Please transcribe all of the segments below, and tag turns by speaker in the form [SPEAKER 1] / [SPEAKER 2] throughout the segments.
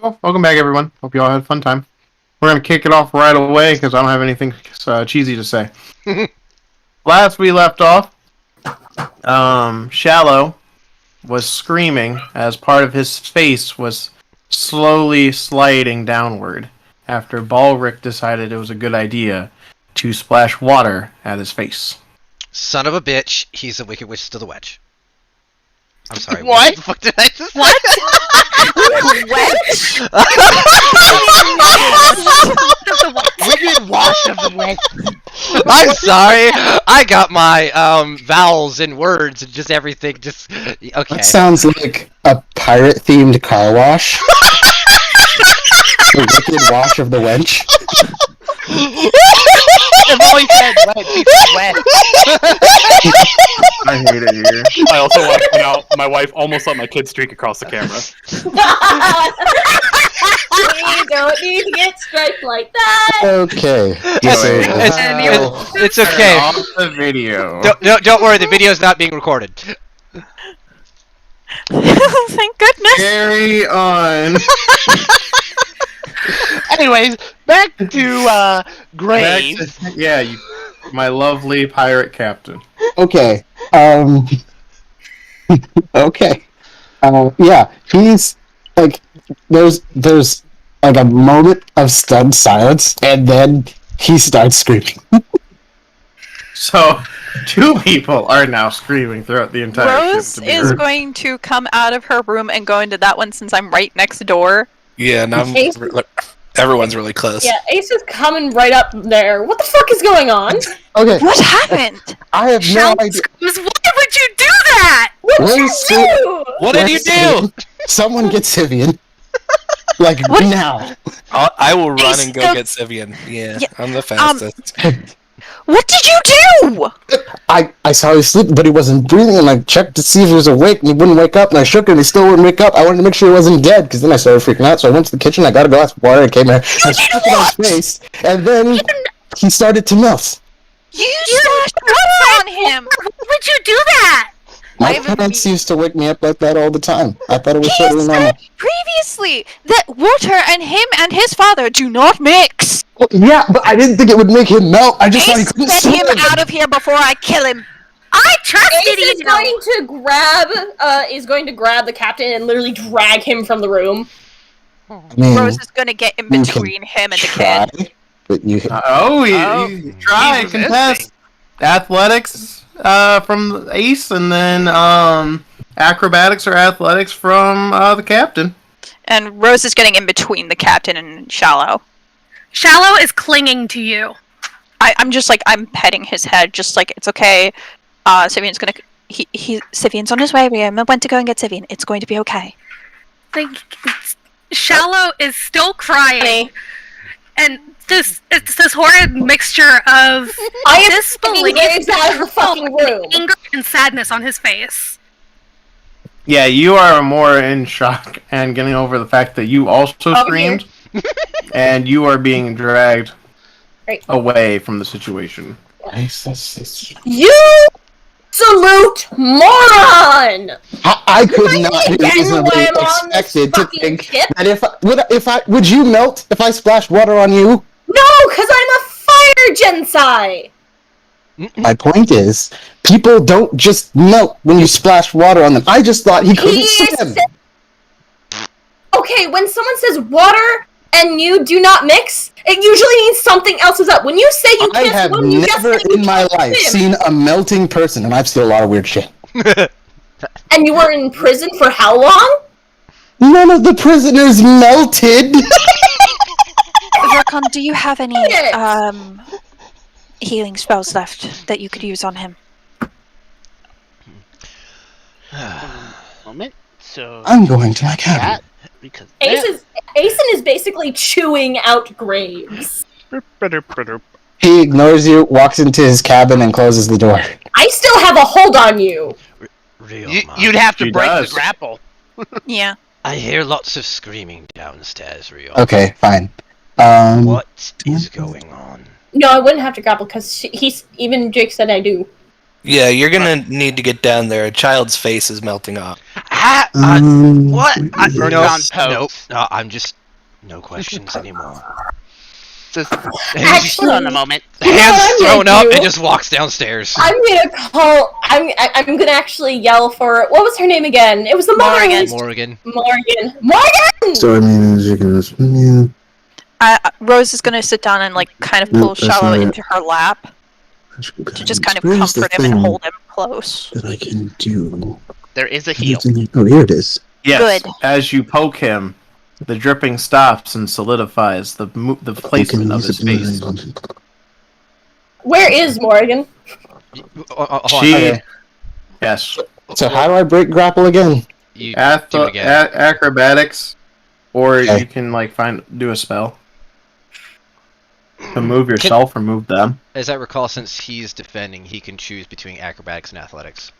[SPEAKER 1] Well, welcome back, everyone. Hope you all had a fun time. We're going to kick it off right away because I don't have anything cheesy to say. Last we left off, Shallow was screaming as part of his face was slowly sliding downward after Balric decided it was a good idea to splash water at his face.
[SPEAKER 2] Son of a bitch, he's a Wicked Witch to the Wedge. I'm sorry,
[SPEAKER 3] What?
[SPEAKER 2] what the fuck did I just say?
[SPEAKER 3] What? Wicked Wash of the Wedge.
[SPEAKER 2] I'm sorry, I got my vowels and words and just everything just... Okay.
[SPEAKER 4] That sounds like a pirate-themed car wash. The Wicked Wash of the Wench.
[SPEAKER 3] I've always said wet, people wet.
[SPEAKER 1] I hate it here.
[SPEAKER 5] I also want to point out my wife almost let my kid streak across the camera.
[SPEAKER 6] We don't need to get striped like that.
[SPEAKER 4] Okay.
[SPEAKER 2] It's okay.
[SPEAKER 1] Off the video.
[SPEAKER 2] Don't worry, the video's not being recorded.
[SPEAKER 7] Thank goodness.
[SPEAKER 1] Carry on.
[SPEAKER 3] Anyways, back to Graves.
[SPEAKER 1] My lovely pirate captain.
[SPEAKER 4] Okay. Okay. Yeah, he's like, there's like a moment of stunned silence, and then he starts screaming.
[SPEAKER 1] So, two people are now screaming throughout the entire
[SPEAKER 7] Rose
[SPEAKER 1] ship.
[SPEAKER 7] is going to come out of her room and go into that one since I'm right next door.
[SPEAKER 8] Yeah, and everyone's really close.
[SPEAKER 6] Yeah, Ace is coming right up there. What the fuck is going on?
[SPEAKER 4] Okay.
[SPEAKER 7] What happened?
[SPEAKER 4] I have no idea.
[SPEAKER 3] Why would you do that?
[SPEAKER 4] Where's
[SPEAKER 8] What did you do?
[SPEAKER 4] Someone get Sivian. Like, now.
[SPEAKER 8] I will run and go
[SPEAKER 7] Ace,
[SPEAKER 8] get Sivian. Yeah,
[SPEAKER 7] yeah,
[SPEAKER 8] I'm the fastest.
[SPEAKER 7] What did you do?
[SPEAKER 4] I saw he was sleeping, but he wasn't breathing, and I checked to see if he was awake, and he wouldn't wake up, and I shook him, and he still wouldn't wake up. I wanted to make sure he wasn't dead, because then I started freaking out, so I went to the kitchen, I got a glass of water, and came here, and I stuck it on his face, and then he started to melt.
[SPEAKER 7] You splashed water on him.
[SPEAKER 3] Why would you do that?
[SPEAKER 4] My parents used to wake me up like that all the time. I thought it was
[SPEAKER 7] He
[SPEAKER 4] totally normal.
[SPEAKER 7] said previously that water and him and his father do not mix.
[SPEAKER 4] Well, yeah, but I didn't think it would make him melt. I just thought he
[SPEAKER 7] Ace,
[SPEAKER 4] couldn't
[SPEAKER 7] get him
[SPEAKER 4] swim.
[SPEAKER 7] out of here before I kill him.
[SPEAKER 3] I trusted
[SPEAKER 6] Ace is
[SPEAKER 3] you.
[SPEAKER 6] going to grab the captain and literally drag him from the room.
[SPEAKER 4] I mean,
[SPEAKER 7] Rose is going to get in
[SPEAKER 4] you
[SPEAKER 7] between him and the
[SPEAKER 4] try,
[SPEAKER 7] kid.
[SPEAKER 4] but you...
[SPEAKER 1] You try
[SPEAKER 2] he's
[SPEAKER 1] contest athletics from Ace, and then acrobatics or athletics from the captain.
[SPEAKER 7] And Rose is getting in between the captain and Shallow.
[SPEAKER 9] Shallow is clinging to you.
[SPEAKER 7] I'm just like, I'm petting his head, just like, it's okay. Sivian's gonna... Sivian's on his way. We went to go and get Sivian. It's going to be okay.
[SPEAKER 9] Shallow is still crying. And it's this horrid mixture of disbelief,
[SPEAKER 6] Graves out of the fucking room.
[SPEAKER 9] anger, and sadness on his face.
[SPEAKER 1] Yeah, you are more in shock and getting over the fact that you also screamed, and you are being dragged away from the situation.
[SPEAKER 6] You absolute moron!
[SPEAKER 4] I could not reasonably expected to think that would you melt if I splashed water on you?
[SPEAKER 6] No, because I'm a fire Gensai!
[SPEAKER 4] My point is, people don't just melt when you splash water on them. I just thought he couldn't swim.
[SPEAKER 6] Okay, when someone says water and you do not mix, it usually means something else is up. When you say you
[SPEAKER 4] I
[SPEAKER 6] can't
[SPEAKER 4] have
[SPEAKER 6] swim, you
[SPEAKER 4] never
[SPEAKER 6] just say you
[SPEAKER 4] in my
[SPEAKER 6] can't
[SPEAKER 4] life
[SPEAKER 6] swim.
[SPEAKER 4] seen a melting person, and I've seen a lot of weird shit.
[SPEAKER 6] And you were in prison for how long?
[SPEAKER 4] None of the prisoners melted.
[SPEAKER 7] Rakon, do you have any healing spells left that you could use on him?
[SPEAKER 3] Moment. So
[SPEAKER 4] I'm going to my cabin.
[SPEAKER 3] because
[SPEAKER 6] Aisen is basically chewing out Graves.
[SPEAKER 4] He ignores you, walks into his cabin, and closes the door.
[SPEAKER 6] I still have a hold on you.
[SPEAKER 3] you'd have to
[SPEAKER 1] She
[SPEAKER 3] break
[SPEAKER 1] does.
[SPEAKER 3] the grapple.
[SPEAKER 7] Yeah.
[SPEAKER 2] I hear lots of screaming downstairs, Rio.
[SPEAKER 4] Okay, fine.
[SPEAKER 2] What is going on?
[SPEAKER 6] No, I wouldn't have to grapple because even Jake said I do.
[SPEAKER 8] Yeah, you're gonna need to get down there. A child's face is melting off.
[SPEAKER 2] What?
[SPEAKER 3] Earthbound
[SPEAKER 2] Nope.
[SPEAKER 3] pokes.
[SPEAKER 2] No, I'm just no questions anymore.
[SPEAKER 3] Just
[SPEAKER 6] Actually,
[SPEAKER 3] hold on a moment.
[SPEAKER 2] Hands
[SPEAKER 6] I'm
[SPEAKER 2] thrown
[SPEAKER 6] gonna
[SPEAKER 2] up
[SPEAKER 6] do-
[SPEAKER 2] and just walks downstairs.
[SPEAKER 6] I'm gonna actually yell for what was her name again? It was the mother.
[SPEAKER 7] Morgan.
[SPEAKER 6] Morgan.
[SPEAKER 4] So I mean, as you can.
[SPEAKER 7] Rose is going to sit down and like kind of pull Shallow into her lap to just kind of comfort him and hold him close.
[SPEAKER 4] That I can do.
[SPEAKER 3] There is a heal.
[SPEAKER 4] Oh, here it is.
[SPEAKER 1] Yes.
[SPEAKER 7] Good.
[SPEAKER 1] As you poke him, the dripping stops and solidifies the placement of his face.
[SPEAKER 6] Where is Morgan?
[SPEAKER 1] She. Yes.
[SPEAKER 4] So how do I break grapple again?
[SPEAKER 2] You do it again.
[SPEAKER 1] Acrobatics, or
[SPEAKER 4] Okay.
[SPEAKER 1] you can like do a spell to move yourself or move them.
[SPEAKER 2] As I recall, since he's defending, he can choose between acrobatics and athletics.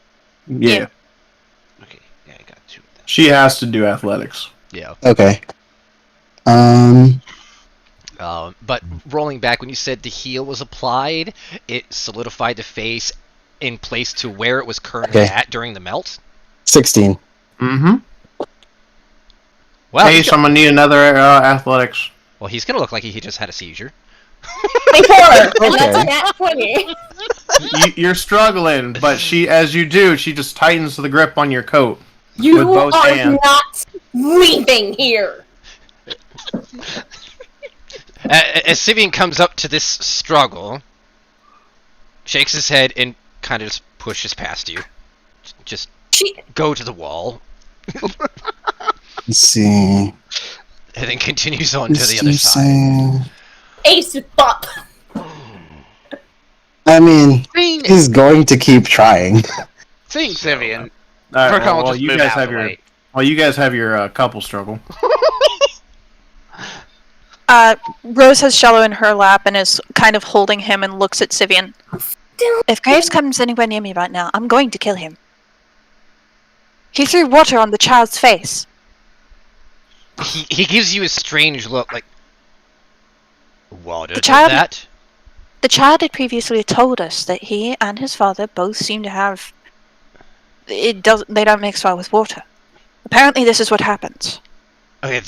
[SPEAKER 1] Yeah.
[SPEAKER 3] Okay, yeah, I got 2 of them.
[SPEAKER 1] She has to do athletics.
[SPEAKER 2] Yeah.
[SPEAKER 4] Okay.
[SPEAKER 2] But rolling back, when you said the heal was applied, it solidified the face in place to where it was currently at during the melt.
[SPEAKER 4] 16.
[SPEAKER 1] Mm-hmm.
[SPEAKER 2] Well,
[SPEAKER 1] Hey, someone need another athletics.
[SPEAKER 2] well, he's gonna look like he just had a seizure.
[SPEAKER 6] 24. And
[SPEAKER 4] Okay.
[SPEAKER 6] that's a nat 20.
[SPEAKER 1] You're struggling, but as you do, she just tightens the grip on your coat.
[SPEAKER 6] You
[SPEAKER 1] With both
[SPEAKER 6] are
[SPEAKER 1] hands.
[SPEAKER 6] not leaving here.
[SPEAKER 2] As Sivian comes up to this struggle, shakes his head and kind of just pushes past you. Just go to the wall.
[SPEAKER 4] Let's see.
[SPEAKER 2] And then continues on to the other side.
[SPEAKER 4] Say...
[SPEAKER 6] Ace up.
[SPEAKER 4] I mean,
[SPEAKER 3] Sing,
[SPEAKER 4] he's going to keep trying.
[SPEAKER 3] Sivian.
[SPEAKER 1] All right,
[SPEAKER 3] Verkon will
[SPEAKER 1] well,
[SPEAKER 3] just
[SPEAKER 1] you
[SPEAKER 3] move
[SPEAKER 1] guys
[SPEAKER 3] out
[SPEAKER 1] have
[SPEAKER 3] of the
[SPEAKER 1] your
[SPEAKER 3] way.
[SPEAKER 1] you guys have your couple struggle.
[SPEAKER 7] Rose has Shallow in her lap and is kind of holding him and looks at Sivian. If Graves comes anywhere near me right now, I'm going to kill him. He threw water on the child's face.
[SPEAKER 2] He gives you a strange look, like, water did
[SPEAKER 7] child-
[SPEAKER 2] that?
[SPEAKER 7] The child had previously told us that he and his father both seem to have... They don't mix well with water. Apparently this is what happens.
[SPEAKER 2] Okay,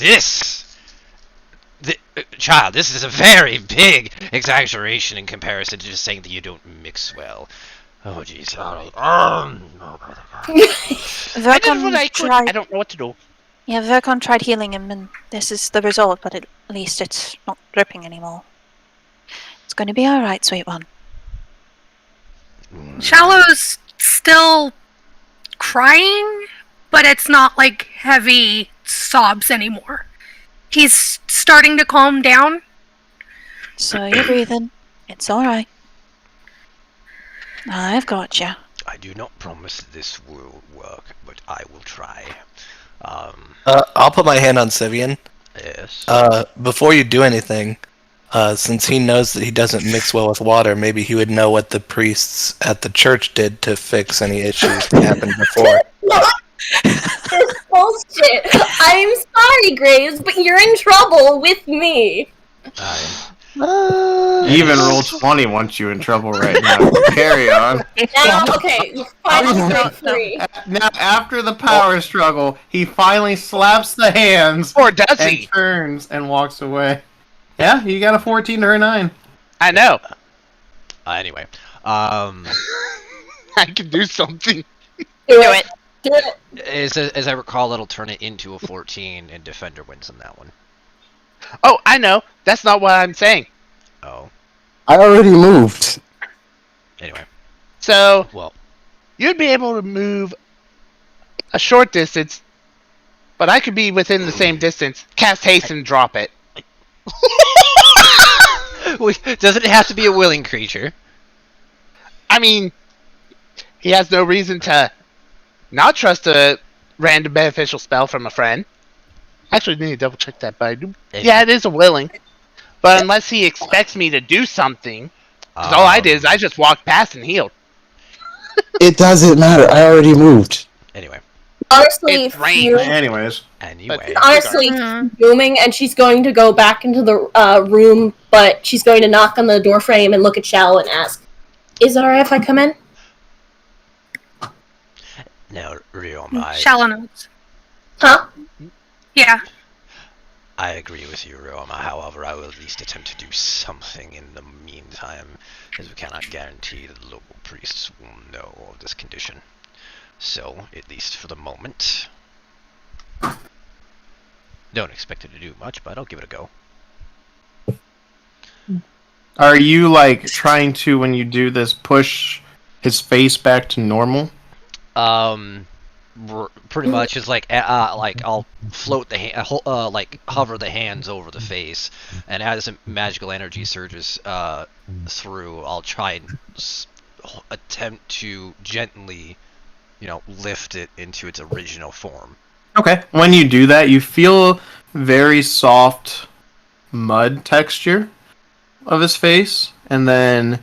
[SPEAKER 2] child, this is a very big exaggeration in comparison to just saying that you don't mix well. Oh, jeez. Alright.
[SPEAKER 3] I did what I could. I don't know what to do.
[SPEAKER 7] Yeah, Verkon tried healing him, and this is the result, but at least it's not dripping anymore. It's going to be alright, sweet one.
[SPEAKER 9] Shallow's still crying, but it's not like heavy sobs anymore. He's starting to calm down.
[SPEAKER 7] So you're breathing. It's alright. I've got you.
[SPEAKER 2] I do not promise this will work, but I will try.
[SPEAKER 8] I'll put my hand on Sivian.
[SPEAKER 2] Yes.
[SPEAKER 8] Before you do anything, since he knows that he doesn't mix well with water, maybe he would know what the priests at the church did to fix any issues that happened before.
[SPEAKER 6] This bullshit. I'm sorry, Graves, but you're in trouble with me.
[SPEAKER 1] Even roll 20 wants you in trouble right now. Carry on.
[SPEAKER 6] Now, okay, you finally break free.
[SPEAKER 1] Now, after the power struggle, he finally slaps the hands
[SPEAKER 3] Or does
[SPEAKER 1] and
[SPEAKER 3] he?
[SPEAKER 1] turns and walks away. Yeah, you got a 14 to her 9.
[SPEAKER 3] I know.
[SPEAKER 2] Anyway.
[SPEAKER 3] I can do something.
[SPEAKER 6] Do it. Do it.
[SPEAKER 2] As I recall, it'll turn it into a 14, and Defender wins on that one.
[SPEAKER 3] Oh, I know. That's not what I'm saying.
[SPEAKER 2] Oh.
[SPEAKER 4] I already moved.
[SPEAKER 2] Anyway.
[SPEAKER 3] So,
[SPEAKER 2] Well,
[SPEAKER 3] you'd be able to move a short distance, but I could be within the same distance, cast haste and drop it.
[SPEAKER 2] doesn't it have to be a willing creature?
[SPEAKER 3] I mean, he has no reason to not trust a random beneficial spell from a friend. Actually, I need to double check that, but I do. Yeah, it is a willing. But unless he expects me to do something, because all I did is I just walked past and healed.
[SPEAKER 4] It doesn't matter. I already moved.
[SPEAKER 2] Anyway.
[SPEAKER 6] Honestly,
[SPEAKER 3] It's rain.
[SPEAKER 6] fuming,
[SPEAKER 1] Anyways.
[SPEAKER 6] honestly, fuming, and she's going to go back into the room, but she's going to knock on the door frame and look at Shallow and ask, "Is it alright if I come in?"
[SPEAKER 2] Now, Ryoma,
[SPEAKER 9] Shallow notes.
[SPEAKER 6] Huh?
[SPEAKER 9] Yeah.
[SPEAKER 2] I agree with you, Ryoma. However, I will at least attempt to do something in the meantime, as we cannot guarantee that the local priests will know of this condition. So, at least for the moment, don't expect it to do much, but I'll give it a go.
[SPEAKER 1] Are you like trying to, when you do this, push his face back to normal?
[SPEAKER 2] Pretty much is like I'll float the like hover the hands over the face, and as magical energy surges through, I'll try and attempt to gently, lift it into its original form.
[SPEAKER 1] Okay. When you do that, you feel very soft mud texture of his face, and then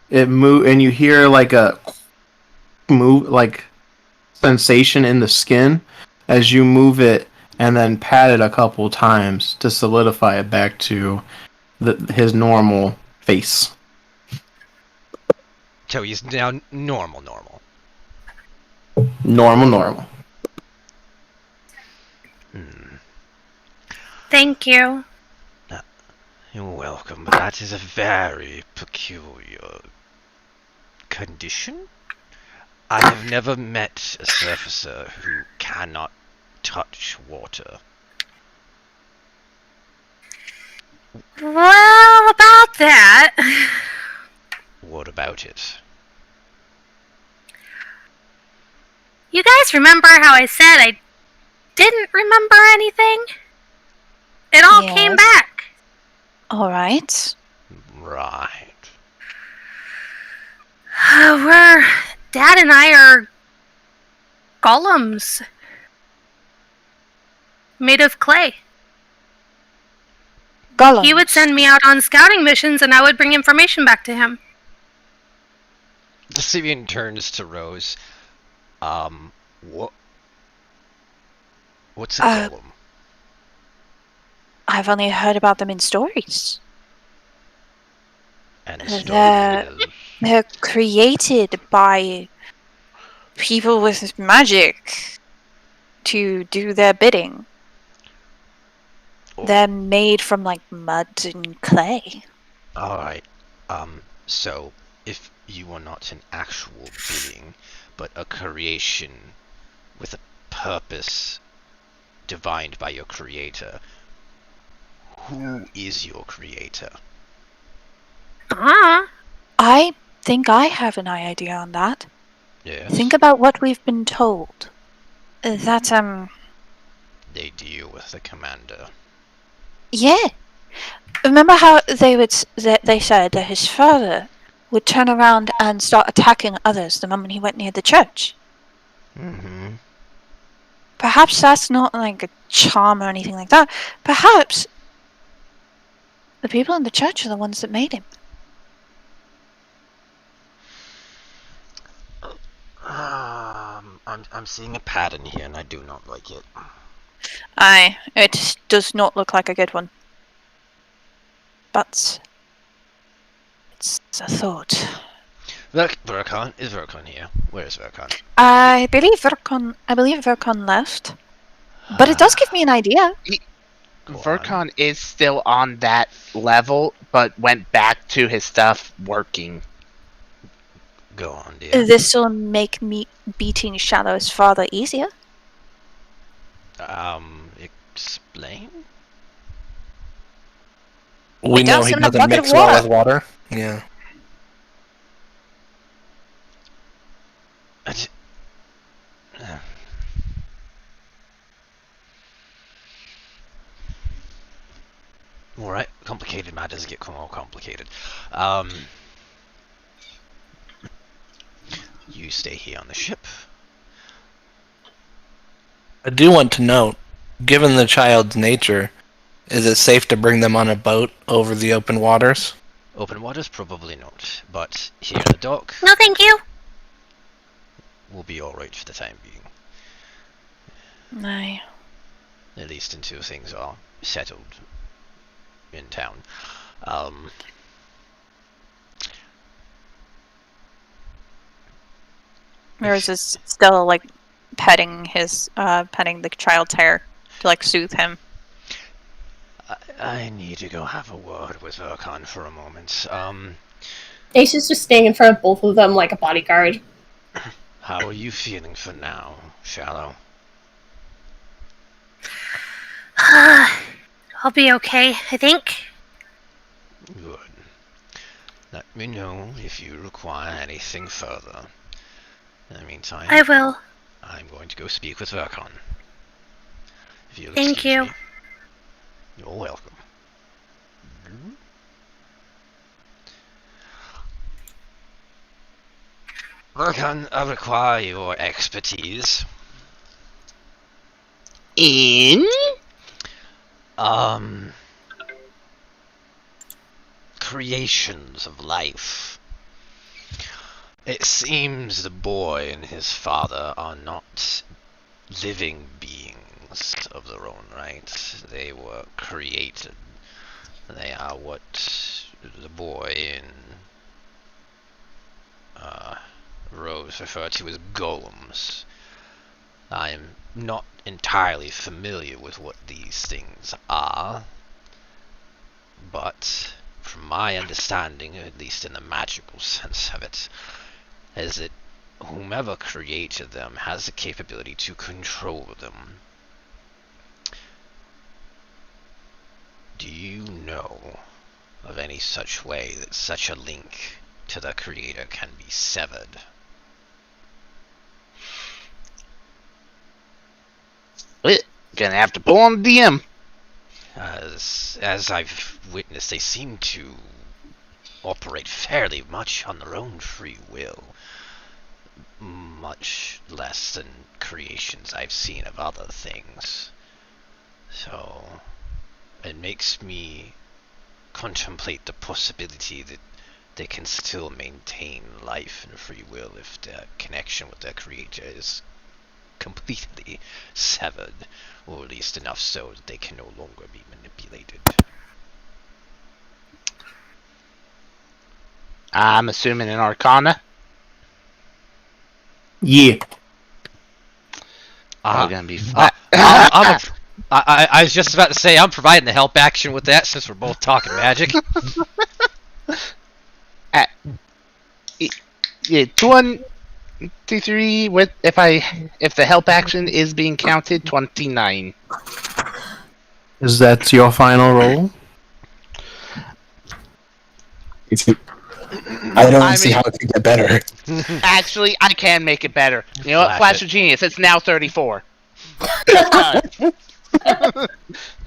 [SPEAKER 1] it move, and you hear like a move, like sensation in the skin as you move it, and then pat it a couple times to solidify it back to his normal face.
[SPEAKER 2] So he's now normal.
[SPEAKER 1] Normal.
[SPEAKER 9] Thank you.
[SPEAKER 2] You're welcome, but that is a very peculiar condition. I have never met a surfacer who cannot touch water.
[SPEAKER 9] Well, about that.
[SPEAKER 2] What about it?
[SPEAKER 9] You guys remember how I said I didn't remember anything? It all came back.
[SPEAKER 7] Alright.
[SPEAKER 2] Right.
[SPEAKER 9] Dad and I are golems. Made of clay.
[SPEAKER 7] Golems.
[SPEAKER 9] He would send me out on scouting missions and I would bring information back to him.
[SPEAKER 2] The Sibian turns to Rose. What's a golem?
[SPEAKER 7] I've only heard about them in stories.
[SPEAKER 2] And the story
[SPEAKER 7] They're created by people with magic to do their bidding. They're made from like mud and clay.
[SPEAKER 2] Alright. So if you are not an actual being, but a creation with a purpose divined by your creator, who is your creator?
[SPEAKER 7] I think I have an idea on that.
[SPEAKER 2] Yes.
[SPEAKER 7] Think about what we've been told. That,
[SPEAKER 2] They deal with the commander.
[SPEAKER 7] yeah. Remember how they said that his father would turn around and start attacking others the moment he went near the church?
[SPEAKER 2] Mm-hmm.
[SPEAKER 7] Perhaps that's not like a charm or anything like that. Perhaps the people in the church are the ones that made him.
[SPEAKER 2] I'm seeing a pattern here, and I do not like it.
[SPEAKER 7] It does not look like a good one. But it's a thought.
[SPEAKER 2] Verkon? Is Verkon here? Where is Verkon?
[SPEAKER 7] I believe Verkon left. But it does give me an idea.
[SPEAKER 3] Verkon is still on that level, but went back to his stuff working.
[SPEAKER 2] Go on, dear.
[SPEAKER 7] This will make me beating Shallow's father easier.
[SPEAKER 2] Explain?
[SPEAKER 8] We
[SPEAKER 7] It
[SPEAKER 8] know
[SPEAKER 7] does
[SPEAKER 8] he
[SPEAKER 7] in a
[SPEAKER 8] doesn't
[SPEAKER 7] bucket
[SPEAKER 8] mix
[SPEAKER 7] of
[SPEAKER 8] well
[SPEAKER 7] water.
[SPEAKER 8] with water. Yeah.
[SPEAKER 2] Alright, complicated matters get more complicated. You stay here on the ship.
[SPEAKER 8] I do want to note, given the child's nature, is it safe to bring them on a boat over the open waters?
[SPEAKER 2] Open waters, probably not. But here in the dock,
[SPEAKER 9] No, thank you.
[SPEAKER 2] we'll be alright for the time being.
[SPEAKER 7] No.
[SPEAKER 2] At least until things are settled in town.
[SPEAKER 7] Rose is still like petting the child's hair to like soothe him.
[SPEAKER 2] I need to go have a word with Urkon for a moment.
[SPEAKER 6] Ace is just staying in front of both of them like a bodyguard.
[SPEAKER 2] How are you feeling for now, Shallow?
[SPEAKER 9] I'll be okay, I think.
[SPEAKER 2] Good. Let me know if you require anything further. In the meantime,
[SPEAKER 9] I will.
[SPEAKER 2] I'm going to go speak with Urkon. If you'll
[SPEAKER 9] Thank
[SPEAKER 2] excuse
[SPEAKER 9] you.
[SPEAKER 2] me. You're welcome. Urkon, I require your expertise.
[SPEAKER 3] In?
[SPEAKER 2] Creations of life. It seems the boy and his father are not living beings of their own right. They were created. They are what the boy in Rose referred to as golems. I am not entirely familiar with what these things are, but from my understanding, at least in the magical sense of it, is that whomever created them has the capability to control them. Do you know of any such way that such a link to the creator can be severed?
[SPEAKER 3] Well, gonna have to pull on the DM.
[SPEAKER 2] As I've witnessed, they seem to operate fairly much on their own free will. Much less than creations I've seen of other things. So, it makes me contemplate the possibility that they can still maintain life and free will if their connection with their creator is completely severed, or at least enough so that they can no longer be manipulated.
[SPEAKER 3] I'm assuming an Arcana.
[SPEAKER 1] Yeah.
[SPEAKER 3] Probably gonna be
[SPEAKER 2] I was just about to say I'm providing the help action with that since we're both talking magic.
[SPEAKER 3] Yeah, 1, 2, 3. With if the help action is being counted, 29.
[SPEAKER 1] Is that your final roll?
[SPEAKER 4] I don't see how it could get better.
[SPEAKER 3] Actually, I can make it better. You know what? Flash of Genius. It's now 34.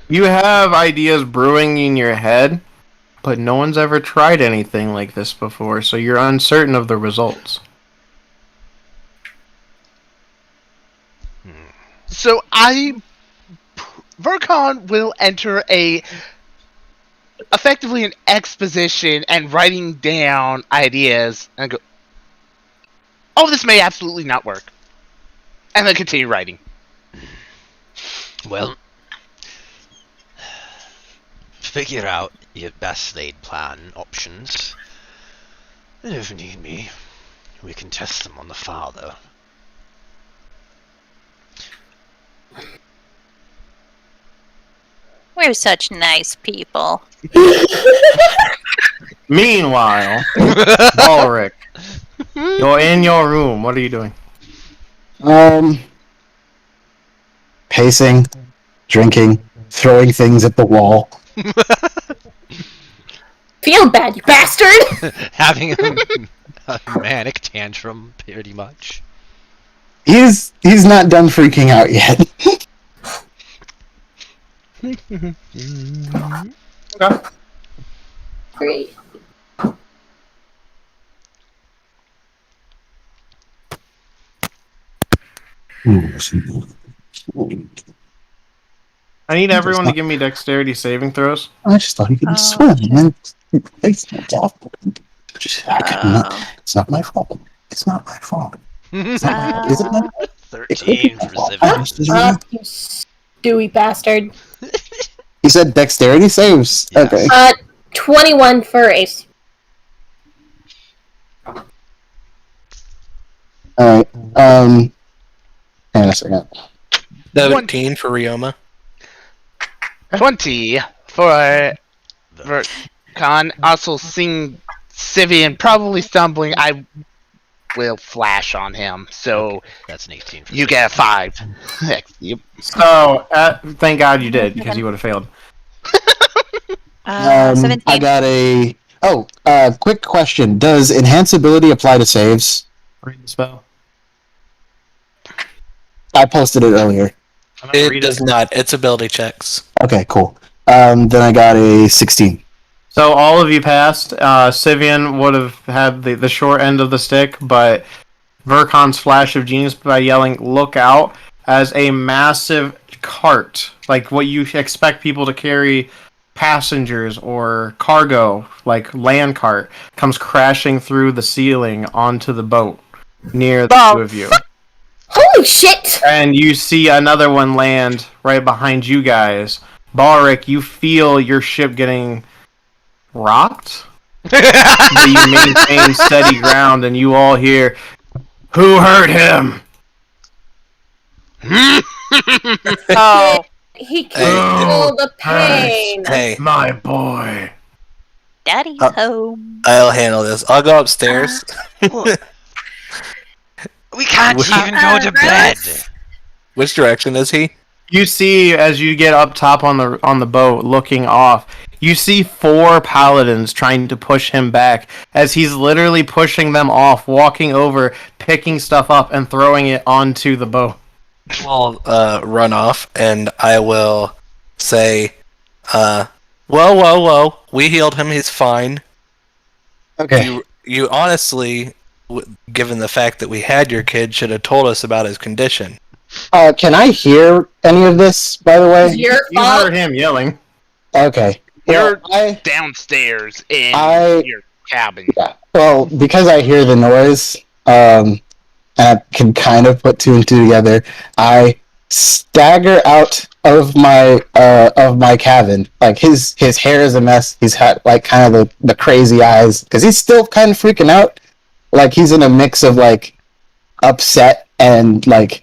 [SPEAKER 1] You have ideas brewing in your head, but no one's ever tried anything like this before, so you're uncertain of the results.
[SPEAKER 3] So Vercon will enter effectively an exposition and writing down ideas and go, oh, this may absolutely not work. And then continue writing.
[SPEAKER 2] Well, figure out your best laid plan options, and if need be, we can test them on the father.
[SPEAKER 7] We're such nice people.
[SPEAKER 1] Meanwhile, Ulrich, you're in your room. What are you doing?
[SPEAKER 4] Pacing, drinking, throwing things at the wall.
[SPEAKER 6] Feel bad, you bastard!
[SPEAKER 2] Having a manic tantrum, pretty much.
[SPEAKER 4] He's not done freaking out yet.
[SPEAKER 6] Great.
[SPEAKER 1] I need everyone to give me dexterity saving throws.
[SPEAKER 4] I just thought he could swim, man. It's not my fault. It's not my fault. It's not my, is it my
[SPEAKER 2] 13 for
[SPEAKER 6] You stewy bastard.
[SPEAKER 4] He said dexterity saves?
[SPEAKER 2] Yes.
[SPEAKER 4] Okay.
[SPEAKER 6] 21 for Ace.
[SPEAKER 4] Alright. Hang on a second.
[SPEAKER 8] 17 for Ryoma.
[SPEAKER 3] 20 for Khan. Also seeing Sivian probably stumbling, I will flash on him. So
[SPEAKER 2] That's an 18. For
[SPEAKER 3] you get a 5. Yep.
[SPEAKER 1] So, thank God you did, because you would have failed.
[SPEAKER 7] 17.
[SPEAKER 4] I got a. Oh, quick question. Does enhance ability apply to saves?
[SPEAKER 1] Read the spell.
[SPEAKER 4] I posted it earlier.
[SPEAKER 8] It does not. It's ability checks.
[SPEAKER 4] Okay, cool. Then I got a 16.
[SPEAKER 1] So all of you passed. Sivian would have had the short end of the stick, but Verkon's flash of genius by yelling, "Look out!" as a massive cart, like what you expect people to carry passengers or cargo, like land cart, comes crashing through the ceiling onto the boat near the two of you.
[SPEAKER 6] Holy shit!
[SPEAKER 1] And you see another one land right behind you guys. Balric, you feel your ship getting rocked, but you maintain steady ground, and you all hear, "Who hurt him?"
[SPEAKER 7] Oh.
[SPEAKER 6] He can feel the pain.
[SPEAKER 8] Hey,
[SPEAKER 1] My boy.
[SPEAKER 7] Daddy's home.
[SPEAKER 8] I'll handle this. I'll go upstairs.
[SPEAKER 2] We can't even go to bed.
[SPEAKER 8] Which direction is he?
[SPEAKER 1] You see, as you get up top on the boat, looking off, you see 4 paladins trying to push him back, as he's literally pushing them off, walking over, picking stuff up, and throwing it onto the boat.
[SPEAKER 8] I'll run off, and I will say, whoa, we healed him, he's fine.
[SPEAKER 4] Okay.
[SPEAKER 8] You honestly, given the fact that we had your kid, should have told us about his condition.
[SPEAKER 4] Can I hear any of this, by the way?
[SPEAKER 6] Your
[SPEAKER 1] You
[SPEAKER 6] fault.
[SPEAKER 1] heard him yelling.
[SPEAKER 4] Okay.
[SPEAKER 3] You're
[SPEAKER 4] Well,
[SPEAKER 3] downstairs in
[SPEAKER 4] I-
[SPEAKER 3] your cabin.
[SPEAKER 4] well, because I hear the noise, and I can kind of put 2 and 2 together, I stagger out of my cabin. Like his hair is a mess. He's had like kind of the crazy eyes because he's still kind of freaking out. Like he's in a mix of like upset and like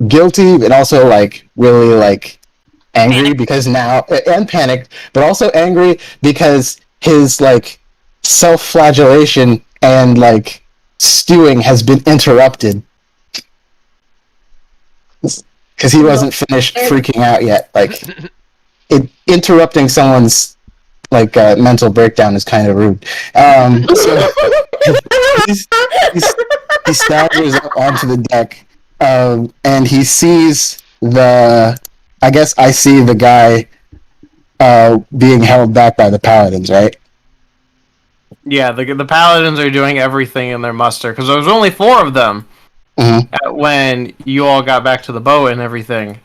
[SPEAKER 4] guilty, and also like really like angry because now, and panicked, but also angry because his like self-flagellation and like stewing has been interrupted because he wasn't finished freaking out yet. Like interrupting someone's like mental breakdown is kind of rude. So he staggers up onto the deck, and he sees I guess I see the guy being held back by the paladins, right?
[SPEAKER 1] Yeah, the paladins are doing everything in their muster, because there was only 4 of them when you all got back to the boat and everything.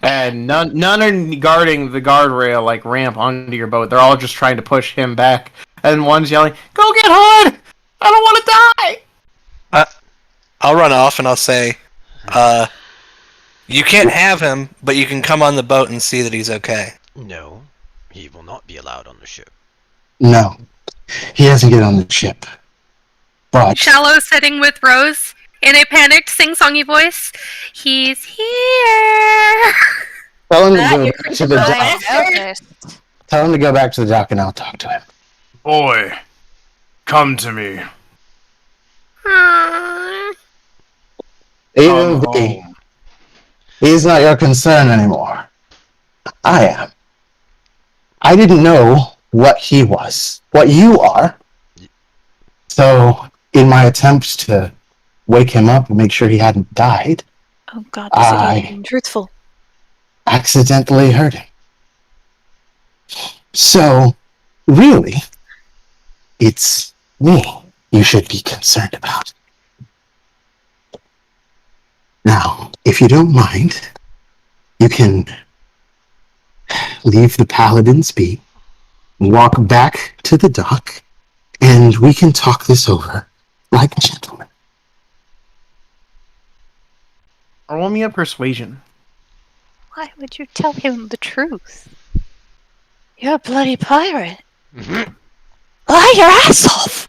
[SPEAKER 1] And none are guarding the guardrail, like, ramp onto your boat. They're all just trying to push him back. And one's yelling, "Go get Hood! I don't want to die!"
[SPEAKER 8] I'll run off and I'll say, you can't have him, but you can come on the boat and see that he's okay.
[SPEAKER 2] No, he will not be allowed on the ship.
[SPEAKER 4] No, he hasn't get on the ship. But
[SPEAKER 9] Shallow sitting with Rose in a panicked sing-songy voice. He's here.
[SPEAKER 4] tell him to go back to the dock.
[SPEAKER 7] I noticed.
[SPEAKER 4] Tell him to go back to the dock, and I'll talk to him.
[SPEAKER 1] "Boy, come to me.
[SPEAKER 4] Even he's not your concern anymore. I am. I didn't know what he was, what you are. So, in my attempts to wake him up and make sure he hadn't died,
[SPEAKER 7] Oh god, this idiot is being truthful.
[SPEAKER 4] accidentally hurt him. So, really, it's me you should be concerned about. Now, if you don't mind, you can leave the paladins be, walk back to the dock, and we can talk this over like gentlemen.
[SPEAKER 1] Roll me a persuasion."
[SPEAKER 7] Why would you tell him the truth? You're a bloody pirate. Lie your ass off!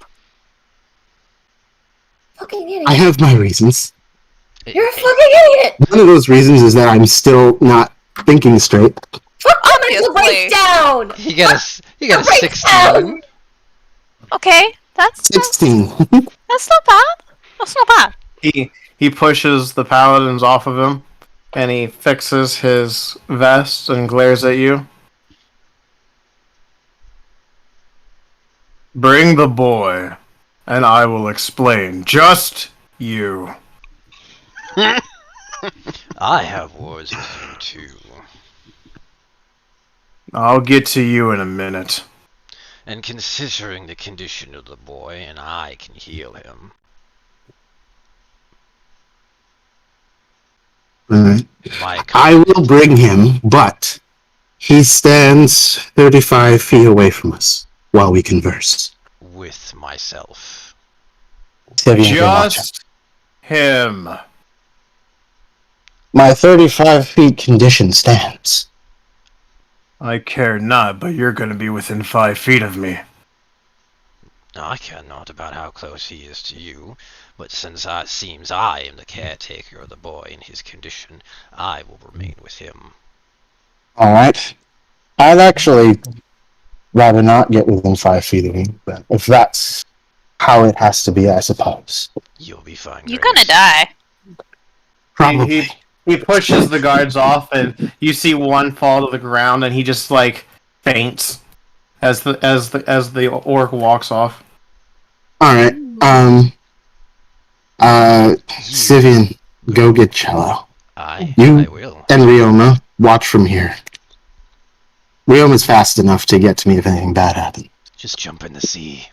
[SPEAKER 6] Fucking idiot.
[SPEAKER 4] I have my reasons.
[SPEAKER 6] You're a fucking idiot!
[SPEAKER 4] One of those reasons is that I'm still not thinking straight.
[SPEAKER 6] Fuck the mental breakdown!
[SPEAKER 2] You got a 16.
[SPEAKER 6] breakdown!
[SPEAKER 7] Okay, that's
[SPEAKER 4] 16.
[SPEAKER 7] that's not bad. That's not bad.
[SPEAKER 1] He pushes the paladins off of him, and he fixes his vest and glares at you. Bring the boy, and I will explain. Just you.
[SPEAKER 2] I have words with you too.
[SPEAKER 1] I'll get to you in a minute.
[SPEAKER 2] And considering the condition of the boy, and I can heal him.
[SPEAKER 4] Alright.
[SPEAKER 2] My
[SPEAKER 4] I will bring him, but he stands 35 feet away from us while we converse.
[SPEAKER 2] with myself.
[SPEAKER 1] Just him.
[SPEAKER 4] My 35 feet condition stands.
[SPEAKER 1] I care not, but you're going to be within 5 feet of me.
[SPEAKER 2] I care not about how close he is to you, but since it seems I am the caretaker of the boy in his condition, I will remain with him.
[SPEAKER 4] Alright. I'd actually rather not get within 5 feet of him, but if that's how it has to be, I suppose.
[SPEAKER 2] You'll be fine.
[SPEAKER 7] You're
[SPEAKER 2] Grace.
[SPEAKER 7] gonna die.
[SPEAKER 4] Probably.
[SPEAKER 1] He pushes the guards off, and you see one fall to the ground, and he just faints as the orc walks off.
[SPEAKER 4] Alright. Sivian, go get Cello.
[SPEAKER 2] I
[SPEAKER 4] You
[SPEAKER 2] will.
[SPEAKER 4] and Ryoma, watch from here. Ryoma's fast enough to get to me if anything bad happens.
[SPEAKER 2] Just jump in the sea.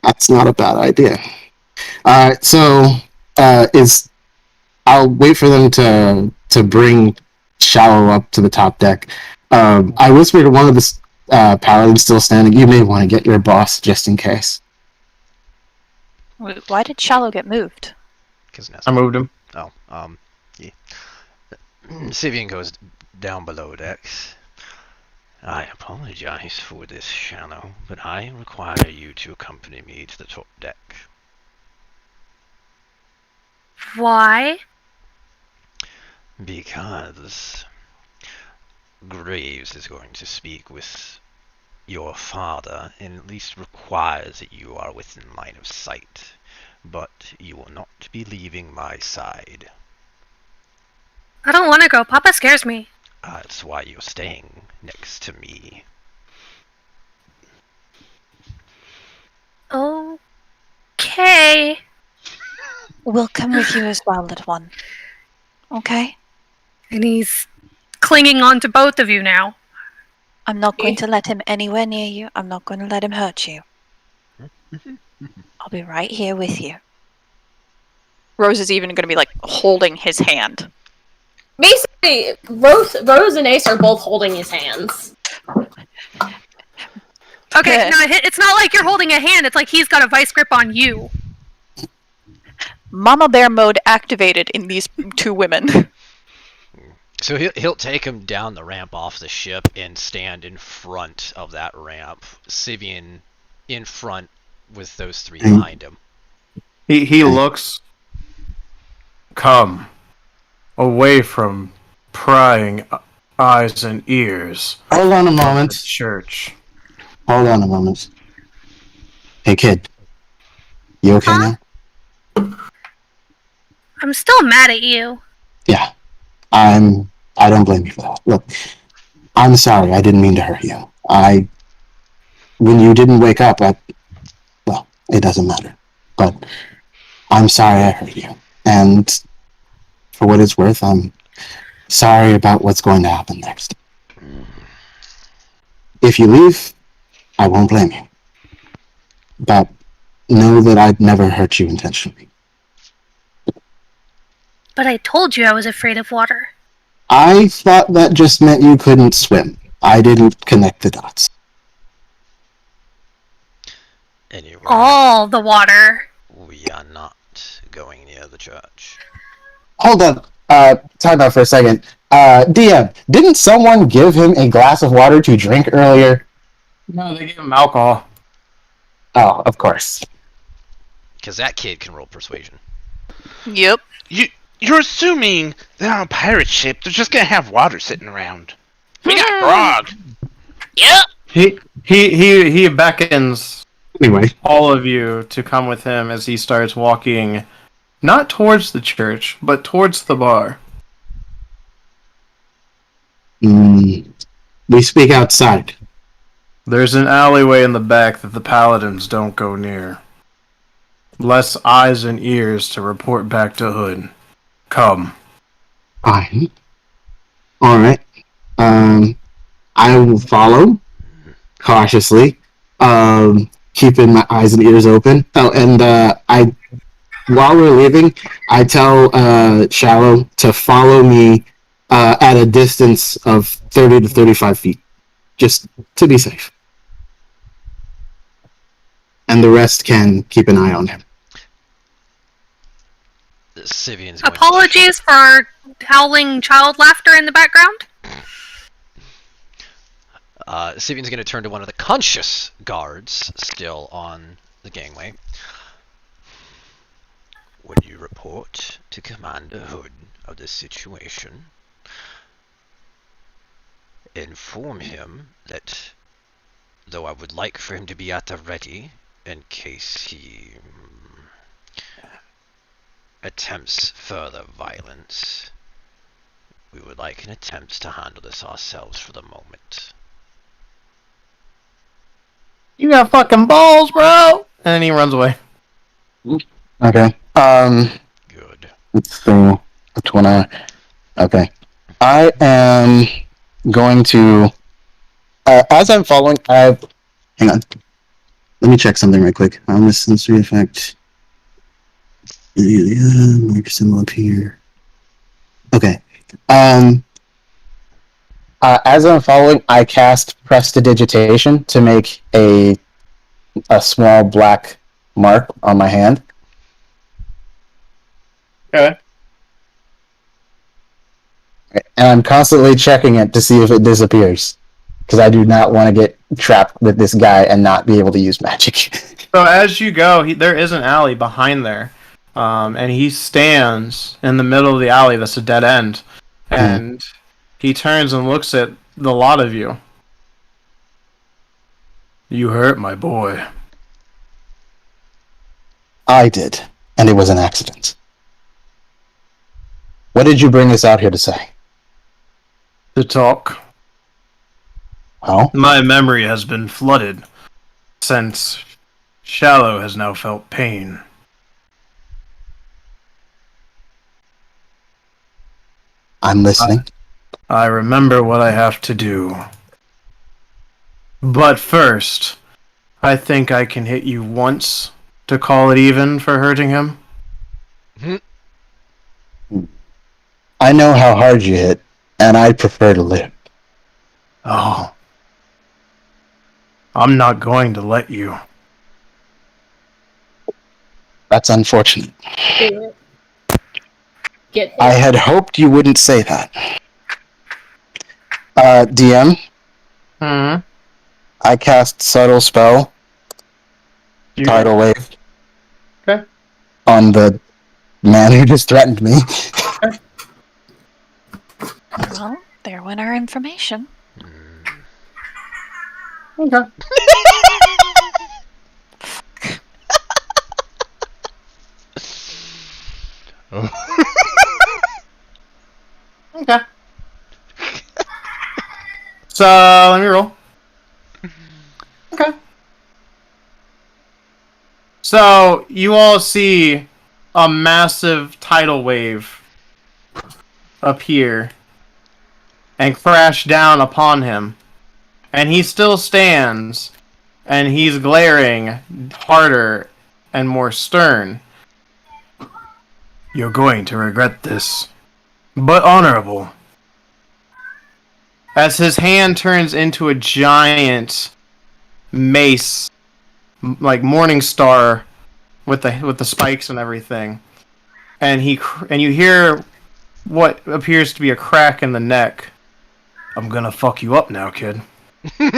[SPEAKER 4] That's not a bad idea. I'll wait for them to bring Shallow up to the top deck. I whisper to one of the paladins still standing, you may want to get your boss just in case.
[SPEAKER 7] Why did Shallow get moved?
[SPEAKER 1] I moved him.
[SPEAKER 2] Oh, yeah. Sivian goes down below decks. I apologize for this, Shallow, but I require you to accompany me to the top deck.
[SPEAKER 9] Why?
[SPEAKER 2] Because Graves is going to speak with your father, and at least requires that you are within line of sight. But you will not be leaving my side.
[SPEAKER 9] I don't want to go. Papa scares me.
[SPEAKER 2] That's why you're staying next to me.
[SPEAKER 9] Okay.
[SPEAKER 7] We'll come with you as well, little one. Okay?
[SPEAKER 9] And he's clinging on to both of you now.
[SPEAKER 7] I'm not going to let him anywhere near you. I'm not going to let him hurt you. I'll be right here with you. Rose is even going to be holding his hand.
[SPEAKER 6] Basically, Rose and Ace are both holding his hands.
[SPEAKER 9] Okay, no, it's not like you're holding a hand. It's like he's got a vice grip on you.
[SPEAKER 7] Mama Bear mode activated in these two women.
[SPEAKER 2] So he'll take him down the ramp off the ship and stand in front of that ramp. Sivian in front with those three behind him.
[SPEAKER 1] He looks. Come. Away from prying eyes and ears.
[SPEAKER 4] Hold on a moment.
[SPEAKER 1] Church.
[SPEAKER 4] Hold on a moment. Hey, kid. You okay now?
[SPEAKER 9] I'm still mad at you.
[SPEAKER 4] Yeah. I don't blame you for that. Look, I'm sorry. I didn't mean to hurt you. When you didn't wake up, well, it doesn't matter. But I'm sorry I hurt you. And for what it's worth, I'm sorry about what's going to happen next. If you leave, I won't blame you. But know that I'd never hurt you intentionally.
[SPEAKER 9] But I told you I was afraid of water.
[SPEAKER 4] I thought that just meant you couldn't swim. I didn't connect the dots.
[SPEAKER 2] Anyway,
[SPEAKER 9] All the water.
[SPEAKER 2] we are not going near the church.
[SPEAKER 4] Hold on. Time out for a second. DM, didn't someone give him a glass of water to drink earlier?
[SPEAKER 1] No, they give him alcohol.
[SPEAKER 4] Oh, of course.
[SPEAKER 2] Because that kid can roll persuasion.
[SPEAKER 7] Yep.
[SPEAKER 3] You're assuming that on a pirate ship, they're just gonna have water sitting around. We got grog. Yep.
[SPEAKER 1] He beckons
[SPEAKER 4] Anyway,
[SPEAKER 1] all of you to come with him as he starts walking, not towards the church, but towards the bar.
[SPEAKER 4] we speak outside.
[SPEAKER 1] There's an alleyway in the back that the paladins don't go near. Less eyes and ears to report back to Hood. Come.
[SPEAKER 4] Fine. All right. I will follow cautiously, keeping my eyes and ears open. Oh, and while we're leaving, I tell Shallow to follow me at a distance of 30 to 35 feet, just to be safe. And the rest can keep an eye on him.
[SPEAKER 2] Sivian's going
[SPEAKER 9] Apologies for howling child laughter in the background.
[SPEAKER 2] Sivian's going to turn to one of the conscious guards still on the gangway. When you report to Commander Hood of the situation, inform him that, though I would like for him to be at the ready in case he attempts further violence, we would like an attempt to handle this ourselves for the moment.
[SPEAKER 1] You got fucking balls, bro! And then he runs away.
[SPEAKER 4] Okay.
[SPEAKER 2] Good.
[SPEAKER 4] So, which one? Okay. I am going to, as I'm following, hang on. Let me check something right quick. On this sensory effect. Mark symbol up here. Okay. As I'm following, I cast Prestidigitation to make a small black mark on my hand.
[SPEAKER 1] Okay.
[SPEAKER 4] And I'm constantly checking it to see if it disappears. Because I do not want to get trapped with this guy and not be able to use magic.
[SPEAKER 1] So as you go, there is an alley behind there. And he stands in the middle of the alley that's a dead end. And he turns and looks at the lot of you. You hurt my boy.
[SPEAKER 4] I did. And it was an accident. What did you bring us out here to say?
[SPEAKER 1] To talk.
[SPEAKER 4] Well?
[SPEAKER 1] My memory has been flooded since Shallow has now felt pain.
[SPEAKER 4] I'm listening.
[SPEAKER 1] I remember what I have to do. But first, I think I can hit you once to call it even for hurting him.
[SPEAKER 4] I know how hard you hit, and I'd prefer to live.
[SPEAKER 1] Oh. I'm not going to let you.
[SPEAKER 4] That's unfortunate.
[SPEAKER 6] Get him.
[SPEAKER 4] I had hoped you wouldn't say that. DM, I cast Subtle Spell, Tidal Wave,
[SPEAKER 1] Okay.
[SPEAKER 4] on the man who just threatened me.
[SPEAKER 7] Well, there went our information.
[SPEAKER 1] Okay. Okay. So, let me roll. Okay. So, you all see a massive tidal wave appear and crash down upon him. And he still stands, and he's glaring harder and more stern. You're going to regret this, but honorable. As his hand turns into a giant mace, like Morning Star, with the spikes and everything, and you hear what appears to be a crack in the neck. I'm gonna fuck you up now, kid.
[SPEAKER 6] He's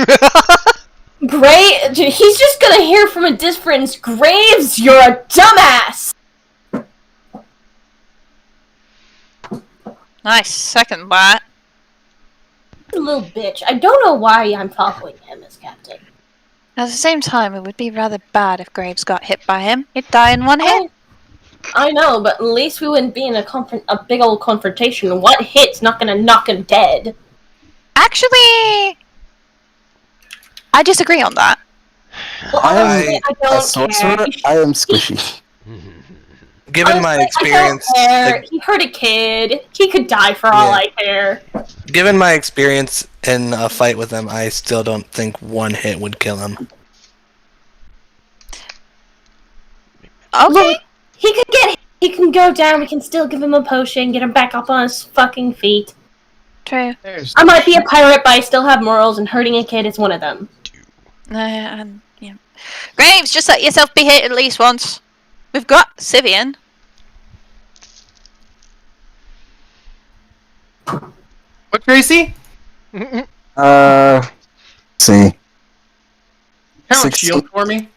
[SPEAKER 6] just gonna hear from a distance, Graves, you're a dumbass!
[SPEAKER 7] I second that.
[SPEAKER 6] A little bitch. I don't know why I'm following him as captain.
[SPEAKER 7] At the same time, it would be rather bad if Graves got hit by him. He'd die in one hit.
[SPEAKER 6] I know, but at least we wouldn't be in a big old confrontation. One hit's not gonna knock him dead.
[SPEAKER 7] Actually, I disagree on that.
[SPEAKER 6] Well,
[SPEAKER 4] I
[SPEAKER 6] I
[SPEAKER 4] am
[SPEAKER 6] don't
[SPEAKER 4] a sorcerer.
[SPEAKER 6] care.
[SPEAKER 4] I am squishy.
[SPEAKER 8] Given my experience,
[SPEAKER 6] I don't care. He hurt a kid. He could die for all I care.
[SPEAKER 8] given my experience in a fight with him, I still don't think one hit would kill him.
[SPEAKER 7] Okay.
[SPEAKER 6] Look, he can go down. We can still give him a potion, get him back up on his fucking feet.
[SPEAKER 7] True.
[SPEAKER 6] I might be a pirate, but I still have morals, and hurting a kid is one of them.
[SPEAKER 7] Yeah. Graves, just let yourself be hit at least once. We've got Sivian.
[SPEAKER 1] What, Gracie?
[SPEAKER 4] Let's see.
[SPEAKER 1] Count
[SPEAKER 4] 16.
[SPEAKER 1] shield for me.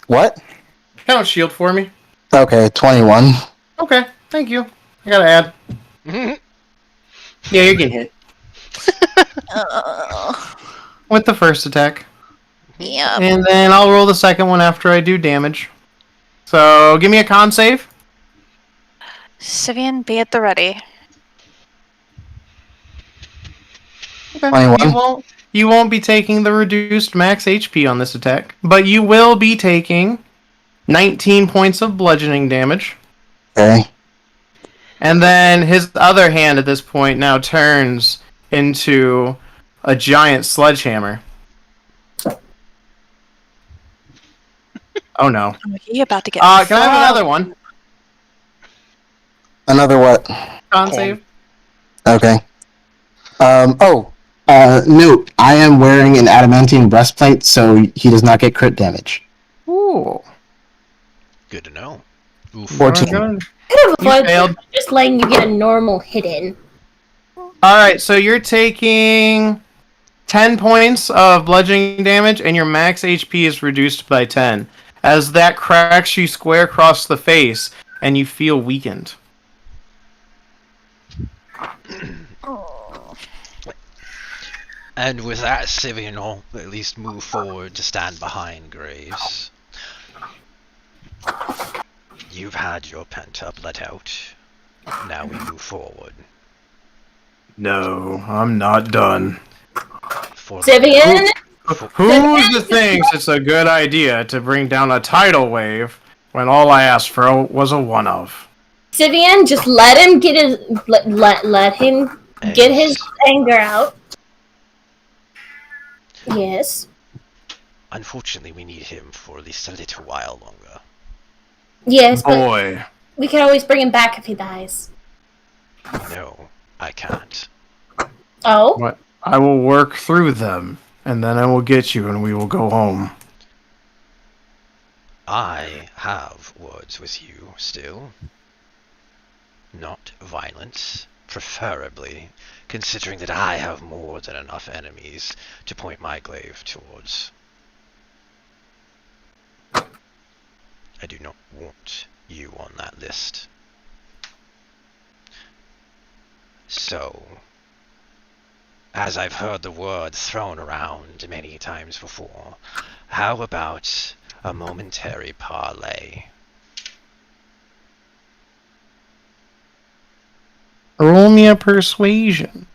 [SPEAKER 4] What?
[SPEAKER 1] Count shield for me.
[SPEAKER 4] Okay, 21.
[SPEAKER 1] Okay, thank you. I gotta add. Yeah, you're getting hit. With the first attack.
[SPEAKER 7] Yeah.
[SPEAKER 1] And then I'll roll the second one after I do damage. So, give me a con save.
[SPEAKER 7] Sivian, be at the ready.
[SPEAKER 4] 21.
[SPEAKER 1] You won't be taking the reduced max HP on this attack, but you will be taking 19 points of bludgeoning damage.
[SPEAKER 4] Okay.
[SPEAKER 1] And then his other hand at this point now turns into a giant sledgehammer. Oh no.
[SPEAKER 7] Oh, you're about to get
[SPEAKER 1] Can I have another one?
[SPEAKER 4] Another what?
[SPEAKER 1] Con save.
[SPEAKER 4] Okay. Note, I am wearing an adamantine breastplate, so he does not get crit damage.
[SPEAKER 1] Ooh.
[SPEAKER 2] Good to know.
[SPEAKER 4] 14.
[SPEAKER 6] Could have avoided
[SPEAKER 1] failed.
[SPEAKER 6] just letting you get a normal hit in.
[SPEAKER 1] Alright, so you're taking 10 points of bludgeoning damage, and your max HP is reduced by 10. As that cracks you square across the face, and you feel weakened.
[SPEAKER 2] And with that, Sivian will at least move forward to stand behind Graves. You've had your pent-up let out. Now we move forward.
[SPEAKER 1] No, I'm not done.
[SPEAKER 6] Sivian?
[SPEAKER 1] Who's the thinks it's a good idea to bring down a tidal wave when all I asked for was a one-of?
[SPEAKER 6] Sivian, just let him get his let him get his anger out. Yes.
[SPEAKER 2] Unfortunately, we need him for at least a little while longer.
[SPEAKER 6] Yes, but
[SPEAKER 1] Boy.
[SPEAKER 6] we can always bring him back if he dies.
[SPEAKER 2] No, I can't.
[SPEAKER 6] Oh?
[SPEAKER 1] What? I will work through them, and then I will get you, and we will go home.
[SPEAKER 2] I have words with you still. Not violence, preferably, considering that I have more than enough enemies to point my glaive towards. I do not want you on that list. So, as I've heard the word thrown around many times before, how about a momentary parley?
[SPEAKER 1] Roll me a persuasion.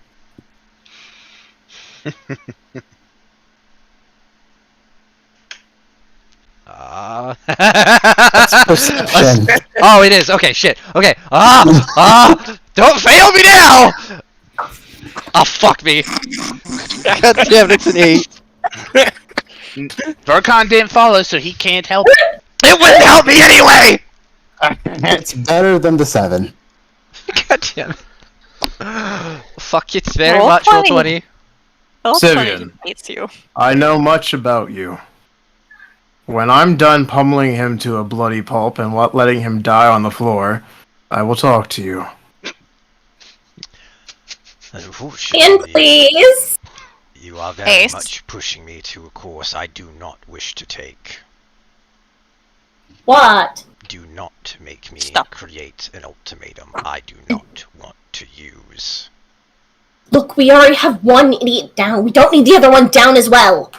[SPEAKER 4] Perception.
[SPEAKER 2] Oh, it is. Okay, shit. Okay. Don't fail me now! Oh, fuck me.
[SPEAKER 3] God damn, it's an 8. Vercon didn't follow, so he can't help it.
[SPEAKER 2] It wouldn't help me anyway!
[SPEAKER 4] It's better than the 7.
[SPEAKER 2] God damn it. Fuck, it's very
[SPEAKER 7] Roll
[SPEAKER 2] much roll
[SPEAKER 7] 20.
[SPEAKER 2] 20.
[SPEAKER 7] Roll
[SPEAKER 1] Sivian.
[SPEAKER 7] 20 hates you.
[SPEAKER 1] I know much about you. When I'm done pummeling him to a bloody pulp and letting him die on the floor, I will talk to you.
[SPEAKER 6] And
[SPEAKER 2] Unfortunately,
[SPEAKER 6] please!
[SPEAKER 2] you are very
[SPEAKER 7] Ace.
[SPEAKER 2] much pushing me to a course I do not wish to take.
[SPEAKER 6] What?
[SPEAKER 2] Do not make me
[SPEAKER 7] Stop.
[SPEAKER 2] create an ultimatum I do not want to use.
[SPEAKER 6] Look, we already have one idiot down. We don't need the other one down as well.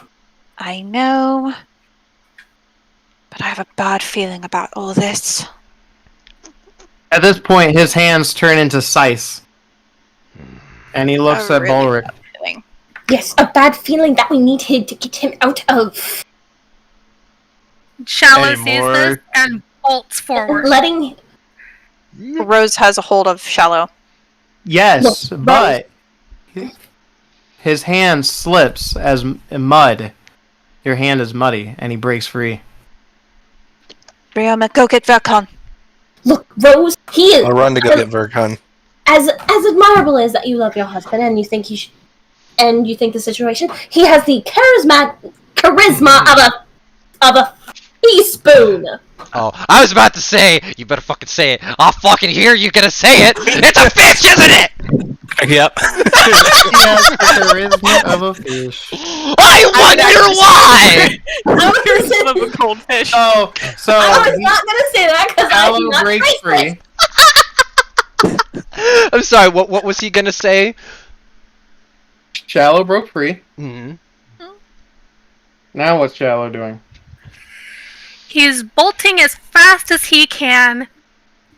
[SPEAKER 7] I know, but I have a bad feeling about all this.
[SPEAKER 1] At this point, his hands turn into scythes. And he looks at Balric.
[SPEAKER 7] Bad feeling.
[SPEAKER 6] Yes, a bad feeling that we need to get him out of.
[SPEAKER 9] Shallow sees
[SPEAKER 1] Anymore.
[SPEAKER 9] this and bolts forward.
[SPEAKER 6] Letting...
[SPEAKER 7] Rose has a hold of Shallow.
[SPEAKER 1] Yes,
[SPEAKER 6] Look,
[SPEAKER 1] but his hand slips as mud. Your hand is muddy, and he breaks free.
[SPEAKER 7] Brioma, go get Vercon.
[SPEAKER 6] Look, Rose, he is...
[SPEAKER 8] I'll run to go get Vercon.
[SPEAKER 6] As admirable as that you love your husband and you think he and you think the situation, he has the charisma of a teaspoon.
[SPEAKER 2] Oh, I was about to say, you better fucking say it. I'll fucking hear you gonna say it. It's a fish, isn't it?
[SPEAKER 8] Yep.
[SPEAKER 1] He has the charisma of a fish.
[SPEAKER 2] I wonder why!
[SPEAKER 6] I was gonna say,
[SPEAKER 5] Of a cold fish.
[SPEAKER 1] So
[SPEAKER 6] I was not gonna say that because I'm
[SPEAKER 1] Shallow
[SPEAKER 6] not
[SPEAKER 1] breaks
[SPEAKER 6] racist.
[SPEAKER 1] free.
[SPEAKER 2] I'm sorry, what was he gonna say?
[SPEAKER 1] Shallow broke free.
[SPEAKER 2] Hmm.
[SPEAKER 1] Now what's Shallow doing?
[SPEAKER 9] He's bolting as fast as he can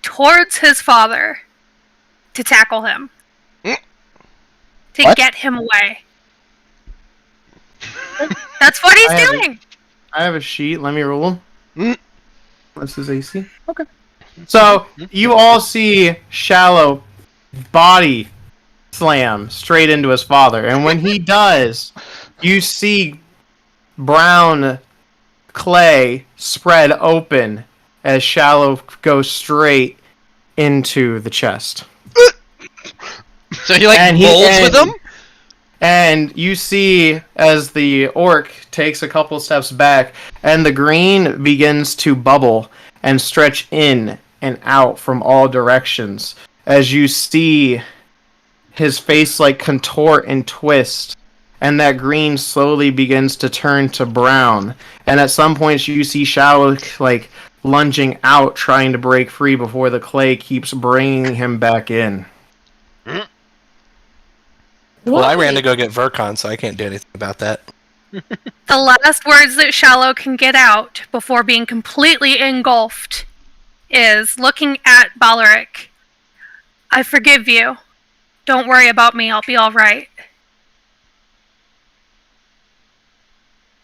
[SPEAKER 9] towards his father to tackle him. To
[SPEAKER 4] What?
[SPEAKER 9] get him away. That's what he's
[SPEAKER 1] I have
[SPEAKER 9] doing.
[SPEAKER 1] I have a sheet. Let me roll.
[SPEAKER 2] Mm.
[SPEAKER 1] What's his AC? Okay. So you all see Shallow body slam straight into his father, and when he does, you see brown clay spread open as Shallow goes straight into the chest.
[SPEAKER 2] So he like
[SPEAKER 1] And
[SPEAKER 2] bowls with him?
[SPEAKER 1] And you see as the orc takes a couple steps back, and the green begins to bubble and stretch in and out from all directions. As you see his face like contort and twist, and that green slowly begins to turn to brown. And at some points you see Shallow like lunging out, trying to break free before the clay keeps bringing him back in.
[SPEAKER 8] Well, I ran to go get Vercon, so I can't do anything about that.
[SPEAKER 9] The last words that Shallow can get out before being completely engulfed is looking at Balric. I forgive you. Don't worry about me, I'll be alright.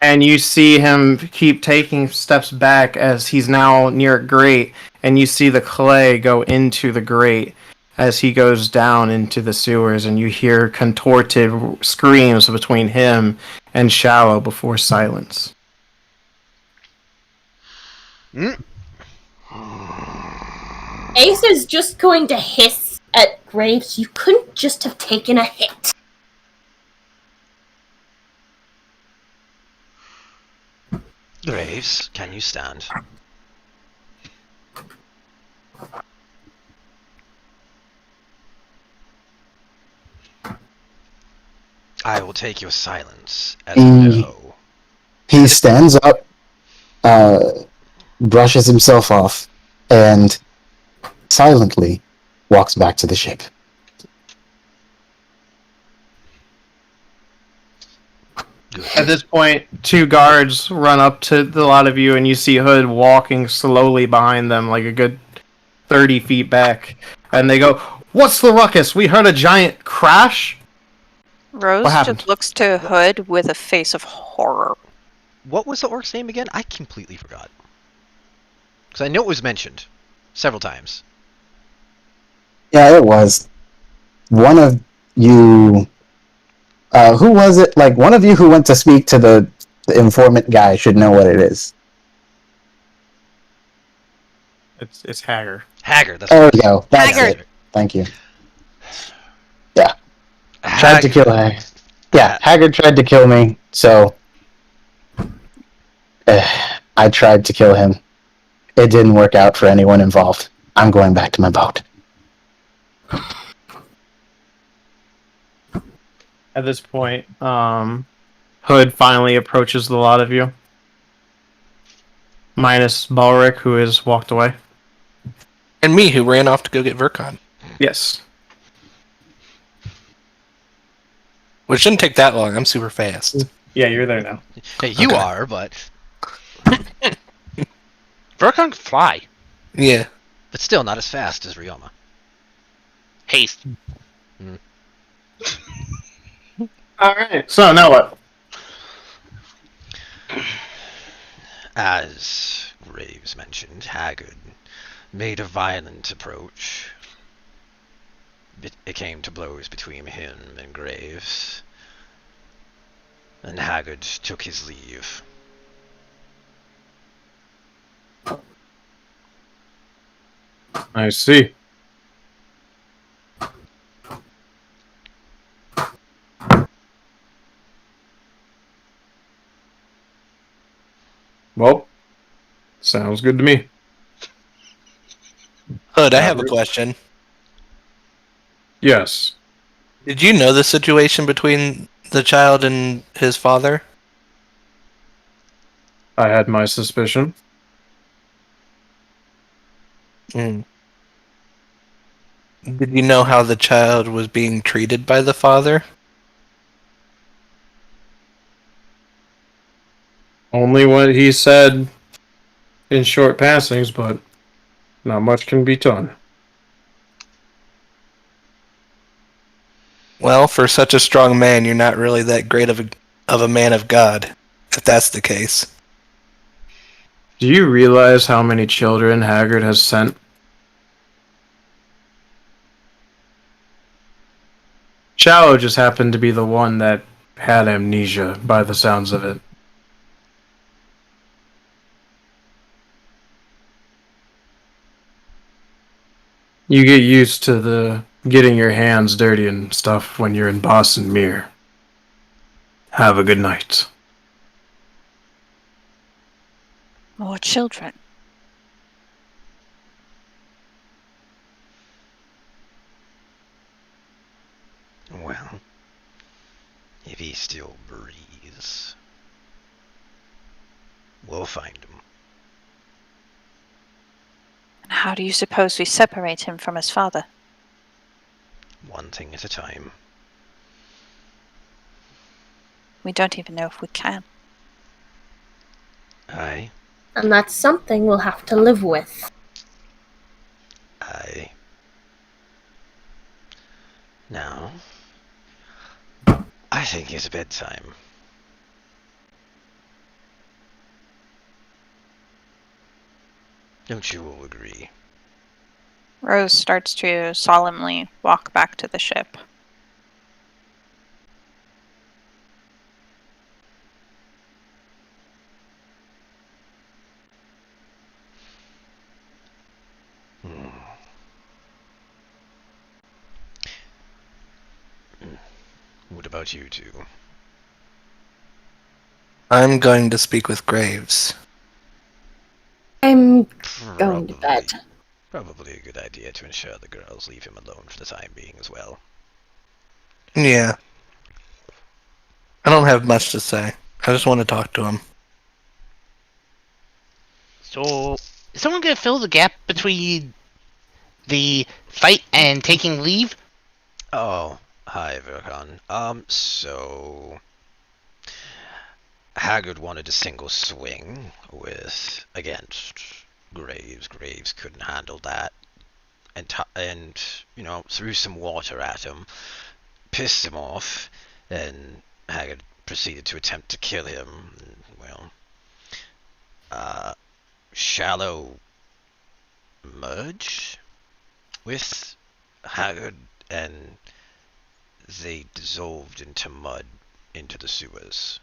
[SPEAKER 1] And you see him keep taking steps back as he's now near a grate, and you see the clay go into the grate as he goes down into the sewers, and you hear contorted screams between him and Shallow before silence.
[SPEAKER 6] Ace is just going to hiss at Graves. You couldn't just have taken a hit.
[SPEAKER 2] Graves, can you stand? I will take your silence as a no.
[SPEAKER 4] He stands up, brushes himself off, and silently walks back to the ship.
[SPEAKER 1] At this point, two guards run up to the lot of you, and you see Hood walking slowly behind them, like a good 30 feet back. And they go, "What's the ruckus? We heard a giant crash?"
[SPEAKER 7] Rose
[SPEAKER 1] What happened?
[SPEAKER 7] just looks to Hood with a face of horror.
[SPEAKER 2] What was the orc's name again? I completely forgot. Because I know it was mentioned several times.
[SPEAKER 4] Yeah, it was. One of you... who was it? Like, one of you who went to speak to the informant guy should know what it is.
[SPEAKER 1] It's Hager.
[SPEAKER 2] Haggard, that's
[SPEAKER 4] There
[SPEAKER 2] what
[SPEAKER 4] we
[SPEAKER 2] it is.
[SPEAKER 4] go. That's
[SPEAKER 7] Haggard.
[SPEAKER 4] it. Thank you. Yeah. Tried to kill Haggard. Yeah, Haggard tried to kill me, so... I tried to kill him. It didn't work out for anyone involved. I'm going back to my boat.
[SPEAKER 1] At this point, Hood finally approaches the lot of you. Minus Balric, who has walked away.
[SPEAKER 8] And me, who ran off to go get Vercon.
[SPEAKER 1] Yes.
[SPEAKER 8] Which shouldn't take that long. I'm super fast.
[SPEAKER 1] Yeah, you're there now.
[SPEAKER 2] Hey, you
[SPEAKER 8] Okay.
[SPEAKER 2] are, but
[SPEAKER 3] Vercon can fly.
[SPEAKER 8] Yeah.
[SPEAKER 2] still not as fast as Ryoma.
[SPEAKER 3] Haste.
[SPEAKER 1] Alright. So, now what?
[SPEAKER 2] As Graves mentioned, Haggard made a violent approach. It came to blows between him and Graves. And Haggard took his leave.
[SPEAKER 1] I see. Well, sounds good to me.
[SPEAKER 8] Hood, I have a question.
[SPEAKER 1] Yes.
[SPEAKER 8] Did you know the situation between the child and his father?
[SPEAKER 1] I had my suspicion.
[SPEAKER 8] Mm. Did you know how the child was being treated by the father?
[SPEAKER 1] Only what he said in short passings, but not much can be done.
[SPEAKER 8] Well, for such a strong man, you're not really that great of a man of God, if that's the case.
[SPEAKER 1] Do you realize how many children Haggard has sent? Shallow just happened to be the one that had amnesia, by the sounds of it. You get used to the getting your hands dirty and stuff when you're in Boston Mere. Have a good night.
[SPEAKER 7] More children.
[SPEAKER 2] Well, if he still breathes, we'll find him.
[SPEAKER 7] And how do you suppose we separate him from his father?
[SPEAKER 2] One thing at a time.
[SPEAKER 7] We don't even know if we can.
[SPEAKER 2] Aye.
[SPEAKER 6] And that's something we'll have to live with.
[SPEAKER 2] Aye. Now, I think it's bedtime. Don't you all agree?
[SPEAKER 7] Rose starts to solemnly walk back to the ship.
[SPEAKER 2] What about you two?
[SPEAKER 8] I'm going to speak with Graves.
[SPEAKER 6] I'm going to bed.
[SPEAKER 2] Probably a good idea to ensure the girls leave him alone for the time being as well.
[SPEAKER 8] Yeah. I don't have much to say. I just want to talk to him.
[SPEAKER 3] So, is someone going to fill the gap between the fight and taking leave?
[SPEAKER 2] Oh, hi, Vercon. So Haggard wanted a single swing against Graves. Graves couldn't handle that, and threw some water at him, pissed him off, and Haggard proceeded to attempt to kill him. Well, Shallow merged with Haggard, and they dissolved into mud into the sewers.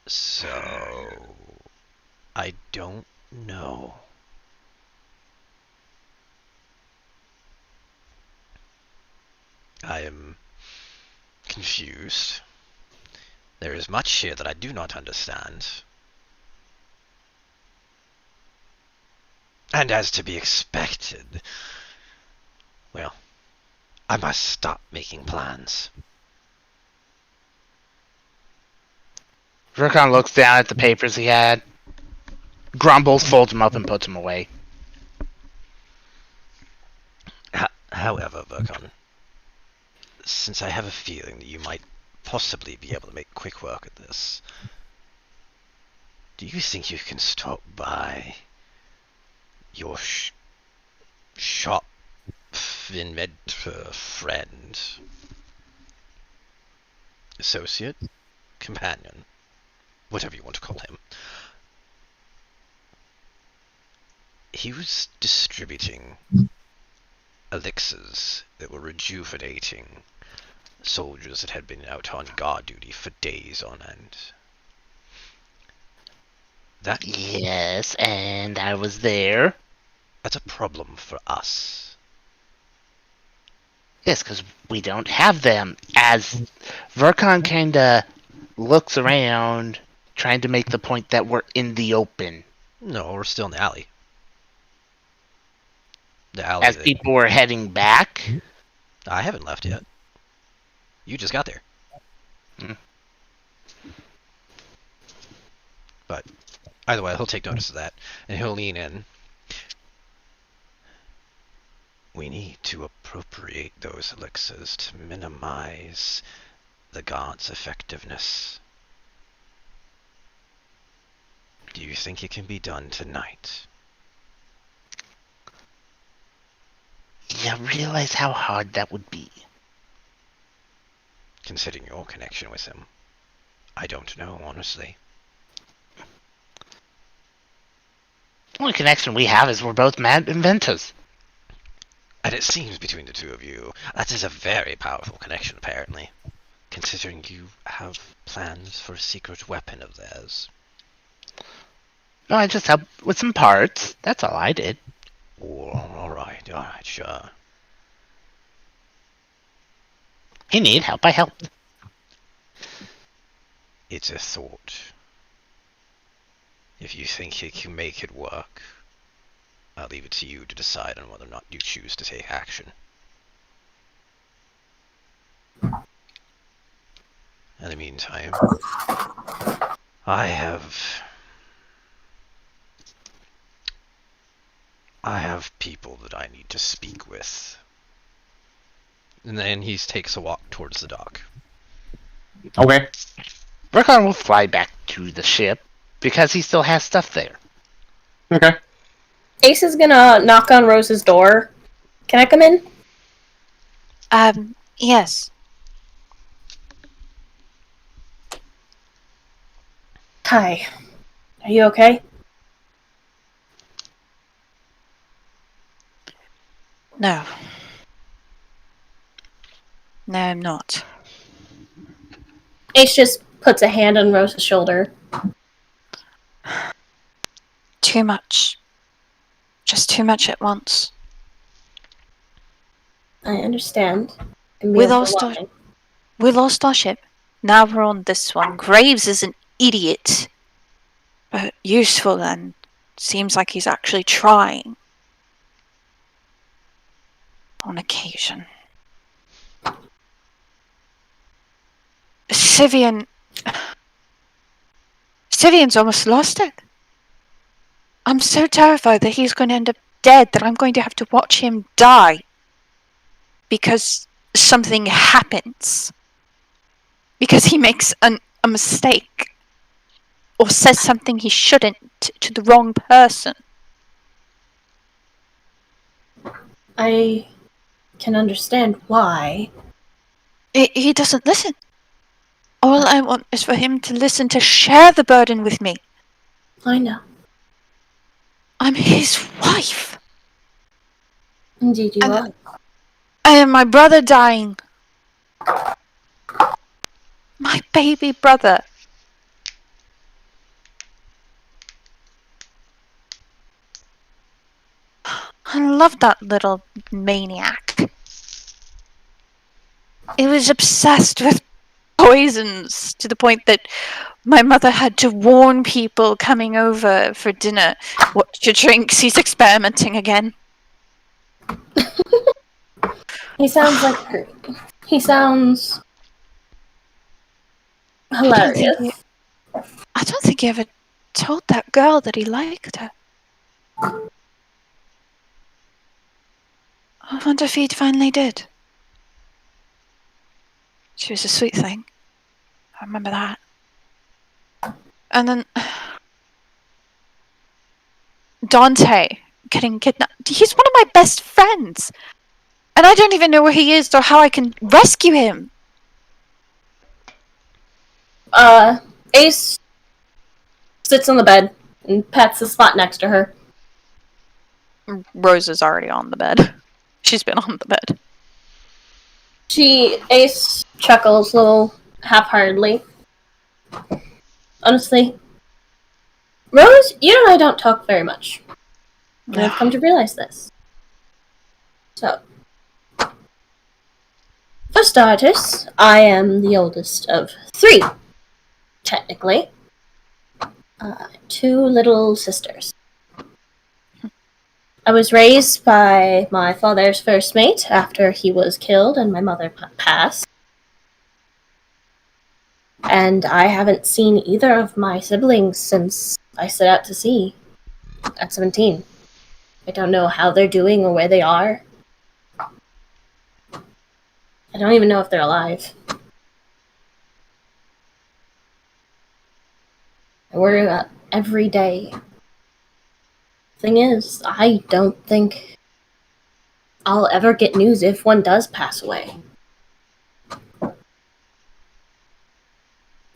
[SPEAKER 2] So, I don't know. I am confused. There is much here that I do not understand. And as to be expected, well, I must stop making plans.
[SPEAKER 3] Verkon looks down at the papers he had, grumbles, folds them up, and puts them away.
[SPEAKER 2] However, Verkon, since I have a feeling that you might possibly be able to make quick work of this, do you think you can stop by your shop in Mrphl friend, associate, companion, whatever you want to call him? He was distributing elixirs that were rejuvenating soldiers that had been out on guard duty for days on end.
[SPEAKER 3] Yes, and I was there.
[SPEAKER 2] That's a problem for us.
[SPEAKER 3] Yes, because we don't have them. As Verkon kinda looks around, trying to make the point that we're in the open.
[SPEAKER 2] No, we're still in the alley. The alley.
[SPEAKER 3] As people were heading back.
[SPEAKER 2] I haven't left yet. You just got there. But either way, he'll take notice of that, and he'll lean in. We need to appropriate those elixirs to minimize the god's effectiveness. Do you think it can be done tonight?
[SPEAKER 3] You realize how hard that would be?
[SPEAKER 2] Considering your connection with him, I don't know, honestly.
[SPEAKER 3] The only connection we have is we're both mad inventors.
[SPEAKER 2] And it seems between the two of you, that is a very powerful connection, apparently. Considering you have plans for a secret weapon of theirs.
[SPEAKER 3] No, I just helped with some parts. That's all I did.
[SPEAKER 2] Oh, alright, sure.
[SPEAKER 3] He needed help, I helped.
[SPEAKER 2] It's a thought. If you think you can make it work, I'll leave it to you to decide on whether or not you choose to take action. In the meantime, I have people that I need to speak with. And then he takes a walk towards the dock.
[SPEAKER 4] Okay.
[SPEAKER 3] Verkon will fly back to the ship because he still has stuff there.
[SPEAKER 4] Okay.
[SPEAKER 6] Ace is gonna knock on Rose's door. Can I come in?
[SPEAKER 7] Yes.
[SPEAKER 6] Hi. Are you okay?
[SPEAKER 7] No. No, I'm not.
[SPEAKER 6] Ace just puts a hand on Rose's shoulder.
[SPEAKER 7] Too much. Just too much at once.
[SPEAKER 6] I understand. It can be
[SPEAKER 7] We lost our ship. Now we're on this one. Graves is an idiot. But useful and seems like he's actually trying. On occasion. Sivian's almost lost it. I'm so terrified that he's going to end up dead that I'm going to have to watch him die. Because something happens. Because he makes a mistake. Or says something he shouldn't to the wrong person.
[SPEAKER 6] I can understand why.
[SPEAKER 7] He doesn't listen. All I want is for him to listen, to share the burden with me.
[SPEAKER 6] I know.
[SPEAKER 7] I'm his wife.
[SPEAKER 6] Indeed you are.
[SPEAKER 7] And my brother dying. My baby brother. I love that little maniac. He was obsessed with poisons to the point that my mother had to warn people coming over for dinner. Watch your drinks, he's experimenting again.
[SPEAKER 6] He sounds hilarious.
[SPEAKER 7] I don't think he ever told that girl that he liked her. I wonder if he finally did. She was a sweet thing. I remember that. And then Dante getting kidnapped. He's one of my best friends. And I don't even know where he is or how I can rescue him.
[SPEAKER 6] Ace sits on the bed and pats the spot next to her.
[SPEAKER 7] Rose is already on the bed. She's been on the bed.
[SPEAKER 6] Ace chuckles a little half-heartedly. Honestly, Rose, you and I don't talk very much. And I've come to realize this. So, for starters, I am the oldest of 3, technically. 2 little sisters. I was raised by my father's first mate after he was killed and my mother passed. And I haven't seen either of my siblings since I set out to sea at 17. I don't know how they're doing or where they are. I don't even know if they're alive. I worry about every day. Thing is, I don't think I'll ever get news if one does pass away.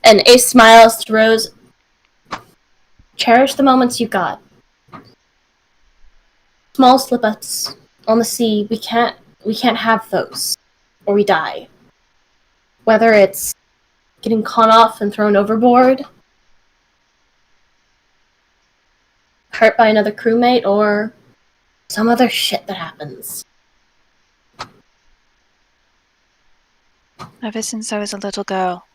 [SPEAKER 6] And Ace smiles to Rose. Cherish the moments you got. Small slip-ups on the sea, we can't have those, or we die. Whether it's getting caught off and thrown overboard, hurt by another crewmate, or some other shit that happens.
[SPEAKER 7] Ever since I was a little girl.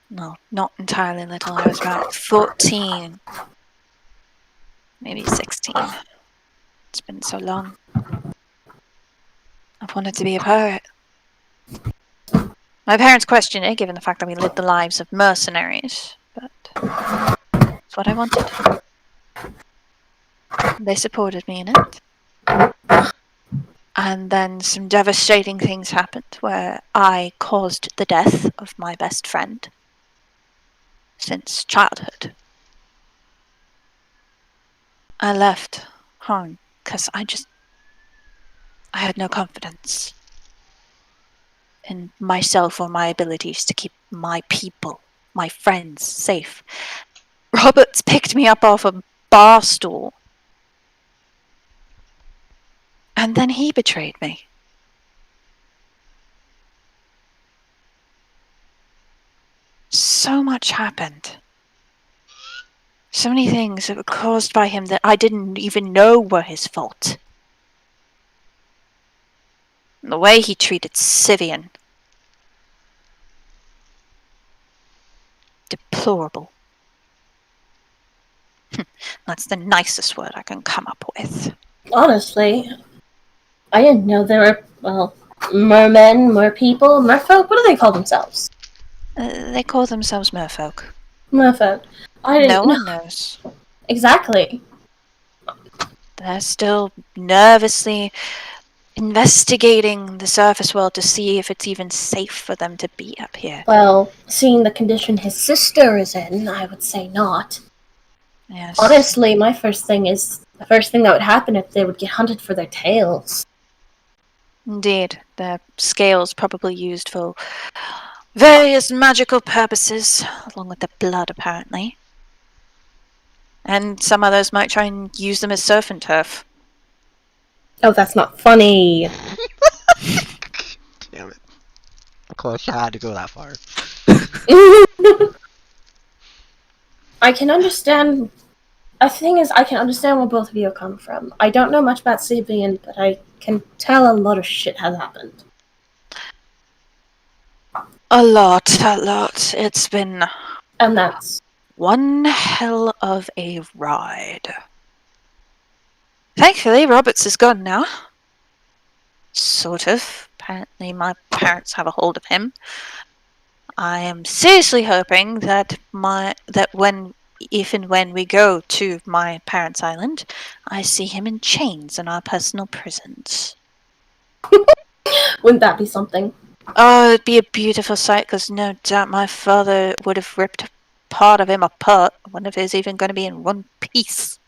[SPEAKER 7] No, not entirely little. I was about 14. Maybe 16. It's been so long. I've wanted to be a pirate. My parents questioned it, given the fact that we lived the lives of mercenaries, but it's what I wanted. They supported me in it. And then some devastating things happened where I caused the death of my best friend since childhood. I left home because I had no confidence in myself or my abilities to keep my people, my friends, safe. Roberts picked me up off a bar stool. And then he betrayed me. So much happened. So many things that were caused by him that I didn't even know were his fault. And the way he treated Sivian. Deplorable. That's the nicest word I can come up with.
[SPEAKER 6] Honestly, I didn't know there were, well, mermen, merpeople, merfolk? What do they call themselves?
[SPEAKER 7] They call themselves merfolk.
[SPEAKER 6] Merfolk. I didn't know.
[SPEAKER 7] No one knows.
[SPEAKER 6] Exactly.
[SPEAKER 7] They're still nervously investigating the surface world to see if it's even safe for them to be up here.
[SPEAKER 6] Well, seeing the condition his sister is in, I would say not.
[SPEAKER 7] Yes.
[SPEAKER 6] Honestly, the first thing that would happen if they would get hunted for their tails.
[SPEAKER 7] Indeed, their scales probably used for various magical purposes, along with the blood, apparently. And some others might try and use them as surf and turf.
[SPEAKER 6] Oh, that's not funny.
[SPEAKER 2] Damn it. Of course, I had to go that far.
[SPEAKER 6] I can understand. The thing is, I can understand where both of you come from. I don't know much about Sibian, but I can tell a lot of shit has happened.
[SPEAKER 7] A lot. It's been
[SPEAKER 6] And that's
[SPEAKER 7] one hell of a ride. Thankfully, Roberts is gone now. Sort of. Apparently, my parents have a hold of him. I am seriously hoping that if and when we go to my parents' island, I see him in chains in our personal prisons.
[SPEAKER 6] Wouldn't that be something?
[SPEAKER 7] Oh, it'd be a beautiful sight, because no doubt my father would have ripped part of him apart. I wonder if he's even going to be in one piece.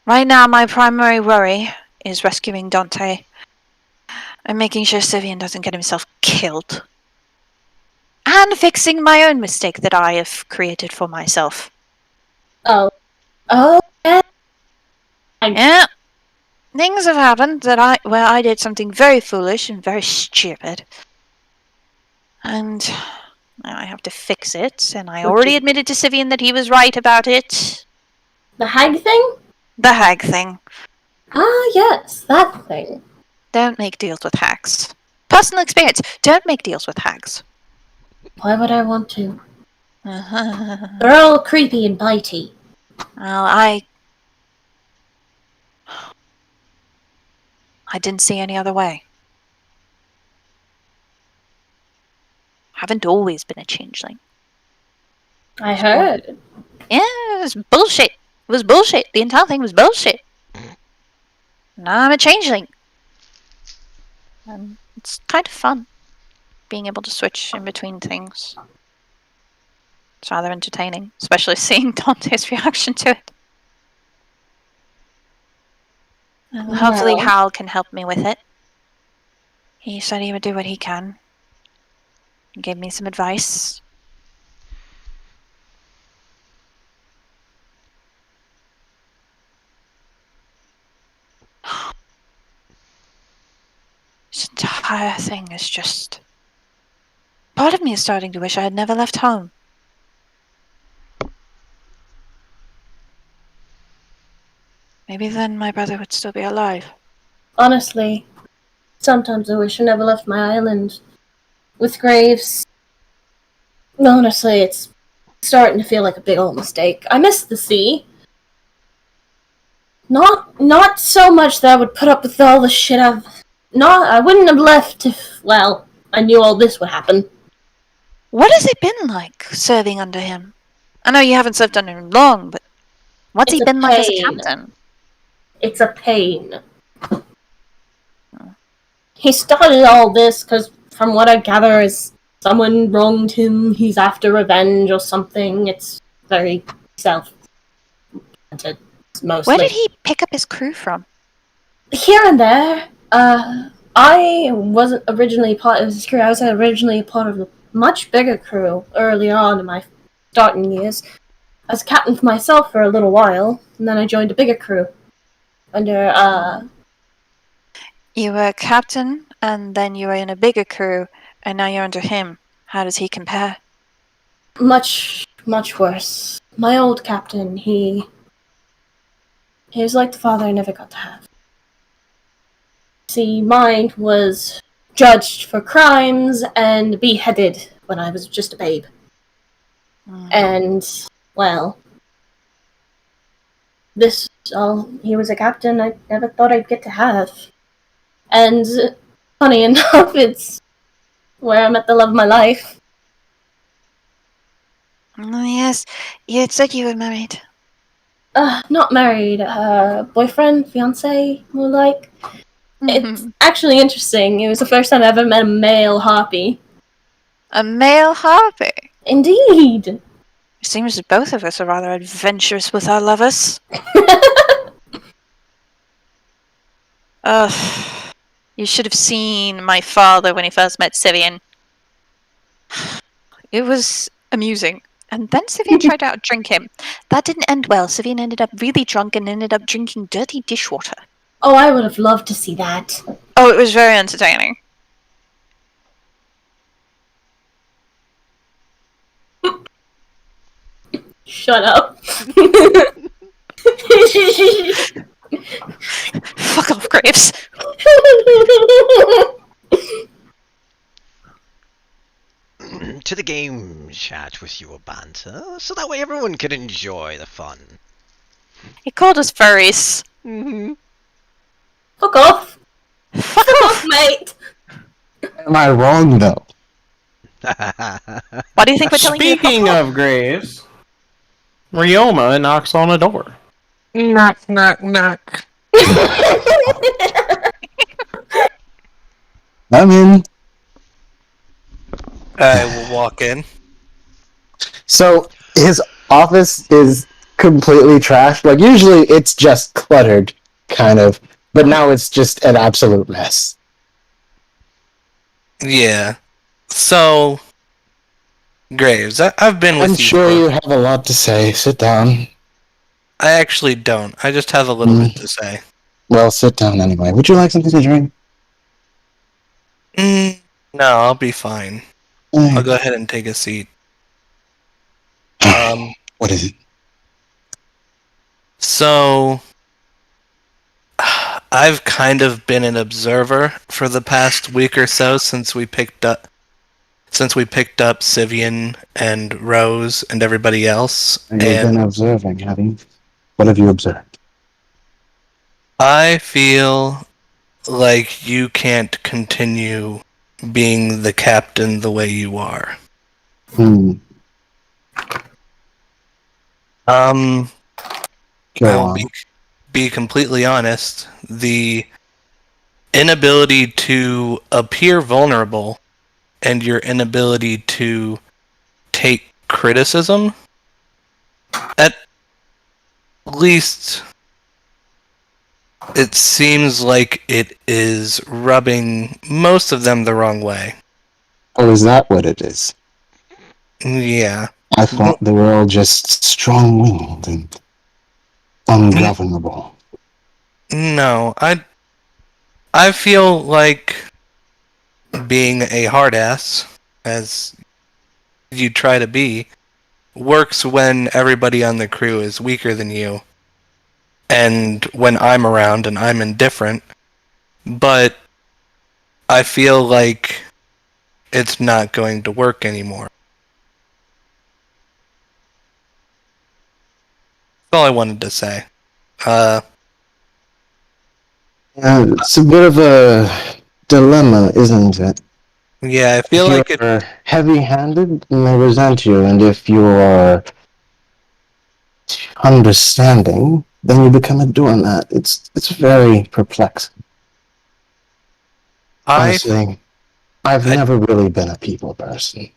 [SPEAKER 7] Right now, my primary worry is rescuing Dante and making sure Sivian doesn't get himself killed. And fixing my own mistake that I have created for myself.
[SPEAKER 6] Oh, yeah.
[SPEAKER 7] Yeah. Things have happened where I did something very foolish and very stupid. And now I have to fix it, and I already admitted to Sivian that he was right about it.
[SPEAKER 6] The hag thing?
[SPEAKER 7] The hag thing.
[SPEAKER 6] Ah, yes, that thing.
[SPEAKER 7] Don't make deals with hags. Personal experience, don't make deals with hags.
[SPEAKER 6] Why would I want to? They're all creepy and bitey.
[SPEAKER 7] Well, I didn't see any other way. Haven't always been a changeling.
[SPEAKER 6] I heard.
[SPEAKER 7] Yeah, it was bullshit. It was bullshit. The entire thing was bullshit. Now I'm a changeling. And it's kind of fun, being able to switch in between things. It's rather entertaining, especially seeing Dante's reaction to it. And hopefully
[SPEAKER 6] Well.
[SPEAKER 7] Hal can help me with it. He said he would do what he can. He gave me some advice. This entire thing is just... Part of me is starting to wish I had never left home. Maybe then my brother would still be alive.
[SPEAKER 6] Honestly, sometimes I wish I never left my island. With Graves, honestly, it's starting to feel like a big old mistake. I miss the sea. Not so much that I would put up with all the shit I wouldn't have left if, well, I knew all this would happen.
[SPEAKER 7] What has it been like, serving under him? I know you haven't served under him long, but what's he been like as a captain?
[SPEAKER 6] It's a pain. He started all this because, from what I gather, is someone wronged him, he's after revenge or something. It's very self-centered, mostly.
[SPEAKER 7] Where did he pick up his crew from?
[SPEAKER 6] Here and there. I wasn't originally part of his crew. I was originally part of a much bigger crew early on in my starting years. I was captain for myself for a little while, and then I joined a bigger crew. Under,
[SPEAKER 7] You were a captain, and then you were in a bigger crew, and now you're under him. How does he compare?
[SPEAKER 6] Much, much worse. My old captain, he was like the father I never got to have. See, mine was judged for crimes and beheaded when I was just a babe. And, well, he was a captain I never thought I'd get to have. And, funny enough, it's where I met the love of my life.
[SPEAKER 7] Oh, yes, you had said you were married.
[SPEAKER 6] Not married. Boyfriend, fiancé, more like. It's actually interesting. It was the first time I ever met a male harpy.
[SPEAKER 7] A male harpy?
[SPEAKER 6] Indeed.
[SPEAKER 7] It seems that both of us are rather adventurous with our lovers. You should have seen my father when he first met Sivian. It was amusing. And then Sivian tried to outdrink him. That didn't end well. Sivian ended up really drunk and ended up drinking dirty dishwater.
[SPEAKER 6] Oh, I would have loved to see that.
[SPEAKER 7] Oh, it was very entertaining.
[SPEAKER 6] Shut up.
[SPEAKER 7] Fuck off, Graves.
[SPEAKER 2] To the game chat with your banter, so that way everyone can enjoy the fun.
[SPEAKER 7] He called us furries.
[SPEAKER 6] Fuck off. Fuck off, mate.
[SPEAKER 4] Am I wrong though?
[SPEAKER 7] Why do you think we're telling you to fuck
[SPEAKER 1] Speaking
[SPEAKER 7] off?
[SPEAKER 1] of graves, Ryoma knocks on a door.
[SPEAKER 4] Knock, knock, knock. I'm in.
[SPEAKER 8] I will walk in.
[SPEAKER 4] So his office is completely trashed. Like usually it's just cluttered, kind of, but now it's just an absolute mess.
[SPEAKER 8] Yeah. So, Graves, I've been with
[SPEAKER 4] I'm
[SPEAKER 8] you.
[SPEAKER 4] sure you have a lot to say. Sit down.
[SPEAKER 8] I actually don't. I just have a little bit to say.
[SPEAKER 4] Well, sit down anyway. Would you like something to drink?
[SPEAKER 8] No, I'll be fine. I'll go ahead and take a seat.
[SPEAKER 4] What is it?
[SPEAKER 8] So, I've kind of been an observer for the past week or so since we picked up Sivian and Rose and everybody else.
[SPEAKER 4] You've been observing, have you? What have you observed?
[SPEAKER 8] I feel like you can't continue being the captain the way you are.
[SPEAKER 4] Go
[SPEAKER 8] I will
[SPEAKER 4] on.
[SPEAKER 8] be completely honest. The inability to appear vulnerable and your inability to take criticism, at least it seems like it is rubbing most of them the wrong way.
[SPEAKER 4] Oh, is that what it is?
[SPEAKER 8] Yeah.
[SPEAKER 4] I thought they were all just strong-willed and ungovernable.
[SPEAKER 8] No, I feel like being a hard ass, as you try to be, works when everybody on the crew is weaker than you, and when I'm around and I'm indifferent, but I feel like it's not going to work anymore. That's all I wanted to say.
[SPEAKER 4] It's a bit of a dilemma, isn't it?
[SPEAKER 8] Yeah, I feel like
[SPEAKER 4] if you're heavy-handed, then they resent you, and if you are understanding, then you become a doormat. It's very perplexing. Honestly, I've never really been a people person.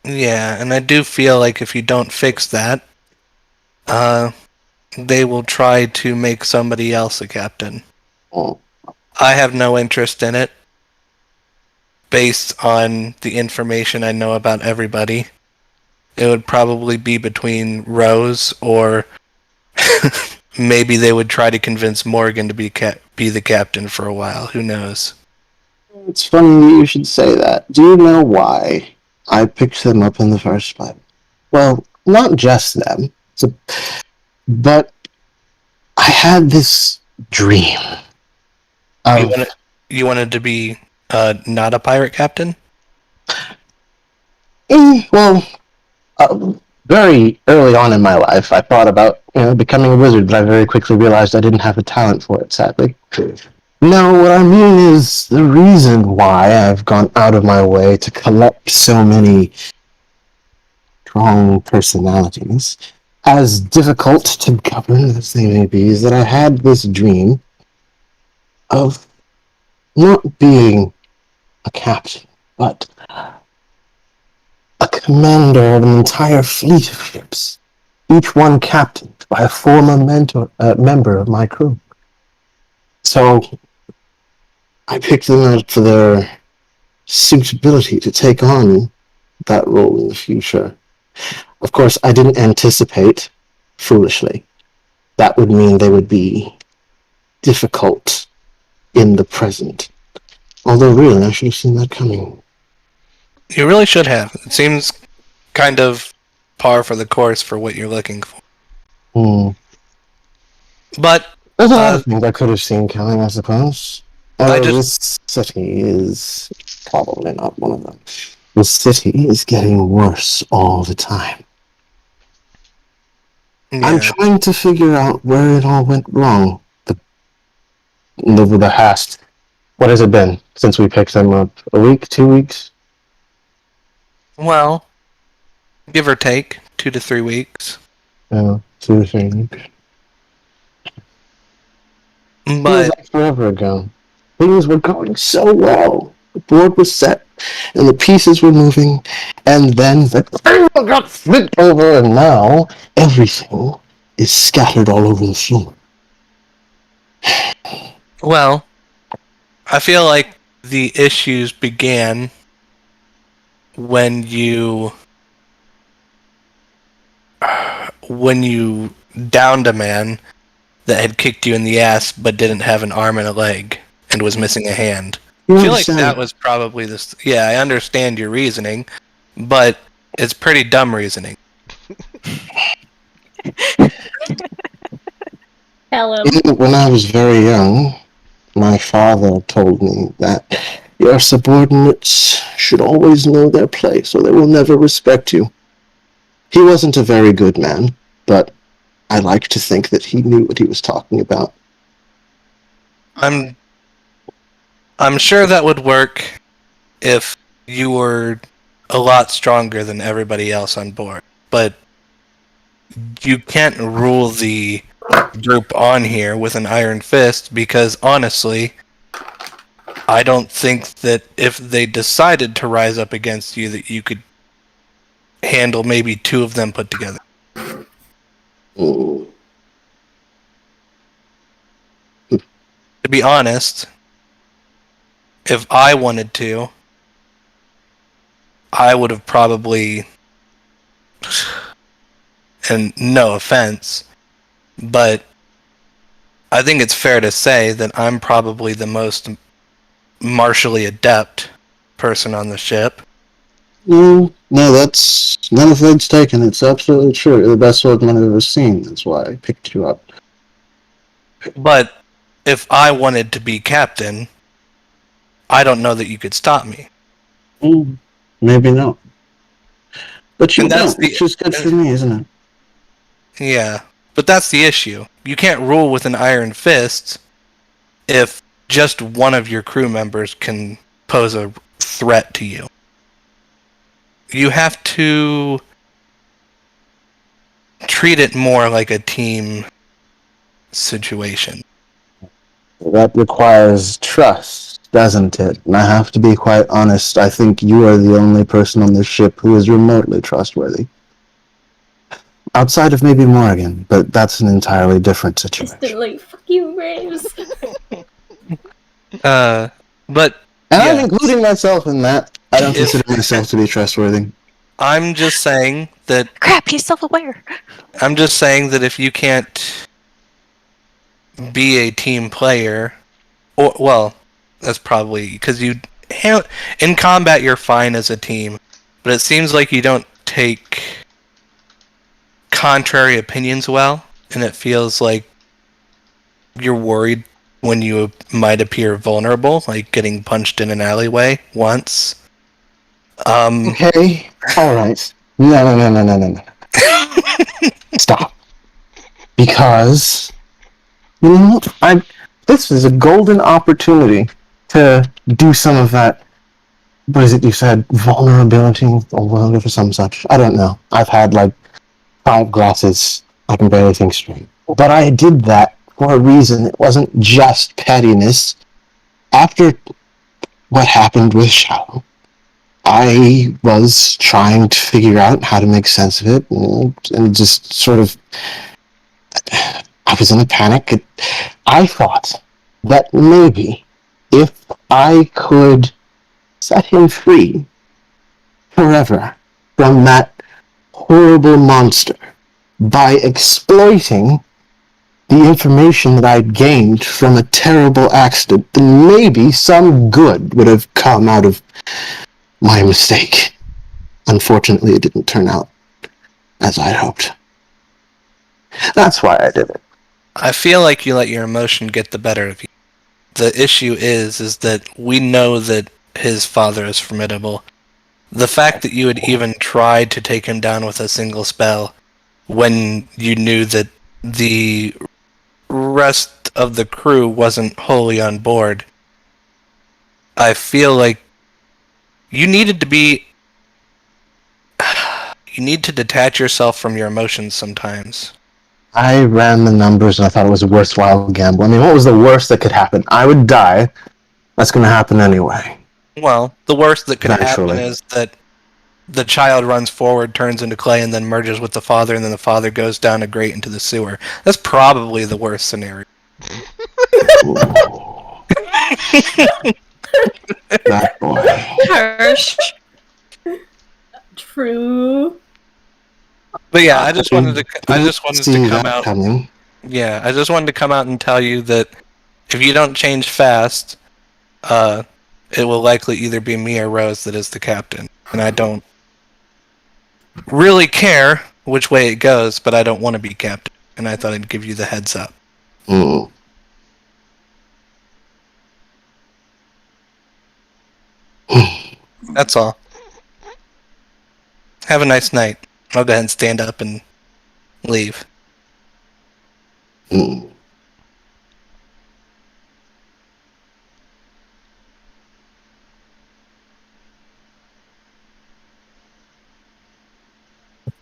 [SPEAKER 8] Yeah, and I do feel like if you don't fix that, they will try to make somebody else a captain.
[SPEAKER 4] Oh.
[SPEAKER 8] I have no interest in it, based on the information I know about everybody. It would probably be between Rose or maybe they would try to convince Morgan to be the captain for a while. Who knows?
[SPEAKER 4] It's funny that you should say that. Do you know why I picked them up in the first place? Well, not just them, but I had this dream.
[SPEAKER 8] You wanted to be not a pirate captain?
[SPEAKER 4] Well, very early on in my life, I thought about becoming a wizard, but I very quickly realized I didn't have the talent for it, sadly. No, what I mean is the reason why I've gone out of my way to collect so many strong personalities, as difficult to govern as they may be, is that I had this dream of not being a captain, but a commander of an entire fleet of ships, each one captained by a former member of my crew. So I picked them out for their suitability to take on that role in the future. Of course, I didn't anticipate, foolishly, that would mean they would be difficult in the present. Although, really, I should have seen that coming.
[SPEAKER 8] You really should have. It seems kind of par for the course for what you're looking for. But
[SPEAKER 4] there's a lot of things I could have seen coming, I suppose. This city is probably not one of them. The city is getting worse all the time. Yeah. I'm trying to figure out where it all went wrong. over the past, what has it been since we picked him up? A week, 2 weeks?
[SPEAKER 8] Well, give or take 2 to 3 weeks.
[SPEAKER 4] Yeah, 2 or 3 weeks. It was
[SPEAKER 8] But
[SPEAKER 4] like forever ago. Things were going so well. The board was set, and the pieces were moving, and then the table got flipped over, and now everything is scattered all over the floor.
[SPEAKER 8] well, I feel like the issues began when you downed a man that had kicked you in the ass but didn't have an arm and a leg and was missing a hand.
[SPEAKER 4] You
[SPEAKER 8] I feel like
[SPEAKER 4] understand?
[SPEAKER 8] that was probably this. Yeah, I understand your reasoning, but it's pretty dumb reasoning.
[SPEAKER 6] Tell him.
[SPEAKER 4] When I was very young, my father told me that your subordinates should always know their place or they will never respect you. He wasn't a very good man, but I like to think that he knew what he was talking about.
[SPEAKER 8] I'm sure that would work if you were a lot stronger than everybody else on board, but you can't rule the group on here with an iron fist because honestly, I don't think that if they decided to rise up against you that you could handle maybe 2 of them put together.
[SPEAKER 4] Mm.
[SPEAKER 8] To be honest, if I wanted to, I would have probably, and no offense, but I think it's fair to say that I'm probably the most martially adept person on the ship.
[SPEAKER 4] No, that's none offense taken. It's absolutely true. You're the best swordsman I've ever seen. That's why I picked you up.
[SPEAKER 8] But if I wanted to be captain, I don't know that you could stop me.
[SPEAKER 4] Maybe not. But you
[SPEAKER 8] And that's
[SPEAKER 4] don't, which is good for me, isn't it?
[SPEAKER 8] Yeah, but that's the issue. You can't rule with an iron fist if just one of your crew members can pose a threat to you. You have to treat it more like a team situation.
[SPEAKER 4] That requires trust, doesn't it? And I have to be quite honest, I think you are the only person on this ship who is remotely trustworthy. Outside of maybe Morgan, but that's an entirely different situation.
[SPEAKER 6] Instantly, fuck you, Graves.
[SPEAKER 8] But
[SPEAKER 4] And
[SPEAKER 8] yeah,
[SPEAKER 4] I'm including myself in that. I don't consider myself to be trustworthy.
[SPEAKER 8] I'm just saying that
[SPEAKER 7] Crap, he's self-aware.
[SPEAKER 8] I'm just saying that if you can't be a team player, or well, that's probably because in combat you're fine as a team, but it seems like you don't take contrary opinions well, and it feels like you're worried when you might appear vulnerable, like getting punched in an alleyway once.
[SPEAKER 4] Okay, alright. No. Stop. Because, you know, this is a golden opportunity to do some of that, what is it you said, vulnerability, or whatever, some such. I don't know. I've had like 5 glasses. I can barely think straight. But I did that for a reason. It wasn't just pettiness. After what happened with Shallow, I was trying to figure out how to make sense of it, and just sort of, I was in a panic. I thought that maybe if I could set him free forever from that horrible monster by exploiting the information that I'd gained from a terrible accident, then maybe some good would have come out of my mistake. Unfortunately, it didn't turn out as I'd hoped. That's why I did it.
[SPEAKER 8] I feel like you let your emotion get the better of you. The issue is that we know that his father is formidable. The fact that you had even tried to take him down with a single spell when you knew that the rest of the crew wasn't wholly on board, I feel like you needed to be... You need to detach yourself from your emotions sometimes.
[SPEAKER 4] I ran the numbers and I thought it was a worthwhile gamble. I mean, what was the worst that could happen? I would die. That's going to happen anyway.
[SPEAKER 8] Well, the worst that could happen
[SPEAKER 4] Eventually.
[SPEAKER 8] is that the child runs forward, turns into clay, and then merges with the father, and then the father goes down a grate into the sewer. That's probably the worst scenario.
[SPEAKER 4] That boy.
[SPEAKER 7] Harsh.
[SPEAKER 6] True.
[SPEAKER 8] But yeah, I just wanted to
[SPEAKER 4] Seeing
[SPEAKER 8] come
[SPEAKER 4] that
[SPEAKER 8] out.
[SPEAKER 4] coming.
[SPEAKER 8] Yeah, I just wanted to come out and tell you that if you don't change fast, it will likely either be me or Rose that is the captain, and I don't really care which way it goes, but I don't want to be captain, and I thought I'd give you the heads up.
[SPEAKER 4] Mm.
[SPEAKER 8] That's all. Have a nice night. I'll go ahead and stand up and leave.
[SPEAKER 4] Mm.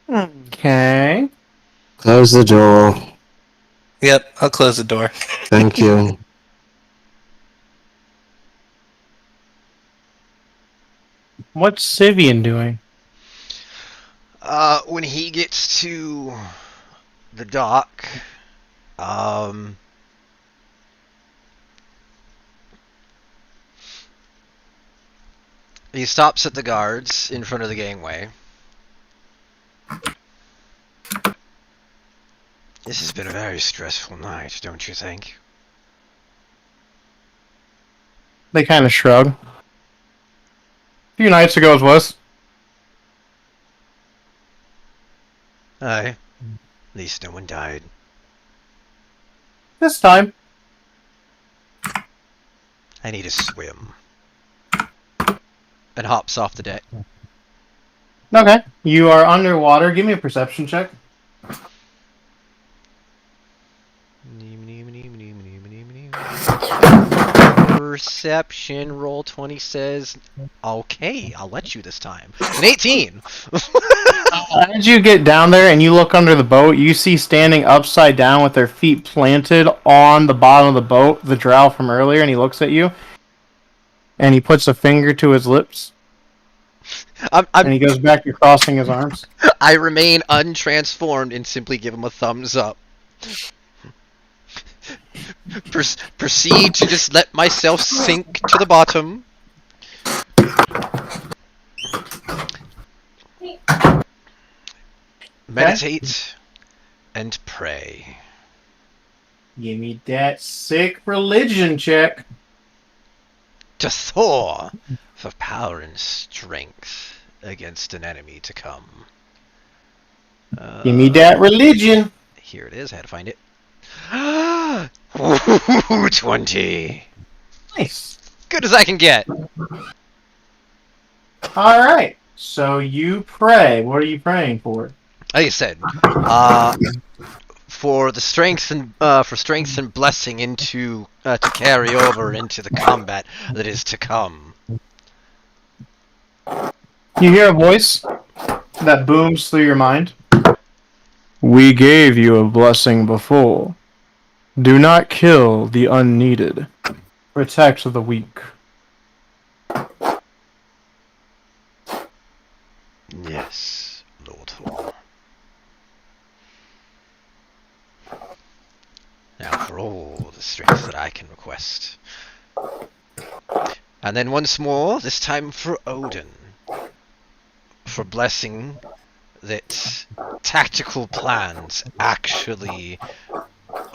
[SPEAKER 1] Okay.
[SPEAKER 4] Close the door.
[SPEAKER 8] Yep, I'll close the door.
[SPEAKER 4] Thank you.
[SPEAKER 1] What's Sivian doing?
[SPEAKER 2] When he gets to the dock, he stops at the guards in front of the gangway. This has been a very stressful night, don't you think?
[SPEAKER 1] They kind of shrug. A few nights ago it was.
[SPEAKER 2] Aye. At least no one died.
[SPEAKER 1] This time.
[SPEAKER 2] I need a swim. And hops off the deck.
[SPEAKER 1] Okay. You are underwater. Give me a perception check.
[SPEAKER 2] Perception roll 20 says, okay, I'll let you this time. An 18!
[SPEAKER 1] As you get down there and you look under the boat, you see standing upside down with their feet planted on the bottom of the boat, the drow from earlier, and he looks at you. And he puts a finger to his lips. And he goes back to crossing his arms.
[SPEAKER 2] I remain untransformed and simply give him a thumbs up. Proceed to just let myself sink to the bottom. Meditate and pray.
[SPEAKER 1] Give me that sick religion check.
[SPEAKER 2] To Thor for power and strength against an enemy to come.
[SPEAKER 1] Give me that religion.
[SPEAKER 2] Here it is. I had to find it. Ooh, 20.
[SPEAKER 1] Nice.
[SPEAKER 2] Good as I can get.
[SPEAKER 1] Alright. So you pray. What are you praying for?
[SPEAKER 2] Like I said, for the strength and blessing into to carry over into the combat that is to come.
[SPEAKER 1] You hear a voice that booms through your mind. We gave you a blessing before. Do not kill the unneeded. Protect the weak.
[SPEAKER 2] Yes, Lord Thor. Now for all the strength that I can request. And then once more, this time for Odin. For blessing that tactical plans actually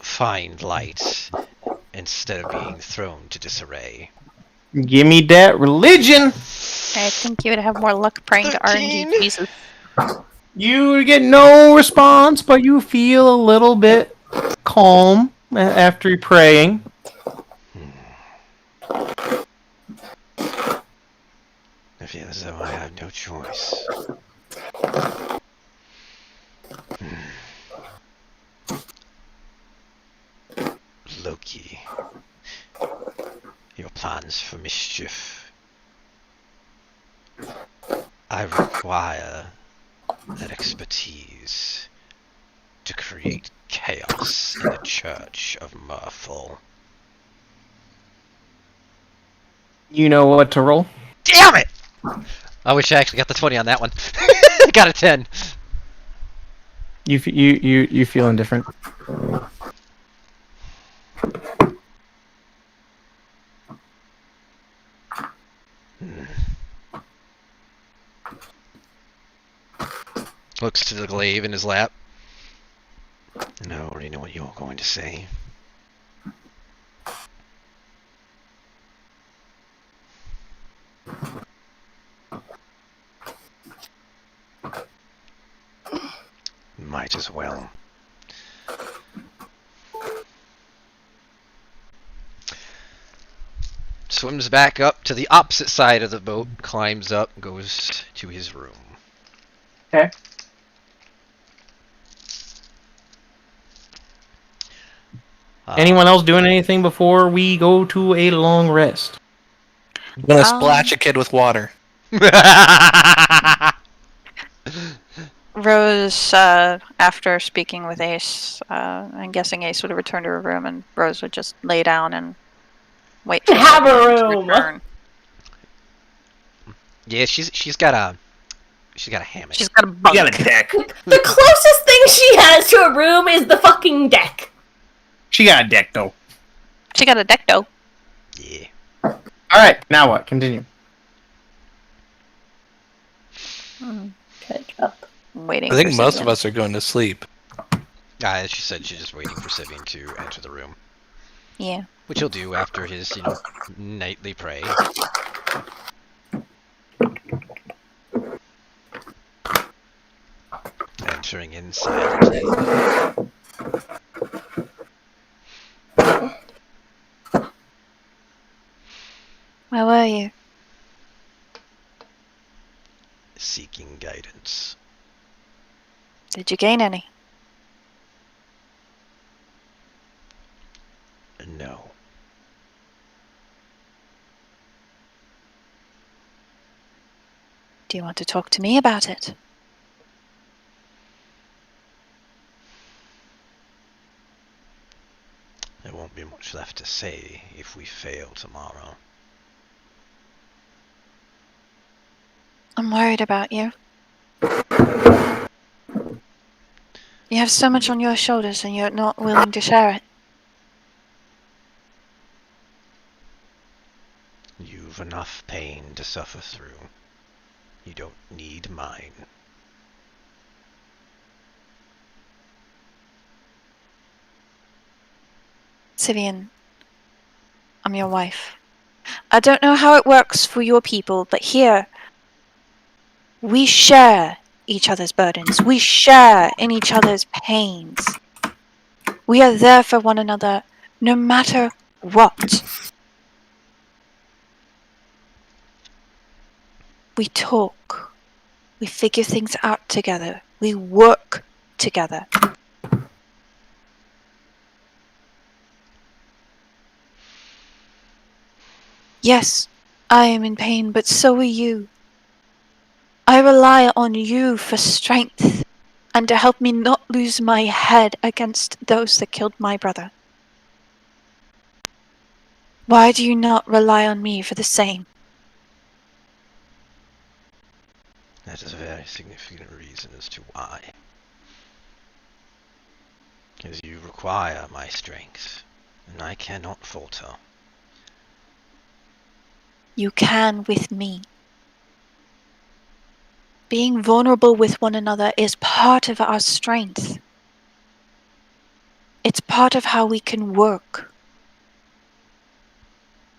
[SPEAKER 2] find light instead of being thrown to disarray.
[SPEAKER 1] Give me that religion!
[SPEAKER 7] I think you would have more luck praying to
[SPEAKER 2] 13.
[SPEAKER 7] RNG Jesus.
[SPEAKER 1] You get no response, but you feel a little bit calm after praying.
[SPEAKER 2] I feel as though I have no choice. Loki, your plans for mischief. I require that expertise to create chaos in the Church of Mrphl.
[SPEAKER 1] You know what to roll.
[SPEAKER 2] Damn it! I wish I actually got the 20 on that one. Got a 10.
[SPEAKER 1] You feel indifferent.
[SPEAKER 2] Looks to the glaive in his lap. And I already know what you're going to say. Might as well. Swims back up to the opposite side of the boat, climbs up, goes to his room.
[SPEAKER 1] Okay. Anyone else doing anything before we go to a long rest?
[SPEAKER 8] I'm gonna splash a kid with water.
[SPEAKER 7] Rose, after speaking with Ace, I'm guessing Ace would have returned to her room, and Rose would just lay down and wait for
[SPEAKER 6] Have a
[SPEAKER 7] Sylvian to
[SPEAKER 6] room.
[SPEAKER 7] return.
[SPEAKER 2] Yeah, she's got a hammock.
[SPEAKER 7] She's got a bunk.
[SPEAKER 5] You got a deck.
[SPEAKER 6] The closest thing she has to a room is the fucking deck.
[SPEAKER 5] She got a deck though.
[SPEAKER 7] She got a deck, though.
[SPEAKER 2] Yeah.
[SPEAKER 1] Alright, now what? Continue.
[SPEAKER 6] Catch up.
[SPEAKER 7] Waiting.
[SPEAKER 8] I think
[SPEAKER 7] for
[SPEAKER 8] most
[SPEAKER 7] Sylvian.
[SPEAKER 8] of us are going to sleep.
[SPEAKER 2] She said she's just waiting for Sylvian to enter the room.
[SPEAKER 7] Yeah.
[SPEAKER 2] Which he'll do after his, nightly pray. Entering in silently.
[SPEAKER 7] Where were you?
[SPEAKER 2] Seeking guidance.
[SPEAKER 7] Did you gain any?
[SPEAKER 2] No.
[SPEAKER 7] Do you want to talk to me about it?
[SPEAKER 2] There won't be much left to say if we fail tomorrow.
[SPEAKER 7] I'm worried about you. You have so much on your shoulders and you're not willing to share it.
[SPEAKER 2] You've enough pain to suffer through. You don't need mine.
[SPEAKER 7] Sylvian, I'm your wife. I don't know how it works for your people, but here, we share each other's burdens. We share in each other's pains. We are there for one another, no matter what. We talk. We figure things out together. We work together. Yes, I am in pain, but so are you. I rely on you for strength and to help me not lose my head against those that killed my brother. Why do you not rely on me for the same?
[SPEAKER 2] That is a very significant reason as to why. Because you require my strength, and I cannot falter.
[SPEAKER 7] You can with me. Being vulnerable with one another is part of our strength. It's part of how we can work.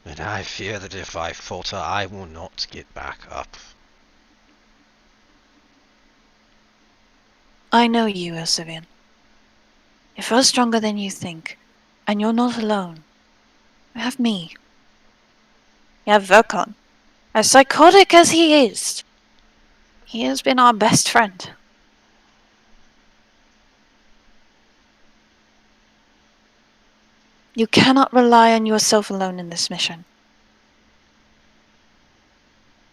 [SPEAKER 2] And I fear that if I falter, I will not get back up.
[SPEAKER 7] I know you, Sylvian. You're far stronger than you think, and you're not alone. You have me. You have Verkon. As psychotic as he is, he has been our best friend. You cannot rely on yourself alone in this mission.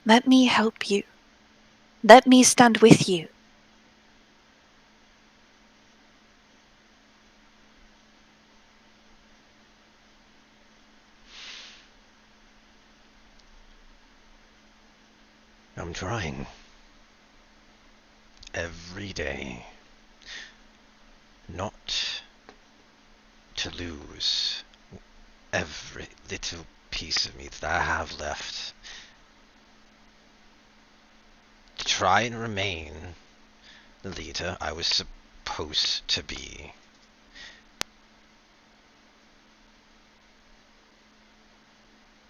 [SPEAKER 7] Let me help you. Let me stand with you.
[SPEAKER 2] I'm trying. Every day. Not to lose every little piece of me that I have left. To try and remain the leader I was supposed to be.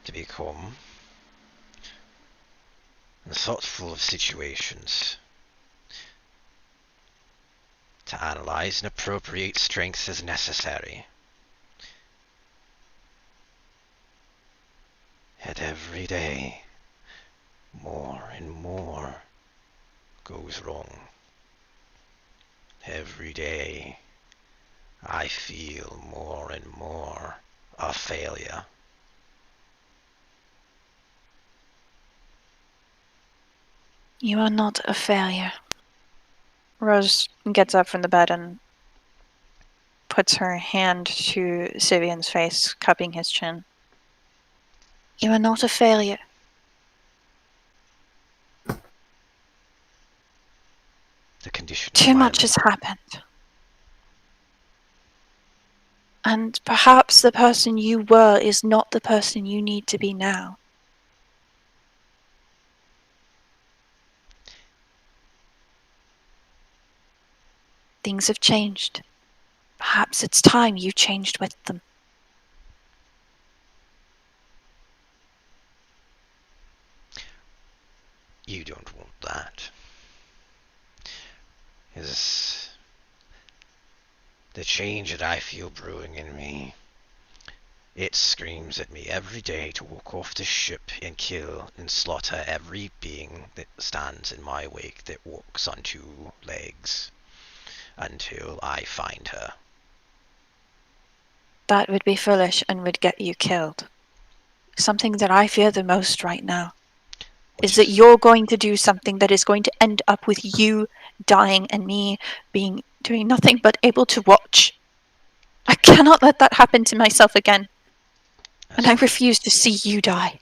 [SPEAKER 2] To become thoughtful of situations. To analyze and appropriate strengths as necessary. Yet every day, more and more goes wrong. Every day, I feel more and more a failure.
[SPEAKER 7] You are not a failure. Rose gets up from the bed and puts her hand to Sivian's face, cupping his chin. You are not a failure.
[SPEAKER 2] The condition of
[SPEAKER 7] Too
[SPEAKER 2] my
[SPEAKER 7] much has happened. And perhaps the person you were is not the person you need to be now. Things have changed. Perhaps it's time you changed with them.
[SPEAKER 2] You don't want that. Is the change that I feel brewing in me. It screams at me every day to walk off the ship and kill and slaughter every being that stands in my wake that walks on two legs until I find her.
[SPEAKER 7] That would be foolish and would get you killed. Something that I fear the most right now is that you're going to do something that is going to end up with you dying and me doing nothing but able to watch. I cannot let that happen to myself again. And I refuse to see you die.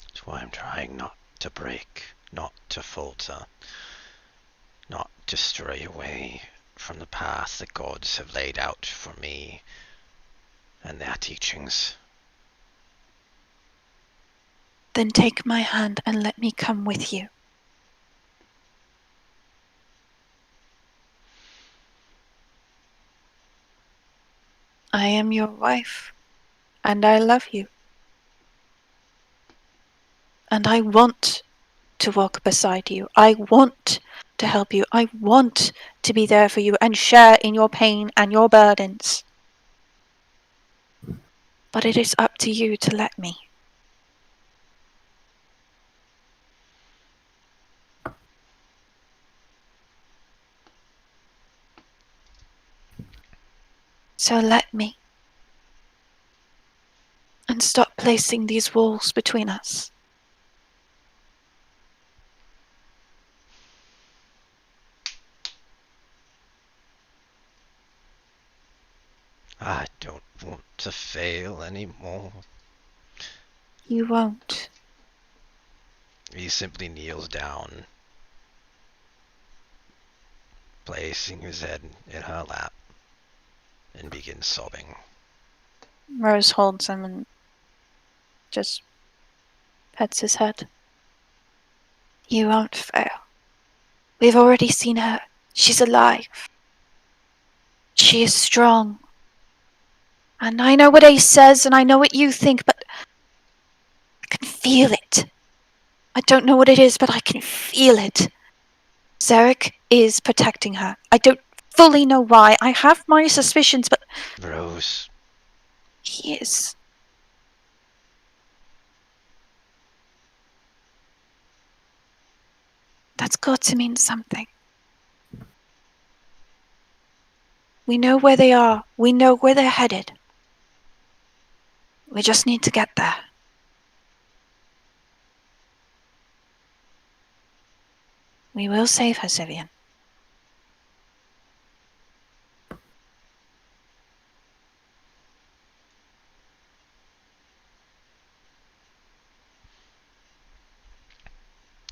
[SPEAKER 2] That's why I'm trying not to break, not to falter, not to stray away from the path the gods have laid out for me and their teachings.
[SPEAKER 7] Then take my hand and let me come with you. I am your wife, and I love you. And I want to walk beside you. I want to help you. I want to be there for you and share in your pain and your burdens. But it is up to you to let me. So let me. And stop placing these walls between us.
[SPEAKER 2] I don't want to fail anymore.
[SPEAKER 7] You won't.
[SPEAKER 2] He simply kneels down, placing his head in her lap, and begins sobbing.
[SPEAKER 7] Rose holds him and just pets his head. You won't fail. We've already seen her. She's alive. She is strong. And I know what Ace says, and I know what you think, but I can feel it. I don't know what it is, but I can feel it. Zarek is protecting her. I don't fully know why. I have my suspicions, but...
[SPEAKER 2] Rose.
[SPEAKER 7] He is. That's got to mean something. We know where they are. We know where they're headed. We just need to get there. We will save her, Sivian.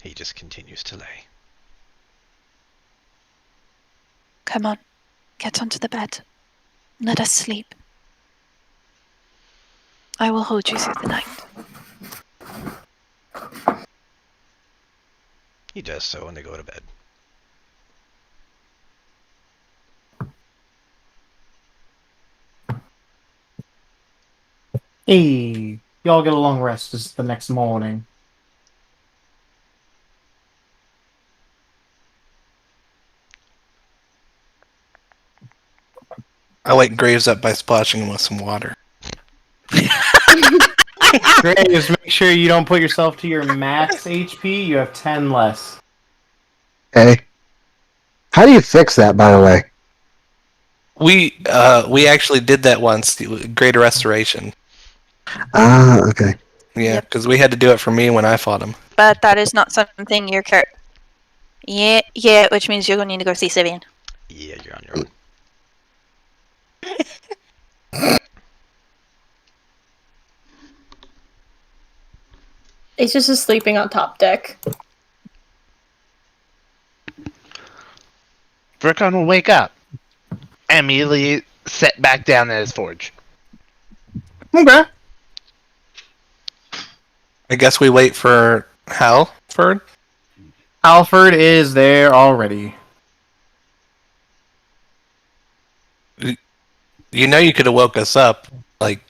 [SPEAKER 2] He just continues to lay.
[SPEAKER 7] Come on, get onto the bed. Let us sleep. I will hold you through the night.
[SPEAKER 2] He does so, and they go to bed.
[SPEAKER 1] Hey, y'all get a long rest. It's the next morning.
[SPEAKER 8] I wake Graves up by splashing him with some water.
[SPEAKER 1] Graves, make sure you don't put yourself to your max HP. You have 10 less.
[SPEAKER 4] Okay. How do you fix that, by the way?
[SPEAKER 8] We actually did that once. Greater Restoration.
[SPEAKER 4] Ah, okay.
[SPEAKER 8] Yeah,
[SPEAKER 7] Yep.
[SPEAKER 8] because we had to do it for me when I fought him.
[SPEAKER 7] But that is not something your character. Yeah, which means you're going to need to go see Sivian.
[SPEAKER 2] Yeah, you're on your own.
[SPEAKER 6] It's just sleeping on top deck.
[SPEAKER 3] Virkon will wake up and immediately sit back down at his forge.
[SPEAKER 1] Okay.
[SPEAKER 8] I guess we wait for Halford.
[SPEAKER 1] Alfred is there already.
[SPEAKER 8] You know you could have woke us up. Like,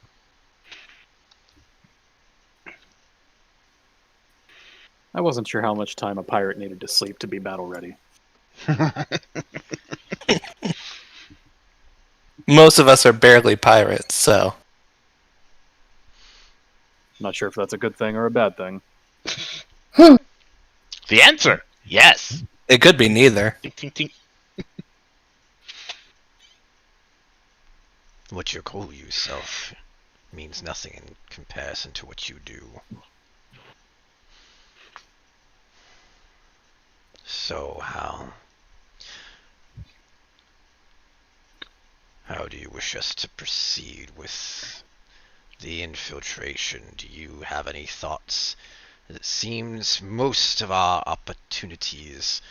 [SPEAKER 5] I wasn't sure how much time a pirate needed to sleep to be battle ready.
[SPEAKER 8] most of us are barely pirates, so.
[SPEAKER 5] Not sure if that's a good thing or a bad thing.
[SPEAKER 3] The answer, yes.
[SPEAKER 8] It could be neither.
[SPEAKER 3] Tink, tink, tink.
[SPEAKER 2] What you call yourself means nothing in comparison to what you do. So, how do you wish us to proceed with the infiltration? Do you have any thoughts? It seems most of our opportunities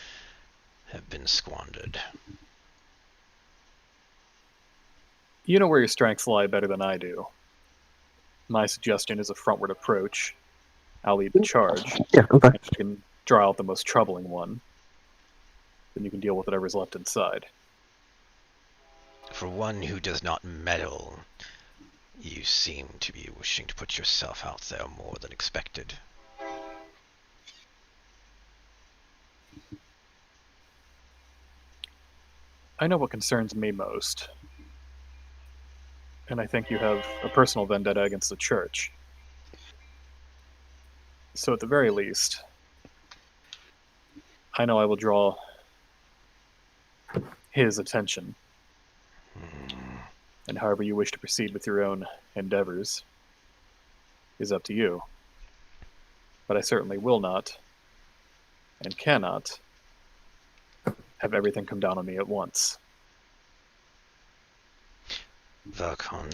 [SPEAKER 2] have been squandered.
[SPEAKER 5] You know where your strengths lie better than I do. My suggestion is a frontward approach. I'll lead the charge.
[SPEAKER 4] Yeah, okay.
[SPEAKER 5] And you can draw out the most troubling one. Then you can deal with whatever's left inside.
[SPEAKER 2] For one who does not meddle, you seem to be wishing to put yourself out there more than expected.
[SPEAKER 5] I know what concerns me most. And I think you have a personal vendetta against the church. So at the very least, I know I will draw his attention. And however you wish to proceed with your own endeavors is up to you. But I certainly will not, and cannot, have everything come down on me at once.
[SPEAKER 2] Vulcan,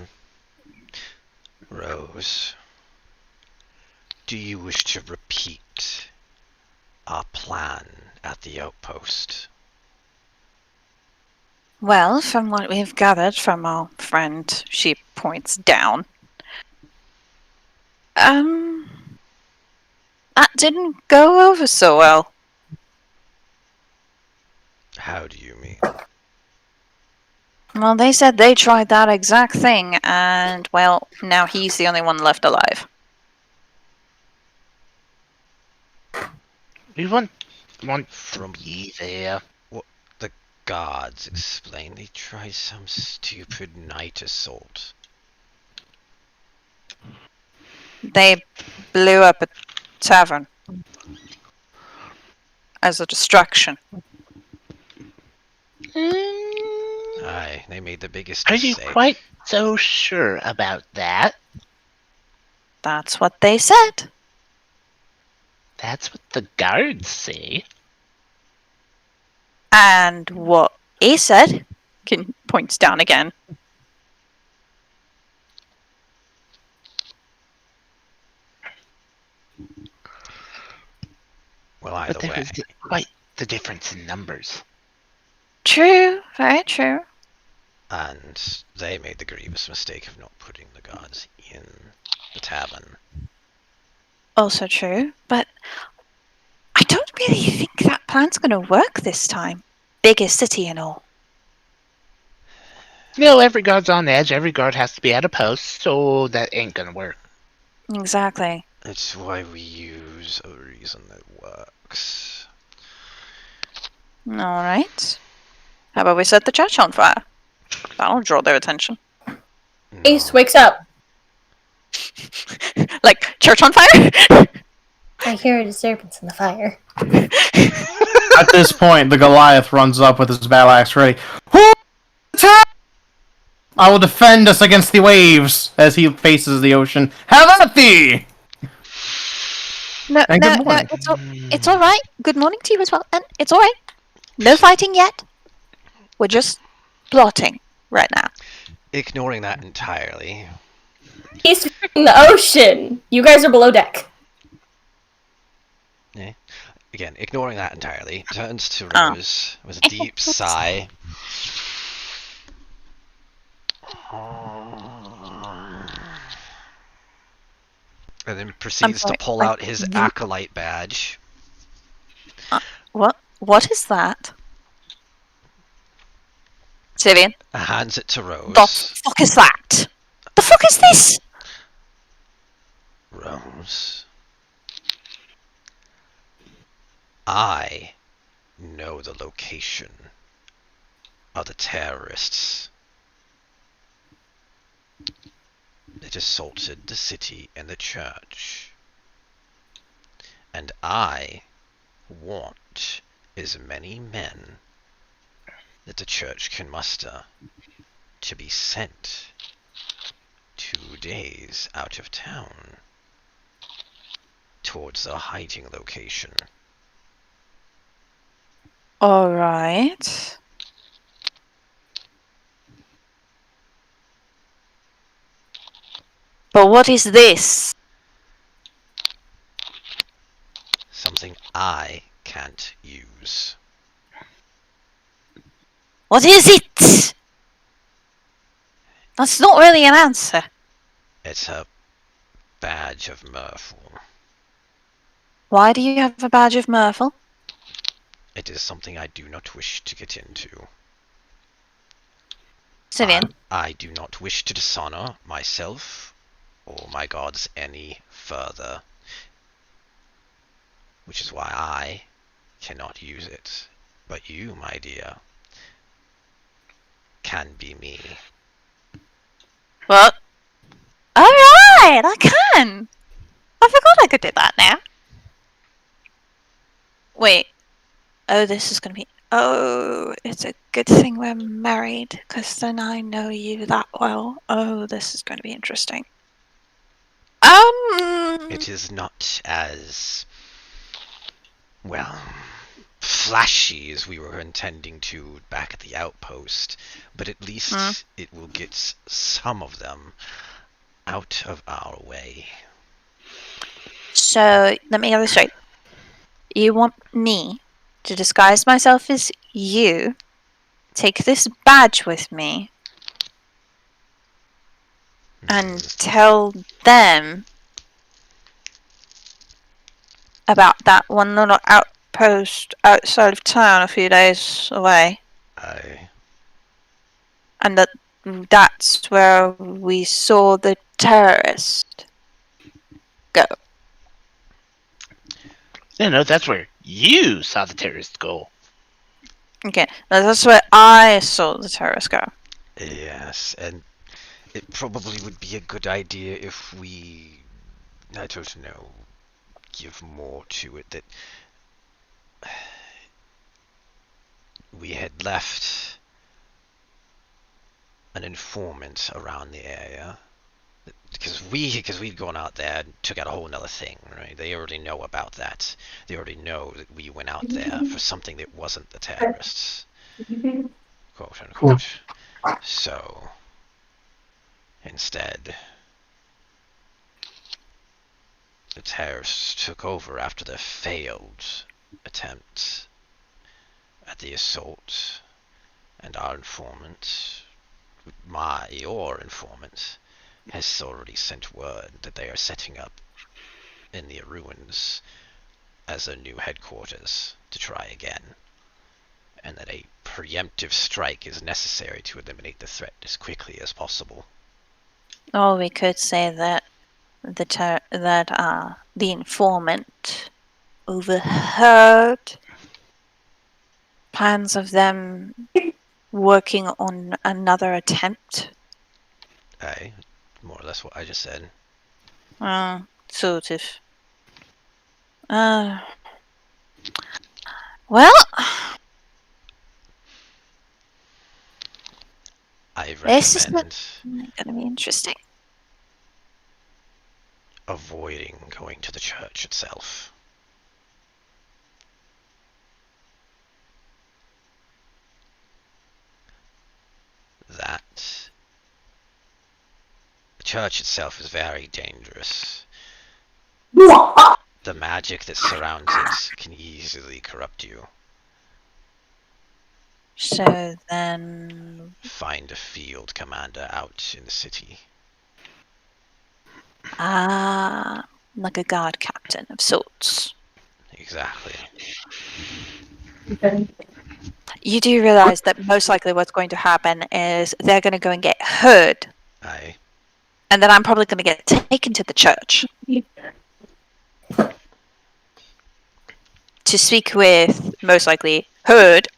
[SPEAKER 2] Rose, do you wish to repeat our plan at the outpost?
[SPEAKER 7] Well, from what we've gathered from our friend, she points down. That didn't go over so well.
[SPEAKER 2] How do you mean?
[SPEAKER 7] Well, they said they tried that exact thing, and, well, now he's the only one left alive.
[SPEAKER 3] We want
[SPEAKER 2] From
[SPEAKER 3] to be there.
[SPEAKER 2] what the gods explain, they tried some stupid night assault.
[SPEAKER 7] They blew up a tavern as a distraction.
[SPEAKER 2] Aye, they made the biggest
[SPEAKER 3] Are you
[SPEAKER 2] mistake.
[SPEAKER 3] quite so sure about that?
[SPEAKER 7] That's what they said.
[SPEAKER 3] That's what the guards say.
[SPEAKER 7] And what he said, points down again.
[SPEAKER 2] Well,
[SPEAKER 3] But
[SPEAKER 2] either
[SPEAKER 3] there
[SPEAKER 2] way.
[SPEAKER 3] was quite the difference in numbers.
[SPEAKER 7] True, very true.
[SPEAKER 2] And they made the grievous mistake of not putting the guards in the tavern.
[SPEAKER 7] Also true, but I don't really think that plan's gonna work this time. Biggest city and all.
[SPEAKER 3] You know, every guard's on edge. Every guard has to be at a post, so that ain't gonna work.
[SPEAKER 7] Exactly.
[SPEAKER 2] It's why we use a reason that works.
[SPEAKER 7] Alright. How about we set the church on fire? That'll draw their attention.
[SPEAKER 6] Ace
[SPEAKER 2] No.
[SPEAKER 6] wakes up.
[SPEAKER 7] Like, church on fire?
[SPEAKER 6] I hear a disturbance in the fire.
[SPEAKER 1] At this point, the Goliath runs up with his battle axe ready. Who attack? I will defend us against the waves as he faces the ocean. Have at thee!
[SPEAKER 7] No,
[SPEAKER 1] And
[SPEAKER 7] no,
[SPEAKER 1] good
[SPEAKER 7] no,
[SPEAKER 1] morning.
[SPEAKER 7] it's alright. Good morning to you as well. And it's alright. No fighting yet. We're just plotting right now.
[SPEAKER 2] Ignoring that entirely,
[SPEAKER 6] He's in the ocean. You guys are below deck.
[SPEAKER 2] again, ignoring that entirely, turns to
[SPEAKER 7] Oh.
[SPEAKER 2] Rose with a deep sigh. And then proceeds
[SPEAKER 7] sorry,
[SPEAKER 2] to pull
[SPEAKER 7] like,
[SPEAKER 2] out his acolyte badge.
[SPEAKER 7] What is that? Sivian,
[SPEAKER 2] Hands it to Rose.
[SPEAKER 7] the fuck is that? The fuck is this?
[SPEAKER 2] Rose. I know the location of the terrorists that assaulted the city and the church. And I want as many men that the church can muster to be sent 2 days out of town towards the hiding location.
[SPEAKER 7] Alright. But what is this?
[SPEAKER 2] Something I can't use.
[SPEAKER 7] What is it? That's not really an answer.
[SPEAKER 2] It's a badge of Mrphl.
[SPEAKER 7] Why do you have a badge of Mrphl?
[SPEAKER 2] It is something I do not wish to get into.
[SPEAKER 7] Sivian,
[SPEAKER 2] I do not wish to dishonor myself or my gods any further. Which is why I cannot use it. But you, my dear, can be me.
[SPEAKER 7] what? Alright, I can! I forgot I could do that now. Wait. Oh, this is gonna be... Oh, it's a good thing we're married, because then I know you that well. Oh, this is gonna be interesting.
[SPEAKER 2] It is not as, well, flashy as we were intending to back at the outpost, but at least it will get some of them out of our way.
[SPEAKER 7] So, let me get this straight. You want me to disguise myself as you, take this badge with me, and tell them about that one little outpost outside of town a few days away, and that's where we saw the terrorist go.
[SPEAKER 3] No, that's where you saw the terrorist go.
[SPEAKER 7] Okay, now that's where I saw the terrorist go.
[SPEAKER 2] Yes, and it probably would be a good idea if we, I don't know, give more to it, that we had left an informant around the area, because we'd gone out there and took out a whole nother thing, right? They already know about that. They already know that we went out there for something that wasn't the terrorists, quote unquote. So instead, the terrorists took over after their failed attempt at the assault, and our informant, your informant, has already sent word that they are setting up in the ruins as a new headquarters to try again, and that a preemptive strike is necessary to eliminate the threat as quickly as possible.
[SPEAKER 7] Or we could say that the informant overheard plans of them working on another attempt.
[SPEAKER 2] Aye, more or less what I just said.
[SPEAKER 7] Sort of. Well,
[SPEAKER 2] I
[SPEAKER 7] this is
[SPEAKER 2] recommend
[SPEAKER 7] going to be interesting.
[SPEAKER 2] avoiding going to the church itself. That the church itself is very dangerous. The magic that surrounds it can easily corrupt you.
[SPEAKER 7] So then,
[SPEAKER 2] Find a field commander out in the city.
[SPEAKER 7] like a guard captain of sorts.
[SPEAKER 2] Exactly.
[SPEAKER 7] You do realize that most likely what's going to happen is they're going to go and get heard,
[SPEAKER 2] Aye.
[SPEAKER 7] and then I'm probably going to get taken to the church to speak with, most likely, Heard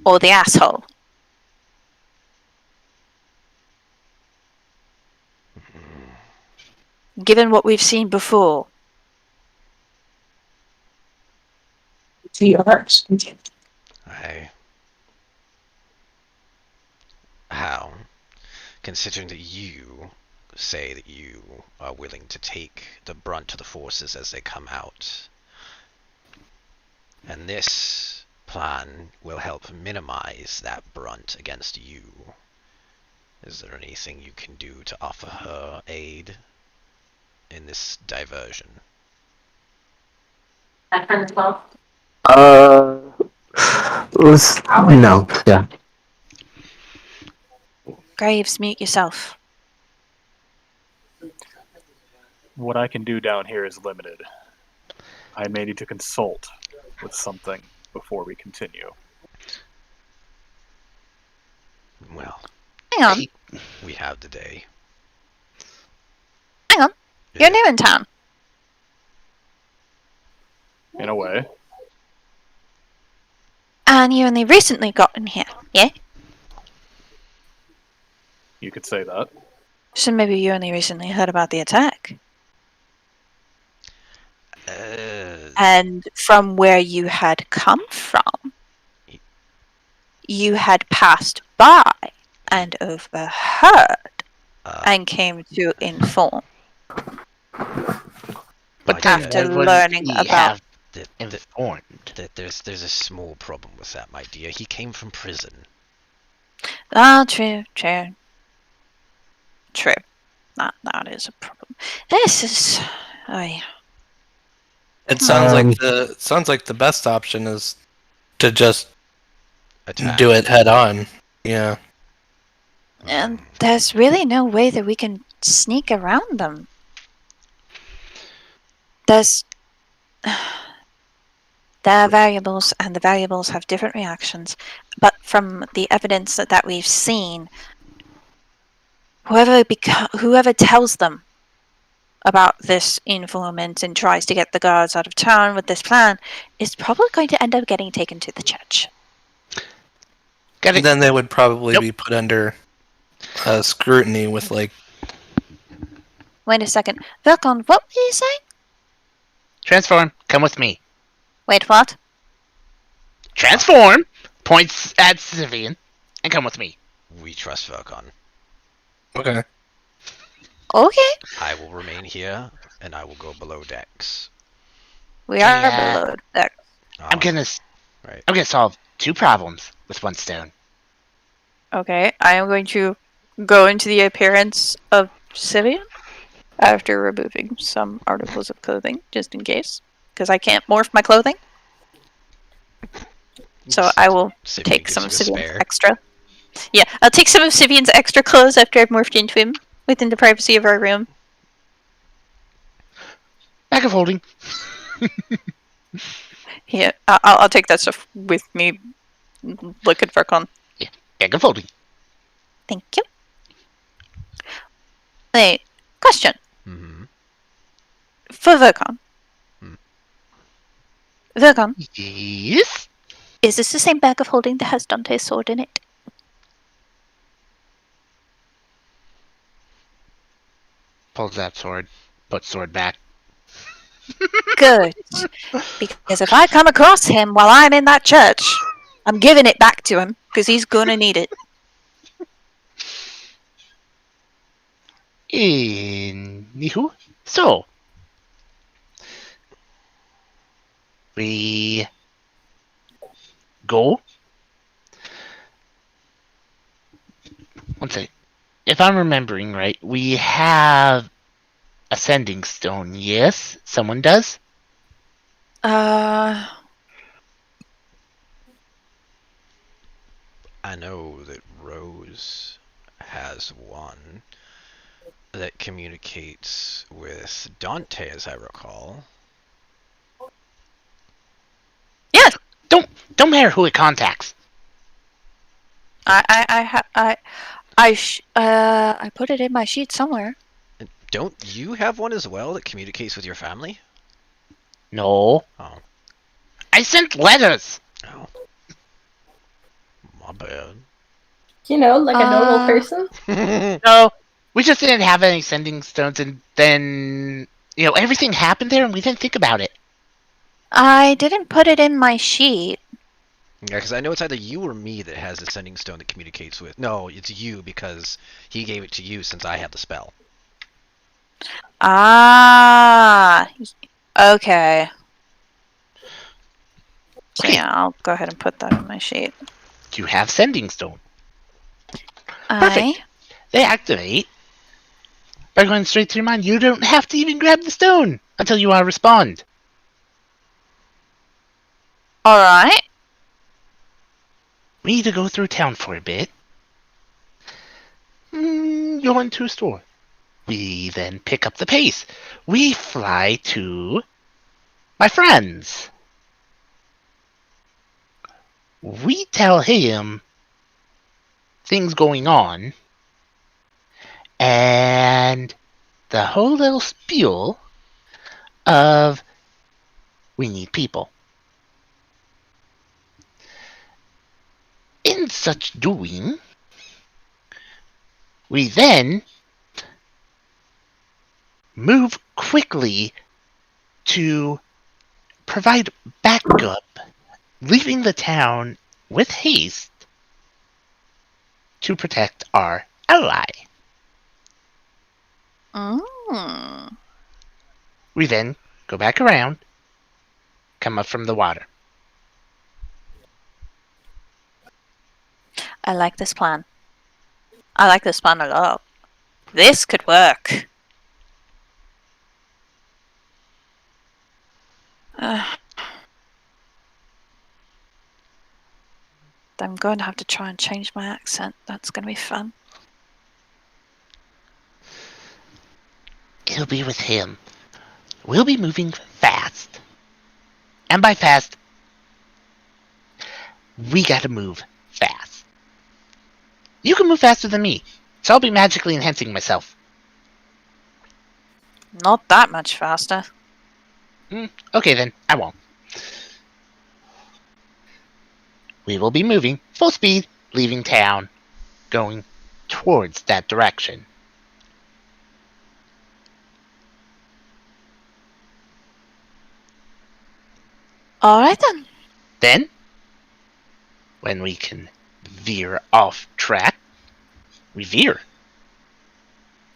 [SPEAKER 7] or the asshole. Given what we've seen before.
[SPEAKER 2] Aye. How? Considering that you say that you are willing to take the brunt of the forces as they come out. And this plan will help minimize that brunt against you. Is there anything you can do to offer her aid in this diversion?
[SPEAKER 4] No. Yeah.
[SPEAKER 7] Graves, mute yourself.
[SPEAKER 5] What I can do down here is limited. I may need to consult with something before we continue.
[SPEAKER 2] Well,
[SPEAKER 7] Hang on.
[SPEAKER 2] we have the day.
[SPEAKER 7] Hang on. You're new in town.
[SPEAKER 5] In a way.
[SPEAKER 7] And you only recently got in here, yeah?
[SPEAKER 5] You could say that.
[SPEAKER 7] So maybe you only recently heard about the attack. And from where you had come from, you had passed by and overheard and came to inform.
[SPEAKER 3] But
[SPEAKER 7] after
[SPEAKER 3] then
[SPEAKER 7] learning
[SPEAKER 3] he
[SPEAKER 7] about
[SPEAKER 3] informed.
[SPEAKER 2] There's a small problem with that, my dear. He came from prison.
[SPEAKER 7] True. That is a problem. This is... Oh, yeah.
[SPEAKER 8] It sounds like the best option is to just
[SPEAKER 2] Attack.
[SPEAKER 8] do it head on. Yeah.
[SPEAKER 7] And there's really no way that we can sneak around them. There are variables, and the variables have different reactions. But from the evidence that we've seen, whoever tells them about this informant and tries to get the guards out of town with this plan is probably going to end up getting taken to the church.
[SPEAKER 8] Then they would probably be put under scrutiny with, like...
[SPEAKER 7] Wait a second. Vilcon, what were you saying?
[SPEAKER 3] Transform. Come with me.
[SPEAKER 7] Wait, what?
[SPEAKER 3] Transform. Points at Sivian. And come with me.
[SPEAKER 2] We trust Vilcon.
[SPEAKER 8] Okay.
[SPEAKER 7] Okay.
[SPEAKER 2] I will remain here, and I will go below decks.
[SPEAKER 7] We
[SPEAKER 3] Okay,
[SPEAKER 7] are below deck.
[SPEAKER 3] I'm gonna
[SPEAKER 2] Right.
[SPEAKER 3] solve 2 problems with 1 stone.
[SPEAKER 7] Okay, I am going to go into the appearance of Sivian after removing some articles of clothing, just in case, because I can't morph my clothing. So I will
[SPEAKER 2] Simeon
[SPEAKER 7] take
[SPEAKER 2] gives
[SPEAKER 7] some
[SPEAKER 2] you
[SPEAKER 7] of
[SPEAKER 2] a
[SPEAKER 7] Sivian's
[SPEAKER 2] spare.
[SPEAKER 7] extra. Yeah, I'll take some of Sivian's extra clothes after I've morphed into him within the privacy of our room.
[SPEAKER 3] Bag of holding.
[SPEAKER 7] Yeah, I'll take that stuff with me. Looking for Con.
[SPEAKER 3] Bag of holding.
[SPEAKER 7] Thank you. Wait, question
[SPEAKER 2] Mm-hmm.
[SPEAKER 7] for Vercon.
[SPEAKER 2] Hmm.
[SPEAKER 7] Vercon,
[SPEAKER 3] Yes.
[SPEAKER 7] is this the same bag of holding that has Dante's sword in it?
[SPEAKER 3] Pulls that sword. Puts sword back.
[SPEAKER 7] Good. Because if I come across him while I'm in that church, I'm giving it back to him because he's gonna need it.
[SPEAKER 3] Anywho, so we go. One second. If I'm remembering right, we have ascending stone. Yes, someone does.
[SPEAKER 2] I know that Rose has one that communicates with Dante, as I recall.
[SPEAKER 7] Yes,
[SPEAKER 3] Don't matter who it contacts.
[SPEAKER 7] I put it in my sheet somewhere.
[SPEAKER 2] Don't you have one as well that communicates with your family?
[SPEAKER 3] No,
[SPEAKER 2] Oh.
[SPEAKER 3] I sent letters.
[SPEAKER 2] Oh. My bad.
[SPEAKER 6] You know, like a normal person.
[SPEAKER 3] No, we just didn't have any ascending stones, and then everything happened there, and we didn't think about it.
[SPEAKER 7] I didn't put it in my sheet.
[SPEAKER 2] Yeah, because I know it's either you or me that has the sending stone that communicates with. No, it's you because he gave it to you since I had the spell.
[SPEAKER 7] Ah, okay. So
[SPEAKER 3] Okay.
[SPEAKER 7] yeah, I'll go ahead and put that in my sheet.
[SPEAKER 3] You have sending stone.
[SPEAKER 7] I.
[SPEAKER 3] They activate by going straight to your mind. You don't have to even grab the stone until you respond.
[SPEAKER 7] Alright.
[SPEAKER 3] We need to go through town for a bit. Go into a store. We then pick up the pace. We fly to my friends. We tell him things going on, and the whole little spiel of we need people. In such doing, we then move quickly to provide backup, leaving the town with haste to protect our ally.
[SPEAKER 7] Mm.
[SPEAKER 3] We then go back around, come up from the water.
[SPEAKER 7] I like this plan. I like this plan a lot. This could work. I'm going to have to try and change my accent. That's going to be fun.
[SPEAKER 3] It'll be with him. We'll be moving fast. And by fast, we gotta move fast. You can move faster than me, so I'll be magically enhancing myself.
[SPEAKER 7] Not that much faster.
[SPEAKER 3] Okay then, I won't. We will be moving full speed, leaving town, going towards that direction.
[SPEAKER 7] Alright then.
[SPEAKER 3] Then, when we can veer off track, we veer.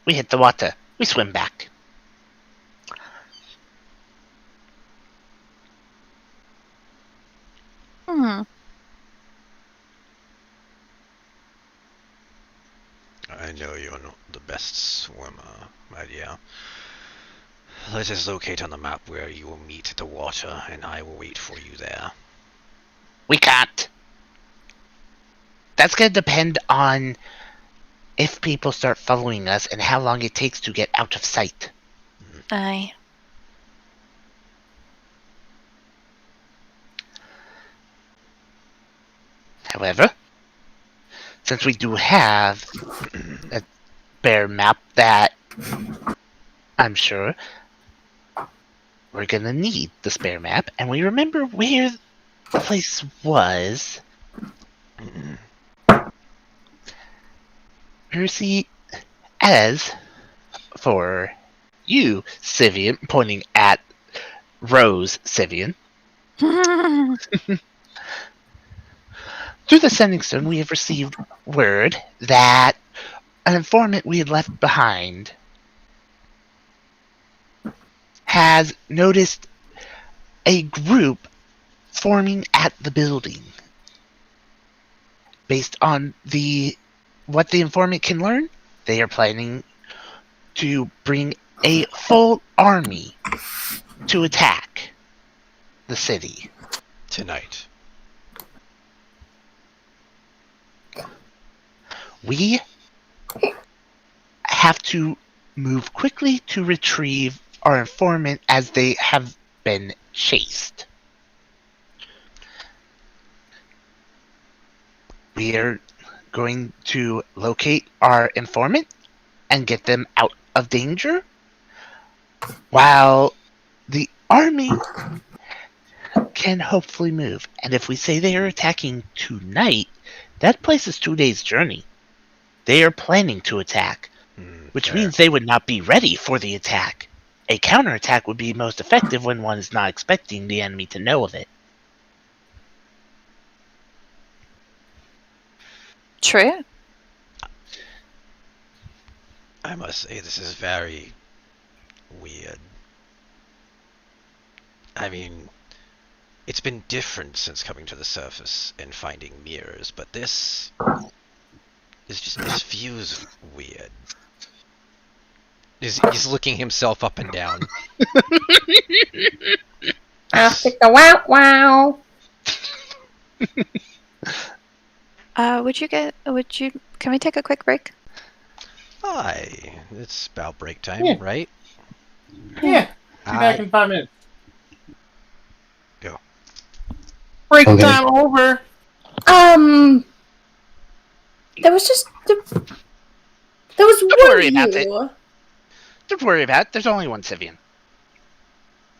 [SPEAKER 3] We hit the water. we swim back.
[SPEAKER 7] Hmm.
[SPEAKER 2] I know you're not the best swimmer, my dear. Let us locate on the map where you will meet the water, and I will wait for you there.
[SPEAKER 3] We can't. That's going to depend on if people start following us and how long it takes to get out of sight.
[SPEAKER 7] Aye.
[SPEAKER 3] However, since we do have a bear map that I'm sure we're going to need the spare map, and we remember where the place was. Mercy, as for you, Sivian, pointing at Rose Sivian, through the Sending Stone, we have received word that an informant we had left behind has noticed a group forming at the building. Based on what the informant can learn, they are planning to bring a full army to attack the city.
[SPEAKER 2] Tonight.
[SPEAKER 3] We have to move quickly to retrieve our informant as they have been chased. We are going to locate our informant and get them out of danger, while the army can hopefully move. And if we say they are attacking tonight, that place is 2 days' journey. They are planning to attack, which means they would not be ready for the attack. A counterattack would be most effective when one is not expecting the enemy to know of it.
[SPEAKER 7] True.
[SPEAKER 2] I must say, this is very weird. I mean, it's been different since coming to the surface and finding mirrors, but this feels weird. He's looking himself up and down.
[SPEAKER 6] I'll stick the wow.
[SPEAKER 7] Can we take a quick break?
[SPEAKER 2] Aye, it's about break time,
[SPEAKER 1] Yeah.
[SPEAKER 2] right?
[SPEAKER 1] Yeah. Be back in 5 minutes.
[SPEAKER 2] Go.
[SPEAKER 1] Break
[SPEAKER 4] Okay.
[SPEAKER 1] time over.
[SPEAKER 6] There was just there was
[SPEAKER 3] Don't
[SPEAKER 6] one
[SPEAKER 3] worry
[SPEAKER 6] of
[SPEAKER 3] about
[SPEAKER 6] you.
[SPEAKER 3] Don't worry about it. There's only one Sivian.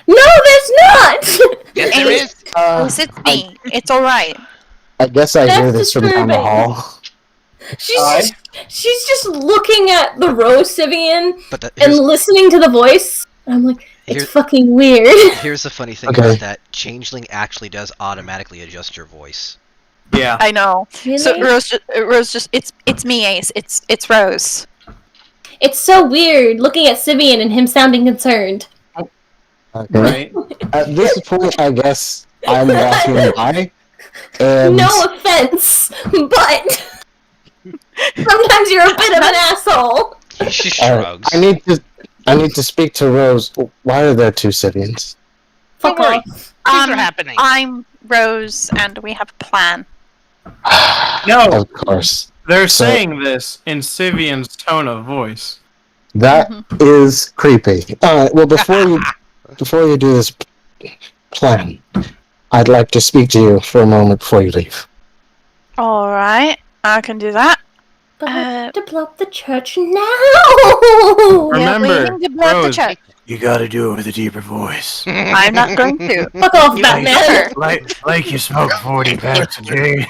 [SPEAKER 6] No, there's not.
[SPEAKER 3] Yes, there is.
[SPEAKER 7] Yes, it's me. It's alright.
[SPEAKER 4] I guess I hear
[SPEAKER 6] That's
[SPEAKER 4] this from down the
[SPEAKER 6] disturbing.
[SPEAKER 4] hall.
[SPEAKER 6] She's just looking at the Rose Sivian
[SPEAKER 2] But
[SPEAKER 6] and listening to the voice. I'm like, it's
[SPEAKER 2] Here-
[SPEAKER 6] fucking weird.
[SPEAKER 2] here's the funny thing
[SPEAKER 4] Okay.
[SPEAKER 2] about that. Changeling actually does automatically adjust your voice.
[SPEAKER 1] Yeah.
[SPEAKER 7] I know.
[SPEAKER 6] Really?
[SPEAKER 7] So Rose just it's me, Ace. It's Rose.
[SPEAKER 6] It's so weird looking at Sivian and him sounding concerned.
[SPEAKER 4] Okay.
[SPEAKER 1] Right.
[SPEAKER 4] At this point, I guess I'm walking by, and
[SPEAKER 6] No offense, but sometimes you're a bit of an asshole.
[SPEAKER 2] He shrugs.
[SPEAKER 4] I need to speak to Rose. Why are there two Sivians?
[SPEAKER 6] Fuck
[SPEAKER 3] Don't worry.
[SPEAKER 6] off.
[SPEAKER 3] Things are happening.
[SPEAKER 7] I'm Rose, and we have a plan.
[SPEAKER 1] No,
[SPEAKER 4] Of course.
[SPEAKER 1] they're
[SPEAKER 4] So-
[SPEAKER 1] saying this in Sivian's tone of voice.
[SPEAKER 4] That is creepy. Alright, well before you do this plan, I'd like to speak to you for a moment before you leave.
[SPEAKER 7] Alright, I can do that.
[SPEAKER 6] But I have to blow up the church now.
[SPEAKER 1] Remember,
[SPEAKER 7] yeah, we need to blow up the
[SPEAKER 1] Rose,
[SPEAKER 7] church.
[SPEAKER 1] you gotta do it with a deeper voice.
[SPEAKER 7] I'm not going to.
[SPEAKER 6] Fuck off,
[SPEAKER 7] You
[SPEAKER 6] Batman.
[SPEAKER 1] like you smoke 40 packs a day.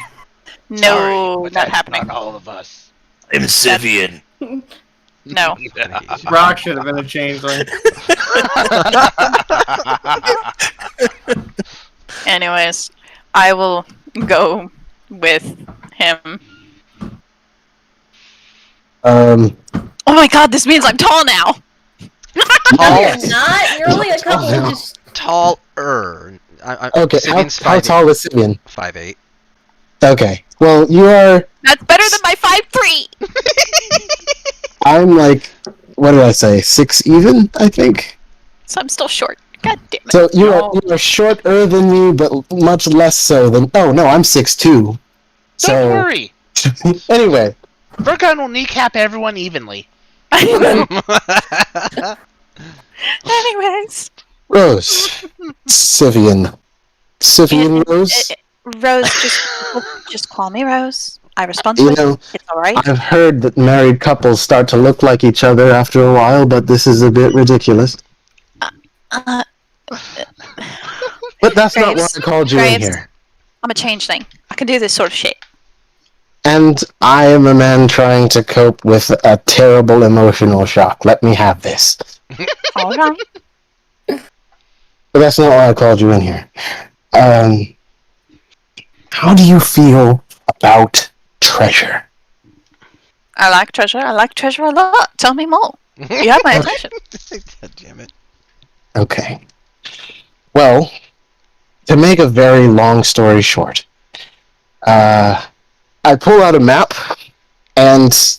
[SPEAKER 7] No,
[SPEAKER 3] Sorry, but
[SPEAKER 7] not
[SPEAKER 3] that's
[SPEAKER 7] happening.
[SPEAKER 3] Not all of us.
[SPEAKER 1] I'm Sivian.
[SPEAKER 7] No.
[SPEAKER 1] Brock should have been a changeling.
[SPEAKER 7] Anyways, I will go with him. Oh my god, this means I'm tall now!
[SPEAKER 6] No, you're not. You're only a couple
[SPEAKER 4] Oh, no.
[SPEAKER 6] inches.
[SPEAKER 2] Taller.
[SPEAKER 4] Okay,
[SPEAKER 2] Simeon's
[SPEAKER 4] how tall is Simeon?
[SPEAKER 2] 5'8".
[SPEAKER 4] Okay, well, you are...
[SPEAKER 7] That's better than my 5'3".
[SPEAKER 4] I'm like, what did I say? 6 even, I think?
[SPEAKER 7] So I'm still short. God damn it.
[SPEAKER 4] So you are shorter than me, but much less so than... Oh, no, I'm 6'2".
[SPEAKER 3] Don't
[SPEAKER 4] So,
[SPEAKER 3] worry.
[SPEAKER 4] anyway,
[SPEAKER 3] Virgon will kneecap everyone evenly.
[SPEAKER 7] Anyways.
[SPEAKER 4] Rose. Sivian. Sivian Rose?
[SPEAKER 7] Rose, just call me Rose. I respond
[SPEAKER 4] You
[SPEAKER 7] to
[SPEAKER 4] know,
[SPEAKER 7] it. It's alright.
[SPEAKER 4] I've heard that married couples start to look like each other after a while, but this is a bit ridiculous.
[SPEAKER 7] Uh,
[SPEAKER 4] But that's not why
[SPEAKER 7] Graves,
[SPEAKER 4] I called you in
[SPEAKER 7] Graves.
[SPEAKER 4] here.
[SPEAKER 7] I'm a changeling. I can do this sort of shit.
[SPEAKER 4] And I am a man trying to cope with a terrible emotional shock. Let me have this.
[SPEAKER 7] Alright.
[SPEAKER 4] But that's not why I called you in here. How do you feel about treasure?
[SPEAKER 7] I like treasure. I like treasure a lot. Tell me more. You have my attention.
[SPEAKER 2] God damn it.
[SPEAKER 4] Okay. Well, to make a very long story short, I pull out a map, and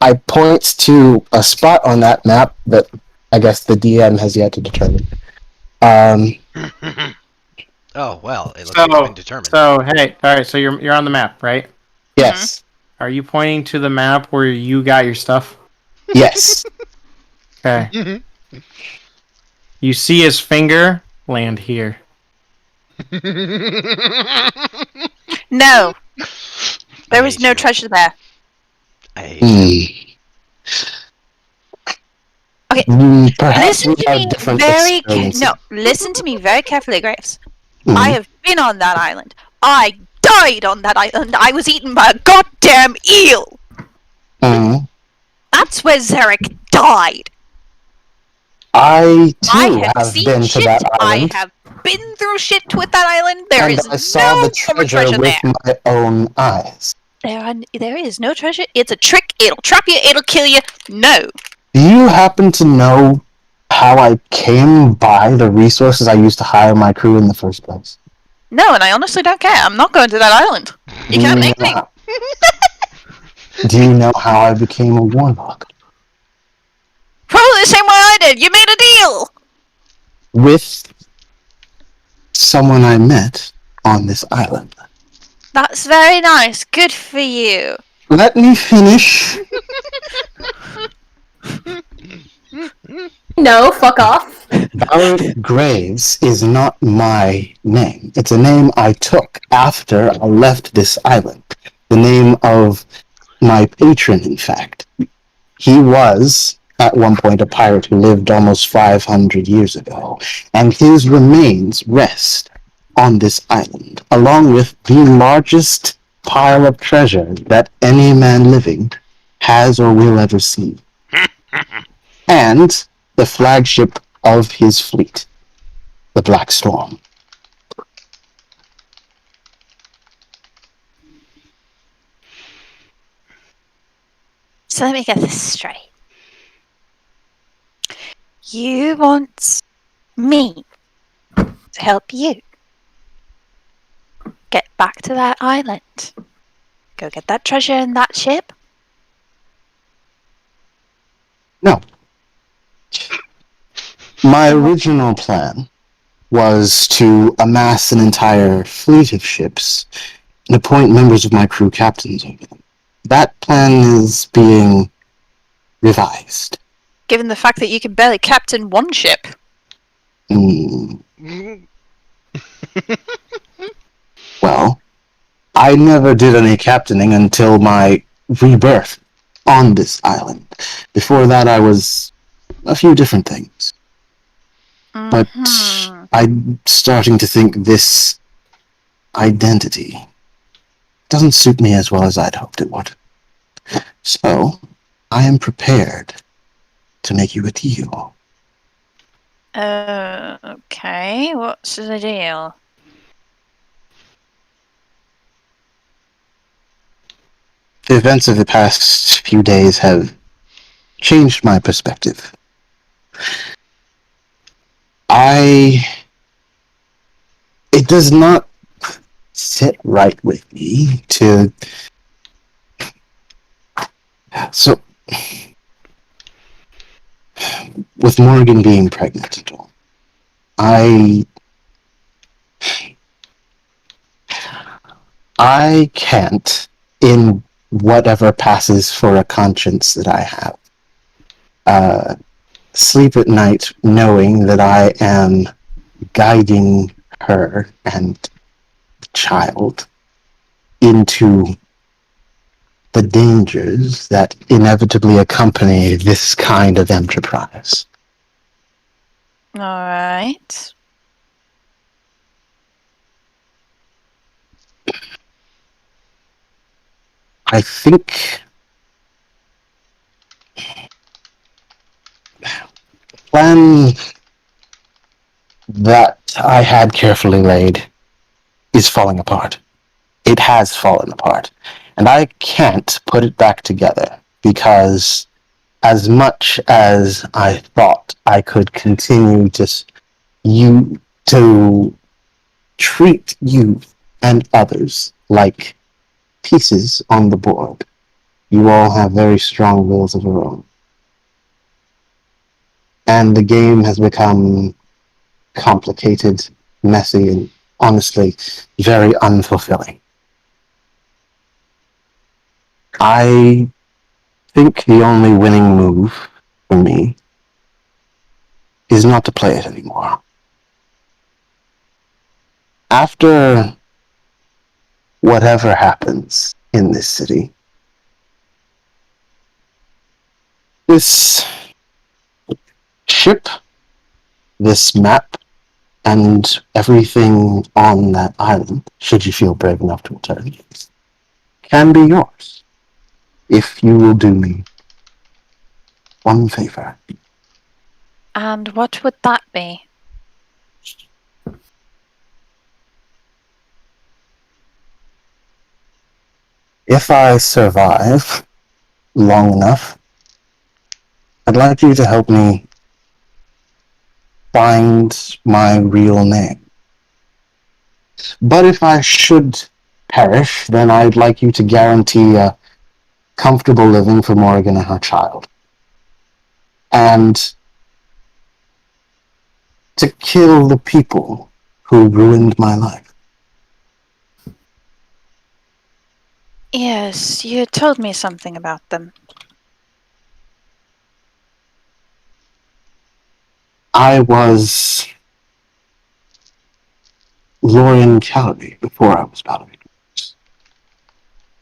[SPEAKER 4] I point to a spot on that map that I guess the DM has yet to determine.
[SPEAKER 2] Oh well, it looks like it's been determined.
[SPEAKER 1] So hey, all right. So you're on the map, right?
[SPEAKER 4] Yes.
[SPEAKER 1] Are you pointing to the map where you got your stuff?
[SPEAKER 4] Yes.
[SPEAKER 1] Okay. You see his finger land here.
[SPEAKER 7] No. There
[SPEAKER 2] I
[SPEAKER 7] was
[SPEAKER 2] hate
[SPEAKER 7] no
[SPEAKER 2] you.
[SPEAKER 7] treasure there.
[SPEAKER 2] I hate you.
[SPEAKER 7] Okay.
[SPEAKER 4] Perhaps
[SPEAKER 7] Listen
[SPEAKER 4] we
[SPEAKER 7] to
[SPEAKER 4] have
[SPEAKER 7] me
[SPEAKER 4] different
[SPEAKER 7] very
[SPEAKER 4] experiences.
[SPEAKER 7] No, listen to me very carefully, Graves.
[SPEAKER 4] Mhm.
[SPEAKER 7] I have been on that island. I died on that island. I was eaten by a goddamn eel.
[SPEAKER 4] Mhm.
[SPEAKER 7] That's where Zarek died.
[SPEAKER 4] I
[SPEAKER 7] I
[SPEAKER 4] too
[SPEAKER 7] have
[SPEAKER 4] have
[SPEAKER 7] seen
[SPEAKER 4] been to
[SPEAKER 7] shit.
[SPEAKER 4] that
[SPEAKER 7] I
[SPEAKER 4] island,
[SPEAKER 7] have been through shit with that island. There
[SPEAKER 4] and
[SPEAKER 7] is
[SPEAKER 4] I saw
[SPEAKER 7] no
[SPEAKER 4] the
[SPEAKER 7] form of
[SPEAKER 4] treasure
[SPEAKER 7] treasure
[SPEAKER 4] with
[SPEAKER 7] there.
[SPEAKER 4] my own eyes.
[SPEAKER 7] There is no treasure. It's a trick. It'll trap you. It'll kill you. No.
[SPEAKER 4] Do you happen to know how I came by the resources I used to hire my crew in the first place?
[SPEAKER 7] No, and I honestly don't care. I'm not going to that island. You can't make me.
[SPEAKER 4] Do you know how I became a warlock?
[SPEAKER 7] Probably the same way I did. You made a deal.
[SPEAKER 4] With someone I met on this island.
[SPEAKER 7] That's very nice. Good for you.
[SPEAKER 4] Let me finish.
[SPEAKER 6] No, fuck off.
[SPEAKER 4] Ballard Graves is not my name. It's a name I took after I left this island. The name of my patron, in fact. He was, at one point, a pirate who lived almost 500 years ago, and his remains rest on this island, along with the largest pile of treasure that any man living has or will ever see. And the flagship of his fleet, the Black Storm.
[SPEAKER 7] So let me get this straight. You want me to help you get back to that island? Go get that treasure in that ship?
[SPEAKER 4] No. My original plan was to amass an entire fleet of ships and appoint members of my crew captains over them. That plan is being revised.
[SPEAKER 7] Given the fact that you can barely captain one ship.
[SPEAKER 4] Well, I never did any captaining until my rebirth on this island. Before that, I was a few different things. But I'm starting to think this identity doesn't suit me as well as I'd hoped it would. So, I am prepared to make you a deal.
[SPEAKER 7] Okay, what's the deal?
[SPEAKER 4] The events of the past few days have changed my perspective. It does not sit right with me to. So, with Morgan being pregnant and all, I can't, in whatever passes for a conscience that I have, sleep at night knowing that I am guiding her and the child into the dangers that inevitably accompany this kind of enterprise.
[SPEAKER 7] Alright.
[SPEAKER 4] I think the plan that I had carefully laid is falling apart. It has fallen apart. And I can't put it back together because as much as I thought I could continue to treat you and others like pieces on the board, you all have very strong wills of your own. And the game has become complicated, messy, and honestly, very unfulfilling. I think the only winning move for me is not to play it anymore. After whatever happens in this city, this ship, this map, and everything on that island, should you feel brave enough to return, can be yours if you will do me one favor.
[SPEAKER 7] And what would that be?
[SPEAKER 4] If I survive long enough, I'd like you to help me find my real name. But if I should perish, then I'd like you to guarantee a comfortable living for Morgan and her child. And to kill the people who ruined my life.
[SPEAKER 7] Yes, you told me something about them.
[SPEAKER 4] I was Lorian Calorie before I was Valerie.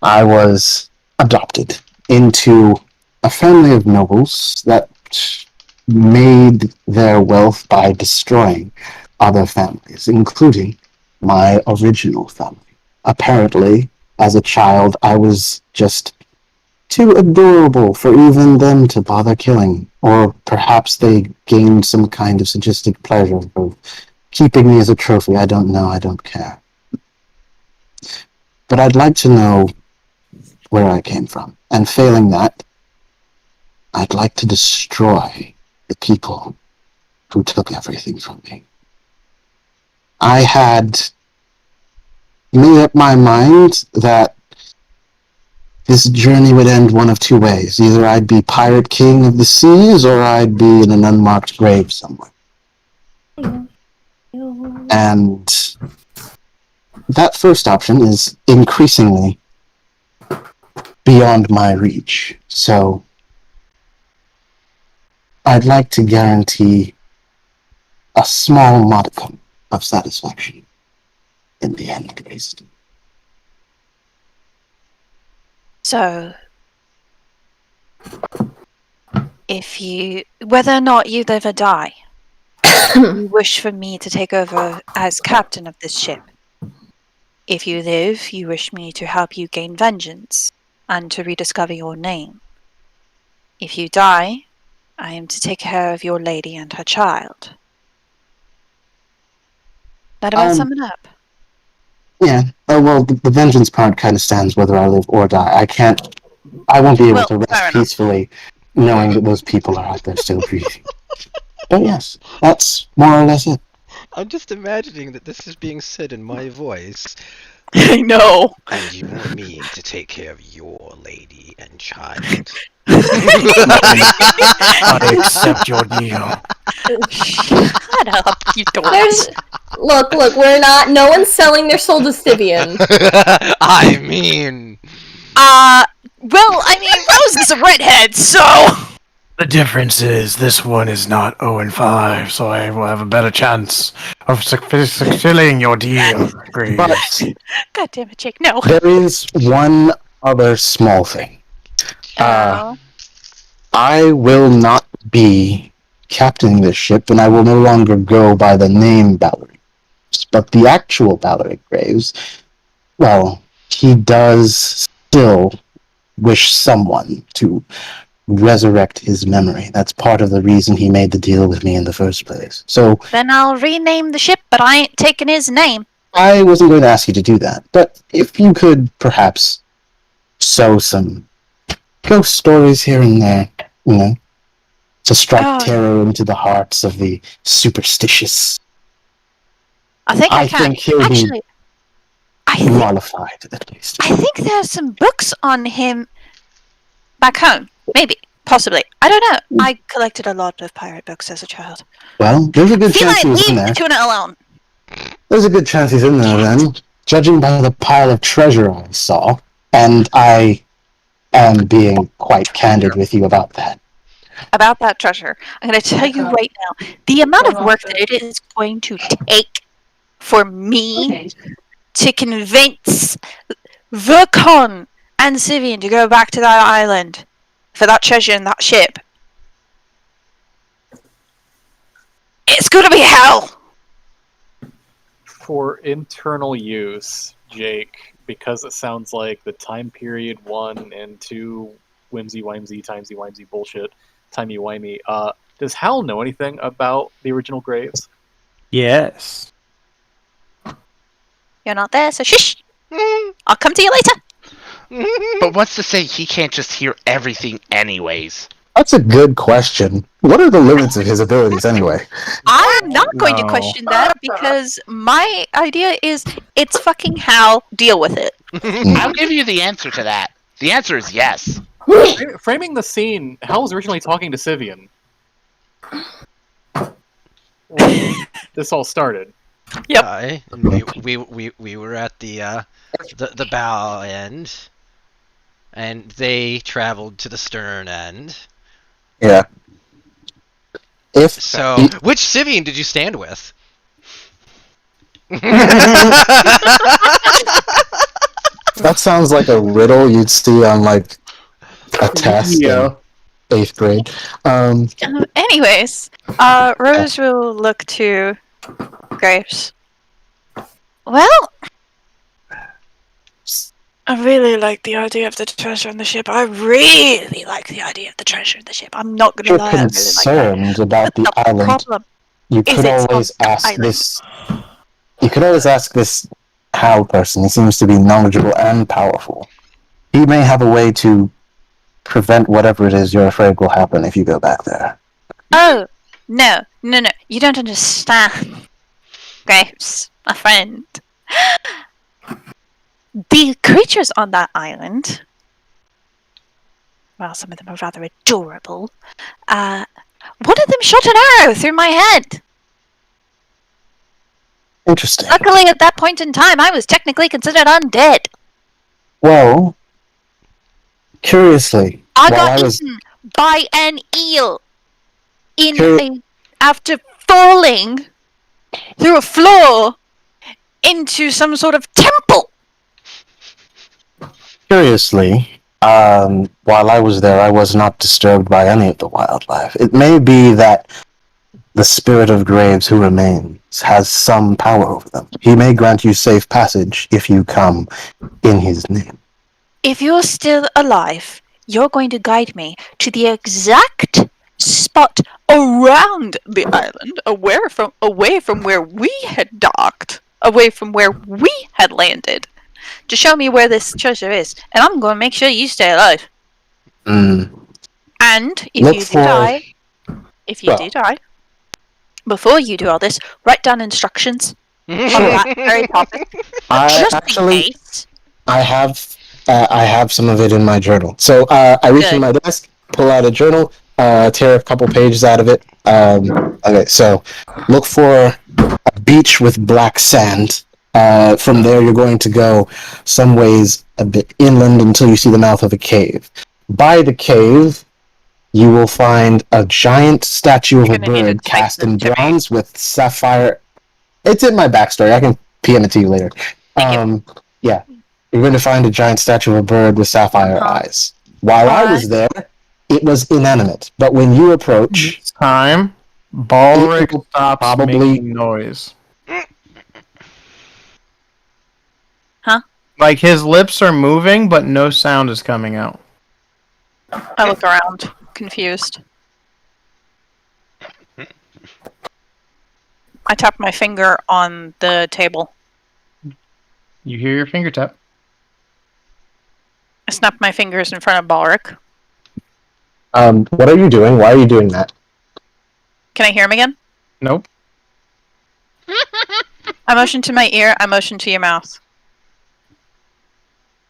[SPEAKER 4] I was adopted into a family of nobles that made their wealth by destroying other families, including my original family. Apparently, as a child, I was just too adorable for even them to bother killing, or perhaps they gained some kind of sadistic pleasure of keeping me as a trophy. I don't know, I don't care. But I'd like to know where I came from, and failing that, I'd like to destroy the people who took everything from me. I had made up my mind that this journey would end one of two ways. Either I'd be Pirate King of the Seas, or I'd be in an unmarked grave somewhere. And that first option is increasingly beyond my reach. So I'd like to guarantee a small modicum of satisfaction in the end, at least.
[SPEAKER 7] So, whether or not you live or die, you wish for me to take over as captain of this ship. If you live, you wish me to help you gain vengeance and to rediscover your name. If you die, I am to take care of your lady and her child. That about sum it up?
[SPEAKER 4] Yeah. Oh, well, the vengeance part kind of stands whether I live or die. I won't be able to
[SPEAKER 7] fair
[SPEAKER 4] rest
[SPEAKER 7] enough.
[SPEAKER 4] peacefully knowing that those people are out there still breathing. But yes, that's more or less it.
[SPEAKER 2] I'm just imagining that this is being said in my voice.
[SPEAKER 7] I know.
[SPEAKER 2] And you want me to take care of your lady and child.
[SPEAKER 1] I accept your deal.
[SPEAKER 7] Shut up, you
[SPEAKER 6] There's
[SPEAKER 7] dorks.
[SPEAKER 6] look, we're not. No one's selling their soul to Stivian.
[SPEAKER 2] I mean,
[SPEAKER 7] Well, I mean, Rose is a redhead, so.
[SPEAKER 1] The difference is this one is not 0-5, so I will have a better chance of fulfilling your deal, Graves.
[SPEAKER 4] But
[SPEAKER 7] God damn it, Jake, no.
[SPEAKER 4] there is one other small thing. I will not be captaining this ship, and I will no longer go by the name Ballard. But the actual Ballard Graves, well, he does still wish someone to resurrect his memory. That's part of the reason he made the deal with me in the first place. So
[SPEAKER 7] Then I'll rename the ship, but I ain't taking his name.
[SPEAKER 4] I wasn't going to ask you to do that, but if you could perhaps sow some ghost stories here and there, to strike terror into the hearts of the superstitious.
[SPEAKER 7] I think I can.
[SPEAKER 4] think he'll
[SPEAKER 7] Actually,
[SPEAKER 4] be mollified, at least.
[SPEAKER 7] I think there's some books on him back home. Maybe. Possibly. I don't know. I collected a lot of pirate books as a child.
[SPEAKER 4] Well, there's a good
[SPEAKER 7] Feel
[SPEAKER 4] chance
[SPEAKER 7] like
[SPEAKER 4] he's in
[SPEAKER 7] leave
[SPEAKER 4] there.
[SPEAKER 7] the tuna alone.
[SPEAKER 4] There's a good chance he's in there then, judging by the pile of treasure I saw, and I am being quite candid with you about that.
[SPEAKER 7] About that treasure, I'm going to tell you right now, the amount of work that it is going to take for me to convince Vercon and Sivian to go back to that island for that treasure in that ship. It's going to be hell!
[SPEAKER 5] For internal use, Jake, because it sounds like the time period 1 and 2 whimsy-wimsy, timesy-wimsy bullshit, timey-wimey, does Hal know anything about the original Graves?
[SPEAKER 1] Yes.
[SPEAKER 7] You're not there, so shush! I'll come to you later!
[SPEAKER 3] But what's to say he can't just hear everything anyways?
[SPEAKER 4] That's a good question. What are the limits of his abilities anyway?
[SPEAKER 7] I'm not going to
[SPEAKER 1] No.
[SPEAKER 7] question that because my idea is it's fucking Hal, deal with it.
[SPEAKER 3] I'll give you the answer to that. The answer is yes.
[SPEAKER 5] Framing the scene, Hal was originally talking to Sivian. When this all started.
[SPEAKER 7] Yep.
[SPEAKER 2] And we were at the bow end, and they traveled to the stern end.
[SPEAKER 4] Yeah.
[SPEAKER 2] So, which Sivian did you stand with?
[SPEAKER 4] That sounds like a riddle you'd see on, like, a test in 8th grade.
[SPEAKER 7] Anyways, Rose will look to Graves. Well, I really like the idea of the treasure on the ship. I really like the idea of the treasure in the ship. I'm not going to
[SPEAKER 4] You're
[SPEAKER 7] lie. I really like
[SPEAKER 4] concerned about the
[SPEAKER 7] that.
[SPEAKER 4] island.
[SPEAKER 7] Problem
[SPEAKER 4] You
[SPEAKER 7] is
[SPEAKER 4] could
[SPEAKER 7] it's
[SPEAKER 4] always
[SPEAKER 7] on the
[SPEAKER 4] ask
[SPEAKER 7] island.
[SPEAKER 4] this. You could always ask this Hal person. He seems to be knowledgeable and powerful. He may have a way to prevent whatever it is you're afraid will happen if you go back there.
[SPEAKER 7] Oh, no. You don't understand. Graves, my friend. The creatures on that island, well, some of them are rather adorable. One of them shot an arrow through my head.
[SPEAKER 4] Interesting.
[SPEAKER 7] Luckily, at that point in time, I was technically considered undead.
[SPEAKER 4] Well, curiously,
[SPEAKER 7] I
[SPEAKER 4] while
[SPEAKER 7] got
[SPEAKER 4] I was
[SPEAKER 7] eaten by an eel
[SPEAKER 4] Cur-
[SPEAKER 7] after falling through a floor into some sort of temple.
[SPEAKER 4] while I was there, I was not disturbed by any of the wildlife. It may be that the spirit of Graves who remains has some power over them. He may grant you safe passage if you come in his name.
[SPEAKER 7] If you're still alive, you're going to guide me to the exact spot around the island, away from where we had docked, away from where we had landed, to show me where this treasure is, and I'm going to make sure you stay alive. And if
[SPEAKER 4] Look
[SPEAKER 7] you
[SPEAKER 4] for-
[SPEAKER 7] do die, before you do all this, write down instructions on that very topic.
[SPEAKER 4] I
[SPEAKER 7] Just in
[SPEAKER 4] actually,
[SPEAKER 7] case.
[SPEAKER 4] I have some of it in my journal. So I reach
[SPEAKER 7] Good.
[SPEAKER 4] in my desk, pull out a journal, tear a couple pages out of it. Okay, so look for a beach with black sand. From there, you're going to go some ways a bit inland until you see the mouth of a cave. By the cave, you will find a giant statue of
[SPEAKER 7] You're
[SPEAKER 4] a
[SPEAKER 7] gonna need to
[SPEAKER 4] bird
[SPEAKER 7] type
[SPEAKER 4] cast
[SPEAKER 7] this
[SPEAKER 4] in
[SPEAKER 7] to me.
[SPEAKER 4] bronze with sapphire. It's in my backstory. I can PM it to you later.
[SPEAKER 7] Thank you.
[SPEAKER 4] Yeah. You're going to find a giant statue of a bird with sapphire eyes. While I was there, it was inanimate. But when you approach,
[SPEAKER 1] This time,
[SPEAKER 4] it
[SPEAKER 1] Balric
[SPEAKER 4] will
[SPEAKER 1] stops
[SPEAKER 4] probably.
[SPEAKER 1] making noise.
[SPEAKER 7] Huh?
[SPEAKER 1] Like his lips are moving, but no sound is coming out.
[SPEAKER 7] I look around, confused. I tap my finger on the table.
[SPEAKER 1] You hear your finger tap.
[SPEAKER 7] I snap my fingers in front of Balric.
[SPEAKER 4] What are you doing? Why are you doing that?
[SPEAKER 7] Can I hear him again?
[SPEAKER 1] Nope.
[SPEAKER 7] I motion to my ear, I motion to your mouth.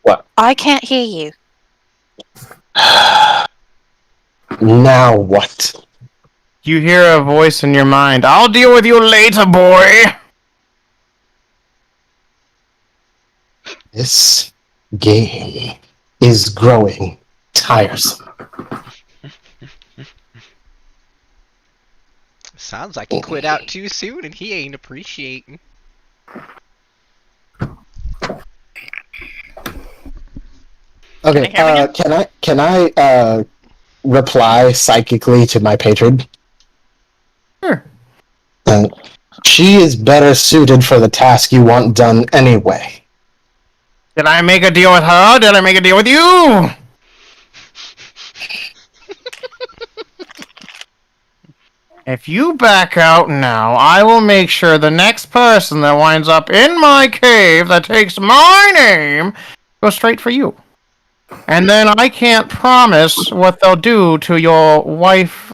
[SPEAKER 4] What?
[SPEAKER 7] I can't hear you.
[SPEAKER 4] Now what?
[SPEAKER 1] You hear a voice in your mind. I'll deal with you later, boy.
[SPEAKER 4] This game is growing tiresome.
[SPEAKER 2] Sounds like he quit out too soon and he ain't appreciating.
[SPEAKER 4] Okay, can I reply psychically to my patron?
[SPEAKER 1] Sure.
[SPEAKER 4] She is better suited for the task you want done anyway.
[SPEAKER 1] Did I make a deal with her? Did I make a deal with you? If you back out now, I will make sure the next person that winds up in my cave that takes my name goes straight for you. And then I can't promise what they'll do to your wife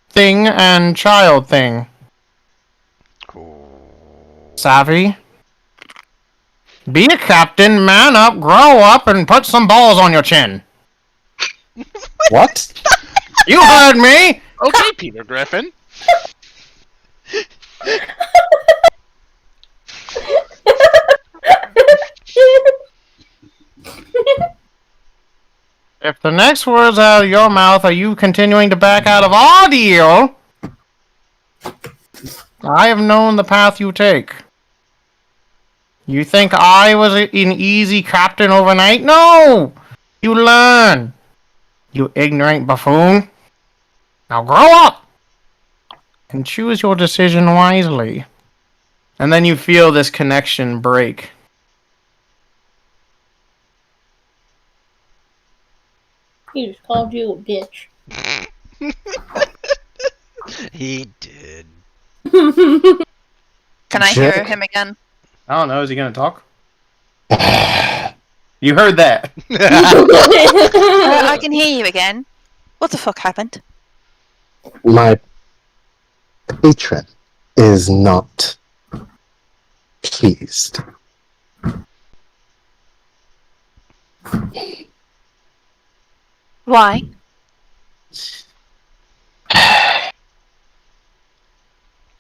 [SPEAKER 1] thing and child thing. Savvy? Be a captain, man up, grow up, and put some balls on your chin.
[SPEAKER 4] What?
[SPEAKER 1] You heard me!
[SPEAKER 3] Okay, Peter Griffin.
[SPEAKER 1] If the next words out of your mouth are you continuing to back out of our deal, I have known the path you take. You think I was an easy captain overnight? No! You learn. You ignorant buffoon. Now grow up! And choose your decision wisely. And then you feel this connection break.
[SPEAKER 6] He just called you a bitch.
[SPEAKER 2] He did.
[SPEAKER 7] Can I hear him again?
[SPEAKER 1] I don't know, is he gonna talk? You heard that.
[SPEAKER 7] I can hear you again. What the fuck happened?
[SPEAKER 4] My patron is not pleased.
[SPEAKER 7] Why?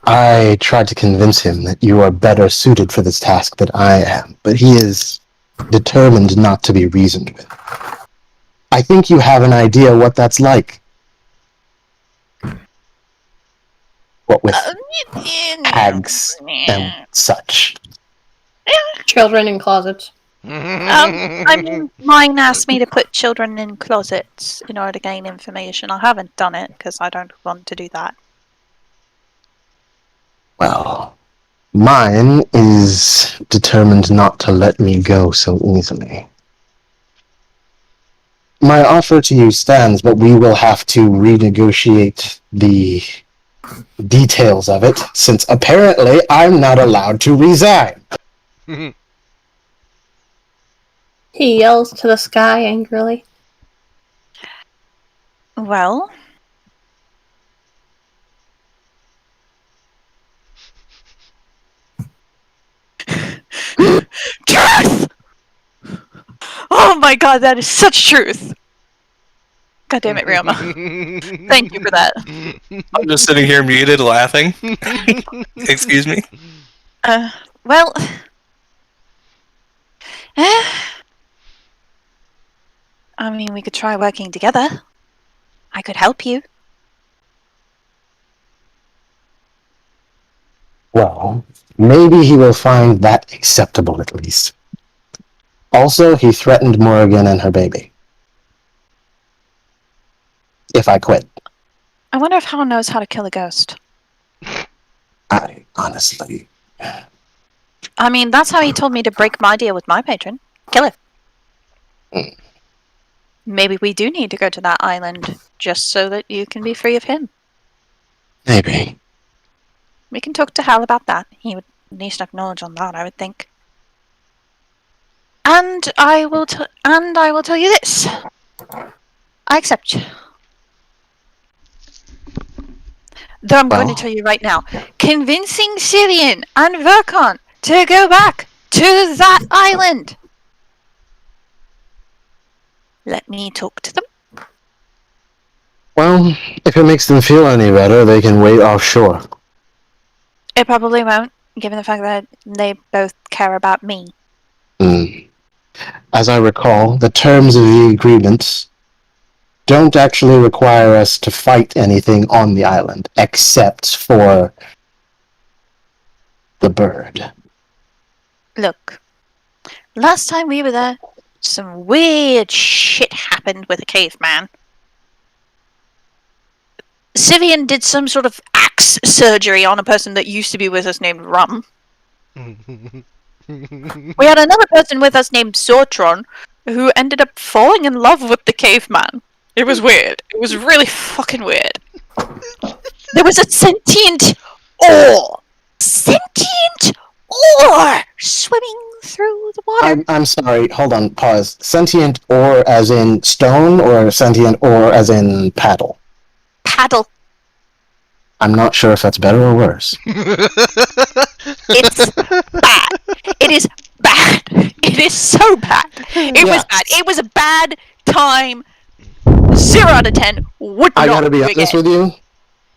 [SPEAKER 4] I tried to convince him that you are better suited for this task than I am, but he is determined not to be reasoned with. I think you have an idea what that's like. What with hags and such.
[SPEAKER 6] Children in closets.
[SPEAKER 7] I mean, mine asked me to put children in closets in order to gain information. I haven't done it because I don't want to do that.
[SPEAKER 4] Well, mine is determined not to let me go so easily. My offer to you stands, but we will have to renegotiate the details of it, since apparently I'm not allowed to resign.
[SPEAKER 6] He yells to the sky angrily.
[SPEAKER 7] Well, my god, that is such truth. God damn it, Ryoma. Thank you for that.
[SPEAKER 8] I'm just sitting here muted, laughing. Excuse me.
[SPEAKER 7] Well... I mean, we could try working together. I could help you.
[SPEAKER 4] Well, maybe he will find that acceptable at least. Also, he threatened Morrigan and her baby. If I quit.
[SPEAKER 7] I wonder if Hal knows how to kill a ghost.
[SPEAKER 4] I honestly...
[SPEAKER 7] I mean, that's how he told me to break my deal with my patron. Kill him. Maybe we do need to go to that island, just so that you can be free of him.
[SPEAKER 4] Maybe.
[SPEAKER 7] We can talk to Hal about that. He would at least have knowledge on that, I would think. And I will tell you this. I accept you. Though I'm going to tell you right now, convincing Syrian and Verkon to go back to that island. Let me talk to them.
[SPEAKER 4] Well, if it makes them feel any better, they can wait offshore.
[SPEAKER 7] It probably won't, given the fact that they both care about me.
[SPEAKER 4] As I recall, the terms of the agreement don't actually require us to fight anything on the island, except for the bird.
[SPEAKER 7] Look, last time we were there, some weird shit happened with a caveman. Sivian did some sort of axe surgery on a person that used to be with us named Rum. We had another person with us named Sortron, who ended up falling in love with the caveman. It was weird. It was really fucking weird. There was a sentient ore! Sentient ore! Swimming through the water.
[SPEAKER 4] I'm sorry, hold on, pause. Sentient ore as in stone, or sentient ore as in paddle?
[SPEAKER 7] Paddle.
[SPEAKER 4] I'm not sure if that's better or worse.
[SPEAKER 7] It's bad. It is bad. It is so bad. It was bad. It was a bad time. 0 out of 10. Would
[SPEAKER 4] I
[SPEAKER 7] not
[SPEAKER 4] gotta be
[SPEAKER 7] do
[SPEAKER 4] honest
[SPEAKER 7] again.
[SPEAKER 4] with you,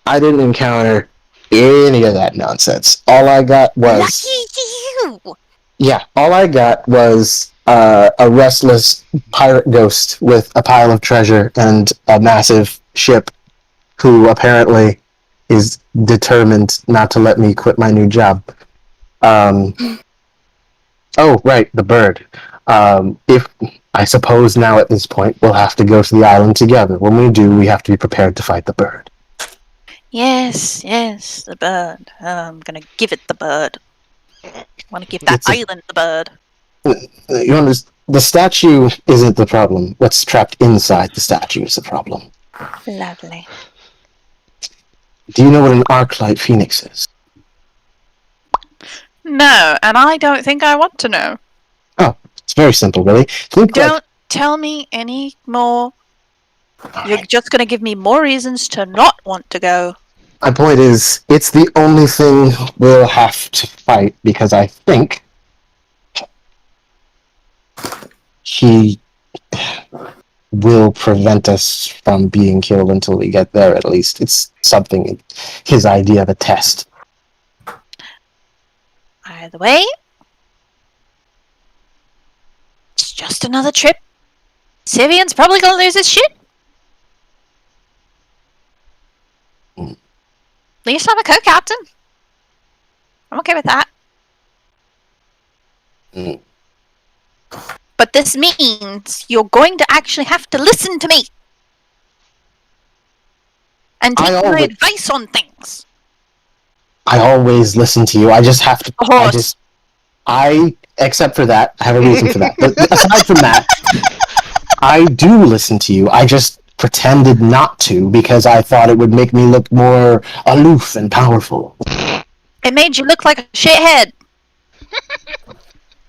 [SPEAKER 4] I didn't encounter any of that nonsense. All I got was...
[SPEAKER 7] Lucky you!
[SPEAKER 4] Yeah, all I got was a restless pirate ghost with a pile of treasure and a massive ship who apparently is determined not to let me quit my new job. Oh, right, the bird. If I suppose now at this point we'll have to go to the island together. When we do, we have to be prepared to fight the bird.
[SPEAKER 7] Yes, the bird. I'm gonna give it the bird. I want to give that island the bird.
[SPEAKER 4] You understand? The statue isn't the problem. What's trapped inside the statue is the problem.
[SPEAKER 7] Lovely.
[SPEAKER 4] Do you know what an arc-light phoenix is?
[SPEAKER 7] No, and I don't think I want to know.
[SPEAKER 4] Oh, it's very simple, really. Think
[SPEAKER 7] Don't tell me any more. You're just gonna give me more reasons to not want to go.
[SPEAKER 4] My point is, it's the only thing we'll have to fight, because I think he will prevent us from being killed until we get there, at least. It's something, his idea of a test.
[SPEAKER 7] Either way, it's just another trip. Sivian's probably gonna lose his shit. At least I'm a co-captain. I'm okay with that. But this means you're going to actually have to listen to me. And take my advice on things.
[SPEAKER 4] I always listen to you. I just have to...
[SPEAKER 7] Of course.
[SPEAKER 4] Except for that, I have a reason for that. But aside from that, I do listen to you. I just pretended not to because I thought it would make me look more aloof and powerful.
[SPEAKER 7] It made you look like a shithead.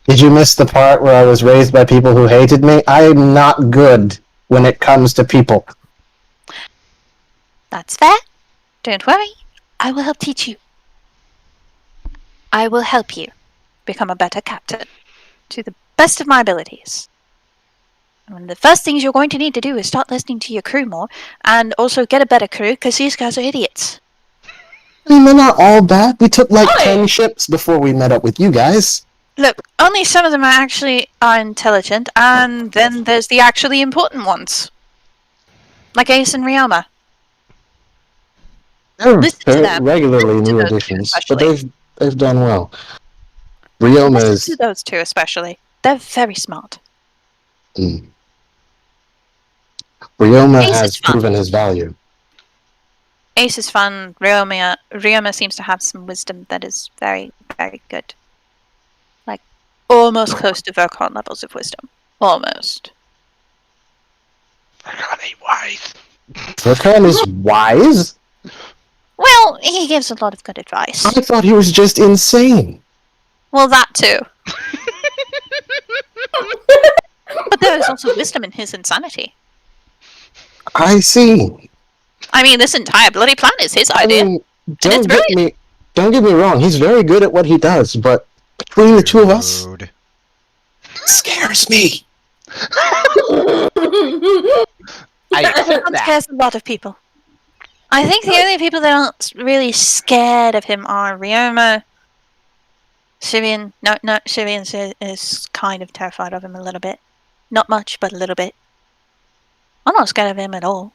[SPEAKER 4] Did you miss the part where I was raised by people who hated me? I am not good when it comes to people.
[SPEAKER 7] That's fair. Don't worry. I will help teach you. I will help you become a better captain to the best of my abilities. One of the first things you're going to need to do is start listening to your crew more, and also get a better crew, because these guys are idiots.
[SPEAKER 4] I mean, they're not all bad. We took like
[SPEAKER 6] Oi!
[SPEAKER 4] 10 ships before we met up with you guys.
[SPEAKER 7] Look, only some of them are intelligent, and then there's the actually important ones. Like Ace and Ryoma.
[SPEAKER 4] They're
[SPEAKER 7] Listen to them.
[SPEAKER 4] regularly
[SPEAKER 7] Listen to
[SPEAKER 4] new
[SPEAKER 7] those two
[SPEAKER 4] additions, but
[SPEAKER 7] especially.
[SPEAKER 4] they've done well. Ryoma
[SPEAKER 7] Listen
[SPEAKER 4] is...
[SPEAKER 7] to those two especially. They're very smart.
[SPEAKER 4] Ryoma
[SPEAKER 7] Ace
[SPEAKER 4] has
[SPEAKER 7] is fun.
[SPEAKER 4] proven his value.
[SPEAKER 7] Ace is fun. Ryoma seems to have some wisdom that is very, very good. Like, almost close to Vercon levels of wisdom. Almost.
[SPEAKER 3] Vercon ain't wise.
[SPEAKER 4] Vercon is wise?
[SPEAKER 7] Well, he gives a lot of good advice.
[SPEAKER 4] I thought he was just insane.
[SPEAKER 7] Well, that too. But there is also wisdom in his insanity.
[SPEAKER 4] I see.
[SPEAKER 7] I mean, this entire bloody plan is his idea.
[SPEAKER 4] I mean,
[SPEAKER 7] it's
[SPEAKER 4] don't get me wrong, he's very good at what he does, but between the two of us,
[SPEAKER 2] Dude.
[SPEAKER 4] scares me.
[SPEAKER 3] I accept
[SPEAKER 7] That
[SPEAKER 3] that.
[SPEAKER 7] scares a lot of people. I think the only people that aren't really scared of him are Ryoma, Sivian. No, Sivian is kind of terrified of him a little bit. Not much, but a little bit. I'm not scared of him at all.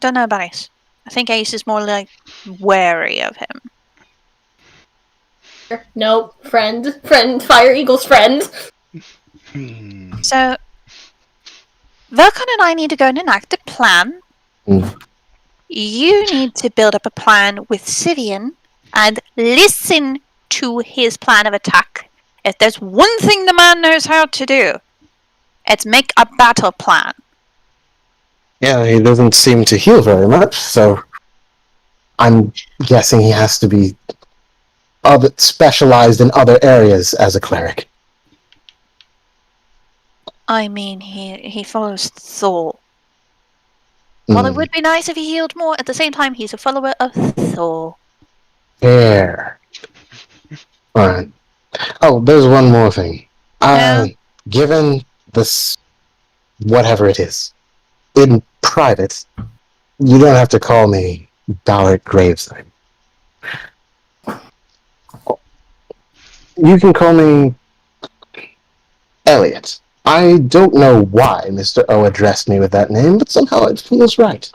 [SPEAKER 7] Don't know about Ace. I think Ace is more like wary of him.
[SPEAKER 6] No, friend, Fire Eagle's friend.
[SPEAKER 7] So, Velcon and I need to go and enact a plan. You need to build up a plan with Sivian and listen to his plan of attack. If there's one thing the man knows how to do, it's make a battle plan.
[SPEAKER 4] Yeah, he doesn't seem to heal very much, so I'm guessing he has to be specialized in other areas as a cleric.
[SPEAKER 7] I mean, he follows Thor. While it would be nice if he healed more, at the same time, he's a follower of Thor.
[SPEAKER 4] Fair. Alright. Oh, there's one more thing.
[SPEAKER 7] Yeah.
[SPEAKER 4] Given this, whatever it is, in private, you don't have to call me Ballard Graveside. You can call me Elliot. I don't know why Mr. O addressed me with that name, but somehow it feels right.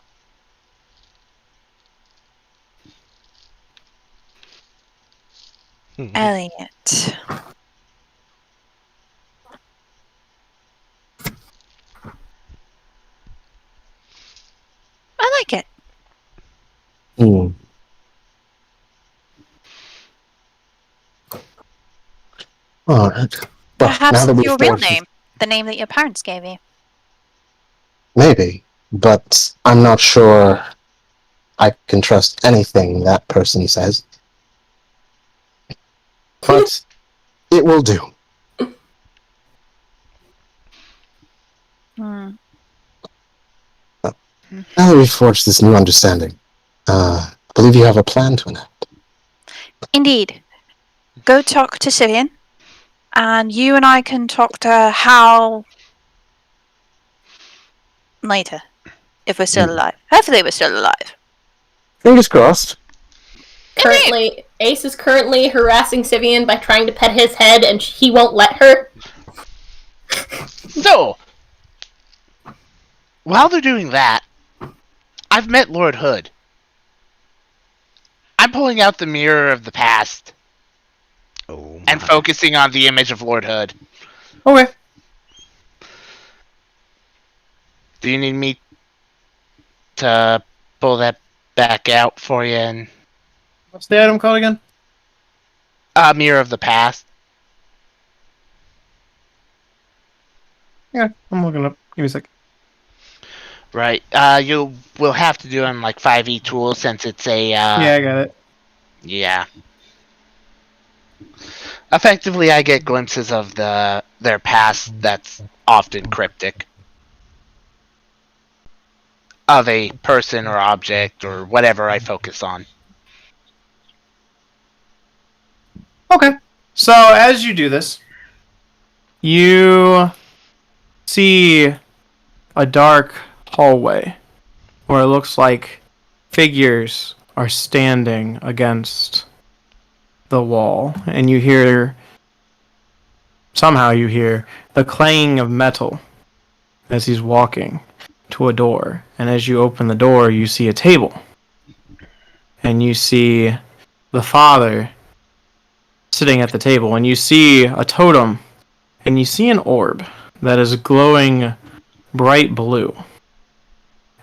[SPEAKER 7] Elliot. I like it.
[SPEAKER 4] Alright.
[SPEAKER 7] Perhaps it's your real name, the name that your parents gave you.
[SPEAKER 4] Maybe, but I'm not sure I can trust anything that person says. But it will do. Now that we've forged this new understanding, I believe you have a plan to enact.
[SPEAKER 7] Indeed. Go talk to Sivian, and you and I can talk to Hal later, if we're still alive. Hopefully we're still alive.
[SPEAKER 4] Fingers crossed.
[SPEAKER 6] Ace is currently harassing Sivian by trying to pet his head, and he won't let her.
[SPEAKER 3] So, while they're doing that, I've met Lord Hood. I'm pulling out the mirror of the past and focusing on the image of Lord Hood.
[SPEAKER 1] Okay.
[SPEAKER 3] Do you need me to pull that back out for you? And
[SPEAKER 1] What's the item called again?
[SPEAKER 3] Mirror of the past.
[SPEAKER 1] Yeah, I'm looking it up. Give me a sec.
[SPEAKER 3] Right. We'll have to do it on like 5e tools since it's a.
[SPEAKER 1] Yeah, I got it.
[SPEAKER 3] Yeah. Effectively, I get glimpses of their past that's often cryptic. Of a person or object or whatever I focus on.
[SPEAKER 1] Okay. So as you do this, you see a dark hallway where it looks like figures are standing against the wall, and you hear the clanging of metal as he's walking to a door. And as you open the door, you see a table, and you see the father sitting at the table, and you see a totem, and you see an orb that is glowing bright blue,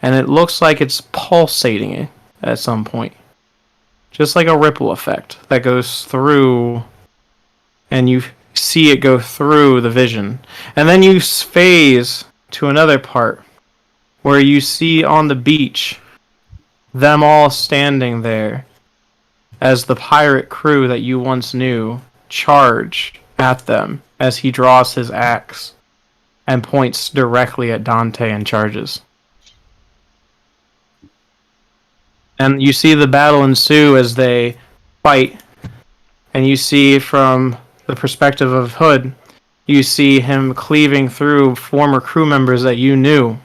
[SPEAKER 1] and it looks like it's pulsating at some point, just like a ripple effect that goes through, and you see it go through the vision. And then you phase to another part where you see on the beach them all standing there as the pirate crew that you once knew charge at them as he draws his axe and points directly at Dante and charges. And you see the battle ensue as they fight, and you see from the perspective of Hood, you see him cleaving through former crew members that you knew,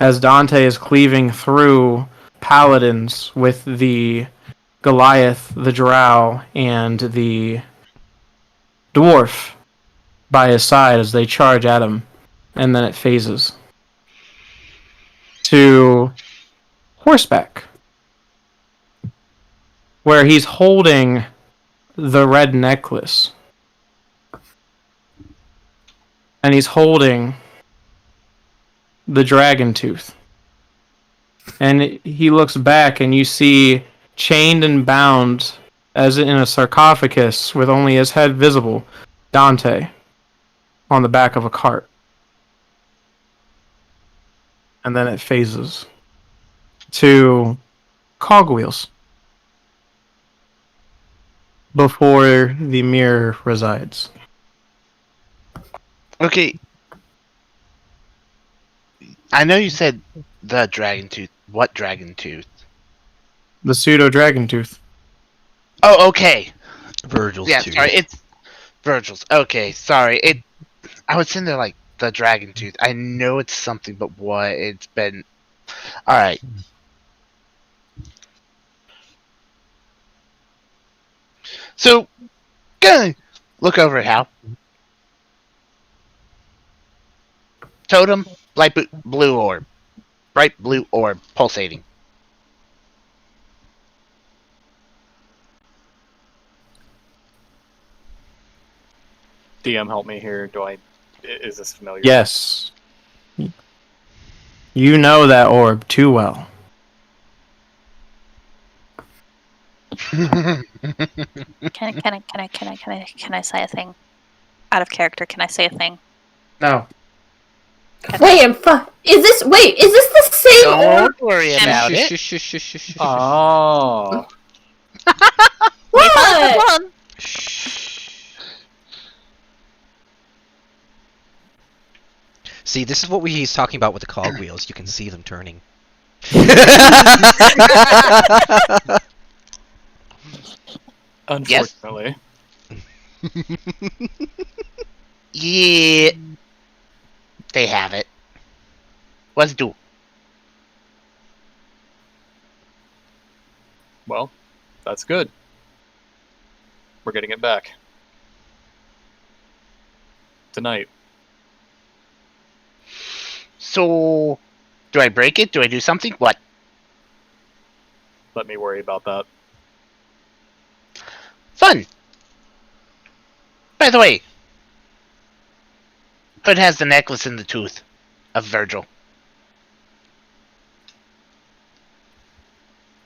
[SPEAKER 1] as Dante is cleaving through paladins with the Goliath, the Drow, and the dwarf by his side as they charge at him, and then it phases to horseback, where he's holding the red necklace, and he's holding the dragon tooth, and he looks back, and you see chained and bound as in a sarcophagus with only his head visible, Dante on the back of a cart. And then it phases to cogwheels before the mirror resides.
[SPEAKER 3] Okay. I know you said the dragon tooth. What dragon tooth?
[SPEAKER 1] The pseudo dragon tooth.
[SPEAKER 3] Oh, okay.
[SPEAKER 2] Virgil's
[SPEAKER 3] Yeah,
[SPEAKER 2] tooth.
[SPEAKER 3] sorry. It's Virgil's. Okay, sorry. I was in there like the dragon tooth. I know it's something, but what? It's been. All right. So, gonna look over at Hal. Totem, light blue orb, bright blue orb, pulsating.
[SPEAKER 5] DM, help me here. Is this familiar?
[SPEAKER 1] Yes. You know that orb too well.
[SPEAKER 7] Can I say a thing? Out of character, can I say a thing?
[SPEAKER 1] No.
[SPEAKER 6] Wait, is this the same orb?
[SPEAKER 3] Don't worry about it.
[SPEAKER 5] Oh.
[SPEAKER 6] What?
[SPEAKER 2] See, this is what he's talking about with the cogwheels. You can see them turning.
[SPEAKER 5] Unfortunately.
[SPEAKER 3] Yeah. They have it. Let's do.
[SPEAKER 5] Well, that's good. We're getting it back. Tonight.
[SPEAKER 3] So, do I break it? Do I do something? What?
[SPEAKER 5] Let me worry about that.
[SPEAKER 3] Fun! By the way, Hood has the necklace in the tooth of Virgil.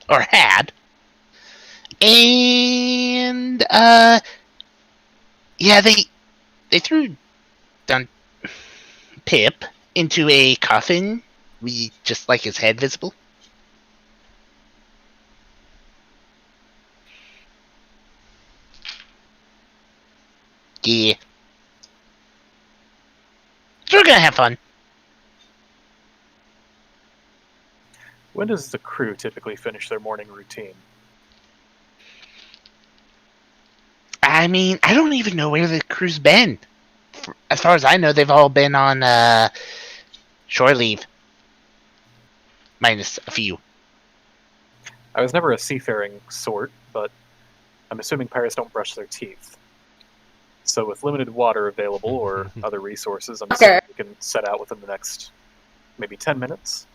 [SPEAKER 3] Or had. And, yeah, they threw Pip into a coffin with just like his head visible. Yeah. So we're gonna have fun.
[SPEAKER 5] When does the crew typically finish their morning routine?
[SPEAKER 3] I mean, I don't even know where the crew's been. as far as I know, they've all been on shore leave. Minus a few.
[SPEAKER 5] I was never a seafaring sort, but I'm assuming pirates don't brush their teeth. So with limited water available or other resources, I'm assuming we can set out within the next maybe 10 minutes.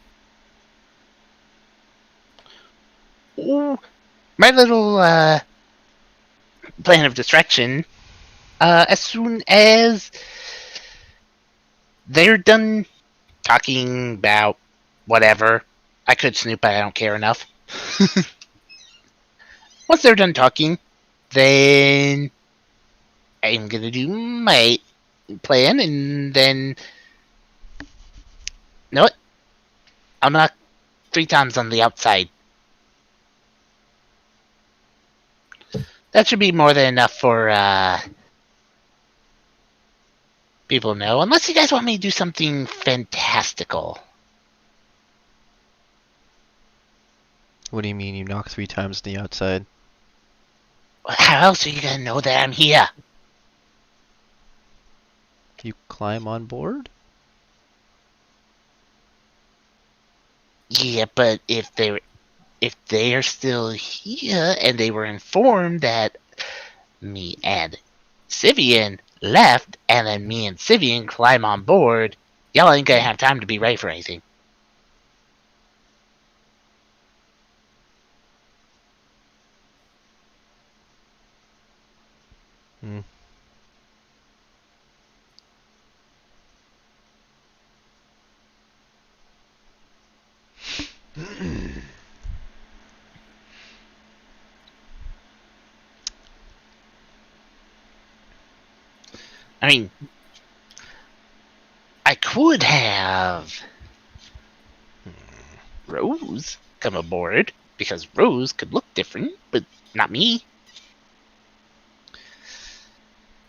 [SPEAKER 3] Ooh, my little plan of distraction. As soon as they're done talking about whatever, I could snoop, but I don't care enough. Once they're done talking, then I'm gonna do my plan, and then you know what? I'll knock 3 times on the outside. That should be more than enough for people to know, unless you guys want me to do something fantastical.
[SPEAKER 2] What do you mean you knock 3 times on the outside?
[SPEAKER 3] How else are you gonna know that I'm here?
[SPEAKER 2] You climb on board?
[SPEAKER 3] Yeah, but if they are still here and they were informed that me and Sivian left, and then me and Sivian climb on board, y'all ain't gonna have time to be ready for anything.
[SPEAKER 2] Hmm.
[SPEAKER 3] I mean, I could have Rose come aboard, because Rose could look different, but not me.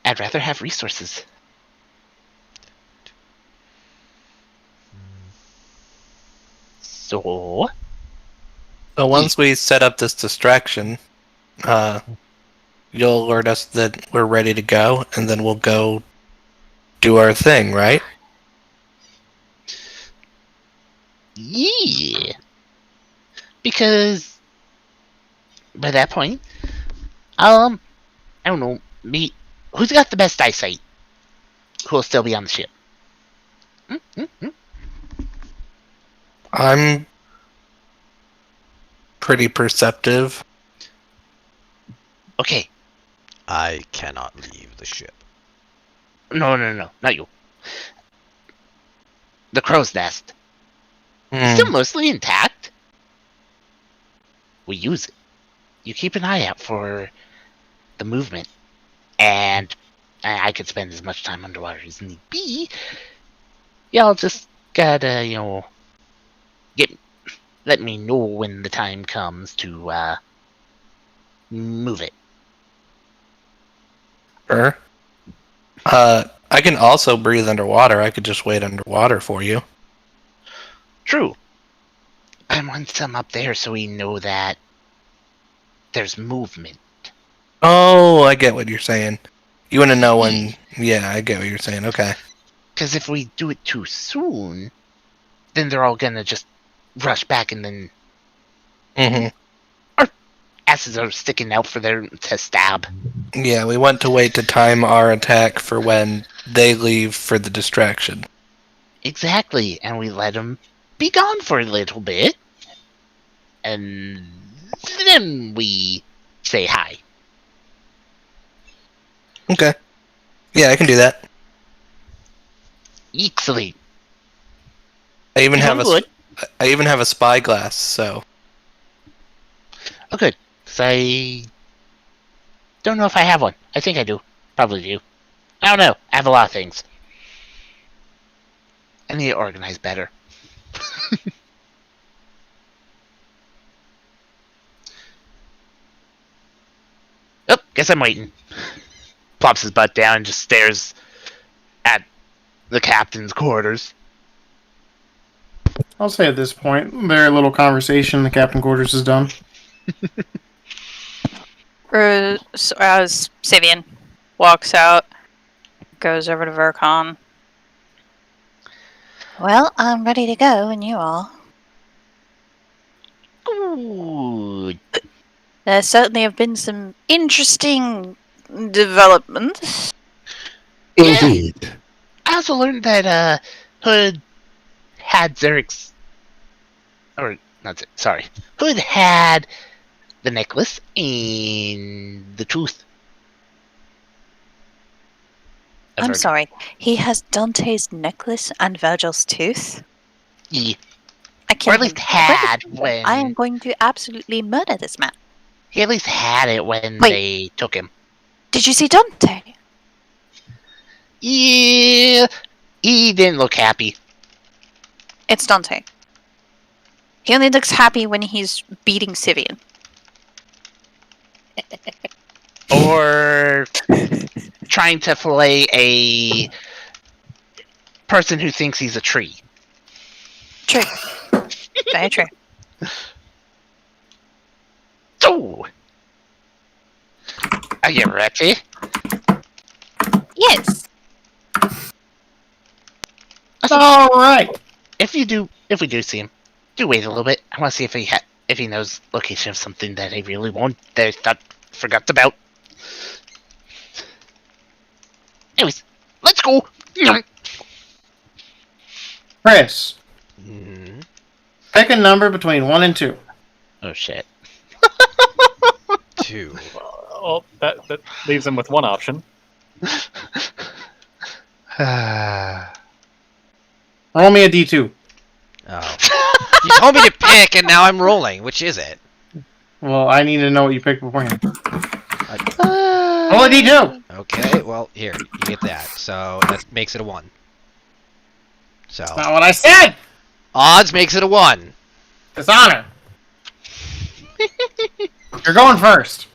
[SPEAKER 3] I'd rather have resources. So,
[SPEAKER 8] So once we set up this distraction, you'll alert us that we're ready to go, and then we'll go do our thing, right?
[SPEAKER 3] yeah. Because by that point, I don't know, me. Who's got the best eyesight? Who'll still be on the ship?
[SPEAKER 8] I'm pretty perceptive.
[SPEAKER 3] Okay.
[SPEAKER 2] I cannot leave the ship.
[SPEAKER 3] No, not you. The crow's nest.
[SPEAKER 8] Hmm.
[SPEAKER 3] Still mostly intact. We use it. You keep an eye out for the movement. And I could spend as much time underwater as need be. Y'all just gotta, let me know when the time comes to, move it.
[SPEAKER 8] Sure. I can also breathe underwater. I could just wait underwater for you.
[SPEAKER 3] True. I want some up there so we know that there's movement.
[SPEAKER 8] Oh, I get what you're saying. You want to know when... Yeah, I get what you're saying. Okay.
[SPEAKER 3] Because if we do it too soon, then they're all gonna just rush back, and then
[SPEAKER 8] Mm-hmm.
[SPEAKER 3] our asses are sticking out for them to stab.
[SPEAKER 8] Yeah, we want to wait to time our attack for when they leave for the distraction.
[SPEAKER 3] Exactly, and we let them be gone for a little bit, and then we say hi.
[SPEAKER 8] Okay. Yeah, I can do that.
[SPEAKER 3] Excellent.
[SPEAKER 8] I even
[SPEAKER 3] If
[SPEAKER 8] have
[SPEAKER 3] I'm good.
[SPEAKER 8] I even have a spyglass, so...
[SPEAKER 3] Oh, good. Because I don't know if I have one. I think I do. Probably do. I don't know. I have a lot of things. I need to organize better. Oh, guess I'm waiting. Plops his butt down and just stares at the captain's quarters.
[SPEAKER 1] I'll say at this point, their little conversation in the captain quarters is done.
[SPEAKER 7] As Sivian walks out, goes over to Vercon. Well, I'm ready to go, and you all.
[SPEAKER 3] Ooh.
[SPEAKER 7] There certainly have been some interesting developments.
[SPEAKER 4] Indeed.
[SPEAKER 3] I also learned that Hood had Zerik's, or not Zerek, sorry, Hood had the necklace and the tooth.
[SPEAKER 7] I'm sorry. He has Dante's necklace and Virgil's tooth?
[SPEAKER 3] Yeah.
[SPEAKER 7] I
[SPEAKER 3] Or
[SPEAKER 7] kill
[SPEAKER 3] at least
[SPEAKER 7] him.
[SPEAKER 3] had when
[SPEAKER 7] I am going to absolutely murder this man.
[SPEAKER 3] he at least had it when
[SPEAKER 7] Wait.
[SPEAKER 3] they took him.
[SPEAKER 7] Did you see Dante?
[SPEAKER 3] Yeah, he didn't look happy.
[SPEAKER 7] It's Dante. He only looks happy when he's beating Sivian.
[SPEAKER 3] Or trying to fillet a person who thinks he's a tree.
[SPEAKER 7] True. Very true.
[SPEAKER 3] So, are you ready?
[SPEAKER 7] Yes.
[SPEAKER 1] All right.
[SPEAKER 3] If we do see him, do wait a little bit. I want to see if he knows location of something that I really want that I forgot about. Anyways, let's go.
[SPEAKER 1] Chris,
[SPEAKER 2] Mm-hmm.
[SPEAKER 1] pick a number between 1 and 2.
[SPEAKER 3] Oh shit.
[SPEAKER 2] 2.
[SPEAKER 5] Well, that leaves him with one option.
[SPEAKER 1] Roll me a D2.
[SPEAKER 2] Oh. You told me to pick, and now I'm rolling. Which is it?
[SPEAKER 1] Well, I need to know what you picked beforehand. Roll a D2.
[SPEAKER 2] Okay, well, here. You get that. So, that makes it a 1. So,
[SPEAKER 1] That's not what I said.
[SPEAKER 2] odds makes it a 1.
[SPEAKER 1] Dishonor. You're going first.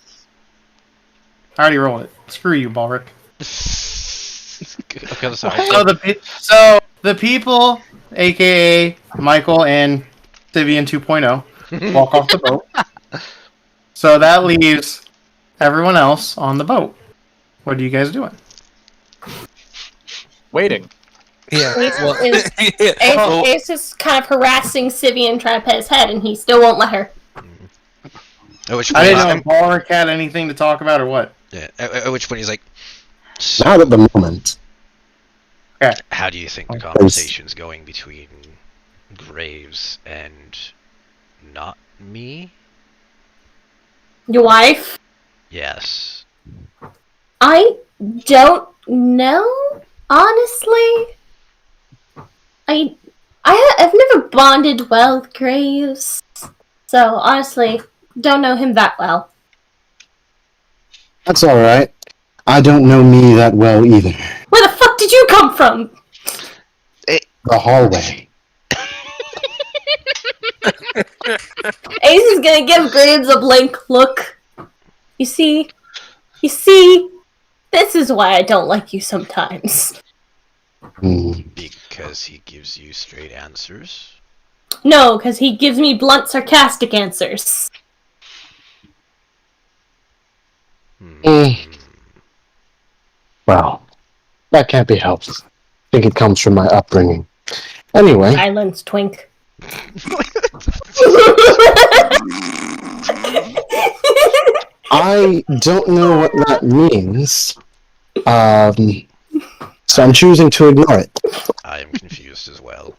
[SPEAKER 1] I already rolled it. Screw you, Balric.
[SPEAKER 2] Okay, sorry.
[SPEAKER 1] So the people, aka Michael and Sivian 2.0, walk off the boat. So that leaves everyone else on the boat. What are you guys doing?
[SPEAKER 5] Waiting.
[SPEAKER 8] Yeah.
[SPEAKER 6] Ace,
[SPEAKER 8] Well,
[SPEAKER 6] Ace is kind of harassing Sivian, trying to pet his head, and he still won't let her.
[SPEAKER 2] At which
[SPEAKER 1] I
[SPEAKER 2] point,
[SPEAKER 1] didn't know if Balric had anything to talk about or what.
[SPEAKER 2] yeah, at which point he's like, so,
[SPEAKER 4] Not at the moment.
[SPEAKER 2] how do you think the conversation's going between Graves and not me?
[SPEAKER 6] Your wife?
[SPEAKER 2] Yes.
[SPEAKER 6] I don't know, honestly. I've never bonded well with Graves, so honestly, don't know him that well.
[SPEAKER 4] That's alright. I don't know me that well either.
[SPEAKER 6] Where the fuck did you come from?
[SPEAKER 4] The hallway.
[SPEAKER 6] Ace is gonna give Graves a blank look. You see, this is why I don't like you sometimes.
[SPEAKER 2] Because he gives you straight answers?
[SPEAKER 6] No, because he gives me blunt, sarcastic answers.
[SPEAKER 4] Well, that can't be helped. I think it comes from my upbringing. Anyway,
[SPEAKER 6] Silence, twink.
[SPEAKER 4] I don't know what that means. So I'm choosing to ignore it.
[SPEAKER 2] I am confused as well.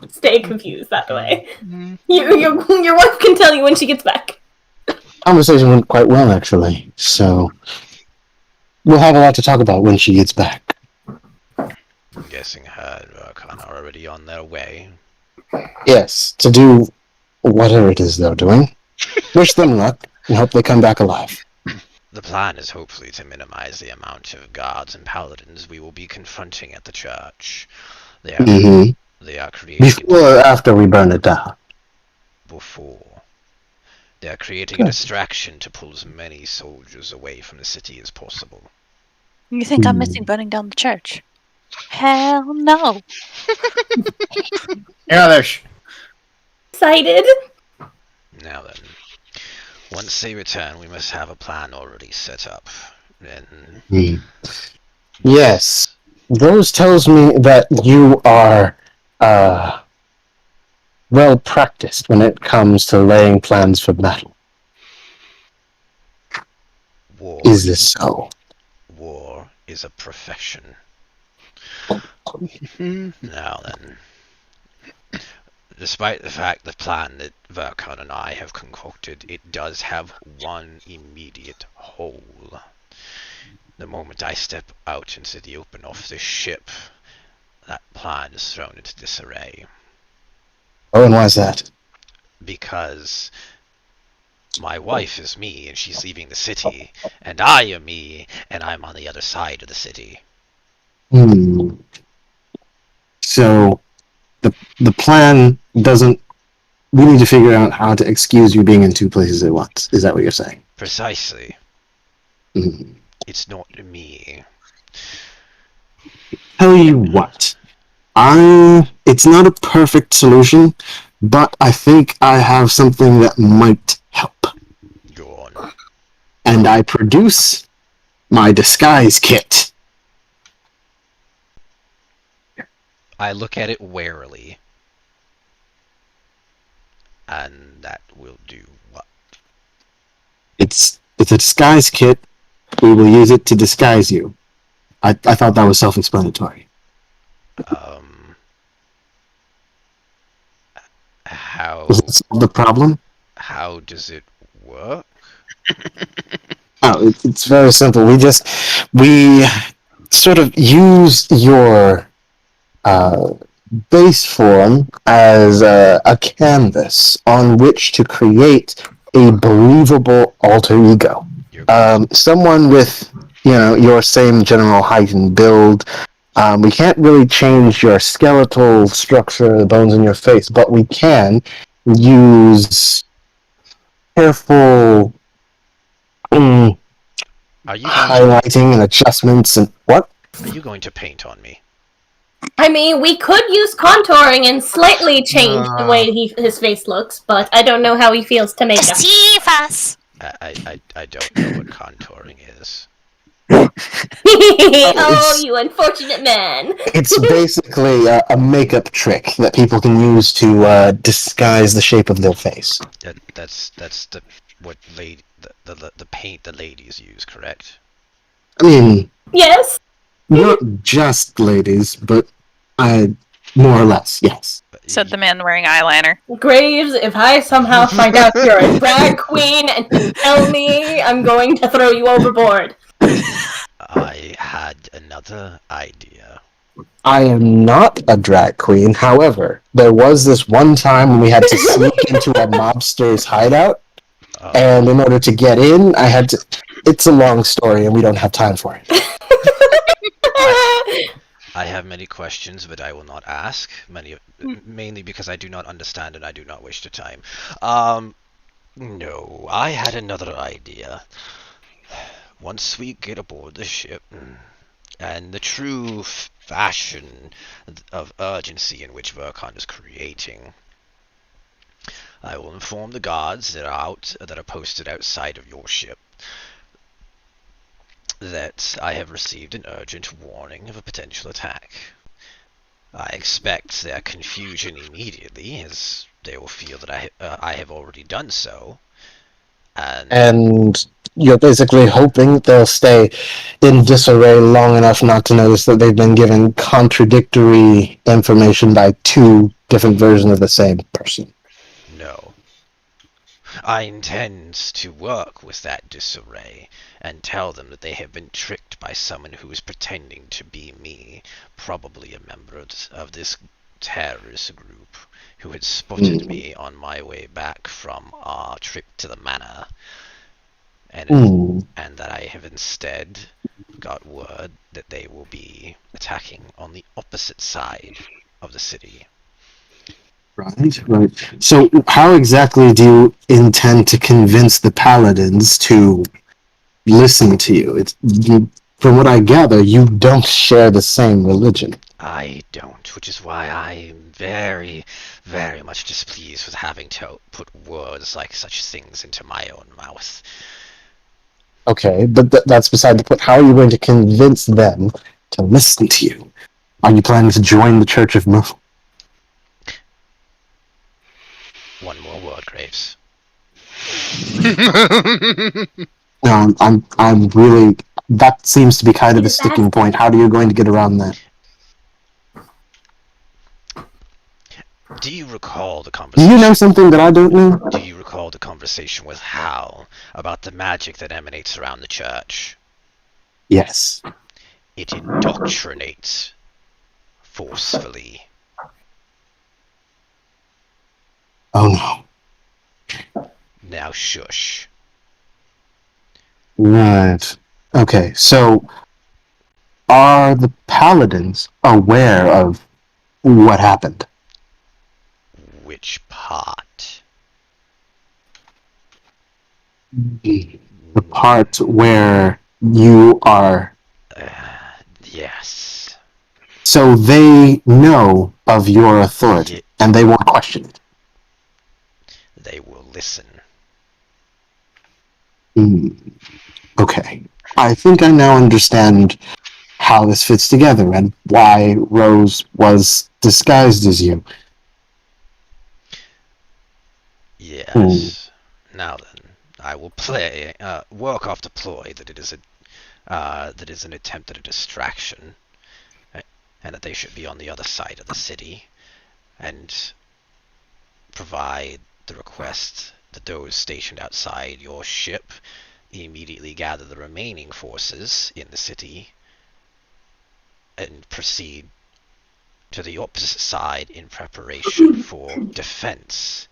[SPEAKER 6] Stay confused that way. Your wife can tell you when she gets back.
[SPEAKER 4] Conversation went quite well, actually. So we'll have a lot to talk about when she gets back.
[SPEAKER 2] I'm guessing her and Rakan are already on their way.
[SPEAKER 4] Yes, to do whatever it is they're doing. Wish them luck and hope they come back alive.
[SPEAKER 2] The plan is hopefully to minimize the amount of guards and paladins we will be confronting at the church. They are creating...
[SPEAKER 4] Before or after we burn it down?
[SPEAKER 2] Before. They are creating a distraction to pull as many soldiers away from the city as possible.
[SPEAKER 7] You think I'm missing burning down the church? Hell no.
[SPEAKER 1] Yeah, there.
[SPEAKER 6] Excited?
[SPEAKER 2] Now then, once they return, we must have a plan already set up. Then
[SPEAKER 4] Yes. Those tells me that you are well practiced when it comes to laying plans for battle.
[SPEAKER 2] War,
[SPEAKER 4] Is this so?
[SPEAKER 2] war is a profession.
[SPEAKER 3] Hmm.
[SPEAKER 2] Now then, despite the fact the plan that Verkan and I have concocted, it does have one immediate hole. The moment I step out into the open off this ship, that plan is thrown into disarray.
[SPEAKER 4] Oh, and why is that?
[SPEAKER 2] Because my wife is me and she's leaving the city, and I am me and I'm on the other side of the city.
[SPEAKER 4] Hmm. So the plan doesn't. We need to figure out how to excuse you being in two places at once. Is that what you're saying?
[SPEAKER 2] Precisely.
[SPEAKER 4] Hmm.
[SPEAKER 2] It's not me.
[SPEAKER 4] Tell you what. It's not a perfect solution, but I think I have something that might help.
[SPEAKER 2] Go on.
[SPEAKER 4] And I produce my disguise kit.
[SPEAKER 2] I look at it warily. And that will do what?
[SPEAKER 4] It's a disguise kit. We will use it to disguise you. I thought that was self-explanatory.
[SPEAKER 2] How
[SPEAKER 4] Does it solve the problem?
[SPEAKER 2] how does it work?
[SPEAKER 4] Oh, it's very simple. We sort of use your base form as a canvas on which to create a believable alter ego. Someone with your same general height and build. We can't really change your skeletal structure, the bones in your face, but we can use careful
[SPEAKER 2] Are you going to
[SPEAKER 4] highlighting and adjustments and what?
[SPEAKER 2] Are you going to paint on me?
[SPEAKER 6] I mean, we could use contouring and slightly change the way his face looks, but I don't know how he feels to make him.
[SPEAKER 7] Deceive us!
[SPEAKER 2] I don't know what contouring is.
[SPEAKER 6] Oh, you unfortunate man.
[SPEAKER 4] It's basically a makeup trick that people can use to disguise the shape of their face.
[SPEAKER 2] That's the paint the ladies use, correct?
[SPEAKER 4] I mean,
[SPEAKER 6] Yes.
[SPEAKER 4] not just ladies, but more or less, yes.
[SPEAKER 7] Said the man wearing eyeliner.
[SPEAKER 6] Graves, if I somehow find out you're a drag queen and you tell me, I'm going to throw you overboard.
[SPEAKER 2] I had another idea.
[SPEAKER 4] I am not a drag queen. However, there was this one time when we had to sneak into a mobster's hideout, and in order to get in, I had to. It's a long story, and we don't have time for it.
[SPEAKER 2] I have many questions, but I will not ask. Mainly because I do not understand and I do not wish to time. No, I had another idea. Once we get aboard the ship, and the true fashion of urgency in which Verkan is creating, I will inform the guards that are posted outside of your ship that I have received an urgent warning of a potential attack. I expect their confusion immediately, as they will feel that I have already done so.
[SPEAKER 4] And you're basically hoping they'll stay in disarray long enough not to notice that they've been given contradictory information by two different versions of the same person.
[SPEAKER 2] No. I intend to work with that disarray and tell them that they have been tricked by someone who is pretending to be me, probably a member of this terrorist group who had spotted me on my way back from our trip to the manor, and that I have instead got word that they will be attacking on the opposite side of the city.
[SPEAKER 4] Right. So how exactly do you intend to convince the paladins to listen to you? From what I gather, you don't share the same religion.
[SPEAKER 2] I don't, which is why I am very, very much displeased with having to put words like such things into my own mouth.
[SPEAKER 4] Okay, but that's beside the point. How are you going to convince them to listen to you? Are you planning to join the Church of Mrphl?
[SPEAKER 2] One more word, Graves.
[SPEAKER 4] No, I'm really. That seems to be kind of a sticking point. How are you going to get around that?
[SPEAKER 2] Do you recall the
[SPEAKER 4] Do
[SPEAKER 2] conversation?
[SPEAKER 4] you know something that I don't know?
[SPEAKER 2] Do you recall the conversation with Hal about the magic that emanates around the church?
[SPEAKER 4] Yes.
[SPEAKER 2] It indoctrinates forcefully.
[SPEAKER 4] Oh no.
[SPEAKER 2] Now shush.
[SPEAKER 4] Right. Okay, so are the paladins aware of what happened?
[SPEAKER 2] Which part?
[SPEAKER 4] The part where you are.
[SPEAKER 2] Yes.
[SPEAKER 4] So they know of your authority, and they won't question it.
[SPEAKER 2] They will listen.
[SPEAKER 4] Okay. I think I now understand how this fits together and why Rose was disguised as you.
[SPEAKER 2] Yes. Now then, I will work off the ploy that it is an attempt at a distraction, and that they should be on the other side of the city, and provide the request that those stationed outside your ship immediately gather the remaining forces in the city and proceed to the opposite side in preparation for defense,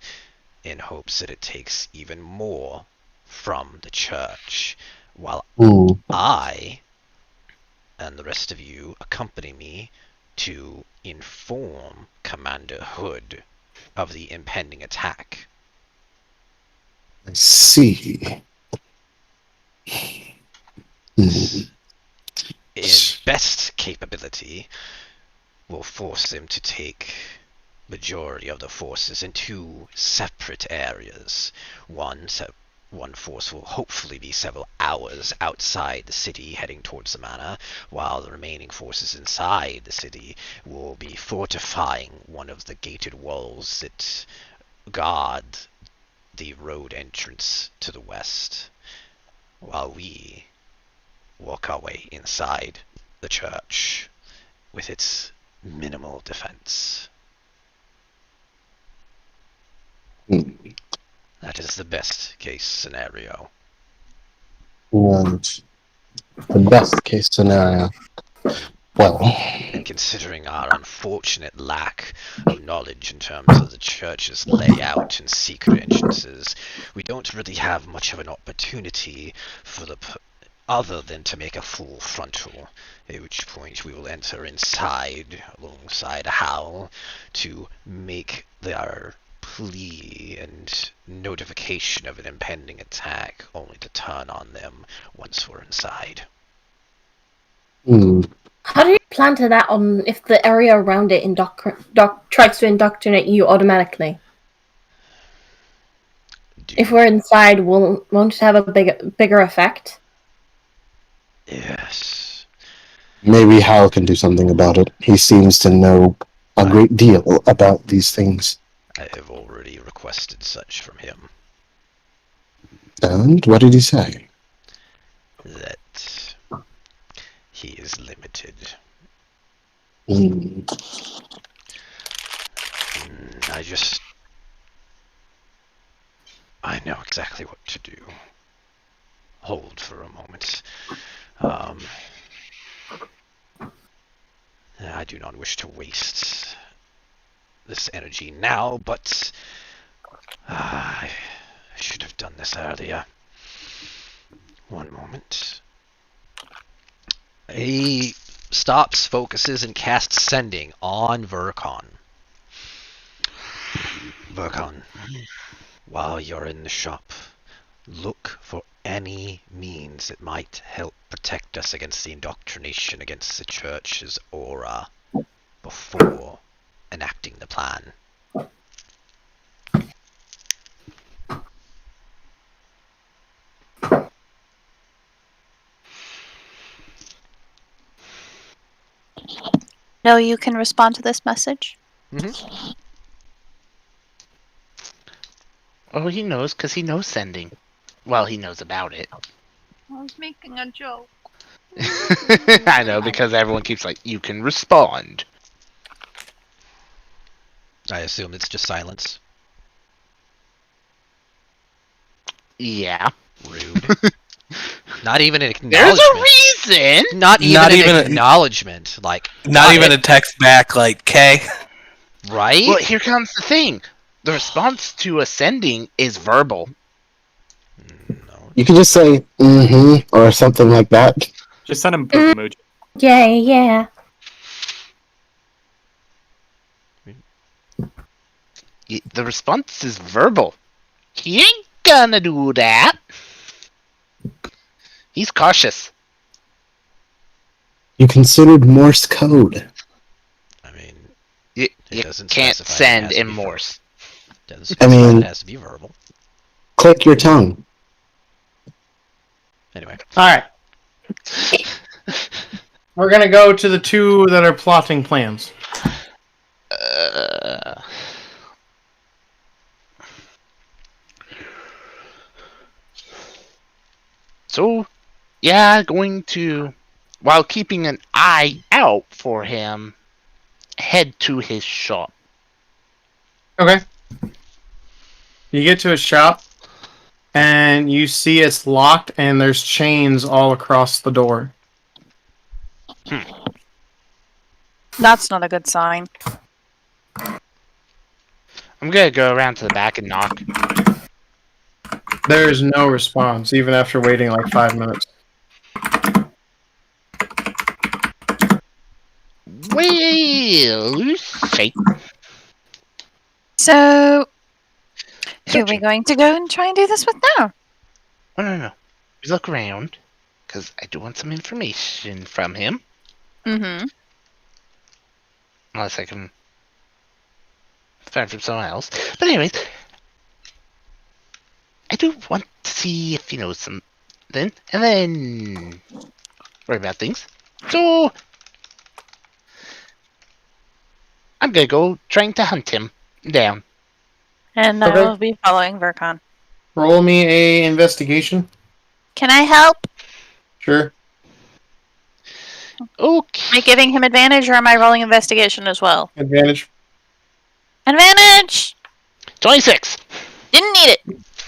[SPEAKER 2] in hopes that it takes even more from the church, while I and the rest of you accompany me to inform Commander Hood of the impending attack.
[SPEAKER 4] I see.
[SPEAKER 2] This, in best capability, will force them to take majority of the forces in two separate areas. One force will hopefully be several hours outside the city heading towards the manor, while the remaining forces inside the city will be fortifying one of the gated walls that guard the road entrance to the west, while we work our way inside the church with its minimal defense. That is the best case scenario.
[SPEAKER 4] And the best case scenario. Well,
[SPEAKER 2] And considering our unfortunate lack of knowledge in terms of the church's layout and secret entrances, we don't really have much of an opportunity for other than to make a full frontal, at which point we will enter inside alongside Hal to make our plea and notification of an impending attack, only to turn on them once we're inside.
[SPEAKER 6] How do you plan to that if the area around it tries to indoctrinate you automatically? If we're inside, won't it have a bigger effect?
[SPEAKER 2] Yes.
[SPEAKER 4] Maybe Hal can do something about it. He seems to know a great deal about these things.
[SPEAKER 2] I have already requested such from him.
[SPEAKER 4] And what did he say?
[SPEAKER 2] That he is limited. I know exactly what to do. Hold for a moment. I do not wish to waste this energy now, but I should have done this earlier. One moment. He stops, focuses, and casts Sending on Vercon. Vercon, while you're in the shop, look for any means that might help protect us against the indoctrination against the church's aura before enacting the plan.
[SPEAKER 7] No, you can respond to this message.
[SPEAKER 3] Oh, he knows, because he knows sending. Well, he knows about it.
[SPEAKER 9] I was making a joke.
[SPEAKER 3] I know, because everyone keeps like, you can respond.
[SPEAKER 2] I assume it's just silence.
[SPEAKER 3] Yeah.
[SPEAKER 2] Rude. Not even an
[SPEAKER 3] There's
[SPEAKER 2] acknowledgement.
[SPEAKER 3] a reason!
[SPEAKER 2] Not even an acknowledgement. Like,
[SPEAKER 8] Not even a text back like, K.
[SPEAKER 2] right?
[SPEAKER 3] Well, here comes the thing. The response to a sending is verbal.
[SPEAKER 2] No.
[SPEAKER 4] You can just say, or something like that.
[SPEAKER 5] Just send him poop emoji.
[SPEAKER 6] Yeah.
[SPEAKER 3] The response is verbal. He ain't gonna do that. He's cautious.
[SPEAKER 4] You considered Morse code.
[SPEAKER 2] I mean,
[SPEAKER 3] You
[SPEAKER 2] doesn't
[SPEAKER 3] can't
[SPEAKER 2] specify it
[SPEAKER 3] send
[SPEAKER 2] has to
[SPEAKER 3] in
[SPEAKER 2] be
[SPEAKER 3] Morse.
[SPEAKER 2] doesn't specify it has to be verbal.
[SPEAKER 4] Click your tongue.
[SPEAKER 2] Anyway.
[SPEAKER 1] Alright. We're gonna go to the two that are plotting plans.
[SPEAKER 3] So, yeah, going to, while keeping an eye out for him, head to his shop.
[SPEAKER 1] Okay. You get to a shop, and you see it's locked, and there's chains all across the door.
[SPEAKER 7] That's not a good sign.
[SPEAKER 3] I'm gonna go around to the back and knock.
[SPEAKER 1] There's no response, even after waiting like 5 minutes.
[SPEAKER 3] Well, shake.
[SPEAKER 7] So, who are we going to go and try and do this with now?
[SPEAKER 3] Oh, no. Just look around, because I do want some information from him.
[SPEAKER 7] Mm-hmm.
[SPEAKER 3] Unless I can find from someone else. But anyways, I do want to see if he knows something, and then worry about things. So, I'm gonna go trying to hunt him down.
[SPEAKER 7] And
[SPEAKER 1] Okay.
[SPEAKER 7] I will be following Vercon.
[SPEAKER 1] Roll me a investigation.
[SPEAKER 7] Can I help?
[SPEAKER 1] Sure.
[SPEAKER 3] Okay.
[SPEAKER 7] Am I giving him advantage or am I rolling investigation as well?
[SPEAKER 1] Advantage.
[SPEAKER 7] Advantage!
[SPEAKER 3] 26!
[SPEAKER 7] Didn't need it.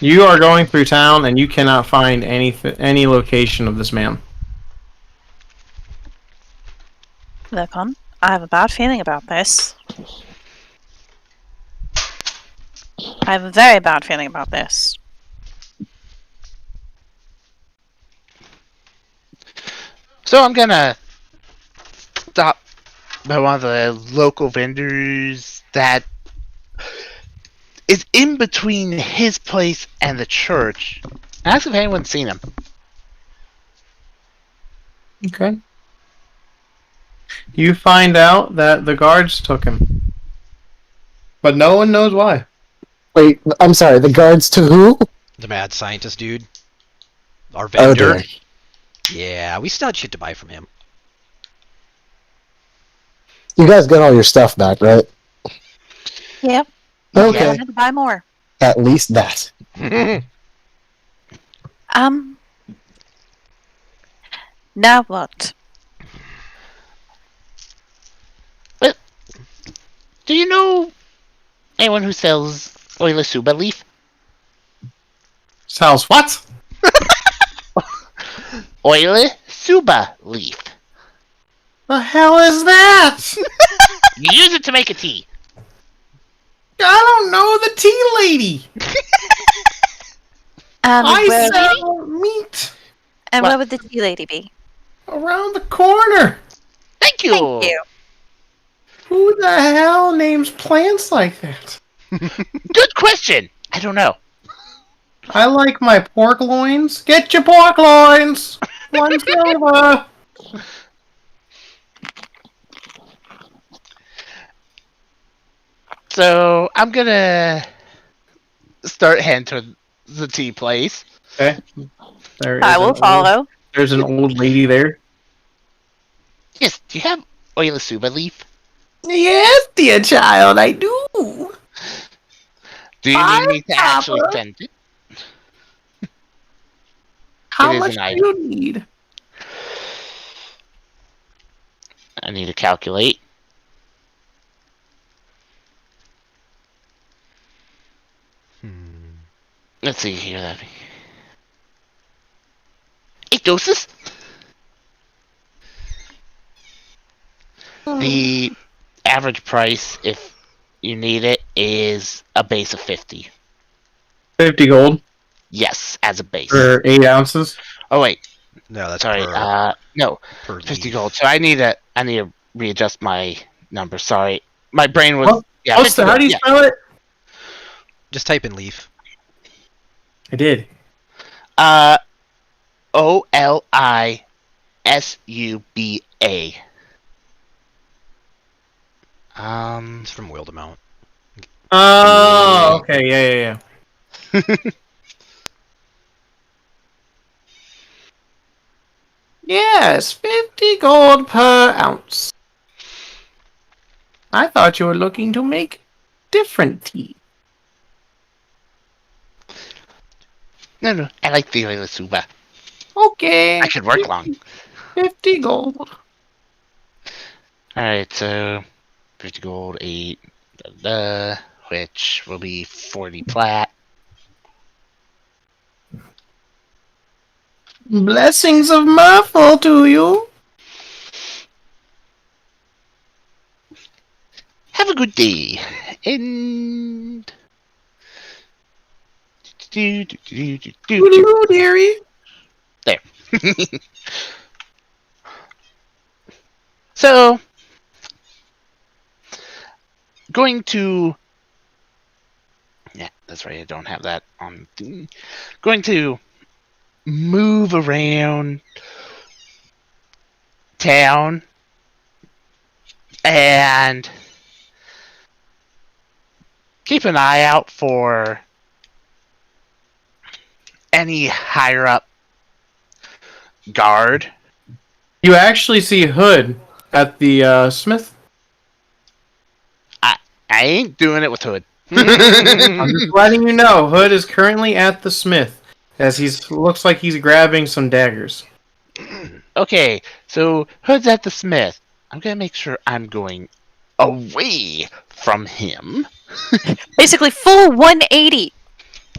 [SPEAKER 1] You are going through town, and you cannot find any location of this man.
[SPEAKER 7] Vercon, I have a bad feeling about this. I have a very bad feeling about this.
[SPEAKER 3] So I'm gonna stop by one of the local vendors that is in between his place and the church. Ask if anyone's seen him.
[SPEAKER 1] Okay. You find out that the guards took him. But no one knows why.
[SPEAKER 4] Wait, I'm sorry, the guards to who?
[SPEAKER 2] The mad scientist dude. Our
[SPEAKER 4] Oh,
[SPEAKER 2] vendor.
[SPEAKER 4] dear.
[SPEAKER 2] Yeah, we still had shit to buy from him.
[SPEAKER 4] You guys got all your stuff back, right?
[SPEAKER 7] Yep.
[SPEAKER 4] Okay.
[SPEAKER 7] I wanted to buy more.
[SPEAKER 4] At least that.
[SPEAKER 7] Now what?
[SPEAKER 3] Do you know anyone who sells Oilisuba leaf?
[SPEAKER 1] Sells what?
[SPEAKER 3] Oilisuba leaf.
[SPEAKER 1] The hell is that?
[SPEAKER 3] You use it to make a tea.
[SPEAKER 1] I don't know the tea lady. I
[SPEAKER 7] Where,
[SPEAKER 1] sell meat
[SPEAKER 7] and
[SPEAKER 3] What?
[SPEAKER 7] where would the tea lady be?
[SPEAKER 1] around the corner.
[SPEAKER 3] Thank you.
[SPEAKER 7] Thank you.
[SPEAKER 1] Who the hell names plants like that?
[SPEAKER 3] Good question. I don't know.
[SPEAKER 1] I like my pork loins. Get your pork loins. 1 silver.
[SPEAKER 3] So I'm gonna start heading to the tea place.
[SPEAKER 1] Okay. There is
[SPEAKER 7] I will follow.
[SPEAKER 1] There's an old lady there.
[SPEAKER 3] Yes. Do you have Oilasuba leaf?
[SPEAKER 1] Yes, dear child, I do.
[SPEAKER 3] Do you need me to actually send it?
[SPEAKER 1] How
[SPEAKER 3] It is
[SPEAKER 1] much
[SPEAKER 3] an
[SPEAKER 1] do
[SPEAKER 3] item.
[SPEAKER 1] you need?
[SPEAKER 3] I need to calculate. Let's see here. That'd be 8 doses. The average price, if you need it, is a base of 50.
[SPEAKER 1] 50 gold
[SPEAKER 3] Yes, as a base.
[SPEAKER 1] for 8 ounces.
[SPEAKER 3] Oh wait,
[SPEAKER 2] No, that's
[SPEAKER 3] sorry.
[SPEAKER 2] per,
[SPEAKER 3] No,
[SPEAKER 2] per
[SPEAKER 3] 50
[SPEAKER 2] leaf.
[SPEAKER 3] gold. So I need to readjust my number. Sorry, my brain was
[SPEAKER 1] What?
[SPEAKER 3] yeah.
[SPEAKER 1] Oh,
[SPEAKER 3] 50
[SPEAKER 1] so how
[SPEAKER 3] gold,
[SPEAKER 1] do you
[SPEAKER 3] yeah.
[SPEAKER 1] spell it?
[SPEAKER 2] Just type in leaf.
[SPEAKER 1] I did.
[SPEAKER 3] OLISUBA.
[SPEAKER 2] It's from Wildemount.
[SPEAKER 1] Oh, okay, yeah. Yes, 50 gold per ounce. I thought you were looking to make different tea.
[SPEAKER 3] No, I like the Oilasuba.
[SPEAKER 1] Okay.
[SPEAKER 3] I could work long.
[SPEAKER 1] 50 gold.
[SPEAKER 3] Alright, so 50 gold, 8, which will be 40 plat.
[SPEAKER 1] Blessings of Mrphl to you.
[SPEAKER 3] Have a good day. And
[SPEAKER 1] Toodaloo, dearie.
[SPEAKER 3] there. So, going to. Yeah, that's right. I don't have that on. Going to move around town and keep an eye out for any higher up guard.
[SPEAKER 1] You actually see Hood at the smith.
[SPEAKER 3] I ain't doing it with Hood.
[SPEAKER 1] I'm just letting you know, Hood is currently at the smith, as looks like he's grabbing some daggers.
[SPEAKER 3] Okay, so Hood's at the smith. I'm gonna make sure I'm going away from him.
[SPEAKER 7] Basically, full 180.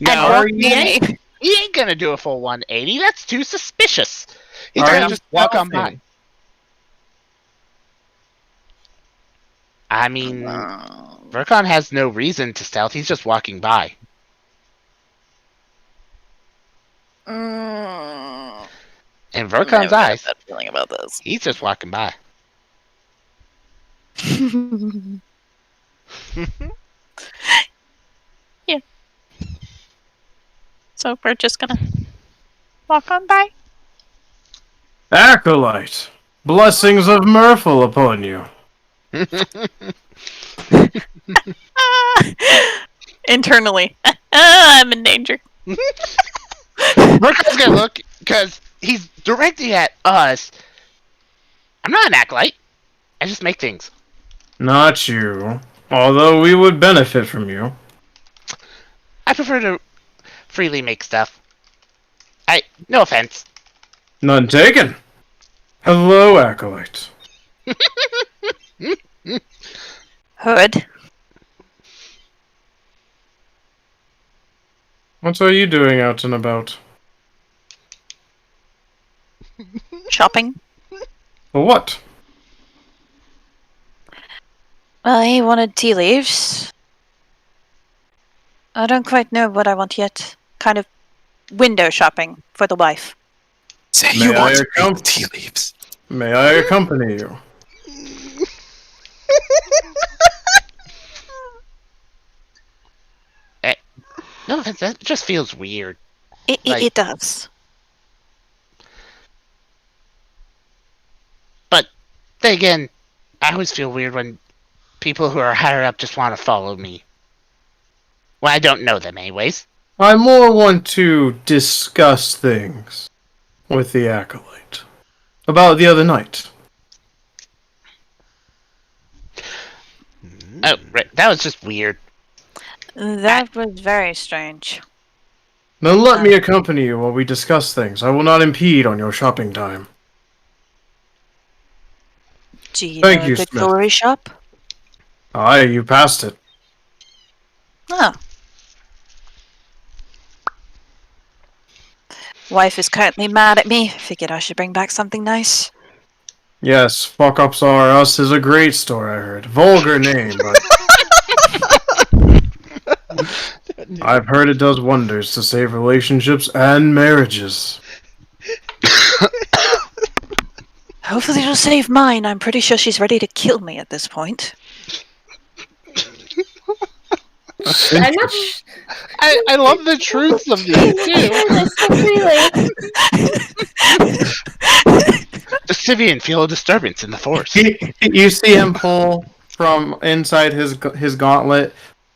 [SPEAKER 3] No,
[SPEAKER 7] And walk
[SPEAKER 3] he ain't,
[SPEAKER 7] away.
[SPEAKER 3] he ain't gonna do a full 180. That's too suspicious. He's
[SPEAKER 1] Are
[SPEAKER 3] gonna
[SPEAKER 1] you
[SPEAKER 3] just walk on by.
[SPEAKER 1] stealthing?
[SPEAKER 3] I mean, Vercon has no reason to stealth. He's just walking by.
[SPEAKER 7] Mm,
[SPEAKER 3] In
[SPEAKER 7] I
[SPEAKER 3] Vercon's
[SPEAKER 7] have a
[SPEAKER 3] eyes,
[SPEAKER 7] bad feeling about this.
[SPEAKER 3] he's just walking by.
[SPEAKER 7] Yeah. So we're just gonna walk on by.
[SPEAKER 1] Acolyte, blessings of Mrphl upon you.
[SPEAKER 7] Internally, I'm in danger.
[SPEAKER 3] Vercon's gonna look because he's directing at us. I'm not an acolyte. I just make things.
[SPEAKER 1] Not you. Although we would benefit from you.
[SPEAKER 3] I prefer to freely make stuff. No offense.
[SPEAKER 1] None taken. Hello, Acolyte.
[SPEAKER 7] Hood.
[SPEAKER 1] What are you doing out and about?
[SPEAKER 7] Shopping.
[SPEAKER 1] For what?
[SPEAKER 7] Well, he wanted tea leaves. I don't quite know what I want yet. Kind of window shopping for the wife.
[SPEAKER 4] Say
[SPEAKER 1] May
[SPEAKER 4] you
[SPEAKER 1] I
[SPEAKER 4] want to
[SPEAKER 1] accom-
[SPEAKER 4] read tea leaves.
[SPEAKER 1] May I accompany you?
[SPEAKER 3] No offense. That just feels weird.
[SPEAKER 7] It does.
[SPEAKER 3] But then again, I always feel weird when people who are higher up just want to follow me. Well, I don't know them anyways.
[SPEAKER 1] I more want to discuss things with the Acolyte. About the other night.
[SPEAKER 3] Oh, right. That was just weird.
[SPEAKER 7] That was very strange.
[SPEAKER 1] Then let me accompany you while we discuss things. I will not impede on your shopping time.
[SPEAKER 7] Do you
[SPEAKER 1] Thank
[SPEAKER 7] know
[SPEAKER 1] you,
[SPEAKER 7] the
[SPEAKER 1] Smith.
[SPEAKER 7] jewelry shop?
[SPEAKER 1] Aye, you passed it.
[SPEAKER 7] Oh. Wife is currently mad at me. Figured I should bring back something nice.
[SPEAKER 1] Yes, Fuck Ups R Us is a great store, I heard. Vulgar name, but I've heard it does wonders to save relationships and marriages.
[SPEAKER 7] Hopefully it'll save mine. I'm pretty sure she's ready to kill me at this point.
[SPEAKER 6] I'm not.
[SPEAKER 3] I love the truths of these too. The Sivian feel a disturbance in the force.
[SPEAKER 1] You see him pull from inside his gauntlet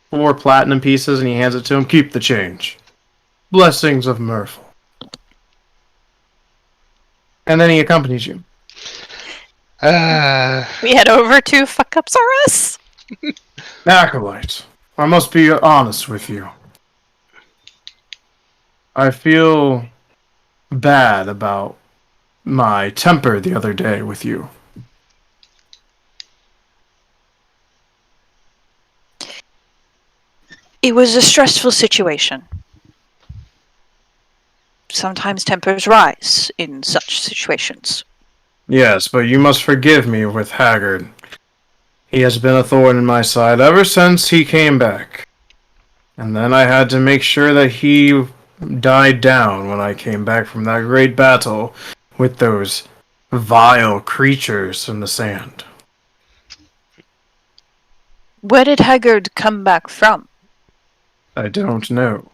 [SPEAKER 1] 4 platinum pieces, and he hands it to him. Keep the change. Blessings of Mrphl. And then he accompanies you.
[SPEAKER 7] We head over to Fuck Ups R Us.
[SPEAKER 1] Acolyte, I must be honest with you. I feel bad about my temper the other day with you.
[SPEAKER 7] It was a stressful situation. Sometimes tempers rise in such situations.
[SPEAKER 1] Yes, but you must forgive me with Haggard. He has been a thorn in my side ever since he came back. And then I had to make sure that he died down when I came back from that great battle with those vile creatures in the sand.
[SPEAKER 7] Where did Haggard come back from?
[SPEAKER 1] I don't know.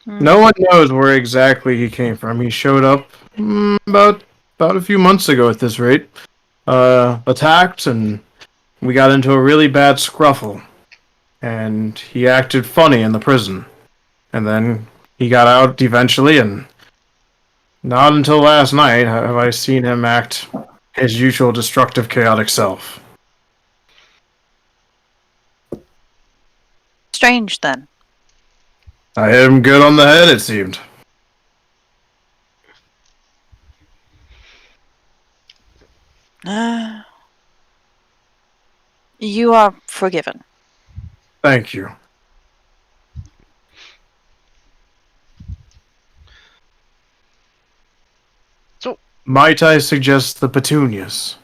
[SPEAKER 1] No one knows where exactly he came from. He showed up about a few months ago at this rate. Attacked, and we got into a really bad scruffle. And he acted funny in the prison. And then he got out eventually, and not until last night have I seen him act his usual destructive, chaotic self.
[SPEAKER 7] Strange, then.
[SPEAKER 1] I hit him good on the head, it seemed.
[SPEAKER 7] You are forgiven.
[SPEAKER 1] Thank you.
[SPEAKER 3] So,
[SPEAKER 1] might I suggest the petunias?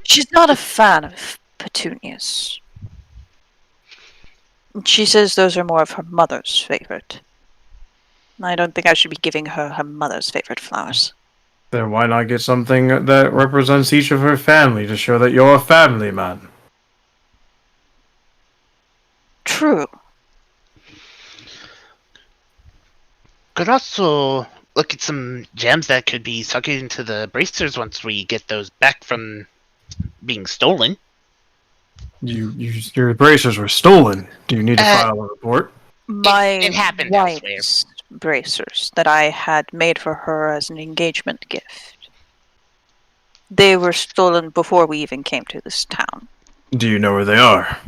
[SPEAKER 7] She's not a fan of petunias. She says those are more of her mother's favorite. I don't think I should be giving her her mother's favorite flowers.
[SPEAKER 1] Then why not get something that represents each of her family to show that you're a family man?
[SPEAKER 7] True.
[SPEAKER 3] Could also look at some gems that could be sucked into the bracers once we get those back from being stolen.
[SPEAKER 1] Your bracers were stolen. Do you need to file a report?
[SPEAKER 3] It happened
[SPEAKER 7] wife's bracers that I had made for her as an engagement gift. They were stolen before we even came to this town.
[SPEAKER 1] Do you know where they are?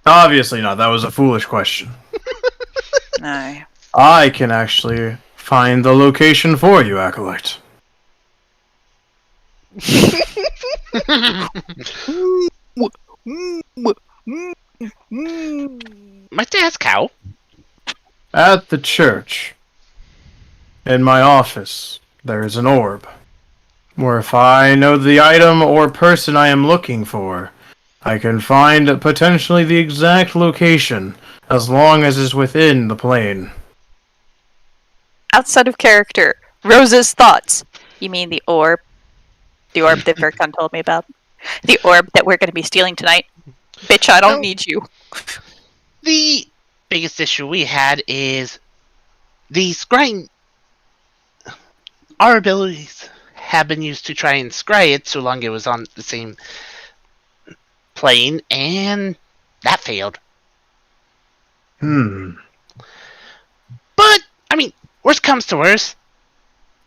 [SPEAKER 1] Obviously not. That was a foolish question.
[SPEAKER 7] No.
[SPEAKER 1] I can actually find the location for you, Acolyte.
[SPEAKER 3] Might I ask how?
[SPEAKER 1] At the church, in my office, there is an orb. Where if I know the item or person I am looking for, I can find potentially the exact location, as long as it's within the plane.
[SPEAKER 7] Outside of character, Rose's thoughts. You mean the orb? The orb that Verkon told me about? The orb that we're going to be stealing tonight? Bitch, I don't need you.
[SPEAKER 3] The biggest issue we had is the scrying. Our abilities have been used to try and scry it so long it was on the same plane, and that failed. But, I mean, worst comes to worst,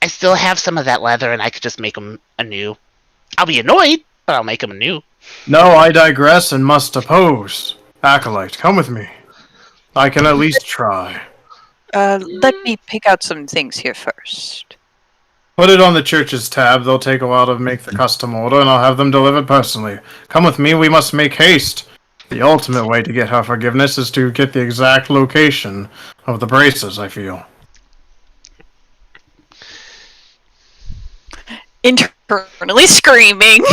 [SPEAKER 3] I still have some of that leather and I could just make them anew. I'll be annoyed, But I'll make him anew.
[SPEAKER 1] No, I digress and must oppose. Acolyte, come with me. I can at least try.
[SPEAKER 7] Let me pick out some things here first.
[SPEAKER 1] Put it on the church's tab. They'll take a while to make the custom order, and I'll have them delivered personally. Come with me. We must make haste. The ultimate way to get her forgiveness is to get the exact location of the braces, I feel.
[SPEAKER 7] Internally screaming.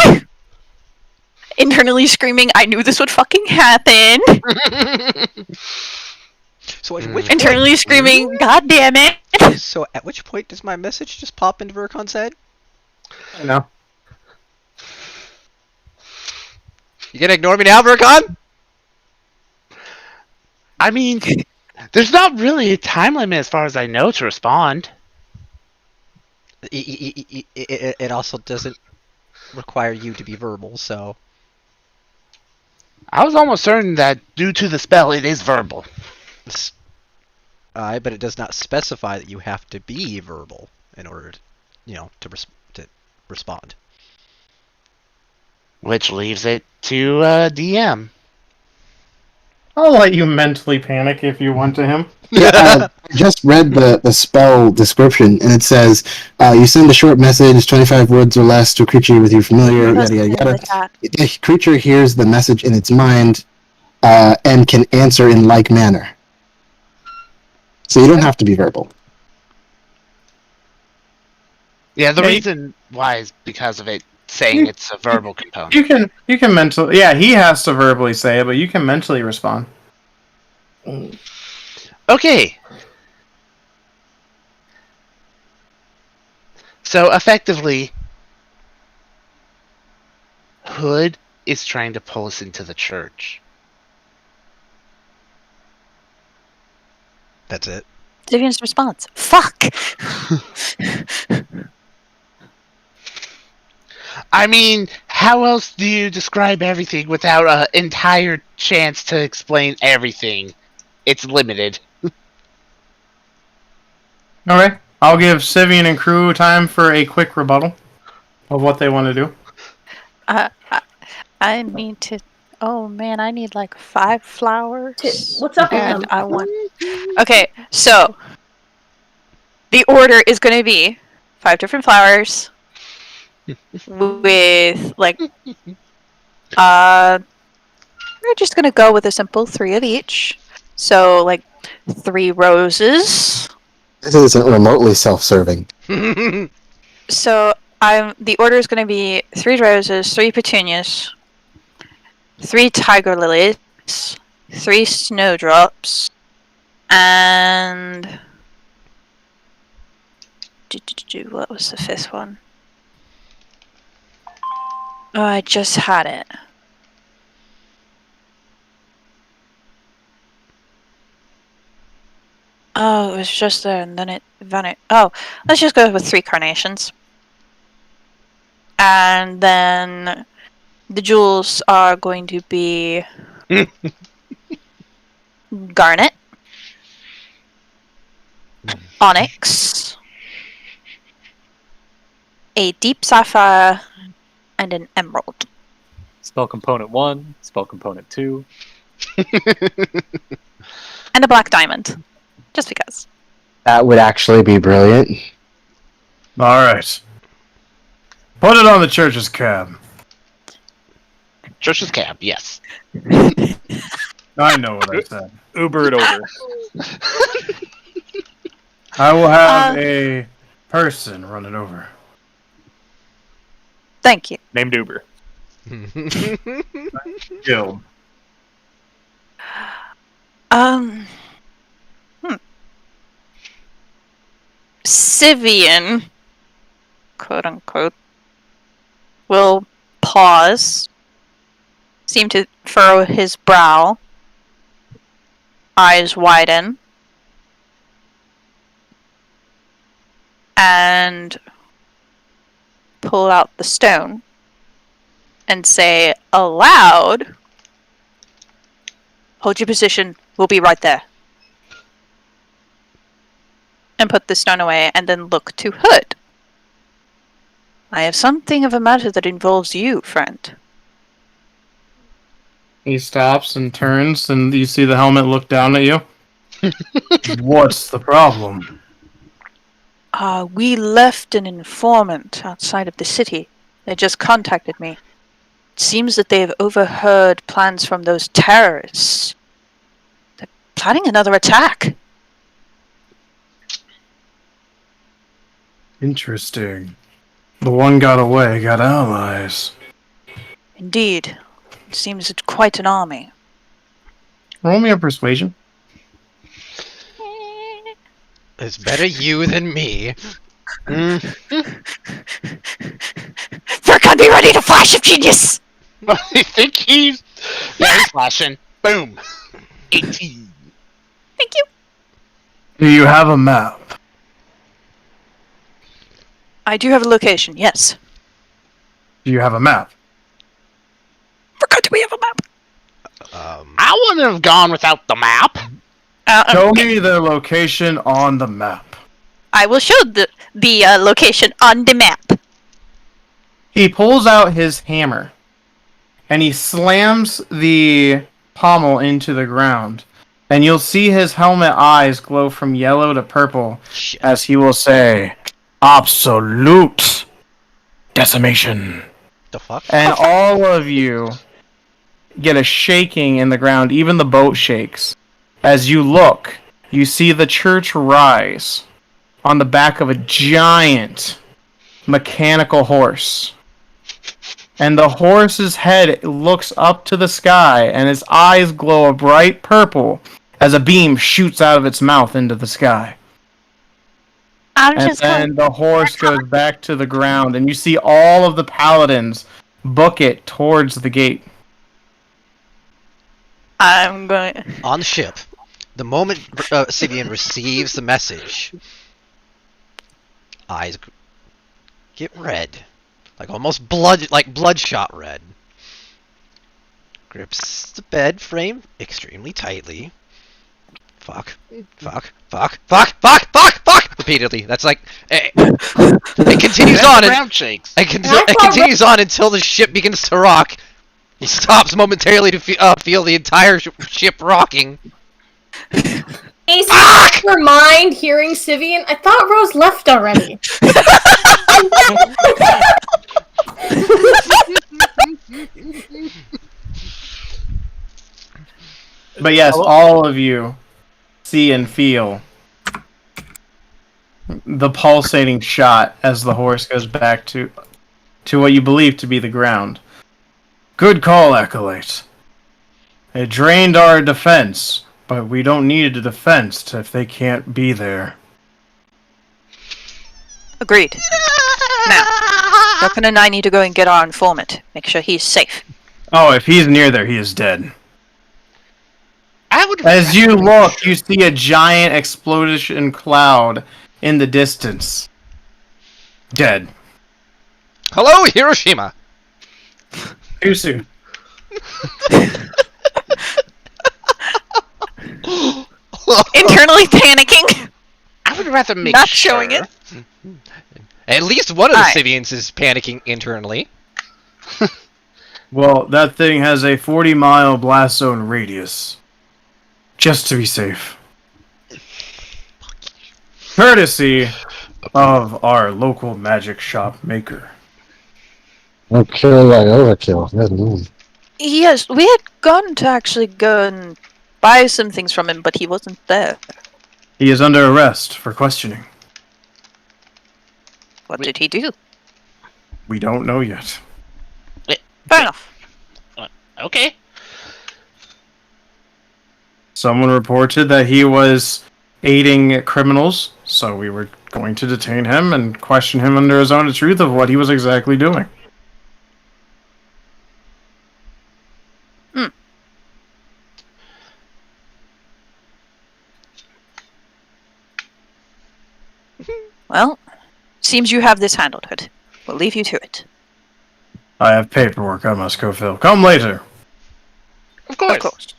[SPEAKER 7] Internally screaming, I knew this would fucking happen.
[SPEAKER 2] So at which
[SPEAKER 7] Internally
[SPEAKER 2] point,
[SPEAKER 7] screaming, God damn it.
[SPEAKER 2] So at which point does my message just pop into Vercon's head?
[SPEAKER 1] I know.
[SPEAKER 2] You gonna ignore me now, Vercon?
[SPEAKER 3] I mean, there's not really a time limit as far as I know to respond.
[SPEAKER 2] It also doesn't require you to be verbal, so...
[SPEAKER 3] I was almost certain that due to the spell, it is verbal.
[SPEAKER 2] But it does not specify that you have to be verbal in order to, to respond.
[SPEAKER 3] Which leaves it to DM.
[SPEAKER 1] I'll let you mentally panic if you want to him.
[SPEAKER 4] I just read the spell description, and it says, you send a short message, 25 words or less, to a creature with you familiar, yada, yada, yada. The creature hears the message in its mind and can answer in like manner. So you don't have to be verbal.
[SPEAKER 3] Yeah, the reason why is because of it saying it's a verbal component.
[SPEAKER 1] You can mentally... Yeah, he has to verbally say it, but you can mentally respond.
[SPEAKER 3] Okay. So effectively, Hood is trying to pull us into the church.
[SPEAKER 2] That's it.
[SPEAKER 7] Vivian's response. Fuck!
[SPEAKER 3] I mean, how else do you describe everything without an entire chance to explain everything? It's limited.
[SPEAKER 1] Alright. I'll give Sivian and crew time for a quick rebuttal of what they want to do.
[SPEAKER 7] I need to... Oh man, I need like 5 flowers.
[SPEAKER 6] What's up with
[SPEAKER 7] And
[SPEAKER 6] them?
[SPEAKER 7] I want... Okay, so... The order is going to be 5 different flowers with, like... We're just going to go with a simple 3 of each. So, like, 3 roses.
[SPEAKER 4] This isn't remotely self-serving.
[SPEAKER 7] So, the order is going to be 3 roses, 3 petunias, 3 tiger lilies, 3 snowdrops, and... What was the 5th one? Oh, I just had it. Oh, it was just there, and then it vanished. Oh, let's just go with 3 carnations. And then the jewels are going to be garnet, onyx, a deep sapphire, and an emerald.
[SPEAKER 5] Spell component 1, spell component 2.
[SPEAKER 7] And a black diamond. Just because.
[SPEAKER 4] That would actually be brilliant.
[SPEAKER 1] Alright. Put it on the church's cab.
[SPEAKER 3] Church's cab, yes.
[SPEAKER 1] I know what I said.
[SPEAKER 5] Uber it over.
[SPEAKER 1] I will have a person run it over.
[SPEAKER 7] Thank you.
[SPEAKER 5] Named Uber.
[SPEAKER 1] Guild.
[SPEAKER 7] Sivian, quote unquote, will pause, seem to furrow his brow, eyes widen, and pull out the stone and say aloud, "Hold your position, we'll be right there." And put the stone away, and then look to Hood. I have something of a matter that involves you, friend.
[SPEAKER 1] He stops and turns, and you see the helmet look down at you. What's the problem?
[SPEAKER 7] We left an informant outside of the city. They just contacted me. It seems that they've overheard plans from those terrorists. They're planning another attack.
[SPEAKER 1] Interesting. The one got away, got allies.
[SPEAKER 7] Indeed. It seems it's quite an army.
[SPEAKER 1] Roll me a persuasion.
[SPEAKER 2] It's better you than me.
[SPEAKER 7] We're gonna be ready to flash of genius!
[SPEAKER 3] I think he's flashing. Boom. 18.
[SPEAKER 7] Thank you.
[SPEAKER 1] Do you have a map?
[SPEAKER 7] I do have a location, yes.
[SPEAKER 1] Do you have a map?
[SPEAKER 7] Forgot do we have a map?
[SPEAKER 3] I wouldn't have gone without the map.
[SPEAKER 1] Show me the location on the map.
[SPEAKER 7] I will show the location on the map.
[SPEAKER 1] He pulls out his hammer, and he slams the pommel into the ground. And you'll see his helmet eyes glow from yellow to purple
[SPEAKER 2] Shit.
[SPEAKER 1] as he will say, "Absolute decimation."
[SPEAKER 2] The fuck?
[SPEAKER 1] And all of you get a shaking in the ground. Even the boat shakes. As you look, you see the church rise on the back of a giant mechanical horse. And the horse's head looks up to the sky, and its eyes glow a bright purple as a beam shoots out of its mouth into the sky. And then the horse goes back to the ground, and you see all of the paladins book it towards the gate.
[SPEAKER 7] I'm going.
[SPEAKER 2] On the ship, the moment Sivian receives the message, eyes get red, like almost bloodshot red. Grips the bed frame extremely tightly. Fuck, repeatedly. That's like it continues on.
[SPEAKER 3] Ground shakes.
[SPEAKER 2] It continues on until the ship begins to rock. He stops momentarily to feel the entire ship rocking.
[SPEAKER 6] Ace, your mind hearing Sivian. I thought Rose left already.
[SPEAKER 1] But yes, all of you see and feel the pulsating shot as the horse goes back to what you believe to be the ground. Good call, Acolyte. It drained our defense, but we don't need a defense if they can't be there.
[SPEAKER 7] Agreed. Now, Duncan and I need to go and get our informant. Make sure he's safe.
[SPEAKER 1] Oh, if he's near there, he is dead.
[SPEAKER 3] I would.
[SPEAKER 1] As you look, you see a giant explosion cloud in the distance. Dead.
[SPEAKER 2] Hello, Hiroshima.
[SPEAKER 1] Too soon.
[SPEAKER 7] Internally panicking.
[SPEAKER 3] I would rather make
[SPEAKER 7] Not
[SPEAKER 3] sure.
[SPEAKER 7] showing it.
[SPEAKER 2] At least one of the
[SPEAKER 7] Alright.
[SPEAKER 2] Sivians is panicking internally.
[SPEAKER 1] Well, that thing has a 40-mile blast zone radius. Just to be safe. Courtesy of our local magic shop maker.
[SPEAKER 4] Kill like overkill. Mm.
[SPEAKER 7] Yes, we had gone to actually go and buy some things from him, but he wasn't there.
[SPEAKER 1] He is under arrest for questioning.
[SPEAKER 7] What did he do?
[SPEAKER 1] We don't know yet.
[SPEAKER 7] Fair enough.
[SPEAKER 3] Okay.
[SPEAKER 1] Someone reported that he was aiding criminals, so we were going to detain him and question him under his own truth of what he was exactly doing.
[SPEAKER 7] Well, seems you have this handled, Hood. We'll leave you to it.
[SPEAKER 1] I have paperwork I must go fill. Come later.
[SPEAKER 3] Of course.
[SPEAKER 7] Of course.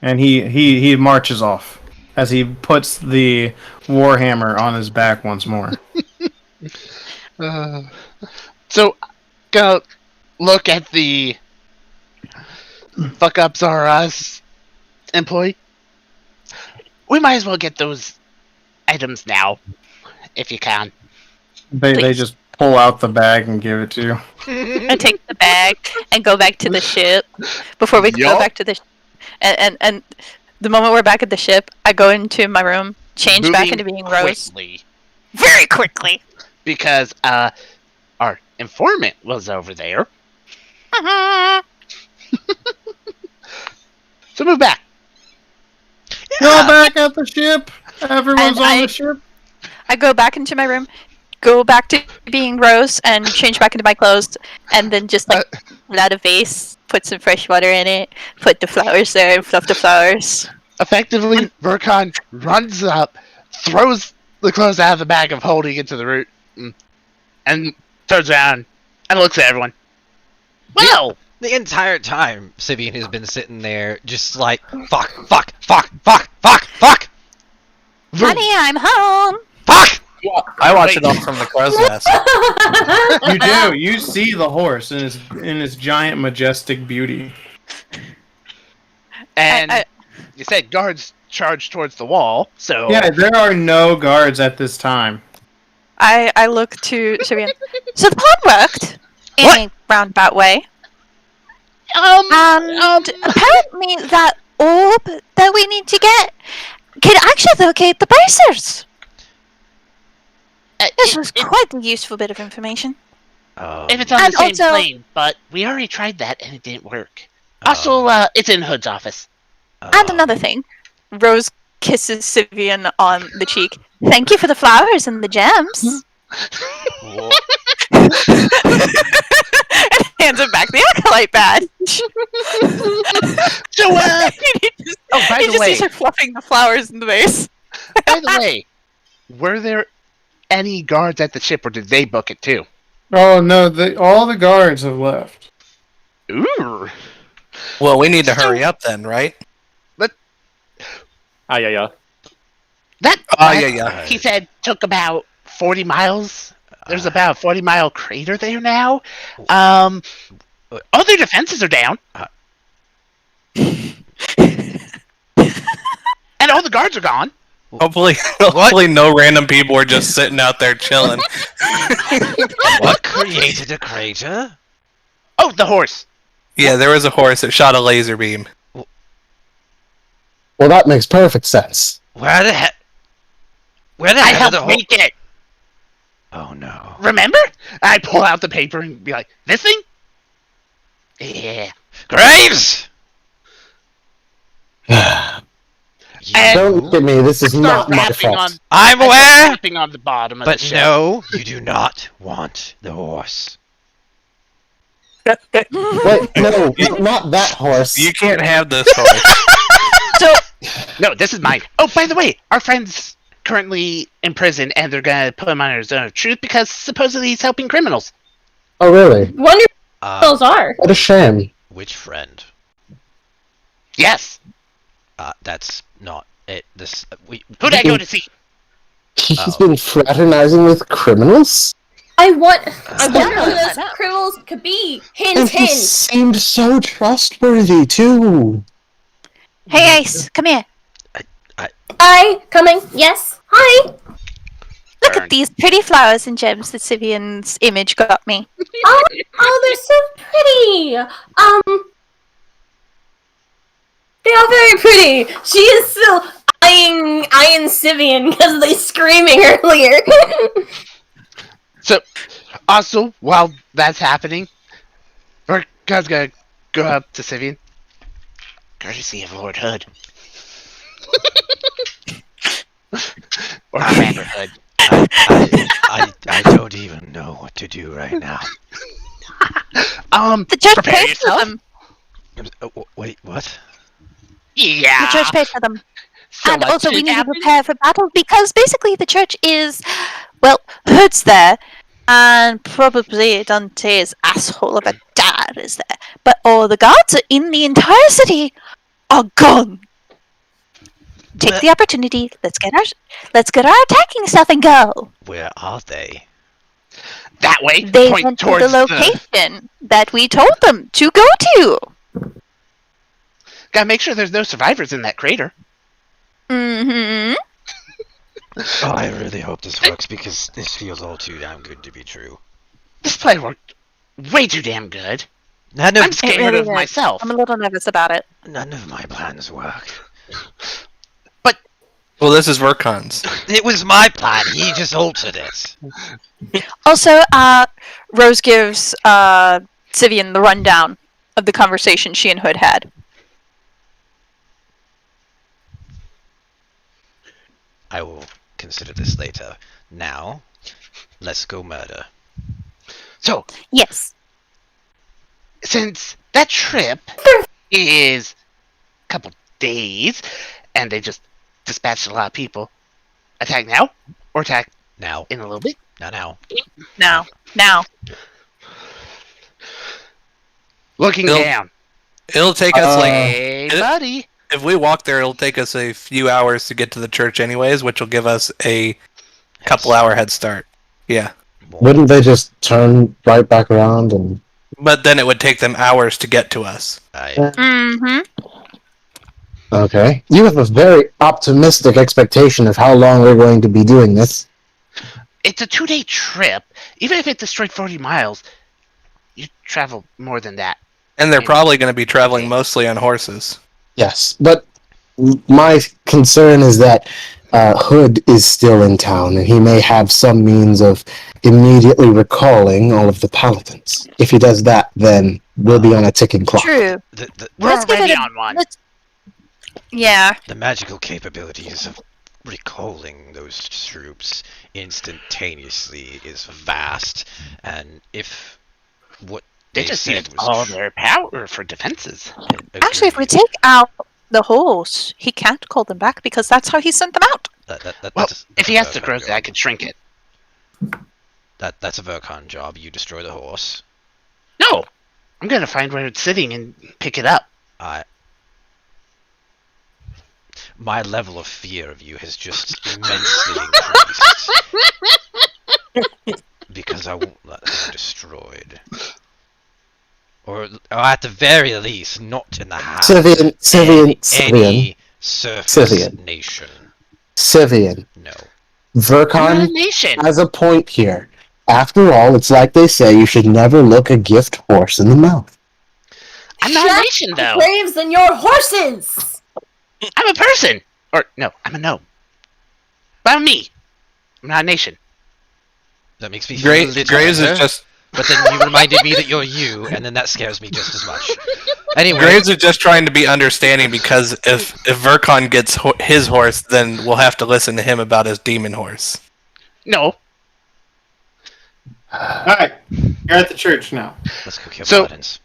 [SPEAKER 1] And he marches off as he puts the warhammer on his back once more.
[SPEAKER 3] So, go look at the fuck ups are us employee. We might as well get those items now, if you can.
[SPEAKER 1] They
[SPEAKER 7] Please.
[SPEAKER 1] just pull out the bag and give it to you.
[SPEAKER 7] I take the bag and go back to the ship. Before we go
[SPEAKER 3] Yup.
[SPEAKER 7] back to the and the moment we're back at the ship, I go into my room, change back
[SPEAKER 3] Moving
[SPEAKER 7] into being Rose.
[SPEAKER 3] quickly,
[SPEAKER 7] Very quickly.
[SPEAKER 3] because our informant was over there. So move back.
[SPEAKER 1] Go back at the ship. Everyone's
[SPEAKER 7] And
[SPEAKER 1] on the ship.
[SPEAKER 7] I go back into my room, go back to being Rose, and change back into my clothes, and then just like pull out a vase, put some fresh water in it, put the flowers there, and fluff the flowers.
[SPEAKER 3] Effectively, Vercon runs up, throws the clothes out of the bag of holding into the root, and turns around and looks at everyone. Well,
[SPEAKER 2] The entire time, Sibian has been sitting there, just like fuck, fuck, fuck, fuck, fuck, fuck,
[SPEAKER 7] Honey, I'm home.
[SPEAKER 2] fuck.
[SPEAKER 8] I watch it all from the crow's nest.
[SPEAKER 1] You do. You see the horse in its giant, majestic beauty.
[SPEAKER 3] and
[SPEAKER 7] I-
[SPEAKER 3] you said guards charge towards the wall, so
[SPEAKER 1] Yeah, there are no guards at this time.
[SPEAKER 7] I look to Sibian. So the plan worked in a roundabout way. And apparently that orb that we need to get can actually locate the bracers. This was quite a useful bit of information.
[SPEAKER 3] if it's on
[SPEAKER 7] And
[SPEAKER 3] the same
[SPEAKER 7] also-
[SPEAKER 3] plane, but we already tried that and it didn't work. Also, it's in Hood's office.
[SPEAKER 7] And another thing, Rose kisses Sibian on the cheek. Thank you for the flowers and the gems. And hands him back the acolyte badge.
[SPEAKER 3] So, oh, by
[SPEAKER 7] He
[SPEAKER 3] the
[SPEAKER 7] just
[SPEAKER 3] way,
[SPEAKER 7] sees her fluffing the flowers in the vase.
[SPEAKER 3] by the way, were there any guards at the ship, or did they book it too?
[SPEAKER 1] Oh no! All the guards have left.
[SPEAKER 3] Ooh.
[SPEAKER 8] Well, we need to hurry up then, right?
[SPEAKER 5] Yeah.
[SPEAKER 3] That,
[SPEAKER 8] yeah.
[SPEAKER 3] he said, took about 40 miles. There's about a 40-mile crater there now. All their defenses are down. And all the guards are gone.
[SPEAKER 8] Hopefully no random people are just sitting out there chilling.
[SPEAKER 2] What created a crater?
[SPEAKER 3] Oh, the horse.
[SPEAKER 8] Yeah, there was a horse that shot a laser beam.
[SPEAKER 4] Well, that makes perfect sense.
[SPEAKER 2] Where the heck? Where the
[SPEAKER 3] I
[SPEAKER 2] heck did the
[SPEAKER 3] helped make it.
[SPEAKER 2] Oh no!
[SPEAKER 3] Remember? I pull out the paper and be like, this thing? Yeah.
[SPEAKER 2] Graves!
[SPEAKER 3] And
[SPEAKER 4] Don't look at me. This is
[SPEAKER 3] start
[SPEAKER 4] not my
[SPEAKER 3] rapping
[SPEAKER 4] fault.
[SPEAKER 2] I'm
[SPEAKER 3] I start
[SPEAKER 2] aware,
[SPEAKER 3] rapping on the bottom of
[SPEAKER 2] but
[SPEAKER 3] the ship.
[SPEAKER 2] no, you do not want the horse.
[SPEAKER 4] Wait, no, not that horse.
[SPEAKER 8] You can't have this horse.
[SPEAKER 3] No, this is mine. Oh, by the way, our friend's currently in prison, and they're gonna put him on a zone of truth because supposedly he's helping criminals.
[SPEAKER 4] Oh, really?
[SPEAKER 6] Wonder
[SPEAKER 2] Uh,
[SPEAKER 6] what those are.
[SPEAKER 4] What a shame.
[SPEAKER 2] which friend?
[SPEAKER 3] Yes.
[SPEAKER 2] That's not it. This
[SPEAKER 3] Who'd I go to see?
[SPEAKER 4] He's been fraternizing with criminals?
[SPEAKER 6] I wonder who those criminals could be. Hint,
[SPEAKER 4] And he
[SPEAKER 6] hint.
[SPEAKER 4] seemed so trustworthy, too.
[SPEAKER 7] Hey, Ace, come here.
[SPEAKER 6] Hi, coming. Yes. Hi.
[SPEAKER 7] Look at these pretty flowers and gems that Sibian's image got me.
[SPEAKER 6] Oh, they're so pretty. They are very pretty. She is still eyeing Sibian because they screaming earlier.
[SPEAKER 3] So, also, while that's happening, our guy's gonna go up to Sivian. Courtesy of Lord Hood. Or Commander Hood.
[SPEAKER 2] I don't even know what to do right now.
[SPEAKER 7] The church
[SPEAKER 3] prepare
[SPEAKER 7] paid for
[SPEAKER 3] yourself.
[SPEAKER 7] them.
[SPEAKER 2] Wait, what?
[SPEAKER 3] Yeah.
[SPEAKER 7] The church paid for them.
[SPEAKER 3] So
[SPEAKER 7] And
[SPEAKER 3] much
[SPEAKER 7] also, we
[SPEAKER 3] shit
[SPEAKER 7] need to
[SPEAKER 3] happened?
[SPEAKER 7] prepare for battle because basically the church is, well, Hood's there, and probably Dante's asshole of a dad is there, but all the guards are in the entire city are gone. Take the opportunity. Let's get our attacking stuff and go.
[SPEAKER 2] Where are they?
[SPEAKER 3] That way.
[SPEAKER 7] They
[SPEAKER 3] Point
[SPEAKER 7] went to
[SPEAKER 3] towards
[SPEAKER 7] the location that we told them to go to.
[SPEAKER 3] Gotta make sure there's no survivors in that crater.
[SPEAKER 7] Mm-hmm.
[SPEAKER 2] Oh, I really hope this works because this feels all too damn good to be true.
[SPEAKER 3] This play worked way too damn good.
[SPEAKER 2] None
[SPEAKER 3] I'm
[SPEAKER 2] of,
[SPEAKER 3] scared
[SPEAKER 7] really
[SPEAKER 3] of
[SPEAKER 7] did.
[SPEAKER 3] myself.
[SPEAKER 7] I'm a little nervous about it.
[SPEAKER 2] none of my plans work.
[SPEAKER 8] Well, this is Vercon's.
[SPEAKER 2] It was my plan. He just altered it.
[SPEAKER 7] Also, Rose gives Sivian the rundown of the conversation she and Hood had.
[SPEAKER 2] I will consider this later. Now, let's go murder.
[SPEAKER 3] So,
[SPEAKER 7] Yes.
[SPEAKER 3] since that trip is a couple days, and they just dispatched a lot of people, attack now or attack
[SPEAKER 2] Now.
[SPEAKER 3] in a little bit?
[SPEAKER 2] Not now.
[SPEAKER 7] Now.
[SPEAKER 3] Looking
[SPEAKER 8] Bill.
[SPEAKER 3] down.
[SPEAKER 8] It'll take us like
[SPEAKER 3] Hey,
[SPEAKER 8] it-
[SPEAKER 3] buddy.
[SPEAKER 8] if we walk there, it'll take us a few hours to get to the church, anyways, which will give us a couple-hour head start. Yeah,
[SPEAKER 4] Wouldn't they just turn right back around and?
[SPEAKER 8] but then it would take them hours to get to us.
[SPEAKER 7] Mm-hmm.
[SPEAKER 4] Okay. You have a very optimistic expectation of how long we're going to be doing this.
[SPEAKER 3] It's a 2-day trip. Even if it destroyed 40 miles, you travel more than that.
[SPEAKER 8] And they're probably going to be traveling mostly on horses.
[SPEAKER 4] Yes, but my concern is that Hood is still in town, and he may have some means of immediately recalling all of the paladins. If he does that, then we'll be on a ticking clock.
[SPEAKER 7] True.
[SPEAKER 3] We're
[SPEAKER 7] Let's give
[SPEAKER 3] already
[SPEAKER 7] it a-
[SPEAKER 3] on one.
[SPEAKER 7] Yeah.
[SPEAKER 2] The magical capabilities of recalling those troops instantaneously is vast, and if what
[SPEAKER 3] They
[SPEAKER 2] they
[SPEAKER 3] just
[SPEAKER 2] said
[SPEAKER 3] used
[SPEAKER 2] was
[SPEAKER 3] all
[SPEAKER 2] true-
[SPEAKER 3] their power for defenses.
[SPEAKER 7] Actually, if we
[SPEAKER 2] Agreed.
[SPEAKER 7] take out the horse, he can't call them back because that's how he sent them out.
[SPEAKER 2] That-
[SPEAKER 3] Well,
[SPEAKER 2] that's
[SPEAKER 3] if he
[SPEAKER 2] a
[SPEAKER 3] has to
[SPEAKER 2] Vercon
[SPEAKER 3] grow it, I
[SPEAKER 2] job.
[SPEAKER 3] could shrink it.
[SPEAKER 2] That's a Vercon job. You destroy the horse.
[SPEAKER 3] No! I'm gonna find where it's sitting and pick it up.
[SPEAKER 2] My level of fear of you has just immensely increased. Because I won't let them destroyed. Or at the very least, not in the hands of any surface
[SPEAKER 4] Sivian.
[SPEAKER 2] nation.
[SPEAKER 4] Sivian.
[SPEAKER 2] No.
[SPEAKER 3] I'm not a
[SPEAKER 4] Vercon
[SPEAKER 3] nation!
[SPEAKER 4] has a point here. After all, it's like they say, you should never look a gift horse in the mouth.
[SPEAKER 3] I'm not a nation, though!
[SPEAKER 6] Braves and your horses!
[SPEAKER 3] I'm a person! Or, no, I'm a gnome. But I'm me! I'm not a nation.
[SPEAKER 2] That makes me feel a little
[SPEAKER 8] Graves
[SPEAKER 2] better,
[SPEAKER 8] is just
[SPEAKER 2] but then you reminded me that you're you, and then that scares me just as much. Anyway,
[SPEAKER 8] Graves is just trying to be understanding because if Vercon gets his horse, then we'll have to listen to him about his demon horse.
[SPEAKER 3] No.
[SPEAKER 1] Alright, you're at the church now.
[SPEAKER 2] let's go kill
[SPEAKER 3] So-
[SPEAKER 2] paladins.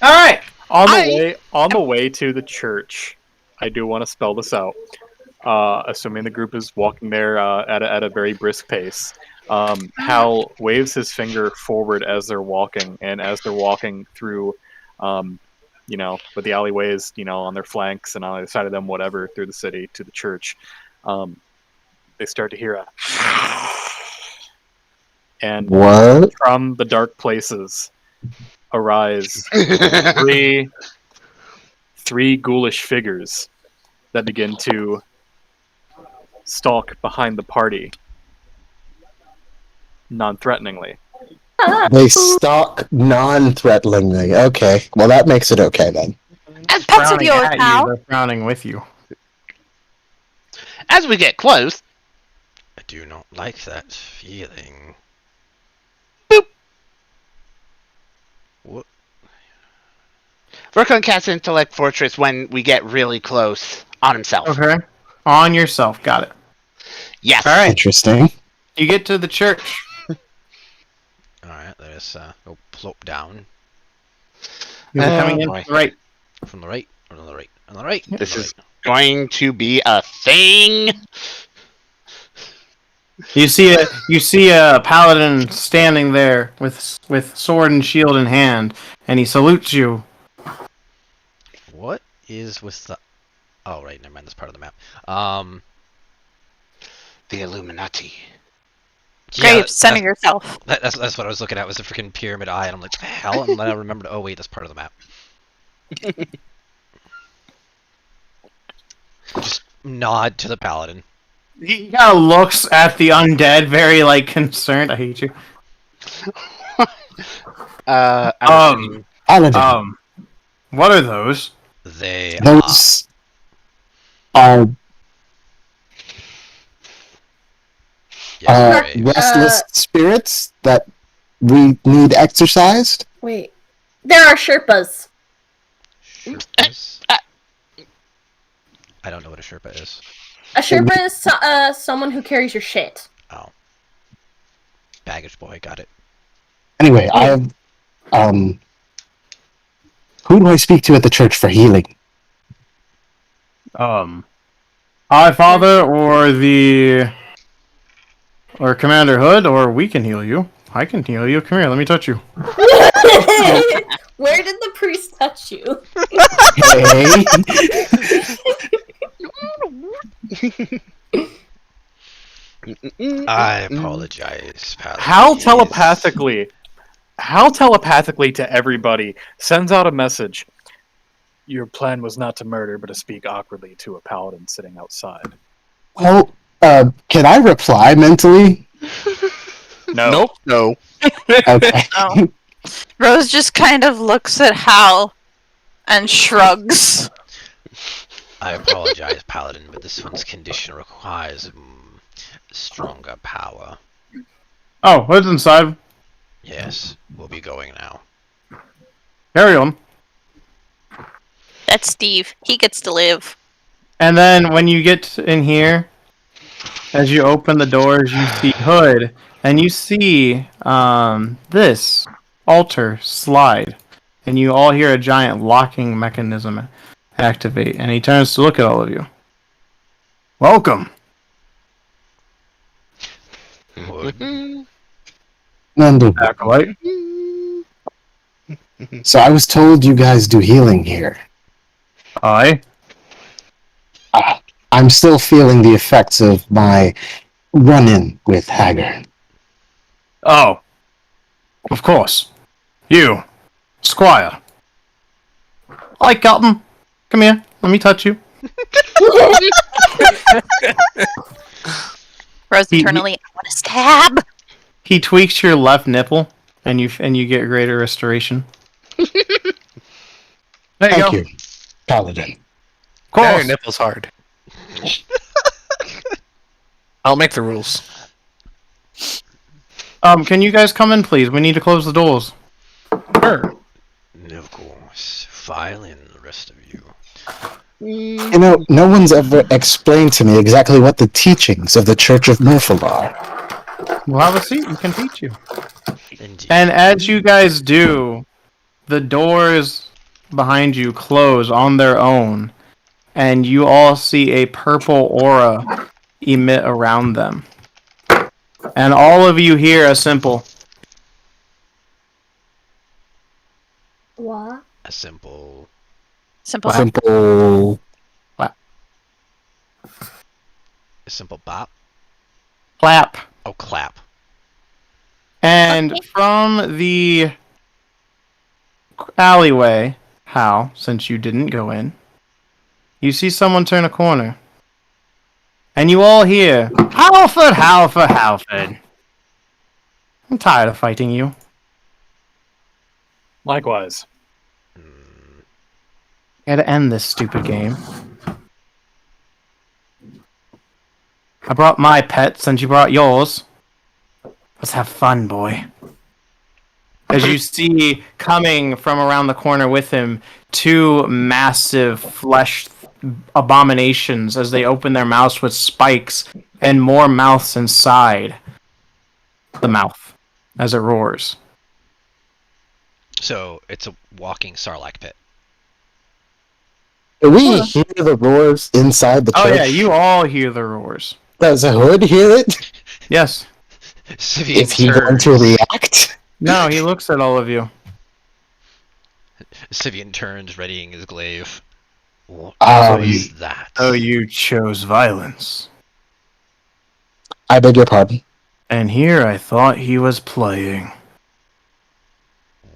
[SPEAKER 1] Alright!
[SPEAKER 5] On the way to the church, I do want to spell this out. Assuming the group is walking there at a very brisk pace. Hal waves his finger forward as they're walking, and as they're walking through, with the alleyways, on their flanks and on either side of them, whatever, through the city to the church, they start to hear a and
[SPEAKER 4] What?
[SPEAKER 5] from the dark places arise three ghoulish figures that begin to stalk behind the party non-threateningly.
[SPEAKER 4] They stalk non-threateningly. Okay, well that makes it okay then.
[SPEAKER 3] As,
[SPEAKER 7] Pets of
[SPEAKER 1] Frowning
[SPEAKER 7] yours,
[SPEAKER 1] at you,
[SPEAKER 7] pal.
[SPEAKER 1] they're frowning with you.
[SPEAKER 3] as we get close,
[SPEAKER 2] I do not like that feeling.
[SPEAKER 3] Boop.
[SPEAKER 2] What?
[SPEAKER 3] Vercon casts Intellect Fortress when we get really close on himself.
[SPEAKER 1] Okay. On yourself, got it.
[SPEAKER 3] Yes.
[SPEAKER 1] Alright,
[SPEAKER 4] Interesting.
[SPEAKER 1] you get to the church.
[SPEAKER 2] Alright, let's go plop down.
[SPEAKER 1] You're coming in
[SPEAKER 3] boy.
[SPEAKER 1] from the right.
[SPEAKER 2] From the right, or on the right, on the right.
[SPEAKER 3] This
[SPEAKER 2] on the
[SPEAKER 3] is going to be a thing.
[SPEAKER 1] You see a paladin standing there with sword and shield in hand, and he salutes you.
[SPEAKER 2] right. What is with the... Oh, right, never mind, that's part of the map.
[SPEAKER 3] The Illuminati.
[SPEAKER 7] Graves, center yourself.
[SPEAKER 2] That's what I was looking at, was the freaking pyramid eye, and I'm like, the hell? And then I remembered, oh wait, that's part of the map. Just nod to the paladin.
[SPEAKER 1] He kind of looks at the undead, very like concerned. I hate you.
[SPEAKER 4] Paladin.
[SPEAKER 1] What are those?
[SPEAKER 2] They
[SPEAKER 4] Those are
[SPEAKER 2] yes, Graves.
[SPEAKER 4] restless spirits that we need exercised.
[SPEAKER 6] Wait. There are Sherpas.
[SPEAKER 2] Sherpas? I don't know what a Sherpa is.
[SPEAKER 6] A Sherpa is someone who carries your shit.
[SPEAKER 2] Oh. Baggage boy, got it.
[SPEAKER 4] Anyway, I have who do I speak to at the church for healing?
[SPEAKER 1] Our Father or Commander Hood, or we can heal you. I can heal you. Come here, let me touch you.
[SPEAKER 6] Where did the priest touch you?
[SPEAKER 4] Hey.
[SPEAKER 2] I apologize, paladin.
[SPEAKER 5] How telepathically to everybody sends out a message. Your plan was not to murder, but to speak awkwardly to a paladin sitting outside.
[SPEAKER 4] Well, can I reply mentally?
[SPEAKER 5] No.
[SPEAKER 3] Nope. No.
[SPEAKER 4] Okay.
[SPEAKER 7] No. Rose just kind of looks at Hal and shrugs.
[SPEAKER 2] I apologize, paladin, but this one's condition requires stronger power.
[SPEAKER 1] Oh, Hood's inside.
[SPEAKER 2] Yes, we'll be going now.
[SPEAKER 1] Carry on.
[SPEAKER 7] That's Steve. He gets to live.
[SPEAKER 1] And then when you get in here, as you open the doors, you see Hood, and you see this altar slide, and you all hear a giant locking mechanism activate, and he turns to look at all of you. Welcome. Acolyte.
[SPEAKER 4] So I was told you guys do healing here.
[SPEAKER 1] Aye.
[SPEAKER 4] I'm still feeling the effects of my run-in with Haggard.
[SPEAKER 1] Oh. Of course. You. Squire. Hi, Captain. Come here. Let me touch you.
[SPEAKER 7] Rose internally, I want to stab.
[SPEAKER 1] He tweaks your left nipple, and you get greater restoration. There you go.
[SPEAKER 4] Thank you, Paladin.
[SPEAKER 1] Of course.
[SPEAKER 8] Now your nipple's hard. I'll make the rules.
[SPEAKER 1] Can you guys come in, please? We need to close the doors.
[SPEAKER 8] Sure.
[SPEAKER 2] Of course. File in the rest of you.
[SPEAKER 4] You know, no one's ever explained to me exactly what the teachings of the Church of Mrphl are.
[SPEAKER 1] We'll have a seat. We can teach you.
[SPEAKER 2] Indeed.
[SPEAKER 1] And as you guys do, the doors behind you close on their own, and you all see a purple aura emit around them. And all of you hear a simple,
[SPEAKER 6] What?
[SPEAKER 2] A simple...
[SPEAKER 7] Simple.
[SPEAKER 4] Simple.
[SPEAKER 2] A simple bop?
[SPEAKER 1] clap.
[SPEAKER 2] Oh, clap.
[SPEAKER 1] And from the alleyway, Hal, since you didn't go in, you see someone turn a corner. And you all hear, Halford, Halford, Halford. I'm tired of fighting you.
[SPEAKER 5] Likewise.
[SPEAKER 1] Gotta end this stupid game. I brought my pet since you brought yours. Let's have fun, boy. As you see, coming from around the corner with him, two massive flesh abominations as they open their mouths with spikes and more mouths inside the mouth as it roars.
[SPEAKER 2] So, it's a walking Sarlacc pit.
[SPEAKER 4] Do we hear the roars inside the church?
[SPEAKER 1] Oh yeah, you all hear the roars.
[SPEAKER 4] Does Hood hear it?
[SPEAKER 1] Yes.
[SPEAKER 2] Sivian
[SPEAKER 4] Is he going
[SPEAKER 2] turns.
[SPEAKER 4] to react?
[SPEAKER 1] No, he looks at all of you.
[SPEAKER 2] Sivian turns, readying his glaive. What
[SPEAKER 4] Um,
[SPEAKER 2] is that?
[SPEAKER 1] Oh, you chose violence.
[SPEAKER 4] I beg your pardon.
[SPEAKER 1] And here I thought he was playing.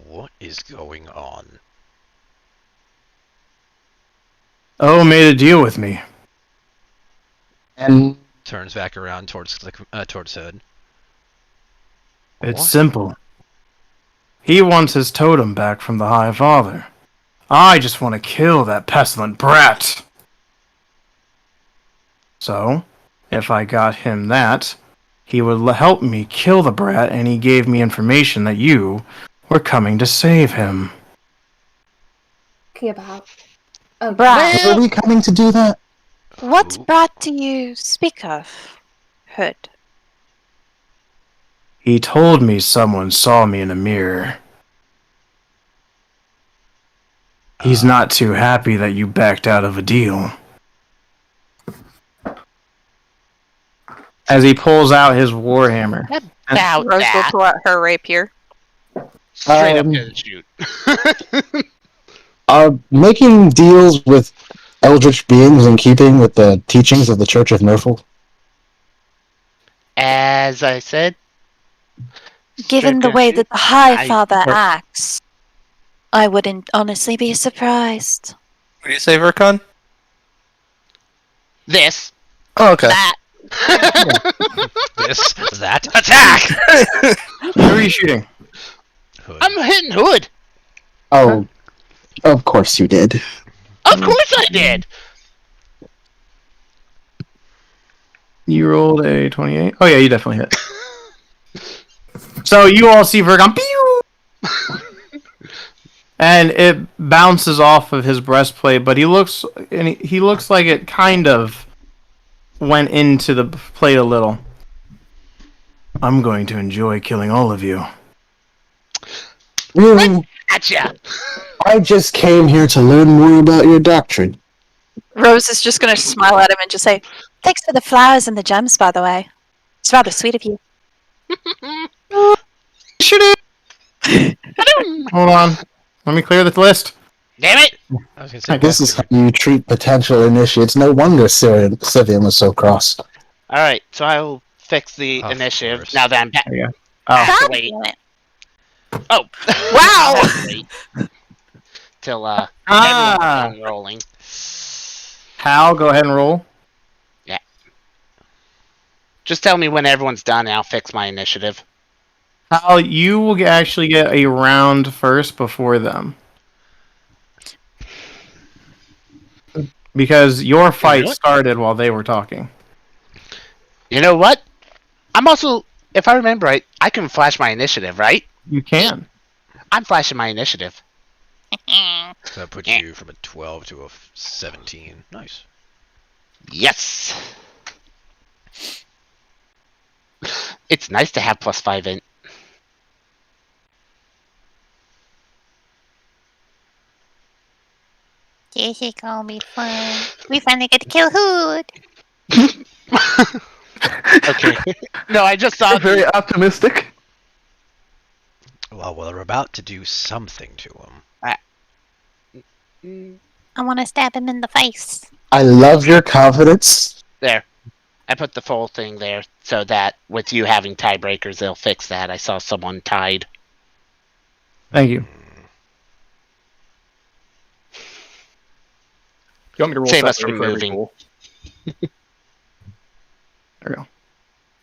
[SPEAKER 2] What is going on?
[SPEAKER 1] Oh, made a deal with me.
[SPEAKER 4] And
[SPEAKER 2] Turns back around towards Hood.
[SPEAKER 1] It's
[SPEAKER 2] What?
[SPEAKER 1] simple. He wants his totem back from the High Father. I just want to kill that pestilent brat. So, if I got him that, he would help me kill the brat, and he gave me information that you were coming to save him.
[SPEAKER 6] Okay, about. Oh,
[SPEAKER 7] Brat.
[SPEAKER 4] were we coming to do that?
[SPEAKER 7] What
[SPEAKER 2] Who?
[SPEAKER 7] brat do you speak of, Hood?
[SPEAKER 1] He told me someone saw me in a mirror. He's not too happy that you backed out of a deal. As he pulls out his warhammer.
[SPEAKER 3] About
[SPEAKER 7] Rose will
[SPEAKER 3] that.
[SPEAKER 7] pull out her rapier.
[SPEAKER 3] Straight up
[SPEAKER 4] Um,
[SPEAKER 3] gonna shoot.
[SPEAKER 4] Making deals with eldritch beings in keeping with the teachings of the Church of Mrphl.
[SPEAKER 3] As I said,
[SPEAKER 7] Given the
[SPEAKER 3] straight
[SPEAKER 7] way
[SPEAKER 3] up
[SPEAKER 7] that the High
[SPEAKER 3] I-
[SPEAKER 7] Father acts, I wouldn't honestly be surprised.
[SPEAKER 8] What do you say, Vercon?
[SPEAKER 3] this,
[SPEAKER 8] Oh, okay.
[SPEAKER 3] that.
[SPEAKER 2] This, that, attack!
[SPEAKER 1] Who are you shooting?
[SPEAKER 2] Hood.
[SPEAKER 3] I'm hitting Hood.
[SPEAKER 4] Oh, of course you did.
[SPEAKER 3] Of course I did.
[SPEAKER 1] You rolled a 28. Oh yeah, you definitely hit. So you all see Vergon, pew! And it bounces off of his breastplate, but he looks like it kind of went into the plate a little. I'm going to enjoy killing all of you.
[SPEAKER 4] Really?
[SPEAKER 3] Gotcha.
[SPEAKER 4] I just came here to learn more about your doctrine.
[SPEAKER 7] Rose is just going to smile at him and just say, "Thanks for the flowers and the gems, by the way. It's rather sweet of you."
[SPEAKER 1] Hold on. Let me clear the list.
[SPEAKER 3] Damn it.
[SPEAKER 2] I was gonna say,
[SPEAKER 4] This is how you treat potential initiates. No wonder Sivian was so cross.
[SPEAKER 3] All right, so I will fix the
[SPEAKER 2] Of
[SPEAKER 3] initiative
[SPEAKER 2] course.
[SPEAKER 3] now that I'm back.
[SPEAKER 1] There you go.
[SPEAKER 7] God
[SPEAKER 3] Wait.
[SPEAKER 7] damn it.
[SPEAKER 3] Oh.
[SPEAKER 7] Wow.
[SPEAKER 3] Wait. Till
[SPEAKER 1] Ah.
[SPEAKER 3] everyone's done rolling.
[SPEAKER 1] Hal, go ahead and roll.
[SPEAKER 3] Just tell me when everyone's done, and I'll fix my initiative.
[SPEAKER 1] Hal, you will actually get a round first before them. Because your fight
[SPEAKER 3] what?
[SPEAKER 1] started while they were talking.
[SPEAKER 3] You know what? I'm also, if I remember right, I can flash my initiative, right?
[SPEAKER 1] You can.
[SPEAKER 3] I'm flashing my initiative.
[SPEAKER 2] so that puts you from a 12 to a 17. Nice.
[SPEAKER 3] Yes. It's nice to have +5 in.
[SPEAKER 10] This is gonna be fun. We finally get to kill Hood.
[SPEAKER 3] Okay. No, I just saw
[SPEAKER 4] Very optimistic.
[SPEAKER 2] Well, we're about to do something to him.
[SPEAKER 10] I want to stab him in the face.
[SPEAKER 4] I love your confidence.
[SPEAKER 3] There. I put the full thing there so that with you having tiebreakers, they'll fix that. I saw someone tied.
[SPEAKER 1] Thank you.
[SPEAKER 5] You want me to roll
[SPEAKER 3] Save us
[SPEAKER 5] separately
[SPEAKER 3] from
[SPEAKER 5] for every
[SPEAKER 3] moving.
[SPEAKER 5] goal?
[SPEAKER 1] There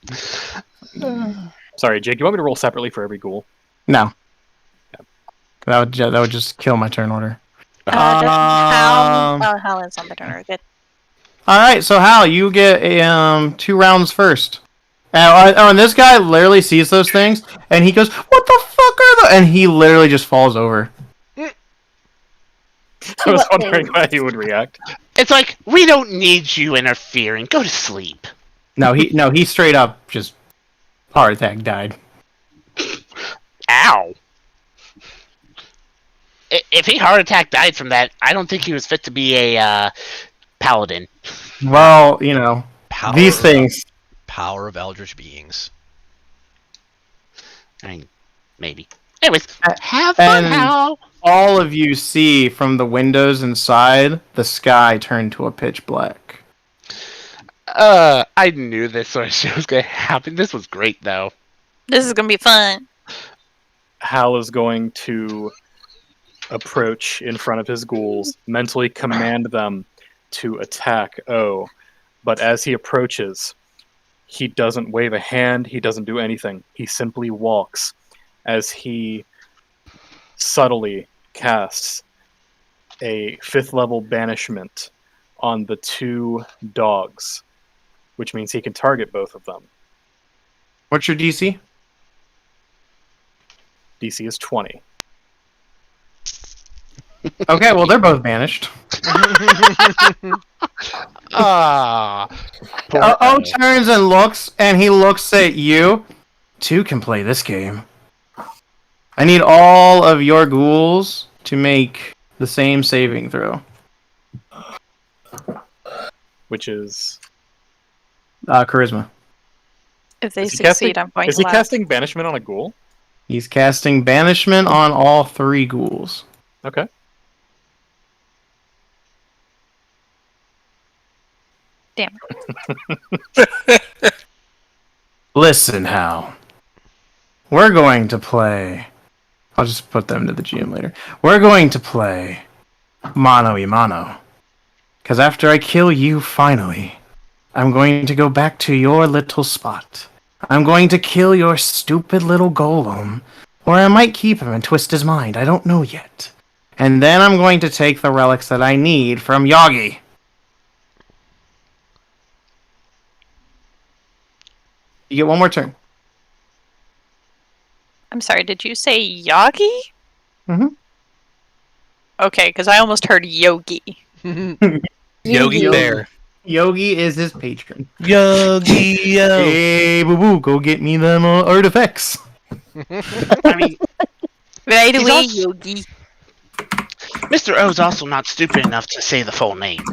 [SPEAKER 1] we go.
[SPEAKER 5] Sorry, Jake. You want me to roll separately for every ghoul?
[SPEAKER 1] No. That would just kill my turn order.
[SPEAKER 7] Hal is on the turner. Good.
[SPEAKER 1] All right, so Hal, you get a 2 rounds first. And this guy literally sees those things, and he goes, "What the fuck are those?" And he literally just falls over.
[SPEAKER 5] I was wondering how he would react.
[SPEAKER 3] It's like, we don't need you interfering. Go to sleep.
[SPEAKER 1] No, he straight up just heart attack died.
[SPEAKER 3] Ow. If he heart attack died from that, I don't think he was fit to be a paladin.
[SPEAKER 1] Well,
[SPEAKER 2] Power
[SPEAKER 1] these things.
[SPEAKER 2] Power of eldritch beings.
[SPEAKER 3] I mean, maybe. Anyways, have fun,
[SPEAKER 1] And
[SPEAKER 3] Hal.
[SPEAKER 1] all of you see from the windows inside the sky turn to a pitch black.
[SPEAKER 3] I knew this sort of shit was gonna happen. This was great, though.
[SPEAKER 7] This is gonna be fun.
[SPEAKER 5] Hal is going to approach in front of his ghouls, mentally command them to attack O. But as he approaches, he doesn't wave a hand, he doesn't do anything. He simply walks as he subtly casts a 5th level banishment on the 2 dogs, which means he can target both of them.
[SPEAKER 1] What's your DC?
[SPEAKER 5] DC is 20.
[SPEAKER 1] Okay, well they're both banished.
[SPEAKER 3] Ah.
[SPEAKER 1] O turns and he looks at you. 2 can play this game. I need all of your ghouls to make the same saving throw.
[SPEAKER 5] Which is...
[SPEAKER 1] Charisma.
[SPEAKER 7] If they
[SPEAKER 5] Is he
[SPEAKER 7] succeed,
[SPEAKER 5] casting-
[SPEAKER 7] I'm going
[SPEAKER 5] Is
[SPEAKER 7] to
[SPEAKER 5] he
[SPEAKER 7] laugh.
[SPEAKER 5] casting banishment on a ghoul?
[SPEAKER 1] He's casting banishment on all 3 ghouls.
[SPEAKER 5] Okay.
[SPEAKER 7] Damn.
[SPEAKER 1] Listen, Hal. We're going to play... I'll just put them to the GM later. We're going to play mano y mano. Because after I kill you finally, I'm going to go back to your little spot. I'm going to kill your stupid little golem. Or I might keep him and twist his mind. I don't know yet. And then I'm going to take the relics that I need from Yagi. You get one more turn.
[SPEAKER 7] I'm sorry, did you say Yagi?
[SPEAKER 1] Mhm.
[SPEAKER 7] Okay, because I almost heard Yogi.
[SPEAKER 8] Yogi Bear.
[SPEAKER 1] Yogi is his patron.
[SPEAKER 8] Yogi Yo.
[SPEAKER 1] Hey, boo boo, go get me them artifacts.
[SPEAKER 3] I mean,
[SPEAKER 7] Right
[SPEAKER 3] He's
[SPEAKER 7] away,
[SPEAKER 3] also-
[SPEAKER 7] Yogi.
[SPEAKER 3] Mr. O's also not stupid enough to say the full name.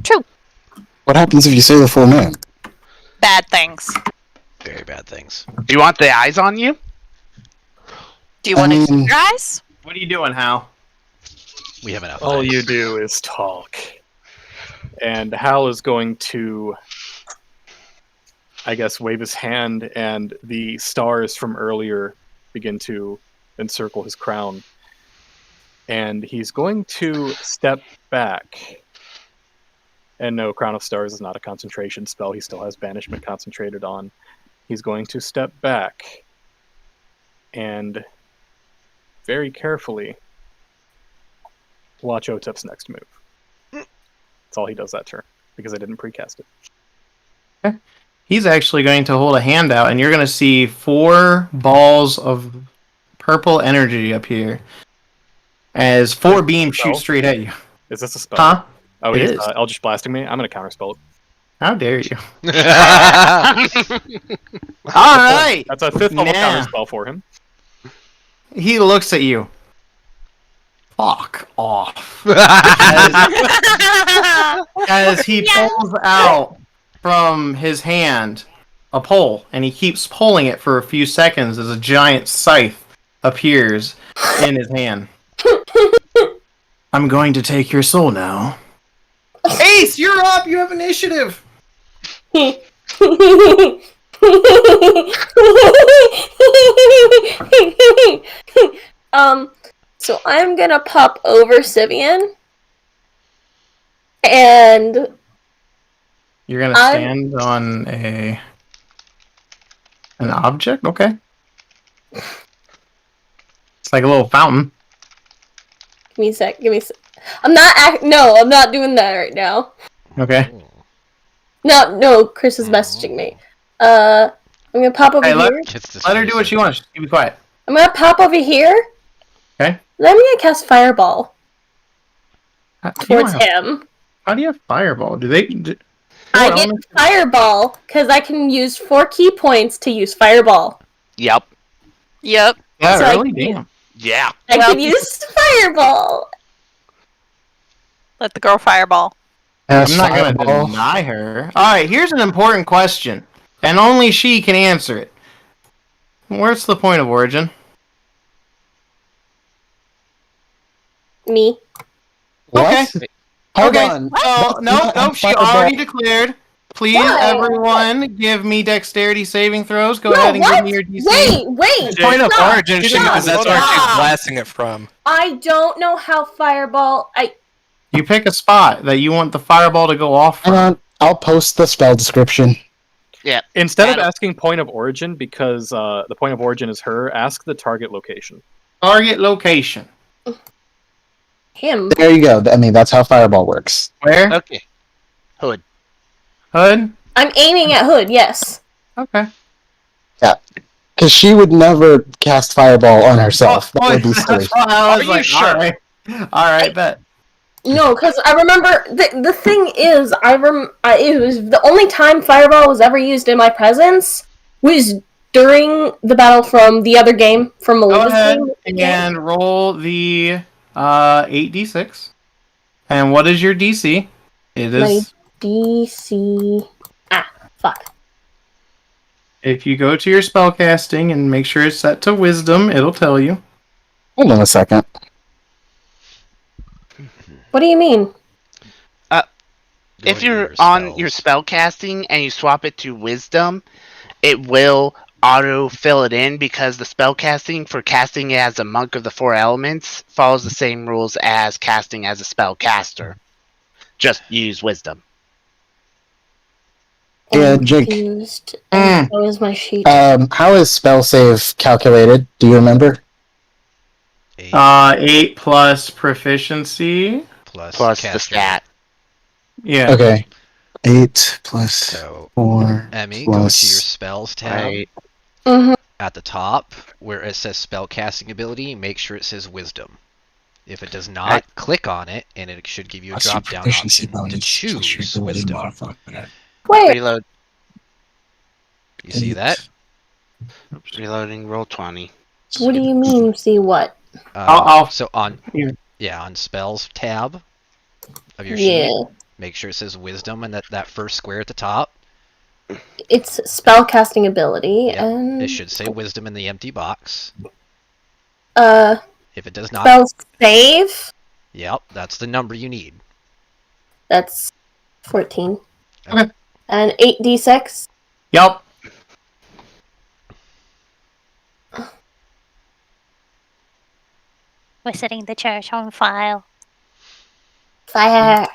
[SPEAKER 7] True.
[SPEAKER 4] What happens if you say the full name?
[SPEAKER 7] Bad things.
[SPEAKER 2] Very bad things.
[SPEAKER 3] Do you want the eyes on you?
[SPEAKER 7] Do you want to
[SPEAKER 4] mean-
[SPEAKER 7] keep your eyes?
[SPEAKER 1] What are you doing, Hal?
[SPEAKER 2] We have enough.
[SPEAKER 5] All
[SPEAKER 2] eyes.
[SPEAKER 5] you do is talk. And Hal is going to, I guess, wave his hand, and the stars from earlier begin to encircle his crown. And he's going to step back. And no, Crown of Stars is not a concentration spell. He still has Banishment concentrated on. He's going to step back and very carefully watch Otep's next move. That's all he does that turn, because I didn't precast it.
[SPEAKER 1] He's actually going to hold a hand out, and you're going to see 4 balls of purple energy appear as 4 beams shoot straight at you.
[SPEAKER 5] Is this a spell?
[SPEAKER 1] Huh?
[SPEAKER 5] Oh,
[SPEAKER 1] It
[SPEAKER 5] he's
[SPEAKER 1] is.
[SPEAKER 5] Eldritch Blasting me? I'm going to counterspell it.
[SPEAKER 1] How dare you? All right.
[SPEAKER 5] That's a 5th level
[SPEAKER 1] Nah.
[SPEAKER 5] counterspell for him.
[SPEAKER 1] He looks at you. Fuck off. As he pulls out from his hand a pole, and he keeps pulling it for a few seconds as a giant scythe appears in his hand. I'm going to take your soul now. Ace, you're up! You have initiative!
[SPEAKER 6] So I'm gonna pop over Sivian, and
[SPEAKER 1] You're gonna stand on an object? Okay. It's like a little fountain.
[SPEAKER 6] give me a sec. I'm not doing that right now.
[SPEAKER 1] Okay.
[SPEAKER 6] No, Chris is messaging me. I'm gonna pop over
[SPEAKER 1] Hey, let
[SPEAKER 6] here.
[SPEAKER 1] her do what she wants. Just be quiet.
[SPEAKER 6] I'm gonna pop over here.
[SPEAKER 1] Okay.
[SPEAKER 6] Then I'm gonna cast Fireball
[SPEAKER 1] You don't
[SPEAKER 6] towards
[SPEAKER 1] have-
[SPEAKER 6] him.
[SPEAKER 1] How do you have fireball? Do they?
[SPEAKER 6] I get Fireball because I can use 4 key points to use Fireball.
[SPEAKER 3] Yep.
[SPEAKER 7] Yep.
[SPEAKER 1] Yeah,
[SPEAKER 6] So I
[SPEAKER 1] really?
[SPEAKER 6] can-
[SPEAKER 1] Damn.
[SPEAKER 3] Yeah.
[SPEAKER 6] I
[SPEAKER 7] Well-
[SPEAKER 6] can use Fireball.
[SPEAKER 7] Let the girl fireball.
[SPEAKER 1] I'm not going to deny her. Alright, here's an important question. And only she can answer it. Where's the point of origin?
[SPEAKER 6] Me.
[SPEAKER 4] What?
[SPEAKER 1] Okay.
[SPEAKER 4] Hold
[SPEAKER 1] Okay.
[SPEAKER 4] on.
[SPEAKER 1] No, she
[SPEAKER 4] Fireball.
[SPEAKER 1] already declared. Please,
[SPEAKER 6] What?
[SPEAKER 1] everyone, give me dexterity saving throws. Go
[SPEAKER 6] No,
[SPEAKER 1] ahead and
[SPEAKER 6] what?
[SPEAKER 1] give me your DC.
[SPEAKER 6] Wait!
[SPEAKER 8] Point of
[SPEAKER 6] stop,
[SPEAKER 8] origin
[SPEAKER 5] Stop,
[SPEAKER 8] because that's where she's
[SPEAKER 6] stop.
[SPEAKER 8] blasting it from.
[SPEAKER 6] I don't know how fireball.
[SPEAKER 1] You pick a spot that you want the fireball to go off
[SPEAKER 4] Hang
[SPEAKER 1] from.
[SPEAKER 4] on, I'll post the spell description.
[SPEAKER 3] Yeah.
[SPEAKER 5] Instead of
[SPEAKER 3] That'll-
[SPEAKER 5] asking point of origin, because the point of origin is her, ask the target location.
[SPEAKER 1] Target location.
[SPEAKER 6] Him.
[SPEAKER 4] There you go. I mean, that's how fireball works.
[SPEAKER 1] Where?
[SPEAKER 3] Okay. Hood.
[SPEAKER 1] Hood?
[SPEAKER 6] I'm aiming at Hood. Yes.
[SPEAKER 1] Okay.
[SPEAKER 4] Because she would never cast fireball on herself. That would be silly.
[SPEAKER 1] That's why I was
[SPEAKER 3] Are you
[SPEAKER 1] like,
[SPEAKER 3] sure?
[SPEAKER 1] Alright, bet.
[SPEAKER 6] No, because I remember the thing is, it was the only time fireball was ever used in my presence was during the battle from the other game from
[SPEAKER 1] Go
[SPEAKER 6] Melinda's
[SPEAKER 1] ahead
[SPEAKER 6] game.
[SPEAKER 1] and roll the 8d6. And what is your DC? It is...
[SPEAKER 6] DC. Fuck.
[SPEAKER 1] If you go to your spellcasting and make sure it's set to wisdom, it'll tell you.
[SPEAKER 4] Hold on a second.
[SPEAKER 6] What do you mean?
[SPEAKER 3] If you're on your spell casting and you swap it to wisdom, it will auto fill it in because the spell casting for casting as a monk of the four elements follows the same rules as casting as a spell caster. Just use wisdom.
[SPEAKER 4] Yeah,
[SPEAKER 6] I'm
[SPEAKER 4] Jake.
[SPEAKER 6] confused. And so is my sheet.
[SPEAKER 4] How is spell save calculated? Do you remember?
[SPEAKER 1] 8 plus proficiency.
[SPEAKER 3] Plus
[SPEAKER 2] caster.
[SPEAKER 3] the stat.
[SPEAKER 1] Yeah.
[SPEAKER 4] Okay. 8 plus
[SPEAKER 2] So,
[SPEAKER 4] 4
[SPEAKER 2] Emmy, go to your
[SPEAKER 4] plus...
[SPEAKER 2] spells tab.
[SPEAKER 3] Right.
[SPEAKER 6] Mm-hmm.
[SPEAKER 2] At the top, where it says spell casting ability, make sure it says wisdom. If it does not, click on it, and it should give you a drop down option to choose wisdom.
[SPEAKER 6] Wait.
[SPEAKER 3] Reload.
[SPEAKER 2] You see that?
[SPEAKER 3] Reloading. Roll 20.
[SPEAKER 6] What do you mean? See what?
[SPEAKER 2] So on on spells tab of your sheet, make sure it says wisdom and that first square at the top.
[SPEAKER 6] It's spellcasting ability,
[SPEAKER 2] Yep,
[SPEAKER 6] and
[SPEAKER 2] it should say wisdom in the empty box. If it does not,
[SPEAKER 6] spell save.
[SPEAKER 2] yep, that's the number you need.
[SPEAKER 6] That's 14.
[SPEAKER 1] Okay.
[SPEAKER 6] And 8d6.
[SPEAKER 1] Yep.
[SPEAKER 10] We're setting the church on fire.
[SPEAKER 6] Fire.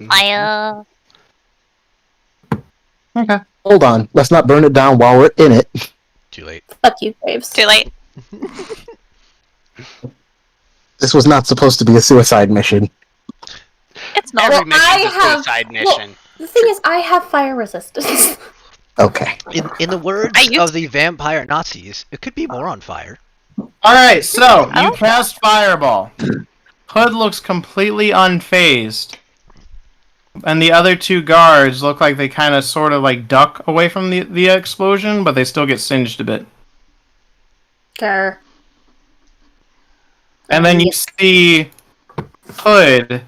[SPEAKER 10] Fire.
[SPEAKER 1] Okay.
[SPEAKER 4] Hold on. Let's not burn it down while we're in it.
[SPEAKER 2] Too late.
[SPEAKER 6] Fuck you, Graves.
[SPEAKER 7] Too late.
[SPEAKER 4] This was not supposed to be a suicide mission.
[SPEAKER 7] It's not.
[SPEAKER 3] Every mission's
[SPEAKER 6] I
[SPEAKER 3] a
[SPEAKER 6] have-
[SPEAKER 3] suicide mission.
[SPEAKER 6] The thing is, I have fire resistance.
[SPEAKER 4] Okay.
[SPEAKER 2] In the words
[SPEAKER 7] I used-
[SPEAKER 2] of the vampire Nazis, it could be more on fire.
[SPEAKER 1] Alright, so you
[SPEAKER 7] Oh.
[SPEAKER 1] cast Fireball. Hood looks completely unfazed. And the other two guards look like they kind of sort of like duck away from the explosion, but they still get singed a bit.
[SPEAKER 6] Grr.
[SPEAKER 1] And then you see Hood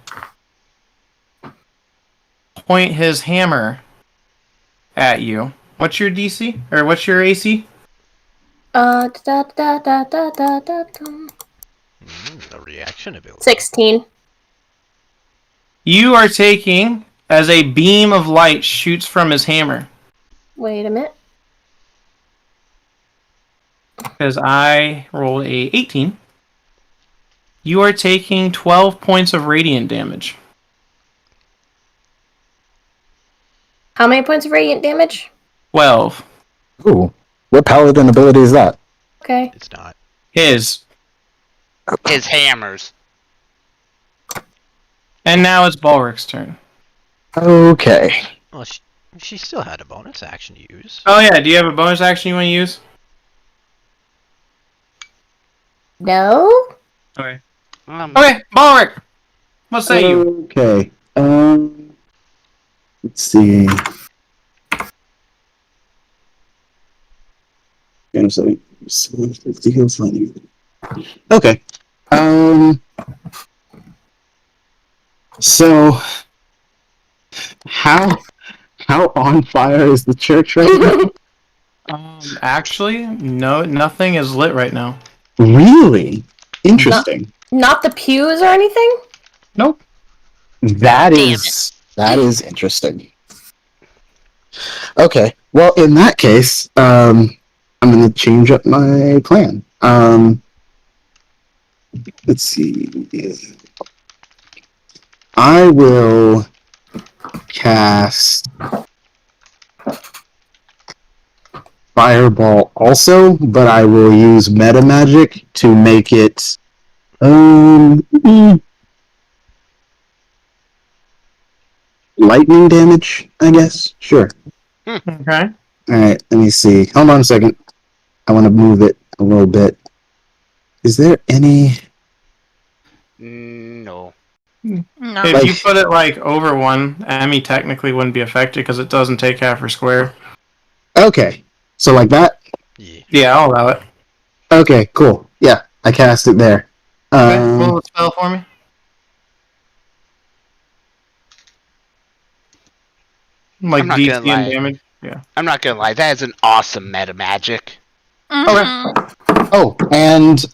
[SPEAKER 1] point his hammer at you. What's your DC? Or what's your AC?
[SPEAKER 6] Da da da da da da da.
[SPEAKER 2] The reaction ability.
[SPEAKER 6] 16.
[SPEAKER 1] You are taking as a beam of light shoots from his hammer.
[SPEAKER 6] Wait a minute.
[SPEAKER 1] Because I rolled a 18. You are taking 12 points of radiant damage.
[SPEAKER 6] How many points of radiant damage?
[SPEAKER 1] 12.
[SPEAKER 4] Ooh. What paladin ability is that?
[SPEAKER 6] Okay.
[SPEAKER 2] It's not.
[SPEAKER 1] His.
[SPEAKER 3] His hammers.
[SPEAKER 1] And now it's Balric's turn.
[SPEAKER 4] Okay.
[SPEAKER 2] Well, she still had a bonus action to use.
[SPEAKER 1] Oh yeah, do you have a bonus action you want to use?
[SPEAKER 6] No?
[SPEAKER 1] Okay. Okay, Balric! What say you?
[SPEAKER 4] Okay. Let's see. Okay. So, how on fire is the church right now?
[SPEAKER 1] Actually, no, nothing is lit right now.
[SPEAKER 4] Really? Interesting.
[SPEAKER 6] Not the pews or anything?
[SPEAKER 1] Nope.
[SPEAKER 4] That is interesting. Okay. Well, in that case, I'm going to change up my plan. Let's see. I will cast Fireball also, but I will use Meta Magic to make it lightning damage, I guess. Sure.
[SPEAKER 1] Okay.
[SPEAKER 4] Alright, let me see. Hold on a second. I want to move it a little bit. Is there any...
[SPEAKER 3] No.
[SPEAKER 7] No.
[SPEAKER 1] If
[SPEAKER 4] Like-
[SPEAKER 1] you put it like over one, Emmy technically wouldn't be affected because it doesn't take half her square.
[SPEAKER 4] Okay. So like that?
[SPEAKER 2] Yeah.
[SPEAKER 1] Yeah, I'll allow it.
[SPEAKER 4] Okay, cool. Yeah, I cast it there.
[SPEAKER 1] Okay, roll the spell for me. Like
[SPEAKER 3] I'm not
[SPEAKER 1] DC
[SPEAKER 3] gonna lie.
[SPEAKER 1] and damage. Yeah.
[SPEAKER 3] I'm not gonna lie, that is an awesome meta magic.
[SPEAKER 7] Mhm.
[SPEAKER 4] Oh, and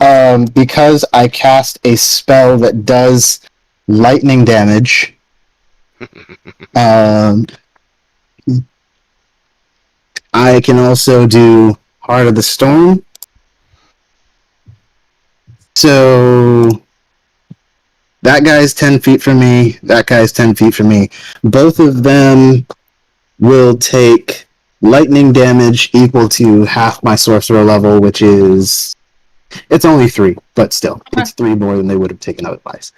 [SPEAKER 4] because I cast a spell that does lightning damage, I can also do Heart of the Storm. So that guy's 10 feet from me. That guy's 10 feet from me. Both of them will take lightning damage equal to half my sorcerer level, which is... It's only 3, but still. It's 3 more than they would have taken otherwise.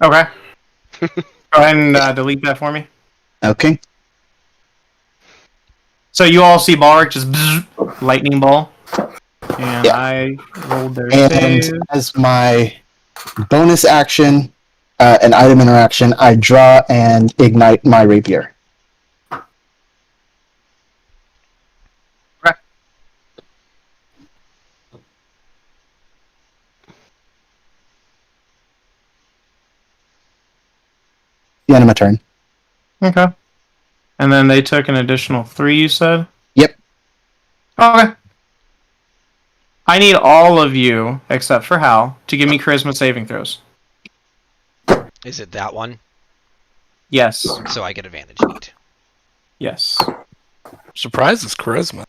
[SPEAKER 1] Okay. Go ahead and delete that for me.
[SPEAKER 4] Okay.
[SPEAKER 1] So you all see Balric just bzz, lightning ball. And
[SPEAKER 4] Yeah.
[SPEAKER 1] I rolled their
[SPEAKER 4] And
[SPEAKER 1] save.
[SPEAKER 4] as my bonus action, an item interaction, I draw and ignite my rapier. The end of my turn.
[SPEAKER 1] Okay. And then they took an additional 3, you said?
[SPEAKER 4] Yep.
[SPEAKER 1] Okay. I need all of you, except for Hal, to give me charisma saving throws.
[SPEAKER 2] Is it that one?
[SPEAKER 1] Yes.
[SPEAKER 2] So I get advantage. Neat.
[SPEAKER 1] Yes.
[SPEAKER 8] Surprise is charisma.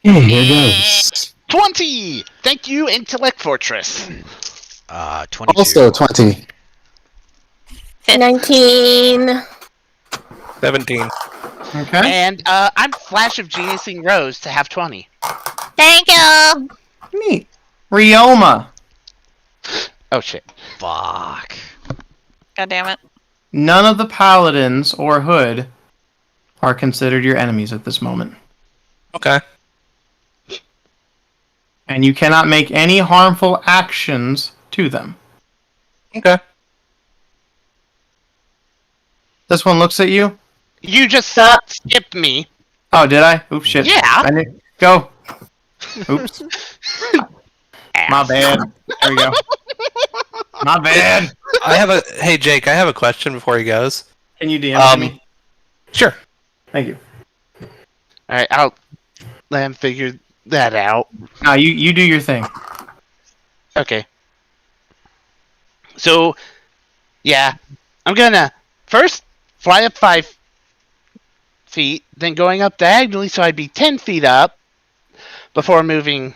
[SPEAKER 4] Okay, here goes.
[SPEAKER 3] 20! Thank you, Intellect Fortress.
[SPEAKER 2] 22.
[SPEAKER 4] Also 20.
[SPEAKER 6] 19.
[SPEAKER 8] 17.
[SPEAKER 1] Okay.
[SPEAKER 3] And I'm Flash of Geniusing Rose to have 20.
[SPEAKER 10] Thank you.
[SPEAKER 1] Neat. Ryoma.
[SPEAKER 3] Oh shit.
[SPEAKER 2] Fuck.
[SPEAKER 7] God damn it.
[SPEAKER 1] None of the paladins or Hood are considered your enemies at this moment.
[SPEAKER 8] Okay.
[SPEAKER 1] And you cannot make any harmful actions to them.
[SPEAKER 8] Okay.
[SPEAKER 1] This one looks at you.
[SPEAKER 3] You just skipped me.
[SPEAKER 1] Oh, did I? Oops, shit.
[SPEAKER 3] Yeah.
[SPEAKER 1] Go. Oops. My bad. There we go. My bad.
[SPEAKER 8] Hey Jake, I have a question before he goes.
[SPEAKER 1] Can you DM me?
[SPEAKER 8] Sure.
[SPEAKER 1] Thank you.
[SPEAKER 3] Alright, I'll let him figure that out.
[SPEAKER 1] No, you do your thing.
[SPEAKER 3] Okay. So, yeah. I'm gonna first fly up 5 feet, then going up diagonally so I'd be 10 feet up before moving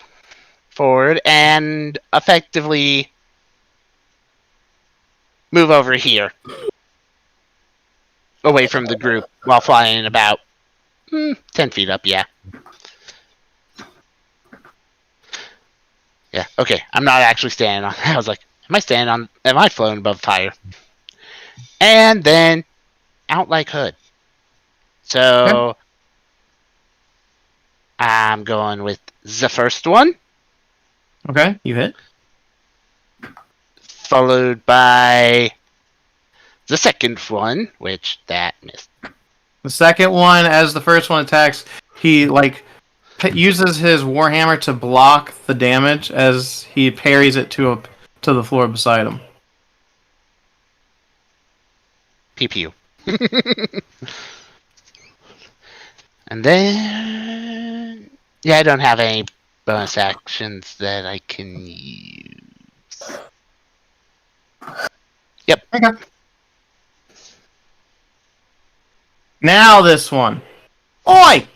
[SPEAKER 3] forward and effectively move over here away from the group while flying about 10 feet up, yeah. Yeah, okay. I'm not actually standing on... I was like, am I floating above fire? And then out like Hood. So I'm going with the first one,
[SPEAKER 1] Okay, you hit.
[SPEAKER 3] followed by the second one, which that missed.
[SPEAKER 1] The second one, as the first one attacks, he uses his warhammer to block the damage as he parries it to the floor beside him.
[SPEAKER 3] PPU. And then... Yeah, I don't have any bonus actions that I can use. Yep.
[SPEAKER 1] Okay. Now this one. Oi!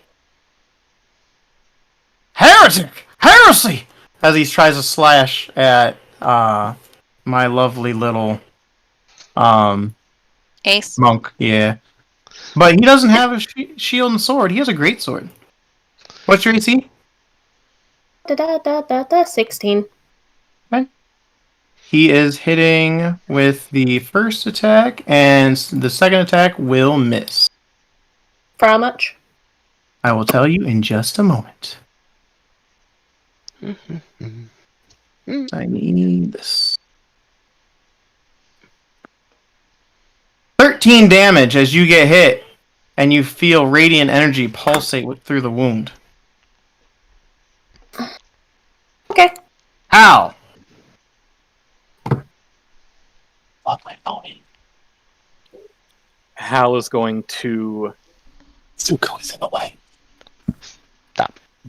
[SPEAKER 1] Heretic! Heresy! As he tries to slash at my lovely little
[SPEAKER 7] Ace.
[SPEAKER 1] monk. Yeah. But he doesn't have a shield and sword. He has a great sword. What's your AC?
[SPEAKER 6] 16.
[SPEAKER 1] He is hitting with the first attack, and the second attack will miss.
[SPEAKER 6] For how much?
[SPEAKER 1] I will tell you in just a moment. I need this. 13 damage as you get hit, and you feel radiant energy pulsate through the wound.
[SPEAKER 6] Okay.
[SPEAKER 1] Ow!
[SPEAKER 5] Hal is going to
[SPEAKER 4] Zuko is in the way.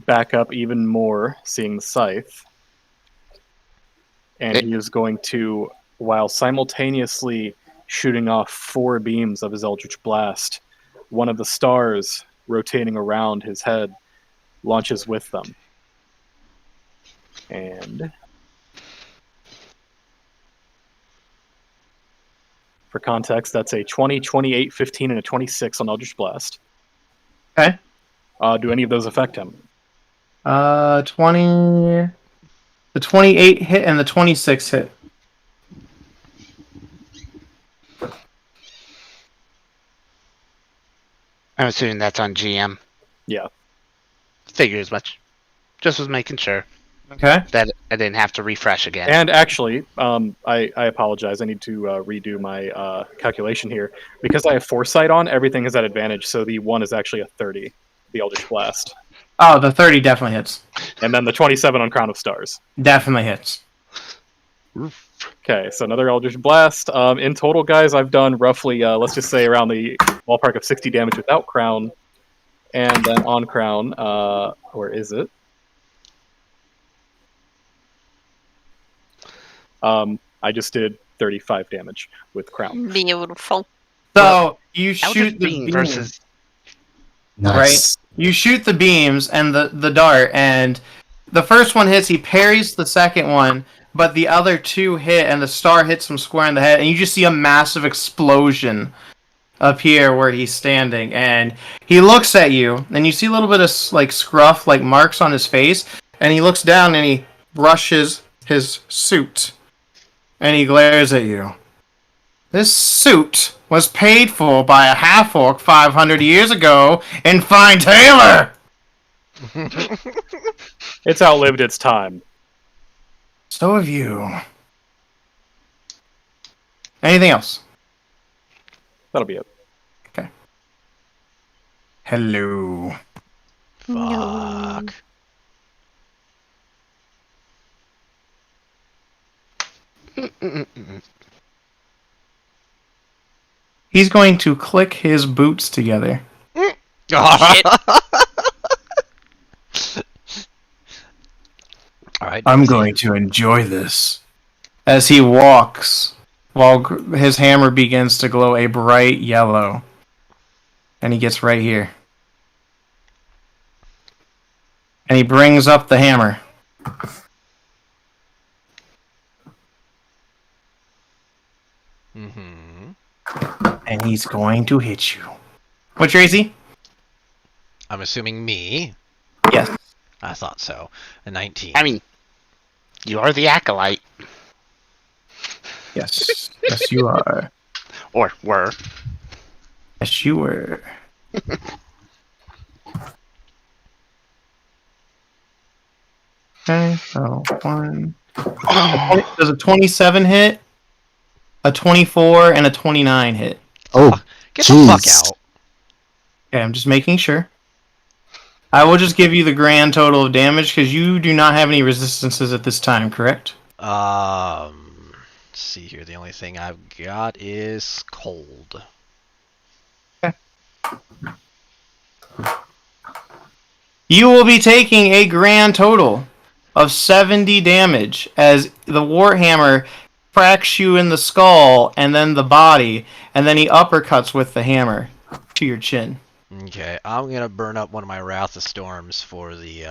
[SPEAKER 5] back up even more, seeing the scythe. And he is going to, while simultaneously shooting off 4 beams of his Eldritch Blast, one of the stars rotating around his head launches with them. And for context, that's a 20, 28, 15, and a 26 on Eldritch Blast.
[SPEAKER 1] Okay.
[SPEAKER 5] Do any of those affect him?
[SPEAKER 1] 20... The 28 hit and the 26 hit.
[SPEAKER 3] I'm assuming that's on GM.
[SPEAKER 5] Yeah.
[SPEAKER 3] Figure as much. Just was making sure
[SPEAKER 1] Okay.
[SPEAKER 3] that I didn't have to refresh again.
[SPEAKER 5] And actually, I apologize. I need to redo my calculation here. Because I have Foresight on, everything is at advantage, so the 1 is actually a 30, the Eldritch Blast.
[SPEAKER 1] Oh, the 30 definitely hits.
[SPEAKER 5] And then the 27 on Crown of Stars.
[SPEAKER 1] Definitely hits.
[SPEAKER 5] Okay, so another Eldritch Blast. In total, guys, I've done roughly, let's just say, around the ballpark of 60 damage without Crown. And then on Crown, where is it? I just did 35 damage with Crown.
[SPEAKER 7] Beautiful.
[SPEAKER 1] So, you shoot
[SPEAKER 3] Eldritch
[SPEAKER 1] the
[SPEAKER 3] Beam
[SPEAKER 1] beam,
[SPEAKER 3] versus
[SPEAKER 4] Nice.
[SPEAKER 1] right? You shoot the beams and the dart, and the first one hits, he parries the second one, but the other 2 hit, and the star hits him square in the head, and you just see a massive explosion appear where he's standing, and he looks at you, and you see a little bit of like scruff, like marks on his face, and he looks down and he brushes his suit, and he glares at you. This suit was paid for by a half-orc 500 years ago in Fine Tailor!
[SPEAKER 5] It's outlived its time.
[SPEAKER 1] So have you. Anything else?
[SPEAKER 5] That'll be it.
[SPEAKER 1] Okay. Hello.
[SPEAKER 2] Fuck.
[SPEAKER 1] He's going to click his boots together.
[SPEAKER 2] Alright.
[SPEAKER 1] I'm going to enjoy this. As he walks, while his hammer begins to glow a bright yellow. And he gets right here. And he brings up the hammer. And he's going to hit you. What's your AC?
[SPEAKER 2] I'm assuming me.
[SPEAKER 1] Yes.
[SPEAKER 2] I thought so. A 19.
[SPEAKER 3] I mean, you are the acolyte.
[SPEAKER 1] Yes. Yes, you are.
[SPEAKER 3] Or were.
[SPEAKER 1] Yes, you were. Okay, so 1. Does a 27 hit? A 24 and a 29 hit.
[SPEAKER 4] Oh,
[SPEAKER 2] Get the fuck
[SPEAKER 4] jeez.
[SPEAKER 2] out.
[SPEAKER 1] Okay, I'm just making sure. I will just give you the grand total of damage because you do not have any resistances at this time, correct?
[SPEAKER 2] Let's see here. The only thing I've got is cold.
[SPEAKER 1] You will be taking a grand total of 70 damage as the Warhammer cracks you in the skull and then the body, and then he uppercuts with the hammer. to your chin.
[SPEAKER 2] Okay, I'm gonna burn up one of my Wrath of Storms for the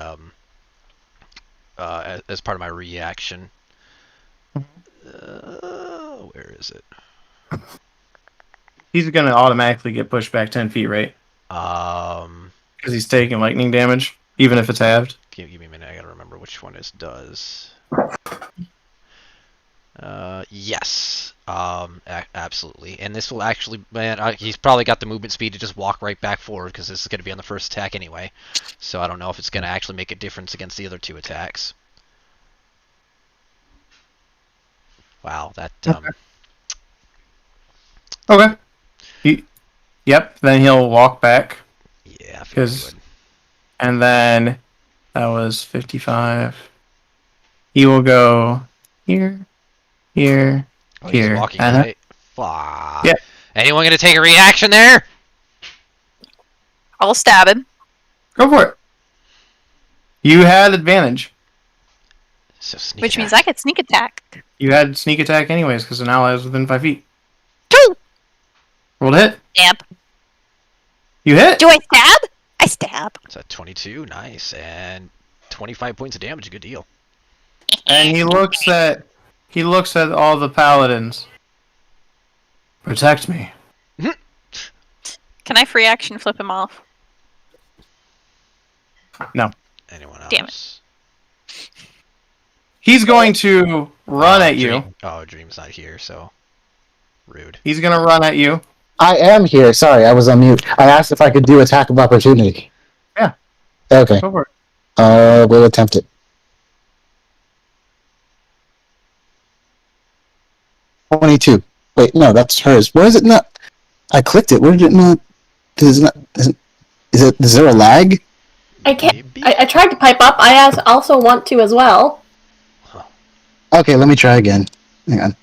[SPEAKER 2] as part of my reaction. Where is it?
[SPEAKER 1] He's gonna automatically get pushed back 10 feet, right? Because he's taking lightning damage, even if it's halved.
[SPEAKER 2] Give me a minute. I gotta remember which one this does. Yes. Absolutely. And this will actually, man, he's probably got the movement speed to just walk right back forward because this is going to be on the first attack anyway. So I don't know if it's going to actually make a difference against the other two attacks. Wow, that.
[SPEAKER 1] Okay. Yep. Then he'll walk back.
[SPEAKER 2] Yeah, I figured he would.
[SPEAKER 1] And then that was 55. He will go here, here, here.
[SPEAKER 2] He's walking right.
[SPEAKER 1] Fuck. Yeah.
[SPEAKER 2] Anyone gonna take a reaction there?
[SPEAKER 7] I'll stab him.
[SPEAKER 1] Go for it. You had advantage.
[SPEAKER 2] So
[SPEAKER 7] Which means I get sneak attack.
[SPEAKER 1] You had sneak attack anyways because an ally is within 5 feet.
[SPEAKER 7] 2!
[SPEAKER 1] Roll to hit.
[SPEAKER 7] Stab.
[SPEAKER 1] You hit?
[SPEAKER 7] Do I stab? I stab.
[SPEAKER 2] It's at 22. Nice. And 25 points of damage. Good deal.
[SPEAKER 1] And he looks at all the paladins. Protect me.
[SPEAKER 7] Can I free action flip him off?
[SPEAKER 1] No.
[SPEAKER 2] Anyone else?
[SPEAKER 7] Damn it.
[SPEAKER 1] He's going to run at you.
[SPEAKER 2] Dream's not here, so rude.
[SPEAKER 1] He's going to run at you.
[SPEAKER 4] I am here. Sorry, I was on mute. I asked if I could do attack of opportunity.
[SPEAKER 1] Yeah.
[SPEAKER 4] Okay.
[SPEAKER 1] Go for it.
[SPEAKER 4] We'll attempt it. 22. Wait, no, that's hers. Where is it not? I clicked it. Where did it not? Is there a lag?
[SPEAKER 6] I can't. I tried to pipe up. I also want to as well.
[SPEAKER 4] Okay, let me try again. Hang on.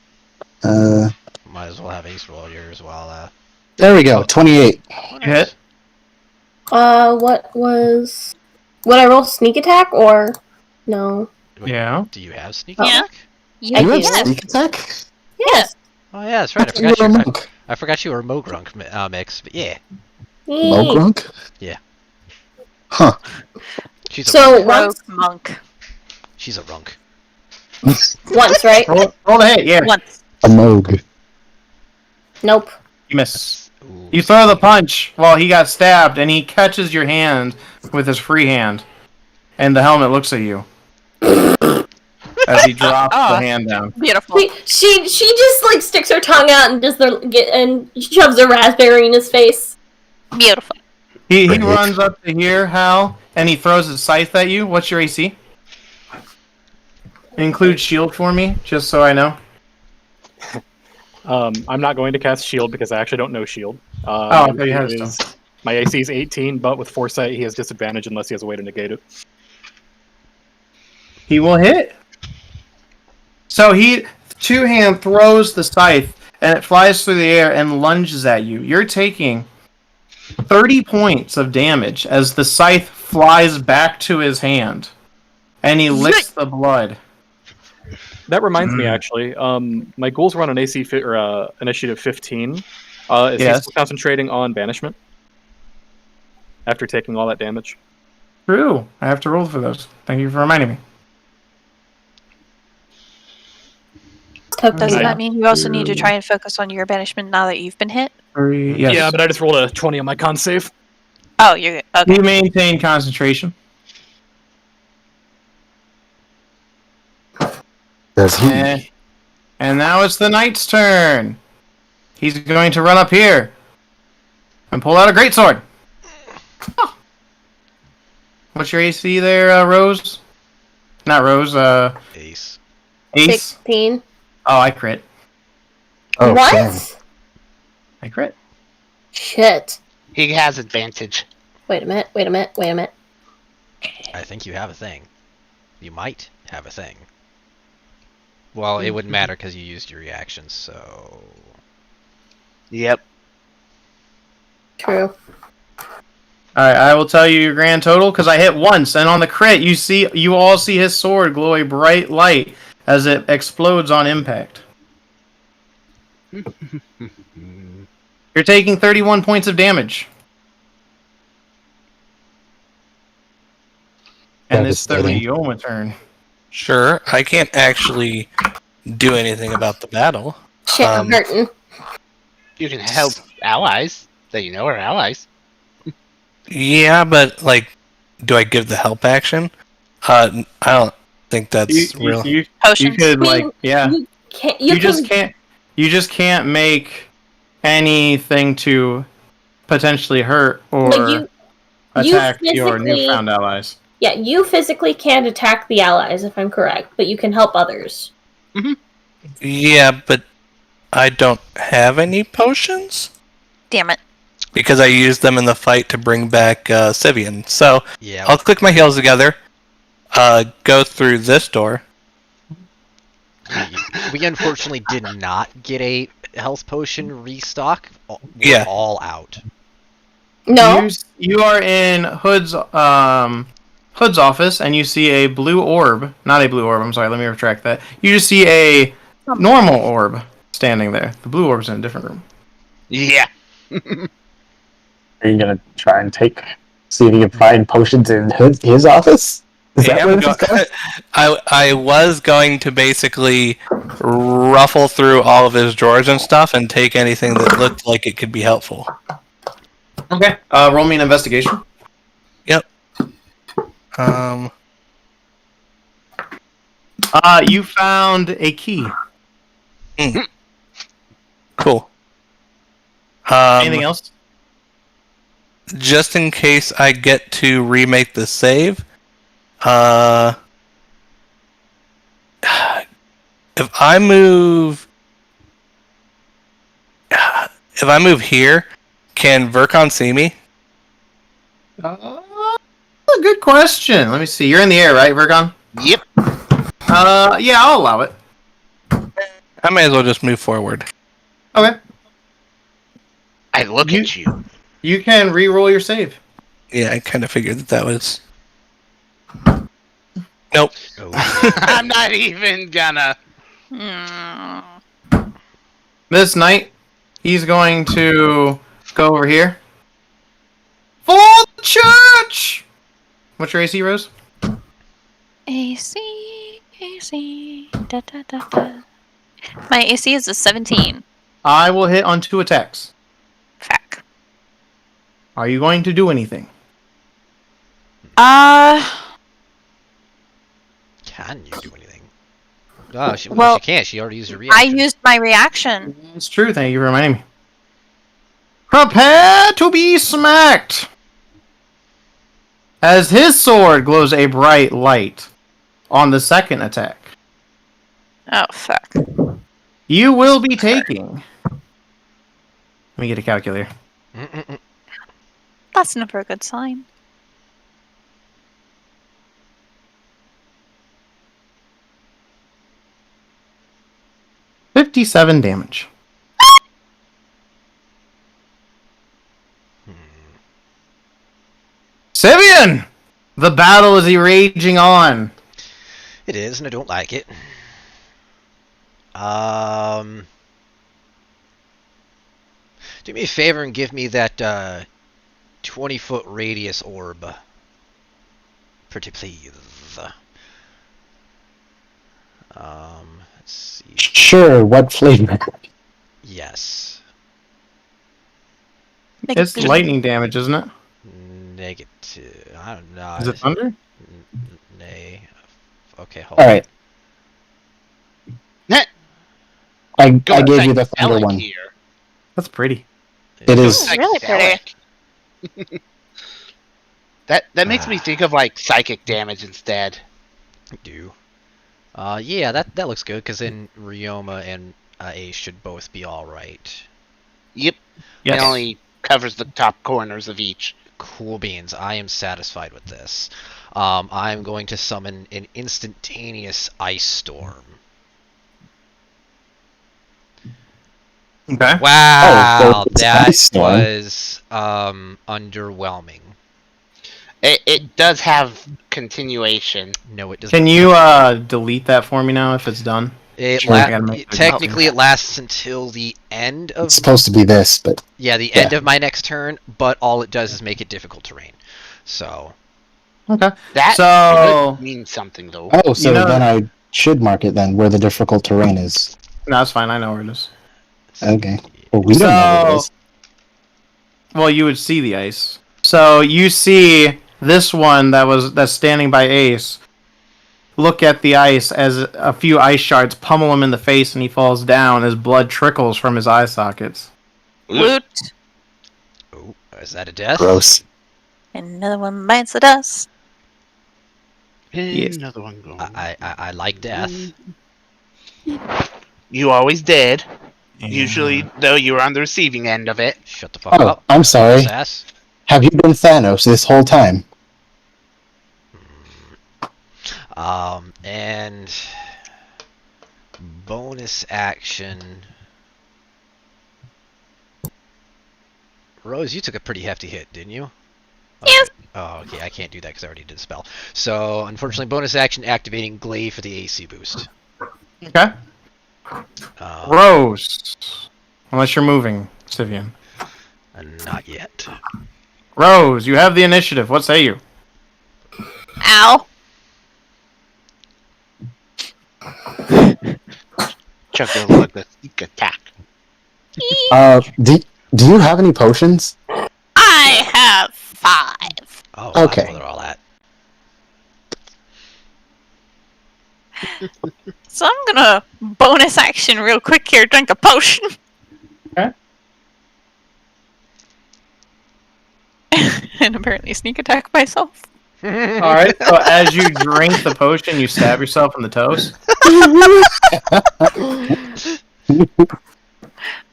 [SPEAKER 2] Might as well have Ace roll yours while.
[SPEAKER 4] There we go. 28.
[SPEAKER 1] Hit.
[SPEAKER 6] What was? Would I roll sneak attack or no?
[SPEAKER 2] Wait,
[SPEAKER 1] Yeah.
[SPEAKER 2] Do you have sneak
[SPEAKER 6] Yeah.
[SPEAKER 2] attack?
[SPEAKER 4] You have
[SPEAKER 6] do.
[SPEAKER 4] sneak attack?
[SPEAKER 6] Yes.
[SPEAKER 2] Oh yeah, that's right. I forgot you were a Mogrunk mix, but yeah.
[SPEAKER 4] Mogrunk?
[SPEAKER 2] Yeah.
[SPEAKER 4] Huh.
[SPEAKER 2] She's a
[SPEAKER 6] So
[SPEAKER 2] runk.
[SPEAKER 6] once,
[SPEAKER 7] Monk.
[SPEAKER 2] She's a runk.
[SPEAKER 6] once, right?
[SPEAKER 1] Roll to hit, yeah.
[SPEAKER 7] Once.
[SPEAKER 4] A Moog.
[SPEAKER 6] Nope.
[SPEAKER 1] You miss.
[SPEAKER 2] Ooh.
[SPEAKER 1] You throw the punch while he got stabbed, and he catches your hand with his free hand. And the helmet looks at you. As he drops the hand down.
[SPEAKER 7] Beautiful.
[SPEAKER 6] She just like sticks her tongue out and does and shoves a raspberry in his face.
[SPEAKER 7] Beautiful.
[SPEAKER 1] He runs up to here, Hal, and he throws his scythe at you. What's your AC? Include shield for me, just so I know.
[SPEAKER 5] I'm not going to cast shield because I actually don't know shield.
[SPEAKER 1] I thought you had stuff.
[SPEAKER 5] My AC is 18, but with foresight he has disadvantage unless he has a way to negate it.
[SPEAKER 1] He will hit. So he two-hand throws the scythe, and it flies through the air and lunges at you. You're taking 30 points of damage as the scythe flies back to his hand, and he licks the blood.
[SPEAKER 5] That reminds me, actually. My ghouls were on an AC initiative 15. Is he still concentrating on banishment after taking all that damage?
[SPEAKER 1] True. I have to roll for those. Thank you for reminding me.
[SPEAKER 7] Doesn't that mean you also need to try and focus on your banishment now that you've been hit?
[SPEAKER 1] Yes.
[SPEAKER 5] Yeah, but I just rolled a 20 on my con save.
[SPEAKER 7] Oh, you're okay.
[SPEAKER 1] You maintain concentration. And now it's the knight's turn. He's going to run up here and pull out a greatsword. Oh. What's your AC there, Rose? Not Rose,
[SPEAKER 2] Ace.
[SPEAKER 6] 16.
[SPEAKER 1] Oh, I crit.
[SPEAKER 4] Oh,
[SPEAKER 6] What?
[SPEAKER 4] damn.
[SPEAKER 1] I crit.
[SPEAKER 3] Shit. He has advantage.
[SPEAKER 6] Wait a minute.
[SPEAKER 2] I think you have a thing. You might have a thing. Well, it wouldn't matter because you used your reactions, so...
[SPEAKER 3] Yep.
[SPEAKER 6] True.
[SPEAKER 1] Alright, I will tell you your grand total, because I hit once, and on the crit, you all see his sword glow a bright light as it explodes on impact. You're taking 31 points of damage. and it's the
[SPEAKER 4] Devastating.
[SPEAKER 1] Ryoma turn.
[SPEAKER 8] Sure, I can't actually do anything about the battle.
[SPEAKER 6] Shit, I'm hurting.
[SPEAKER 3] You can help allies that you know are allies.
[SPEAKER 8] Yeah, but like, do I give the help action? I don't think that's real.
[SPEAKER 1] You
[SPEAKER 7] Potions.
[SPEAKER 1] could like yeah.
[SPEAKER 6] You can't.
[SPEAKER 1] You just can't make anything to potentially hurt or
[SPEAKER 6] No, you
[SPEAKER 1] attack your
[SPEAKER 6] physically-
[SPEAKER 1] newfound allies.
[SPEAKER 6] Yeah, you physically can't attack the allies, if I'm correct, but you can help others.
[SPEAKER 8] Yeah, but I don't have any potions
[SPEAKER 7] Damn it.
[SPEAKER 8] because I used them in the fight to bring back Sivian. So
[SPEAKER 2] Yeah.
[SPEAKER 8] I'll click my heels together, go through this door.
[SPEAKER 2] We unfortunately did not get a health potion restock. We're
[SPEAKER 8] Yeah.
[SPEAKER 2] all out.
[SPEAKER 6] No?
[SPEAKER 1] You are in Hood's office, and you see a blue orb. Not a blue orb. I'm sorry. Let me retract that. You just see a normal orb standing there. The blue orb's in a different room.
[SPEAKER 3] Yeah.
[SPEAKER 4] Are you gonna try and see if you can find potions in his office? Is that where this is going?
[SPEAKER 8] I was going to basically ruffle through all of his drawers and stuff and take anything that looked like it could be helpful.
[SPEAKER 1] Okay. Roll me an investigation.
[SPEAKER 8] Yep.
[SPEAKER 1] You found a key.
[SPEAKER 8] Cool.
[SPEAKER 1] Anything else?
[SPEAKER 8] Just in case I get to remake the save, if I move here, can Vercon see me?
[SPEAKER 1] Good question. Let me see. You're in the air, right, Virgon?
[SPEAKER 3] Yep.
[SPEAKER 1] Yeah, I'll allow it.
[SPEAKER 8] I may as well just move forward.
[SPEAKER 1] Okay.
[SPEAKER 3] I look at you.
[SPEAKER 1] You can re-roll your save.
[SPEAKER 8] Yeah, I kind of figured that was. Nope.
[SPEAKER 2] Oh.
[SPEAKER 3] I'm not even gonna.
[SPEAKER 1] This night, he's going to go over here. For the church! What's your AC, Rose?
[SPEAKER 7] AC. Da, da, da, da. My AC is a 17.
[SPEAKER 1] I will hit on 2 attacks.
[SPEAKER 7] Fuck.
[SPEAKER 1] Are you going to do anything?
[SPEAKER 2] Can you do anything? Oh, she can't. She already used her
[SPEAKER 7] I
[SPEAKER 2] reaction.
[SPEAKER 7] used my reaction.
[SPEAKER 1] It's true. Thank you for reminding me. Prepare to be smacked! As his sword glows a bright light on the second attack.
[SPEAKER 7] Oh, fuck.
[SPEAKER 1] You will be taking... Let me get a calculator.
[SPEAKER 7] That's never a good sign.
[SPEAKER 1] $57 damage. Sivian! The battle is raging on.
[SPEAKER 2] It is, and I don't like it. Do me a favor and give me that 20-foot radius orb. Pretty please. Let's see.
[SPEAKER 4] Sure, what flavor?
[SPEAKER 2] Yes.
[SPEAKER 1] It's lightning damage, isn't it?
[SPEAKER 2] Negative. I don't know.
[SPEAKER 1] Is it thunder?
[SPEAKER 2] Nay. Okay, hold on.
[SPEAKER 4] Alright. I gave you the thunder
[SPEAKER 3] Psychedelic
[SPEAKER 4] one.
[SPEAKER 3] Here.
[SPEAKER 1] That's pretty.
[SPEAKER 4] It is.
[SPEAKER 7] Really pretty.
[SPEAKER 3] That makes me think of like psychic damage instead.
[SPEAKER 2] I do. Yeah, that looks good, because then Ryoma and Ace should both be alright.
[SPEAKER 3] Yep.
[SPEAKER 1] Yes.
[SPEAKER 3] It only covers the top corners of each.
[SPEAKER 2] Cool beans. I am satisfied with this. I'm going to summon an instantaneous ice storm.
[SPEAKER 1] Okay.
[SPEAKER 2] Wow,
[SPEAKER 4] it's
[SPEAKER 2] that
[SPEAKER 4] ice storm.
[SPEAKER 2] was underwhelming.
[SPEAKER 3] It does have continuation.
[SPEAKER 2] No, it doesn't.
[SPEAKER 1] Can you delete that for me now if it's done?
[SPEAKER 2] It
[SPEAKER 1] Sure, I gotta make a
[SPEAKER 2] technically, it lasts until the end of
[SPEAKER 4] It's supposed to be this, but
[SPEAKER 2] the end of my next turn, but all it does is make it difficult terrain. So
[SPEAKER 1] Okay.
[SPEAKER 3] That
[SPEAKER 1] So
[SPEAKER 3] could mean something, though.
[SPEAKER 4] Oh, so
[SPEAKER 1] know-
[SPEAKER 4] then I should mark it then where the difficult terrain is.
[SPEAKER 1] no, that's fine. I know where it is.
[SPEAKER 4] Okay. Well, we don't know what it is.
[SPEAKER 1] Well, you would see the ice. So you see this one that's standing by Ace. Look at the ice as a few ice shards pummel him in the face, and he falls down as blood trickles from his eye sockets.
[SPEAKER 7] Loot.
[SPEAKER 2] Oh, is that a death?
[SPEAKER 4] Gross.
[SPEAKER 7] Another one bites the dust.
[SPEAKER 1] Yes.
[SPEAKER 3] Another one going.
[SPEAKER 2] I like death.
[SPEAKER 3] You always did.
[SPEAKER 1] Yeah.
[SPEAKER 3] Usually, though, you were on the receiving end of it.
[SPEAKER 2] Shut the fuck
[SPEAKER 4] Oh,
[SPEAKER 2] up.
[SPEAKER 4] I'm sorry.
[SPEAKER 2] Sass.
[SPEAKER 4] Have you been Thanos this whole time?
[SPEAKER 2] And bonus action. Rose, you took a pretty hefty hit, didn't you?
[SPEAKER 7] Yes.
[SPEAKER 2] Oh, okay. I can't do that because I already did the spell. So, unfortunately, bonus action activating Glaive for the AC boost.
[SPEAKER 1] Okay. Rose. Unless you're moving, Sivian.
[SPEAKER 2] Not yet.
[SPEAKER 1] Rose, you have the initiative. What say you?
[SPEAKER 7] Ow.
[SPEAKER 3] Chuck goes like the sneak attack.
[SPEAKER 4] Do you have any potions?
[SPEAKER 7] I have 5.
[SPEAKER 2] Oh,
[SPEAKER 4] Okay.
[SPEAKER 2] that's where they're all at.
[SPEAKER 7] So I'm gonna bonus action real quick here, drink a potion.
[SPEAKER 1] Okay.
[SPEAKER 7] And apparently sneak attack myself.
[SPEAKER 1] Alright, so as you drink the potion, you stab yourself in the toes.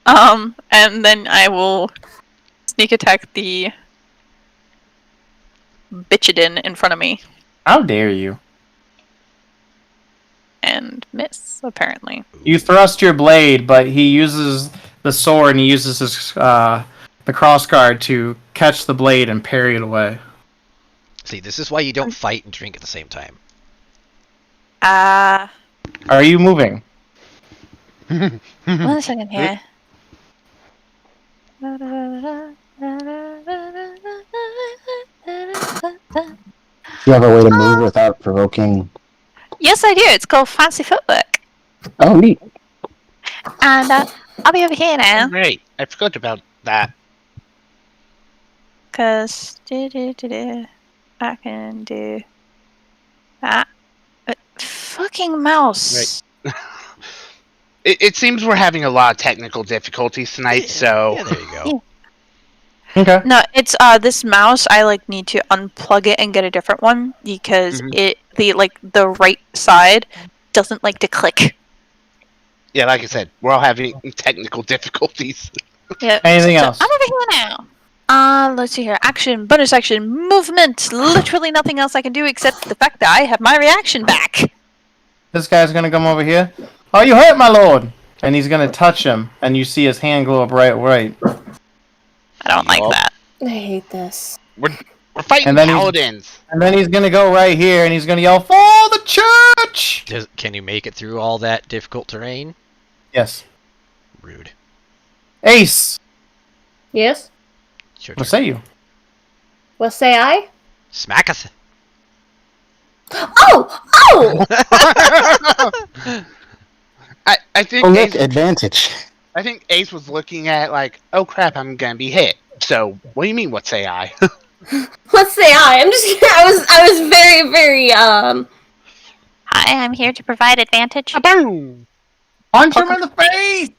[SPEAKER 7] And then I will sneak attack the bitchidin in front of me
[SPEAKER 1] How dare you?
[SPEAKER 7] and miss, apparently.
[SPEAKER 1] You thrust your blade, but he uses the sword and he uses his the crossguard to catch the blade and parry it away.
[SPEAKER 2] See, this is why you don't fight and drink at the same time.
[SPEAKER 1] Are you moving?
[SPEAKER 7] 1 second here.
[SPEAKER 4] Do you have a way to move without provoking?
[SPEAKER 7] Yes, I do. It's called fancy footwork.
[SPEAKER 4] Oh, neat.
[SPEAKER 7] And I'll be over here now.
[SPEAKER 3] Great. I forgot about that.
[SPEAKER 7] Because I can do that. Fucking mouse.
[SPEAKER 3] Right. It seems we're having a lot of technical difficulties tonight, so...
[SPEAKER 2] Yeah, there you go.
[SPEAKER 1] Okay.
[SPEAKER 7] No, it's this mouse. I like need to unplug it and get a different one because the right side doesn't like to click.
[SPEAKER 3] Yeah, like I said, we're all having technical difficulties.
[SPEAKER 7] Yeah.
[SPEAKER 1] Anything else?
[SPEAKER 7] I'm over here now. Let's see here. Action, bonus action, movement. Literally nothing else I can do except the fact that I have my reaction back.
[SPEAKER 1] This guy's gonna come over here. Oh, you hurt my lord! And he's gonna touch him, and you see his hand glow up right.
[SPEAKER 7] I don't like that.
[SPEAKER 6] I hate this.
[SPEAKER 3] We're fighting
[SPEAKER 1] And then
[SPEAKER 3] paladins.
[SPEAKER 1] And then he's gonna go right here, and he's gonna yell, "For the church!"
[SPEAKER 2] Can you make it through all that difficult terrain?
[SPEAKER 1] Yes.
[SPEAKER 2] Rude.
[SPEAKER 1] Ace!
[SPEAKER 6] Yes?
[SPEAKER 2] It's your
[SPEAKER 1] What
[SPEAKER 2] turn.
[SPEAKER 1] say you?
[SPEAKER 6] What say I?
[SPEAKER 2] Smacketh.
[SPEAKER 6] Oh! Oh!
[SPEAKER 3] I think
[SPEAKER 4] Oh, look,
[SPEAKER 3] Ace,
[SPEAKER 4] advantage.
[SPEAKER 3] I think Ace was looking at like, oh crap, I'm gonna be hit. So, what do you mean? What say I?
[SPEAKER 6] What say I? I'm just. I was very, very.
[SPEAKER 10] Hi, I'm here to provide advantage.
[SPEAKER 3] Boom!
[SPEAKER 1] Punch him in the face!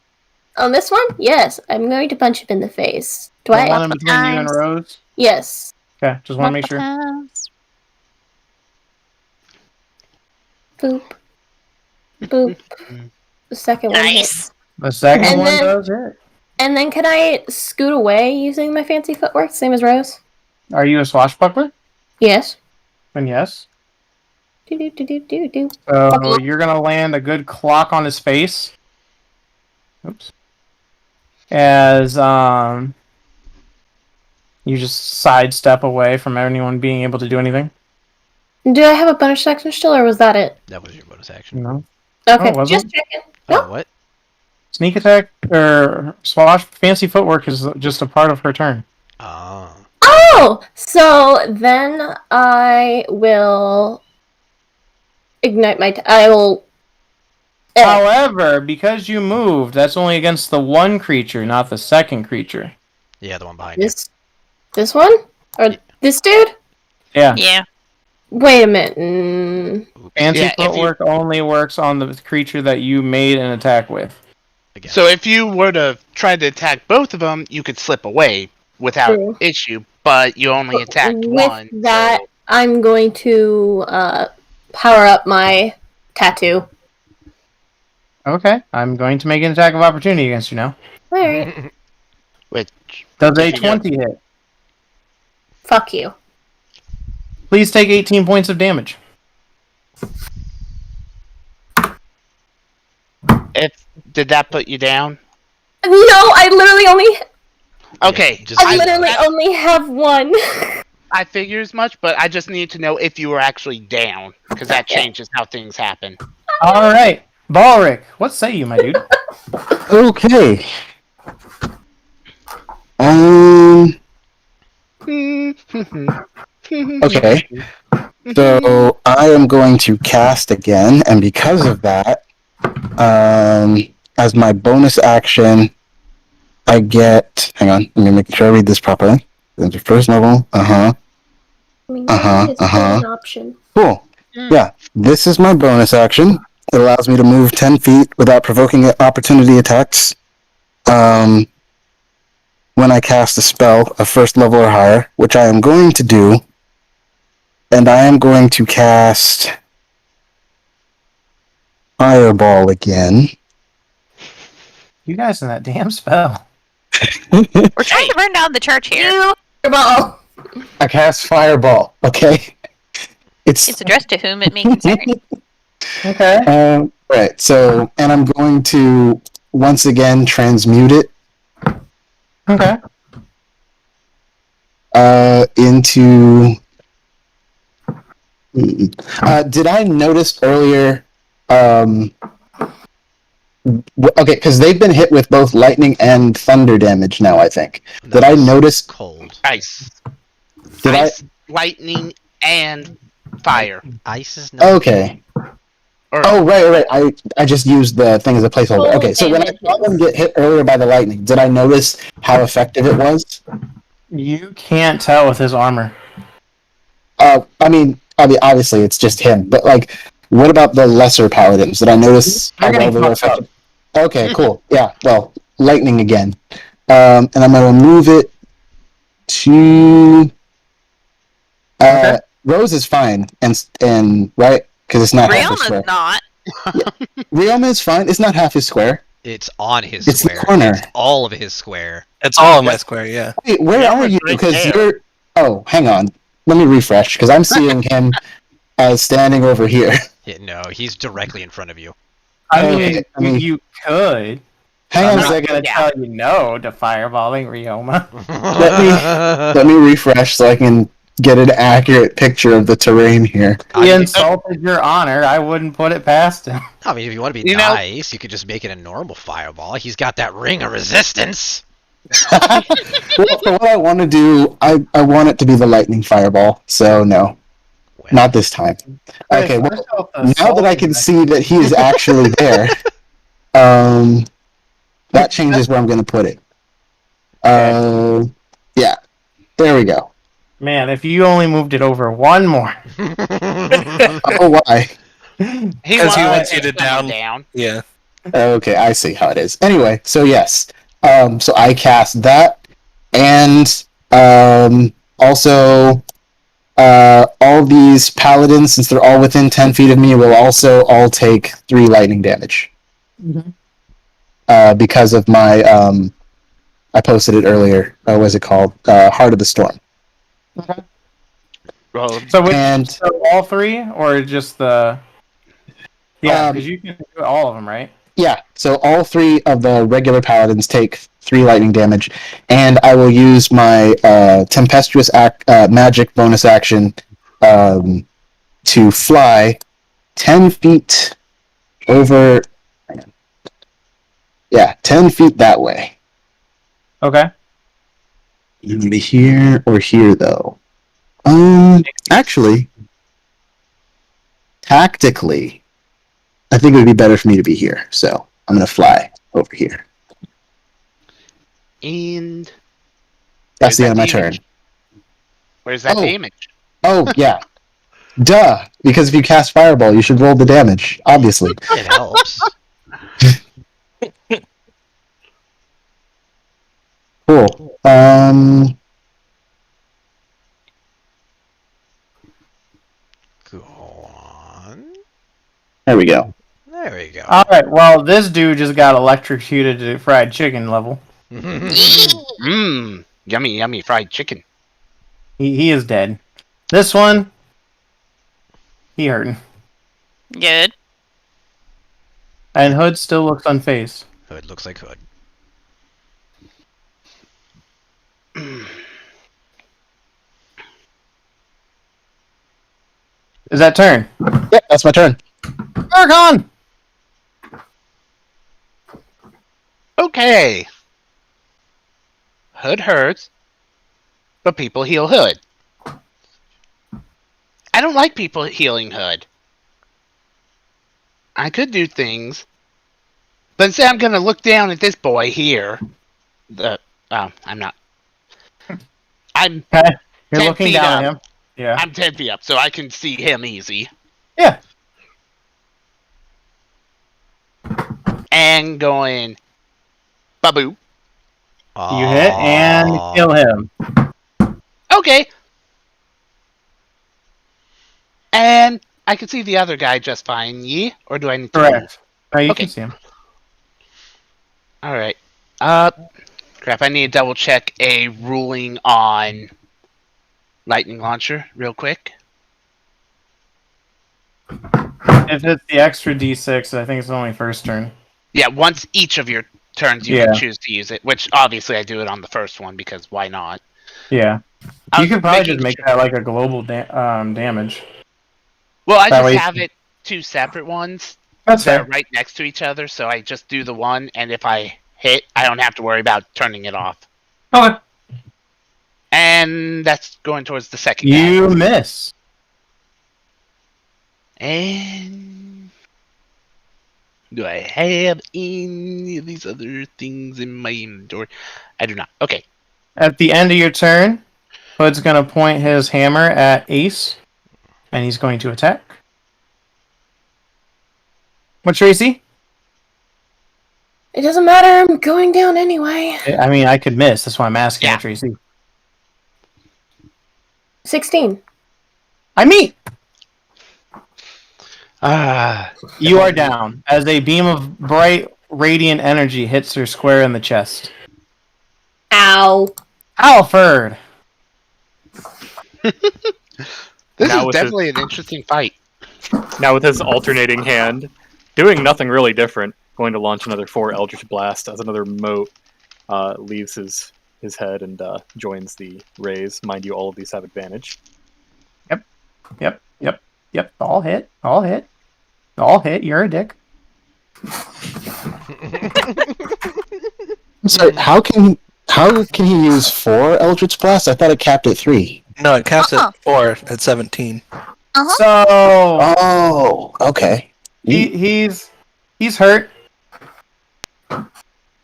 [SPEAKER 6] On this one? Yes, I'm going to punch him in the face. Do
[SPEAKER 1] The
[SPEAKER 6] I?
[SPEAKER 1] one in between you and Rose?
[SPEAKER 6] Yes.
[SPEAKER 1] Okay, just want to make sure.
[SPEAKER 6] Boop. Boop. The second one hit.
[SPEAKER 7] Nice.
[SPEAKER 1] The second
[SPEAKER 6] And
[SPEAKER 1] one
[SPEAKER 6] then-
[SPEAKER 1] does it.
[SPEAKER 6] And then can I scoot away using my fancy footwork, same as Rose?
[SPEAKER 1] Are you a swashbuckler?
[SPEAKER 6] Yes.
[SPEAKER 1] Then yes.
[SPEAKER 6] Do.
[SPEAKER 1] So you're gonna land a good clock on his face. Oops. As you just sidestep away from anyone being able to do anything.
[SPEAKER 6] Do I have a bonus action still, or was that it?
[SPEAKER 2] That was your bonus action.
[SPEAKER 1] No.
[SPEAKER 6] Okay,
[SPEAKER 1] was
[SPEAKER 6] just
[SPEAKER 1] it?
[SPEAKER 6] checking.
[SPEAKER 2] Oh,
[SPEAKER 6] Nope.
[SPEAKER 2] what?
[SPEAKER 1] Sneak attack or fancy footwork is just a part of her turn.
[SPEAKER 2] Ah.
[SPEAKER 6] Oh, Oh, so then I will ignite my. I will.
[SPEAKER 1] However, because you moved, that's only against the one creature, not the second creature.
[SPEAKER 2] Yeah, the one behind you.
[SPEAKER 6] This one or this dude?
[SPEAKER 1] Yeah.
[SPEAKER 7] Yeah.
[SPEAKER 6] Wait a minute.
[SPEAKER 1] Fancy
[SPEAKER 3] Yeah, if you-
[SPEAKER 1] footwork only works on the creature that you made an attack with.
[SPEAKER 2] Again.
[SPEAKER 3] So if you were to try to attack both of them, you could slip away without
[SPEAKER 6] True.
[SPEAKER 3] issue, but you only attacked
[SPEAKER 6] With
[SPEAKER 3] one.
[SPEAKER 6] that,
[SPEAKER 3] so-
[SPEAKER 6] I'm going to power up my tattoo.
[SPEAKER 1] Okay, I'm going to make an attack of opportunity against you now.
[SPEAKER 6] Alright.
[SPEAKER 3] Which
[SPEAKER 1] Does a
[SPEAKER 3] If you go-
[SPEAKER 1] 20 hit?
[SPEAKER 6] Fuck you.
[SPEAKER 1] Please take 18 points of damage.
[SPEAKER 3] did that put you down?
[SPEAKER 6] No, I literally only.
[SPEAKER 3] Okay,
[SPEAKER 2] just
[SPEAKER 6] I literally only have one.
[SPEAKER 3] I figure as much, but I just need to know if you were actually down, because that changes how things happen.
[SPEAKER 1] All right, Balric, what say you, my dude?
[SPEAKER 4] Okay. Okay. So I am going to cast again, and because of that, as my bonus action, I get. Hang on, let me make sure I read this properly. That's your first level.
[SPEAKER 6] I mean, it's still an option.
[SPEAKER 4] Cool. Yeah, this is my bonus action. It allows me to move 10 feet without provoking opportunity attacks. When I cast a spell of first level or higher, which I am going to do, and I am going to cast Fireball again.
[SPEAKER 1] You guys in that damn spell.
[SPEAKER 7] We're trying to burn down the church here.
[SPEAKER 6] Fireball.
[SPEAKER 4] I cast Fireball, okay?
[SPEAKER 7] It's addressed to whom it may concern.
[SPEAKER 1] Okay.
[SPEAKER 4] Right, so, and I'm going to once again transmute it
[SPEAKER 1] Okay.
[SPEAKER 4] into. Did I notice earlier? Okay, because they've been hit with both lightning and thunder damage now. I think. Did I notice?
[SPEAKER 2] Cold.
[SPEAKER 3] Ice.
[SPEAKER 4] Did
[SPEAKER 3] Ice, lightning, and fire.
[SPEAKER 2] Ice is not.
[SPEAKER 4] Okay.
[SPEAKER 3] Or,
[SPEAKER 4] Oh, right. I just used the thing as a placeholder.
[SPEAKER 6] Cold
[SPEAKER 4] Okay, so when I
[SPEAKER 6] damage.
[SPEAKER 4] saw them get hit earlier by the lightning, did I notice how effective it was?
[SPEAKER 1] You can't tell with his armor.
[SPEAKER 4] I mean, obviously it's just him, but like, what about the lesser paladins? Did I notice how
[SPEAKER 1] They're
[SPEAKER 4] well
[SPEAKER 1] getting
[SPEAKER 4] they were
[SPEAKER 1] fucked up.
[SPEAKER 4] effective? Okay, cool. Yeah, well, lightning again. And I'm going to move it to...
[SPEAKER 1] Okay.
[SPEAKER 4] Rose is fine, and right? Because it's not half his square.
[SPEAKER 7] Rioma's not.
[SPEAKER 4] Ryoma is fine. It's not half his square.
[SPEAKER 2] It's on his
[SPEAKER 4] It's the
[SPEAKER 2] square.
[SPEAKER 4] corner.
[SPEAKER 2] It's all of his square.
[SPEAKER 8] It's all in my square, yeah.
[SPEAKER 4] Wait, where
[SPEAKER 3] Yeah,
[SPEAKER 4] are you?
[SPEAKER 3] right
[SPEAKER 4] Because
[SPEAKER 3] there.
[SPEAKER 4] you're... Oh, hang on. Let me refresh, because I'm seeing him as standing over here.
[SPEAKER 2] Yeah, no, he's directly in front of you.
[SPEAKER 1] I mean, you could.
[SPEAKER 4] Hang
[SPEAKER 1] I'm
[SPEAKER 4] on a
[SPEAKER 1] not
[SPEAKER 4] second.
[SPEAKER 1] going to tell you no to fireballing Ryoma.
[SPEAKER 4] Let me refresh so I can get an accurate picture of the terrain here.
[SPEAKER 1] He insulted your honor. I wouldn't put it past him.
[SPEAKER 2] I mean, if you want to be
[SPEAKER 3] You know-
[SPEAKER 2] nice, you could just make it a normal fireball. He's got that ring of resistance.
[SPEAKER 4] Well, for what I want to do, I want it to be the lightning fireball. So no,
[SPEAKER 2] Well,
[SPEAKER 4] not this time. Okay, well,
[SPEAKER 1] First off, the
[SPEAKER 4] now that I
[SPEAKER 1] salt
[SPEAKER 4] can
[SPEAKER 1] is-
[SPEAKER 4] see that he is actually there, that changes where I'm going to put it. Yeah, there we go.
[SPEAKER 1] Man, if you only moved it over one more.
[SPEAKER 4] Oh, why?
[SPEAKER 3] he
[SPEAKER 8] Because he wants
[SPEAKER 3] to
[SPEAKER 8] you to
[SPEAKER 3] get someone
[SPEAKER 8] down. Yeah.
[SPEAKER 4] Okay, I see how it is. Anyway, so yes, so I cast that, and also all these paladins, since they're all within 10 feet of me, will also all take 3 lightning damage. Because of my, I posted it earlier. What was it called? Heart of the Storm.
[SPEAKER 3] Well,
[SPEAKER 1] So all 3, or just the? Yeah, because you can do all of them, right?
[SPEAKER 4] Yeah, so all 3 of the regular paladins take 3 lightning damage, and I will use my tempestuous magic bonus action to fly 10 feet over. Yeah, 10 feet that way.
[SPEAKER 1] Okay.
[SPEAKER 4] You gonna be here or here, though? Actually, tactically, I think it would be better for me to be here. So I'm gonna fly over here.
[SPEAKER 3] And
[SPEAKER 4] That's
[SPEAKER 3] where's
[SPEAKER 4] the
[SPEAKER 3] that
[SPEAKER 4] end of my
[SPEAKER 3] damage?
[SPEAKER 4] turn.
[SPEAKER 3] Where's that
[SPEAKER 4] Oh.
[SPEAKER 3] damage?
[SPEAKER 4] Oh yeah, duh. Because if you cast Fireball, you should roll the damage. Obviously.
[SPEAKER 2] It helps.
[SPEAKER 4] Cool.
[SPEAKER 2] Go on.
[SPEAKER 4] There we go.
[SPEAKER 2] There we go.
[SPEAKER 1] Alright, well, this dude just got electrocuted to fried chicken level.
[SPEAKER 3] Mmm, yummy, yummy fried chicken.
[SPEAKER 1] He is dead. This one, he hurting.
[SPEAKER 7] Good.
[SPEAKER 1] And Hood still looks unfazed.
[SPEAKER 2] Hood looks like Hood.
[SPEAKER 1] Is that turn?
[SPEAKER 4] Yep, that's my turn.
[SPEAKER 1] Archon!
[SPEAKER 3] Okay. Hood hurts, but people heal Hood. I don't like people healing Hood. I could do things, but instead I'm gonna look down at this boy here. I'm not. I'm
[SPEAKER 1] Okay. You're
[SPEAKER 3] 10
[SPEAKER 1] looking
[SPEAKER 3] feet
[SPEAKER 1] down
[SPEAKER 3] up.
[SPEAKER 1] at him. Yeah.
[SPEAKER 3] I'm 10 feet up, so I can see him easy.
[SPEAKER 1] Yeah.
[SPEAKER 3] And going, baboo.
[SPEAKER 1] You hit and kill him.
[SPEAKER 3] Okay. And I can see the other guy just fine, ye? Or do I need to move?
[SPEAKER 1] Correct. Oh, you
[SPEAKER 3] Okay.
[SPEAKER 1] can see him.
[SPEAKER 3] Alright. Crap, I need to double check a ruling on lightning launcher real quick.
[SPEAKER 1] If it's the extra D6, I think it's only first turn.
[SPEAKER 3] Yeah, once each of your turns you
[SPEAKER 1] Yeah.
[SPEAKER 3] can choose to use it, which obviously I do it on the first one because why not?
[SPEAKER 1] Yeah.
[SPEAKER 3] I
[SPEAKER 1] You
[SPEAKER 3] was
[SPEAKER 1] could probably
[SPEAKER 3] making
[SPEAKER 1] just make
[SPEAKER 3] sure-
[SPEAKER 1] that like a global damage.
[SPEAKER 3] Well, I
[SPEAKER 1] that
[SPEAKER 3] just
[SPEAKER 1] way-
[SPEAKER 3] have it two separate ones.
[SPEAKER 1] That's
[SPEAKER 3] They're
[SPEAKER 1] fair.
[SPEAKER 3] right next to each other, so I just do the one, and if I hit, I don't have to worry about turning it off.
[SPEAKER 1] Okay.
[SPEAKER 3] And that's going towards the second guy.
[SPEAKER 1] You miss.
[SPEAKER 3] And do I have any of these other things in my inventory? I do not. Okay.
[SPEAKER 1] At the end of your turn, Hood's going to point his hammer at Ace, and he's going to attack. What's your AC?
[SPEAKER 6] It doesn't matter, I'm going down anyway.
[SPEAKER 1] I mean, I could miss. That's why I'm asking.
[SPEAKER 3] Yeah.
[SPEAKER 1] What's your AC?
[SPEAKER 6] 16.
[SPEAKER 1] I meet.
[SPEAKER 3] You
[SPEAKER 1] You are down as a beam of bright, radiant energy hits her square in the chest.
[SPEAKER 6] Ow.
[SPEAKER 1] Alfred!
[SPEAKER 3] This
[SPEAKER 5] Now
[SPEAKER 3] is
[SPEAKER 5] with
[SPEAKER 3] definitely an interesting fight.
[SPEAKER 5] Now with his alternating hand, doing nothing really different, going to launch another 4 Eldritch Blast as another mote leaves his head and joins the rays. Mind you, all of these have advantage.
[SPEAKER 1] Yep. All hit. All hit. All hit. You're a dick.
[SPEAKER 4] So how can he use 4 Eldritch Blast? I thought it capped at 3.
[SPEAKER 8] No, it caps at 4 at 17.
[SPEAKER 1] So
[SPEAKER 4] Oh, okay.
[SPEAKER 1] he's hurt.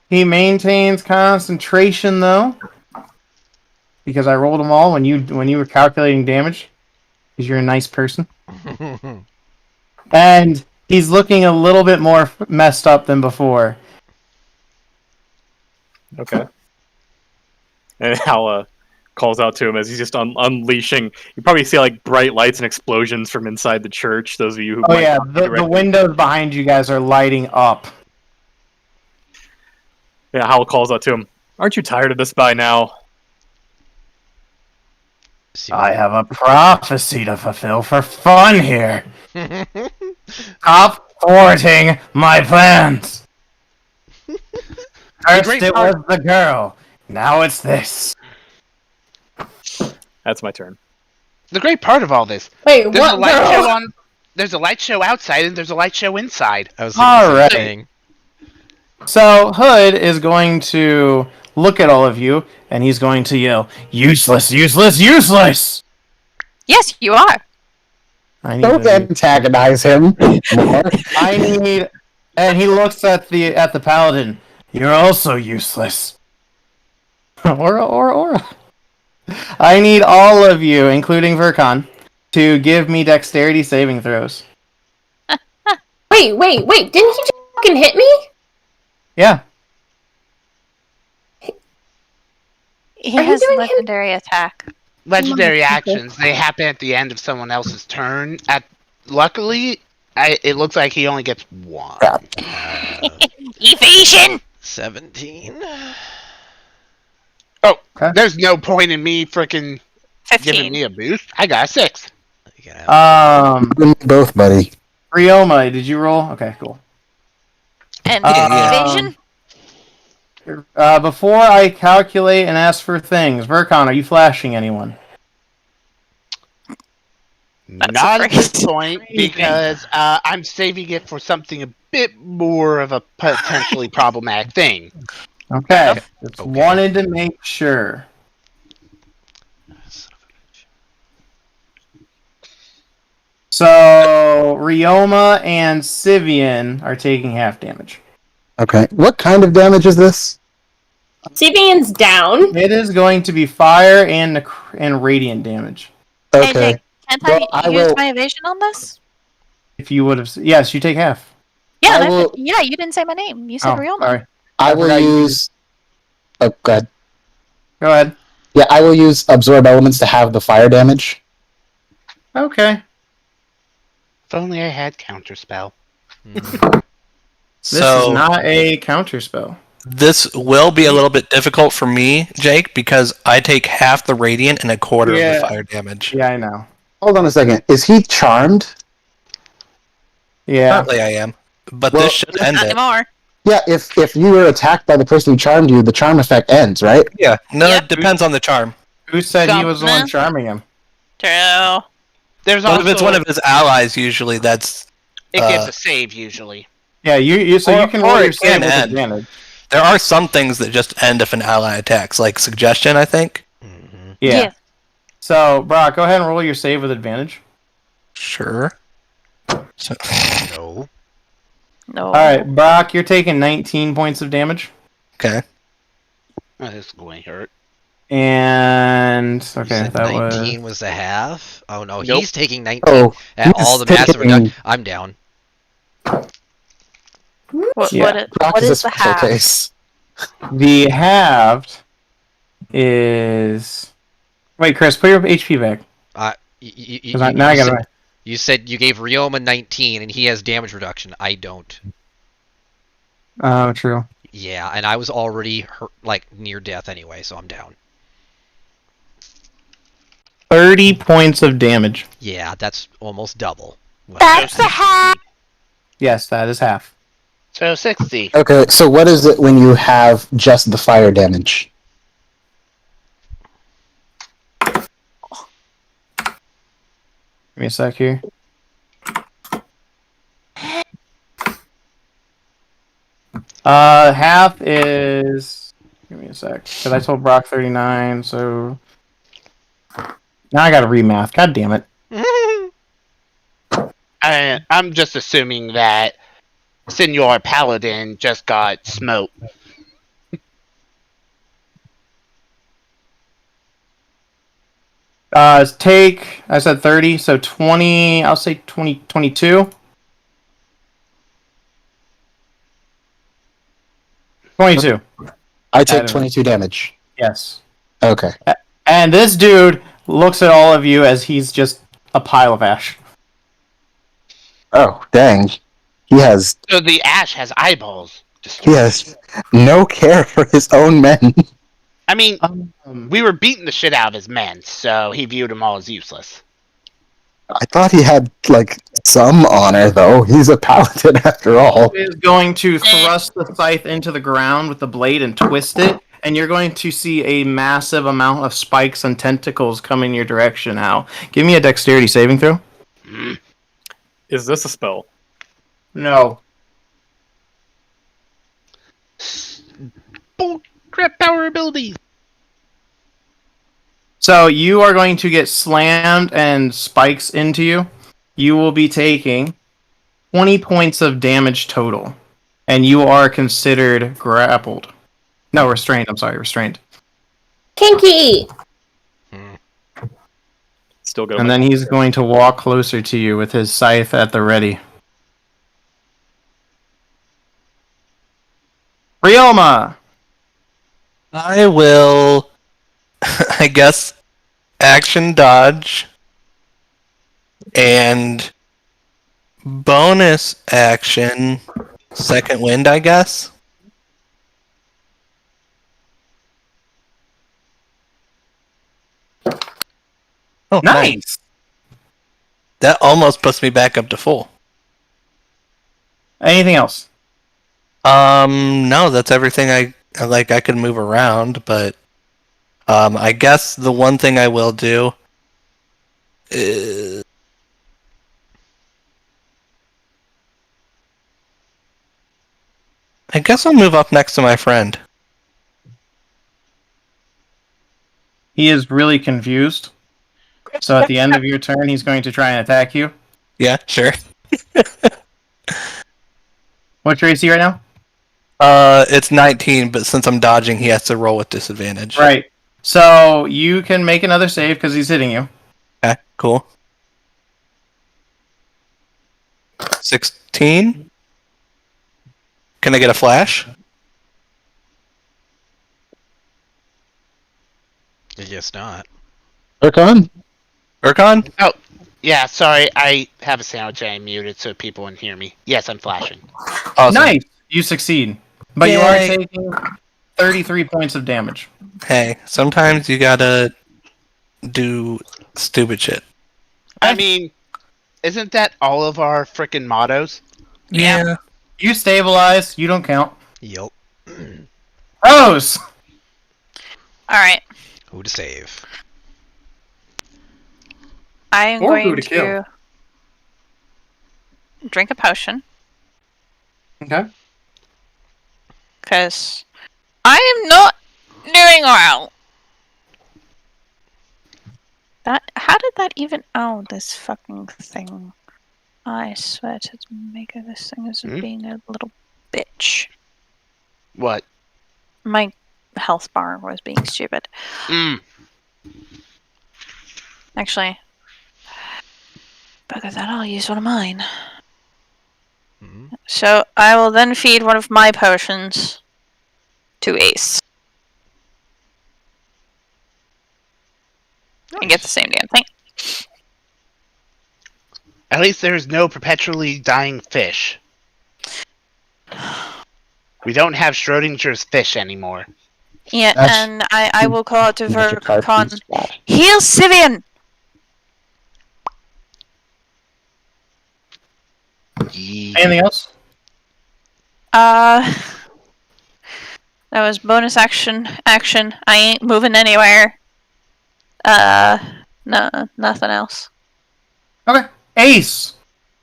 [SPEAKER 1] He maintains concentration though, because I rolled them all when you were calculating damage. Because you're a nice person. And he's looking a little bit more messed up than before.
[SPEAKER 5] Okay. And Hal calls out to him as he's just unleashing. You probably see like bright lights and explosions from inside the church. Those of you who
[SPEAKER 1] Oh
[SPEAKER 5] might
[SPEAKER 1] yeah,
[SPEAKER 5] not be
[SPEAKER 1] the
[SPEAKER 5] directly-
[SPEAKER 1] windows behind you guys are lighting up.
[SPEAKER 5] Yeah, Hal calls out to him. Aren't you tired of this by now?
[SPEAKER 1] I have a prophecy to fulfill for fun here. Stop thwarting my plans. First
[SPEAKER 3] great
[SPEAKER 1] it
[SPEAKER 3] part-
[SPEAKER 1] was the girl, now it's this.
[SPEAKER 5] That's my turn.
[SPEAKER 3] The great part of all this,
[SPEAKER 6] Wait,
[SPEAKER 3] there's a
[SPEAKER 6] what
[SPEAKER 3] light
[SPEAKER 6] girl?
[SPEAKER 3] show on. There's a light show outside, and there's a light show inside.
[SPEAKER 2] I was thinking the same
[SPEAKER 1] Alright.
[SPEAKER 2] thing.
[SPEAKER 1] So Hood is going to look at all of you, and he's going to yell, "Useless, useless, useless!"
[SPEAKER 7] Yes, you are.
[SPEAKER 1] I need
[SPEAKER 4] Don't
[SPEAKER 1] of you.
[SPEAKER 4] antagonize him more.
[SPEAKER 1] I need, and he looks at the paladin. You're also useless. Or. I need all of you, including Vercon, to give me dexterity saving throws.
[SPEAKER 6] Wait! Didn't he just fucking hit me?
[SPEAKER 1] Yeah.
[SPEAKER 7] He
[SPEAKER 6] Are you
[SPEAKER 7] has
[SPEAKER 6] doing him-
[SPEAKER 7] legendary attack.
[SPEAKER 3] Legendary
[SPEAKER 6] Motherfucker.
[SPEAKER 3] actions, they happen at the end of someone else's turn. Luckily, it looks like he only gets one.
[SPEAKER 10] Evasion!
[SPEAKER 2] 17.
[SPEAKER 3] Oh,
[SPEAKER 1] Okay.
[SPEAKER 3] there's no point in me frickin'
[SPEAKER 7] 15.
[SPEAKER 3] giving me a boost. I got a 6.
[SPEAKER 2] You can have
[SPEAKER 4] You and me both, buddy.
[SPEAKER 1] Ryoma, did you roll? Okay, cool.
[SPEAKER 7] And
[SPEAKER 1] Um,
[SPEAKER 7] evasion?
[SPEAKER 1] Before I calculate and ask for things, Vercon, are you flashing anyone?
[SPEAKER 7] That's
[SPEAKER 3] Not
[SPEAKER 7] a
[SPEAKER 3] at this
[SPEAKER 7] phrase.
[SPEAKER 3] point, because I'm saving it for something a bit more of a potentially problematic thing.
[SPEAKER 1] Okay. Just
[SPEAKER 2] Okay.
[SPEAKER 1] wanted to make sure.
[SPEAKER 2] son of a bitch.
[SPEAKER 1] So, Ryoma and Sivian are taking half damage.
[SPEAKER 4] Okay. What kind of damage is this?
[SPEAKER 6] Sibian's down.
[SPEAKER 1] It is going to be fire and radiant damage.
[SPEAKER 4] Okay.
[SPEAKER 7] AJ, can't
[SPEAKER 4] Well,
[SPEAKER 7] I
[SPEAKER 4] I
[SPEAKER 7] use
[SPEAKER 4] will-
[SPEAKER 7] my evasion on this?
[SPEAKER 1] If you would have... Yes, you take half.
[SPEAKER 7] Yeah,
[SPEAKER 4] I will-
[SPEAKER 7] yeah, you didn't say my name. You said Ryoma.
[SPEAKER 1] Sorry.
[SPEAKER 4] I
[SPEAKER 1] I
[SPEAKER 4] will
[SPEAKER 1] forgot you
[SPEAKER 4] use. Oh, go ahead.
[SPEAKER 1] Go ahead.
[SPEAKER 4] Yeah, I will use absorb elements to have the fire damage.
[SPEAKER 1] Okay.
[SPEAKER 3] If only I had counterspell.
[SPEAKER 1] This is not a counterspell.
[SPEAKER 8] This will be a little bit difficult for me, Jake, because I take half the radiant and a quarter of
[SPEAKER 1] Yeah.
[SPEAKER 8] the fire damage.
[SPEAKER 1] Yeah, I know.
[SPEAKER 4] Hold on a second. Is he charmed?
[SPEAKER 1] Yeah.
[SPEAKER 8] Currently I am. But
[SPEAKER 4] Well,
[SPEAKER 8] this should end
[SPEAKER 7] Not
[SPEAKER 8] it.
[SPEAKER 7] anymore.
[SPEAKER 4] Yeah, if you were attacked by the person who charmed you, the charm effect ends, right?
[SPEAKER 8] Yeah. No,
[SPEAKER 7] Yep.
[SPEAKER 8] it depends on the charm.
[SPEAKER 1] Who said he was the one
[SPEAKER 7] Something.
[SPEAKER 1] charming him?
[SPEAKER 7] True.
[SPEAKER 3] There's
[SPEAKER 8] But
[SPEAKER 3] also
[SPEAKER 8] if it's one of his allies, usually that's...
[SPEAKER 3] it gives a save usually.
[SPEAKER 1] Yeah, you
[SPEAKER 8] Or-
[SPEAKER 1] can
[SPEAKER 8] or
[SPEAKER 1] roll
[SPEAKER 8] it
[SPEAKER 1] your save
[SPEAKER 8] can
[SPEAKER 1] with
[SPEAKER 8] end.
[SPEAKER 1] advantage.
[SPEAKER 8] There are some things that just end if an ally attacks, like suggestion, I think.
[SPEAKER 1] Yeah. So, Brock, go ahead and roll your save with advantage.
[SPEAKER 8] Sure. So,
[SPEAKER 2] No.
[SPEAKER 7] No.
[SPEAKER 1] Alright, Brock, you're taking 19 points of damage.
[SPEAKER 8] okay.
[SPEAKER 3] Oh, this is going to hurt.
[SPEAKER 1] And...
[SPEAKER 2] You
[SPEAKER 1] Okay,
[SPEAKER 2] said
[SPEAKER 1] that
[SPEAKER 2] 19
[SPEAKER 1] was...
[SPEAKER 2] was the half? Oh no,
[SPEAKER 3] Nope.
[SPEAKER 2] he's taking 19
[SPEAKER 4] Oh,
[SPEAKER 2] at
[SPEAKER 4] he's
[SPEAKER 2] all the massive
[SPEAKER 4] taking-
[SPEAKER 2] reduction. I'm down.
[SPEAKER 7] What,
[SPEAKER 1] Yeah.
[SPEAKER 4] Brock
[SPEAKER 7] what
[SPEAKER 4] is a
[SPEAKER 7] is the
[SPEAKER 4] special
[SPEAKER 7] half?
[SPEAKER 4] case.
[SPEAKER 1] The halved is... Wait, Chris, put your HP back. Now I gotta...
[SPEAKER 2] You said you gave Ryoma 19 and he has damage reduction. I don't.
[SPEAKER 1] Oh, true.
[SPEAKER 2] Yeah, and I was already hurt, like near death anyway, so I'm down.
[SPEAKER 1] 30 points of damage.
[SPEAKER 2] Yeah, that's almost double. Well,
[SPEAKER 10] That's the half!
[SPEAKER 1] Yes, that is half.
[SPEAKER 3] So 60.
[SPEAKER 4] Okay, so what is it when you have just the fire damage?
[SPEAKER 1] Give me a sec here. Half is... Give me a sec. Because I told Brock 39, so... Now I gotta remath. God damn it.
[SPEAKER 3] I'm just assuming that Senor Paladin just got smoked.
[SPEAKER 1] Take... I said 30, so 20... I'll say 20... 22. 22.
[SPEAKER 4] I take
[SPEAKER 1] don't know.
[SPEAKER 4] 22 damage.
[SPEAKER 1] Yes.
[SPEAKER 4] Okay.
[SPEAKER 1] And this dude looks at all of you as he's just a pile of ash.
[SPEAKER 4] Oh, dang. He has
[SPEAKER 3] So the ash has eyeballs.
[SPEAKER 4] he has no care for his own men.
[SPEAKER 3] I mean,
[SPEAKER 1] Um,
[SPEAKER 3] we were beating the shit out of his men, so he viewed them all as useless.
[SPEAKER 4] I thought he had, like, some honor, though. He's a paladin after all.
[SPEAKER 1] is going to thrust the scythe into the ground with the blade and twist it, and you're going to see a massive amount of spikes and tentacles coming your direction now. Give me a dexterity saving throw.
[SPEAKER 5] Is this a spell?
[SPEAKER 1] No.
[SPEAKER 3] Crap power abilities.
[SPEAKER 1] So you are going to get slammed and spikes into you. You will be taking 20 points of damage total. And you are considered grappled. No, restrained. I'm sorry, restrained.
[SPEAKER 6] Kinky!
[SPEAKER 5] Still got.
[SPEAKER 1] And then he's going to walk closer to you with his scythe at the ready. Ryoma!
[SPEAKER 8] I will, I guess, action dodge and bonus action second wind, I guess. Oh,
[SPEAKER 1] Nice!
[SPEAKER 8] That almost puts me back up to full.
[SPEAKER 1] Anything else?
[SPEAKER 8] No, that's everything I like. I could move around, but I guess the one thing I will do is I guess I'll move up next to my friend.
[SPEAKER 1] He is really confused. So at the end of your turn, he's going to try and attack you.
[SPEAKER 8] Yeah, sure.
[SPEAKER 1] What's your AC right now?
[SPEAKER 8] It's 19, but since I'm dodging, he has to roll with disadvantage.
[SPEAKER 1] Right. So you can make another save because he's hitting you.
[SPEAKER 8] Okay, cool. 16? Can I get a flash?
[SPEAKER 2] I guess not.
[SPEAKER 4] Urkon?
[SPEAKER 8] Urkon?
[SPEAKER 3] Oh, yeah, sorry. I have a sandwich and I muted so people wouldn't hear me. Yes, I'm flashing.
[SPEAKER 8] Awesome.
[SPEAKER 1] Nice! You succeed. But
[SPEAKER 8] Yay.
[SPEAKER 1] you are taking 33 points of damage.
[SPEAKER 8] Hey, sometimes you gotta do stupid shit.
[SPEAKER 3] I mean, isn't that all of our frickin' mottos?
[SPEAKER 8] Yeah.
[SPEAKER 1] You stabilize, you don't count.
[SPEAKER 2] Yup.
[SPEAKER 1] Rose!
[SPEAKER 7] Alright.
[SPEAKER 2] Who to save?
[SPEAKER 7] I am
[SPEAKER 1] Or who
[SPEAKER 7] going
[SPEAKER 1] to kill.
[SPEAKER 7] to drink a potion.
[SPEAKER 1] Okay.
[SPEAKER 7] Because I am not doing well. How did that even... Oh, this fucking thing. I swear to the maker, this thing is being a little bitch.
[SPEAKER 3] What?
[SPEAKER 7] My health bar was being stupid. Actually, bugger that, I'll use one of mine. So I will then feed one of my potions to Ace. And get the same damn thing.
[SPEAKER 3] At least there's no perpetually dying fish. We don't have Schrodinger's fish anymore.
[SPEAKER 7] Yeah,
[SPEAKER 4] That's-
[SPEAKER 7] and I will call out to
[SPEAKER 4] That's your card,
[SPEAKER 7] Vercon.
[SPEAKER 4] please.
[SPEAKER 7] Heal Sivian!
[SPEAKER 1] Anything else?
[SPEAKER 7] That was bonus action. I ain't moving anywhere. No, nothing else.
[SPEAKER 1] Okay. Ace!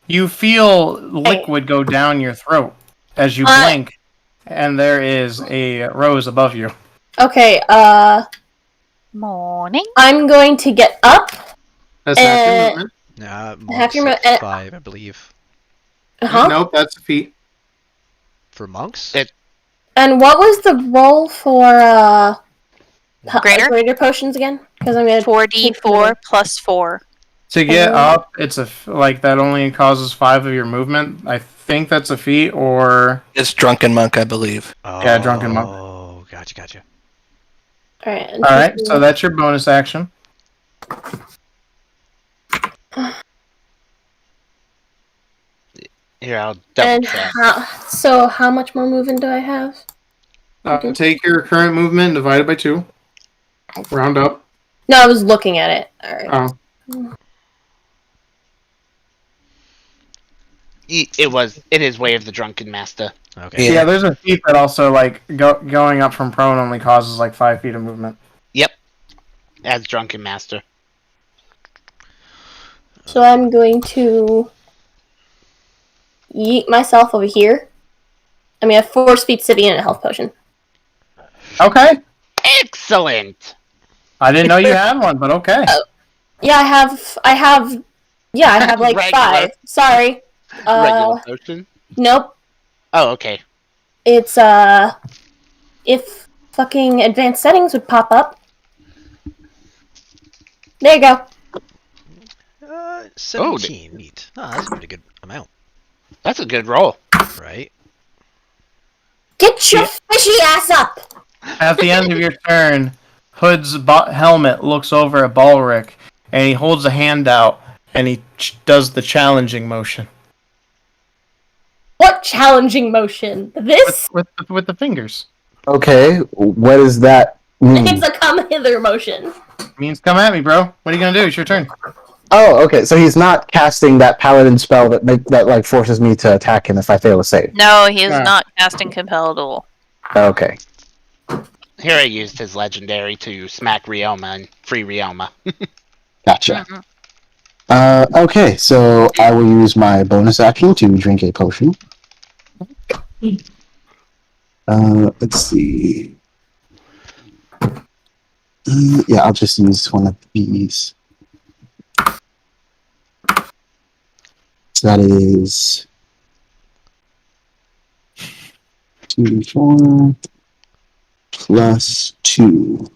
[SPEAKER 1] You feel liquid go down your throat as you blink, and there is a rose above you.
[SPEAKER 6] Okay,
[SPEAKER 10] Morning.
[SPEAKER 6] I'm going to get up.
[SPEAKER 1] That's half your movement.
[SPEAKER 2] Monks
[SPEAKER 6] your
[SPEAKER 2] at 5, I believe.
[SPEAKER 6] Huh?
[SPEAKER 1] Nope, that's a feat.
[SPEAKER 2] For monks?
[SPEAKER 6] And what was the roll for,
[SPEAKER 7] Greater?
[SPEAKER 6] potions again? Because I'm gonna
[SPEAKER 7] 4d4 plus 4.
[SPEAKER 1] To get up, it's like that only causes 5 of your movement. I think that's a feat, or
[SPEAKER 8] It's Drunken Monk, I believe.
[SPEAKER 1] yeah, Drunken Monk.
[SPEAKER 2] Oh, gotcha.
[SPEAKER 1] Alright, so that's your bonus action.
[SPEAKER 3] Here, I'll double
[SPEAKER 6] And
[SPEAKER 3] check.
[SPEAKER 6] how much more movement do I have?
[SPEAKER 1] Take your current movement, divide it by 2. Round up.
[SPEAKER 6] No, I was looking at it. Alright.
[SPEAKER 1] Oh.
[SPEAKER 3] It is Way of the Drunken Master.
[SPEAKER 2] Okay.
[SPEAKER 1] Yeah, there's a feat that also, like, going up from prone only causes, like, 5 feet of movement.
[SPEAKER 3] Yep. As Drunken Master.
[SPEAKER 6] So I'm going to yeet myself over here. I mean, I have 4 speed Sivian and a health potion.
[SPEAKER 1] Okay.
[SPEAKER 3] Excellent.
[SPEAKER 1] I didn't know you had one, but okay.
[SPEAKER 6] Yeah, I have like
[SPEAKER 3] Regular.
[SPEAKER 6] 5. Sorry.
[SPEAKER 3] Regular potion.
[SPEAKER 6] Nope.
[SPEAKER 3] Oh, okay.
[SPEAKER 6] It's if fucking advanced settings would pop up. There you go.
[SPEAKER 2] 17. Neat. Oh, that's a pretty good amount,
[SPEAKER 3] That's a good roll.
[SPEAKER 2] right?
[SPEAKER 6] Get your fishy ass up!
[SPEAKER 1] At the end of your turn, Hood's helmet looks over at Balric, and he holds a hand out, and he does the challenging motion.
[SPEAKER 6] What challenging motion? This?
[SPEAKER 1] With the fingers.
[SPEAKER 4] Okay, what does that mean?
[SPEAKER 6] It's a come hither motion.
[SPEAKER 1] It means come at me, bro. What are you gonna do? It's your turn.
[SPEAKER 4] Oh, okay. So he's not casting that paladin spell that like forces me to attack him if I fail a save.
[SPEAKER 7] No, he is
[SPEAKER 1] No.
[SPEAKER 7] not casting Compel at all.
[SPEAKER 4] Okay.
[SPEAKER 3] Here he used his legendary to smack Rioma and free Rioma.
[SPEAKER 4] Gotcha.
[SPEAKER 7] Mhm.
[SPEAKER 4] Okay, so I will use my bonus action to drink a potion. Let's see. Yeah, I'll just use one of these. So that is 2d4 plus 2.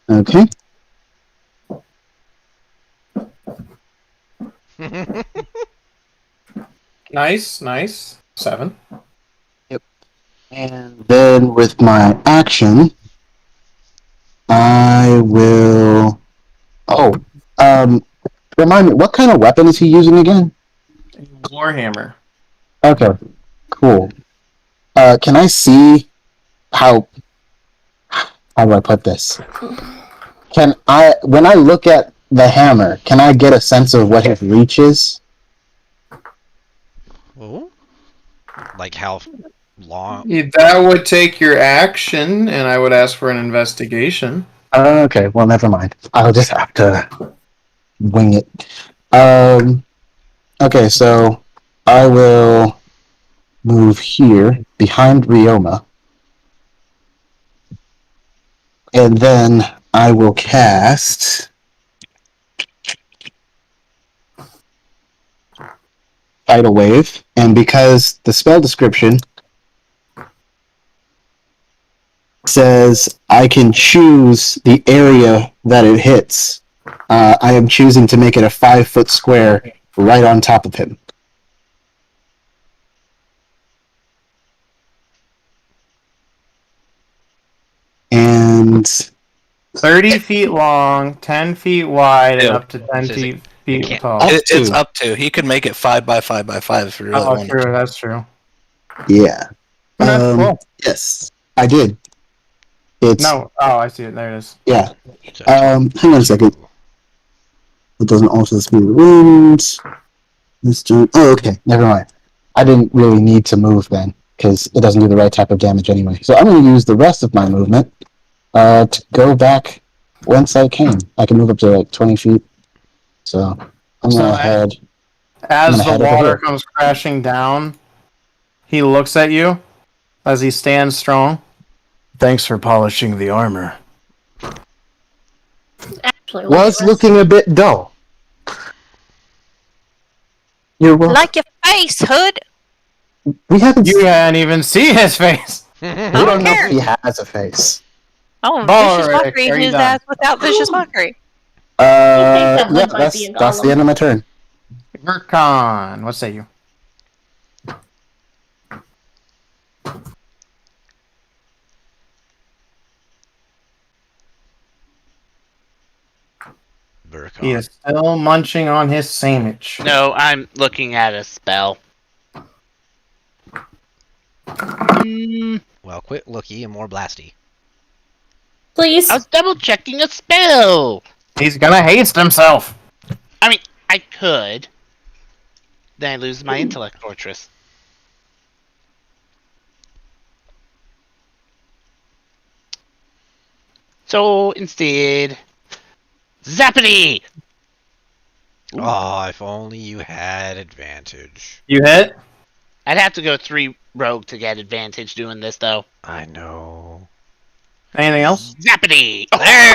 [SPEAKER 4] Okay.
[SPEAKER 1] Nice. 7.
[SPEAKER 4] And then with my action, I will. Oh, remind me, what kind of weapon is he using again?
[SPEAKER 1] Warhammer.
[SPEAKER 4] Okay, cool. Can I see how do I put this? When I look at the hammer, can I get a sense of what his reach is?
[SPEAKER 2] Oh? Like how long?
[SPEAKER 1] That would take your action, and I would ask for an investigation.
[SPEAKER 4] Okay, well, never mind. I'll just have to wing it. Okay, so I will move here behind Rioma. And then I will cast Tidal Wave. And because the spell description says I can choose the area that it hits, I am choosing to make it a 5-foot square right on top of him. And
[SPEAKER 1] 30 feet long, 10 feet wide, and
[SPEAKER 8] Ew.
[SPEAKER 1] up to 10
[SPEAKER 2] Says it
[SPEAKER 1] feet
[SPEAKER 2] can't-
[SPEAKER 1] tall.
[SPEAKER 8] It's up to. He could make it 5 by 5 by 5 if you really
[SPEAKER 1] Oh,
[SPEAKER 8] wanted.
[SPEAKER 1] true. That's true.
[SPEAKER 4] yeah.
[SPEAKER 1] Okay, cool.
[SPEAKER 4] Yes, I did. It's
[SPEAKER 1] No. Oh, I see it. There it is.
[SPEAKER 4] yeah. Hang on a second. It doesn't alter the speed of the wind. Oh, okay. Never mind. I didn't really need to move then, because it doesn't do the right type of damage anyway. So I'm going to use the rest of my movement to go back whence I came. I can move up to like 20 feet. So I'm going to head.
[SPEAKER 1] As
[SPEAKER 4] I'm gonna
[SPEAKER 1] the
[SPEAKER 4] head over
[SPEAKER 1] water
[SPEAKER 4] here.
[SPEAKER 1] comes crashing down, he looks at you as he stands strong. Thanks for polishing the armor.
[SPEAKER 6] Actually,
[SPEAKER 4] Was looking a bit dull. You're welcome.
[SPEAKER 7] Like your face, Hood!
[SPEAKER 4] We haven't.
[SPEAKER 1] You can't even see his face.
[SPEAKER 4] We don't know
[SPEAKER 7] care.
[SPEAKER 4] if he has a face.
[SPEAKER 7] Oh,
[SPEAKER 1] Balric,
[SPEAKER 7] vicious mockery
[SPEAKER 1] are you
[SPEAKER 7] his
[SPEAKER 1] done?
[SPEAKER 7] ass without vicious mockery.
[SPEAKER 6] that
[SPEAKER 4] Yeah,
[SPEAKER 6] Hood might be a
[SPEAKER 4] that's the
[SPEAKER 6] golem.
[SPEAKER 4] end of my turn.
[SPEAKER 1] Vercon, what say you? He is still munching on his sandwich.
[SPEAKER 3] No, I'm looking at a spell.
[SPEAKER 2] Well, quit looky and more blasty.
[SPEAKER 6] Please.
[SPEAKER 3] I was double checking a spell.
[SPEAKER 1] He's gonna haste himself.
[SPEAKER 3] I mean, I could. Then I lose my intellect fortress. So instead, Zappity!
[SPEAKER 2] Oh, if only you had advantage.
[SPEAKER 1] You hit.
[SPEAKER 3] I'd have to go 3 rogue to get advantage doing this, though.
[SPEAKER 2] I know.
[SPEAKER 1] Anything else?
[SPEAKER 3] Zappity!
[SPEAKER 2] There!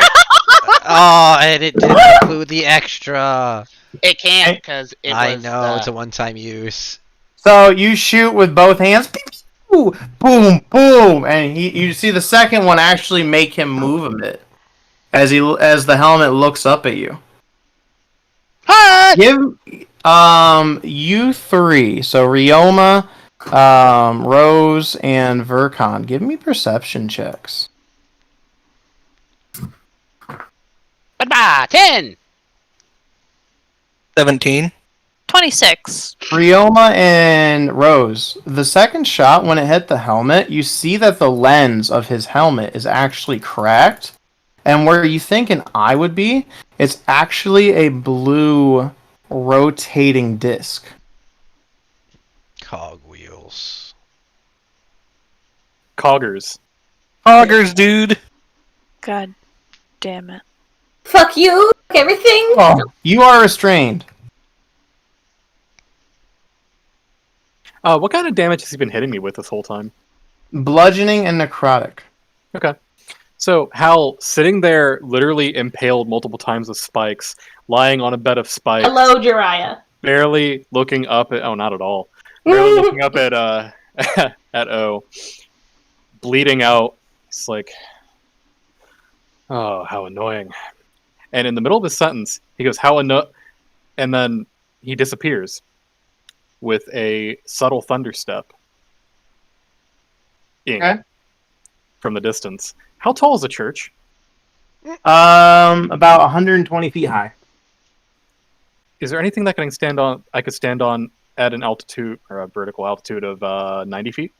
[SPEAKER 2] Oh, and it didn't include the extra.
[SPEAKER 3] It can't, because it
[SPEAKER 2] I
[SPEAKER 3] was...
[SPEAKER 2] know, it's a one-time use.
[SPEAKER 1] So you shoot with both hands. Pew, boom, boom, and you see the second one actually make him move a bit as the helmet looks up at you.
[SPEAKER 3] Hi!
[SPEAKER 1] Give you 3. So Ryoma, Rose, and Vercon. Give me perception checks.
[SPEAKER 3] Bye-bye! 10!
[SPEAKER 8] 17.
[SPEAKER 7] 26.
[SPEAKER 1] Ryoma and Rose. The second shot, when it hit the helmet, you see that the lens of his helmet is actually cracked. And where you think an eye would be, it's actually a blue rotating disc.
[SPEAKER 2] Cogwheels.
[SPEAKER 5] Coggers.
[SPEAKER 8] Augers, dude.
[SPEAKER 7] God damn it.
[SPEAKER 6] Fuck you! Fuck everything!
[SPEAKER 1] Oh, you are restrained.
[SPEAKER 5] What kind of damage has he been hitting me with this whole time?
[SPEAKER 1] Bludgeoning and necrotic.
[SPEAKER 5] Okay. So Hal, sitting there, literally impaled multiple times with spikes, lying on a bed of spikes,
[SPEAKER 6] Hello, Jiraiya.
[SPEAKER 5] barely looking up at... Oh, not at all. Barely looking up at at O. Bleeding out. It's like... Oh, how annoying. And in the middle of his sentence, he goes, how and then he disappears with a subtle thunderstep.
[SPEAKER 1] Okay.
[SPEAKER 5] From the distance. How tall is the church?
[SPEAKER 1] About 120 feet high.
[SPEAKER 5] Is there anything that I could stand on at an altitude or a vertical altitude of 90 feet?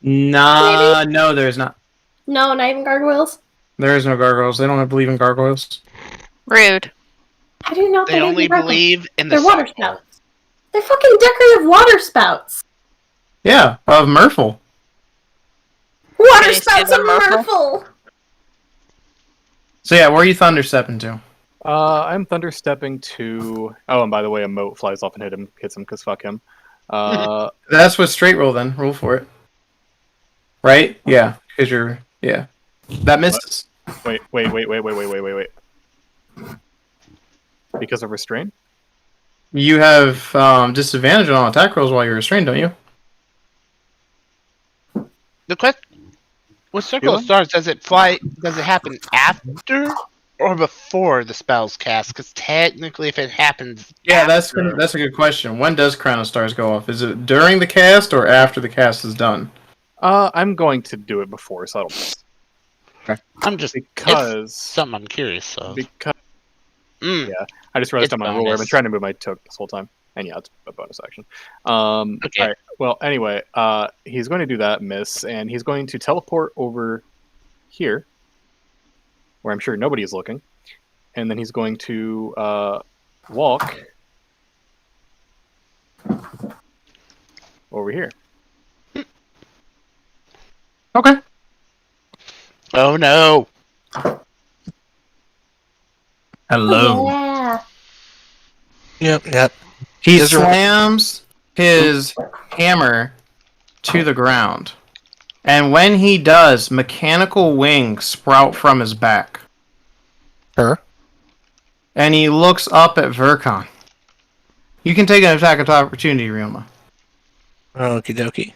[SPEAKER 1] Nah, no, there's not.
[SPEAKER 6] No, not even gargoyles.
[SPEAKER 1] There is no gargoyles. They don't believe in gargoyles.
[SPEAKER 7] Rude.
[SPEAKER 6] How do you know
[SPEAKER 3] They only believe in the
[SPEAKER 6] They're water
[SPEAKER 3] circle.
[SPEAKER 6] spouts. They're fucking decorative water spouts.
[SPEAKER 1] Yeah, of Mrphl.
[SPEAKER 6] Water
[SPEAKER 7] Can you say
[SPEAKER 6] spouts
[SPEAKER 7] the
[SPEAKER 6] of
[SPEAKER 7] Mrphl?
[SPEAKER 6] Mrphl.
[SPEAKER 1] So yeah, where are you thunderstepping to?
[SPEAKER 5] I'm thunderstepping to... Oh, and by the way, a moat flies off and hits him, because fuck him.
[SPEAKER 1] That's what straight roll then. Roll for it. Right? Yeah, because you're... Yeah. That misses.
[SPEAKER 5] Wait. Because of restraint?
[SPEAKER 1] You have disadvantage on attack rolls while you're restrained, don't you?
[SPEAKER 3] The question... With Circle of Stars, does it happen after or before the spell's cast? Because technically, if it happens
[SPEAKER 1] Yeah,
[SPEAKER 3] after...
[SPEAKER 1] that's a good question. When does Crown of Stars go off? Is it during the cast or after the cast is done?
[SPEAKER 5] I'm going to do it before, so that'll miss.
[SPEAKER 3] I'm just...
[SPEAKER 5] Because...
[SPEAKER 3] It's something I'm curious of.
[SPEAKER 5] Because...
[SPEAKER 3] Mm.
[SPEAKER 5] Yeah, I just realized
[SPEAKER 3] It's
[SPEAKER 5] I'm on a roller. I've been
[SPEAKER 3] bonus.
[SPEAKER 5] trying to move my toque this whole time. And yeah, it's a bonus action.
[SPEAKER 3] Okay.
[SPEAKER 5] All right. Well, anyway, he's going to do that, miss, and he's going to teleport over here, where I'm sure nobody is looking, and then he's going to walk over here.
[SPEAKER 1] Okay.
[SPEAKER 3] Oh no!
[SPEAKER 1] Hello.
[SPEAKER 6] Yeah.
[SPEAKER 8] Yep.
[SPEAKER 1] He
[SPEAKER 8] Is there-
[SPEAKER 1] slams his hammer to the ground. And when he does, mechanical wings sprout from his back.
[SPEAKER 8] Her?
[SPEAKER 1] And he looks up at Vercon. You can take an attack of opportunity, Ryoma.
[SPEAKER 8] Okie dokie.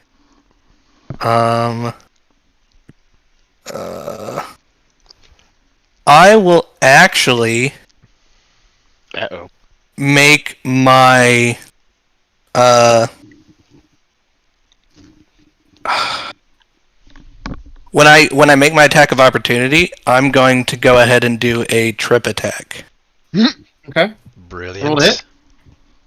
[SPEAKER 8] I will actually
[SPEAKER 3] Uh-oh.
[SPEAKER 8] make my when I make my attack of opportunity, I'm going to go ahead and do a trip attack.
[SPEAKER 1] Okay.
[SPEAKER 2] Brilliant.
[SPEAKER 1] Roll it.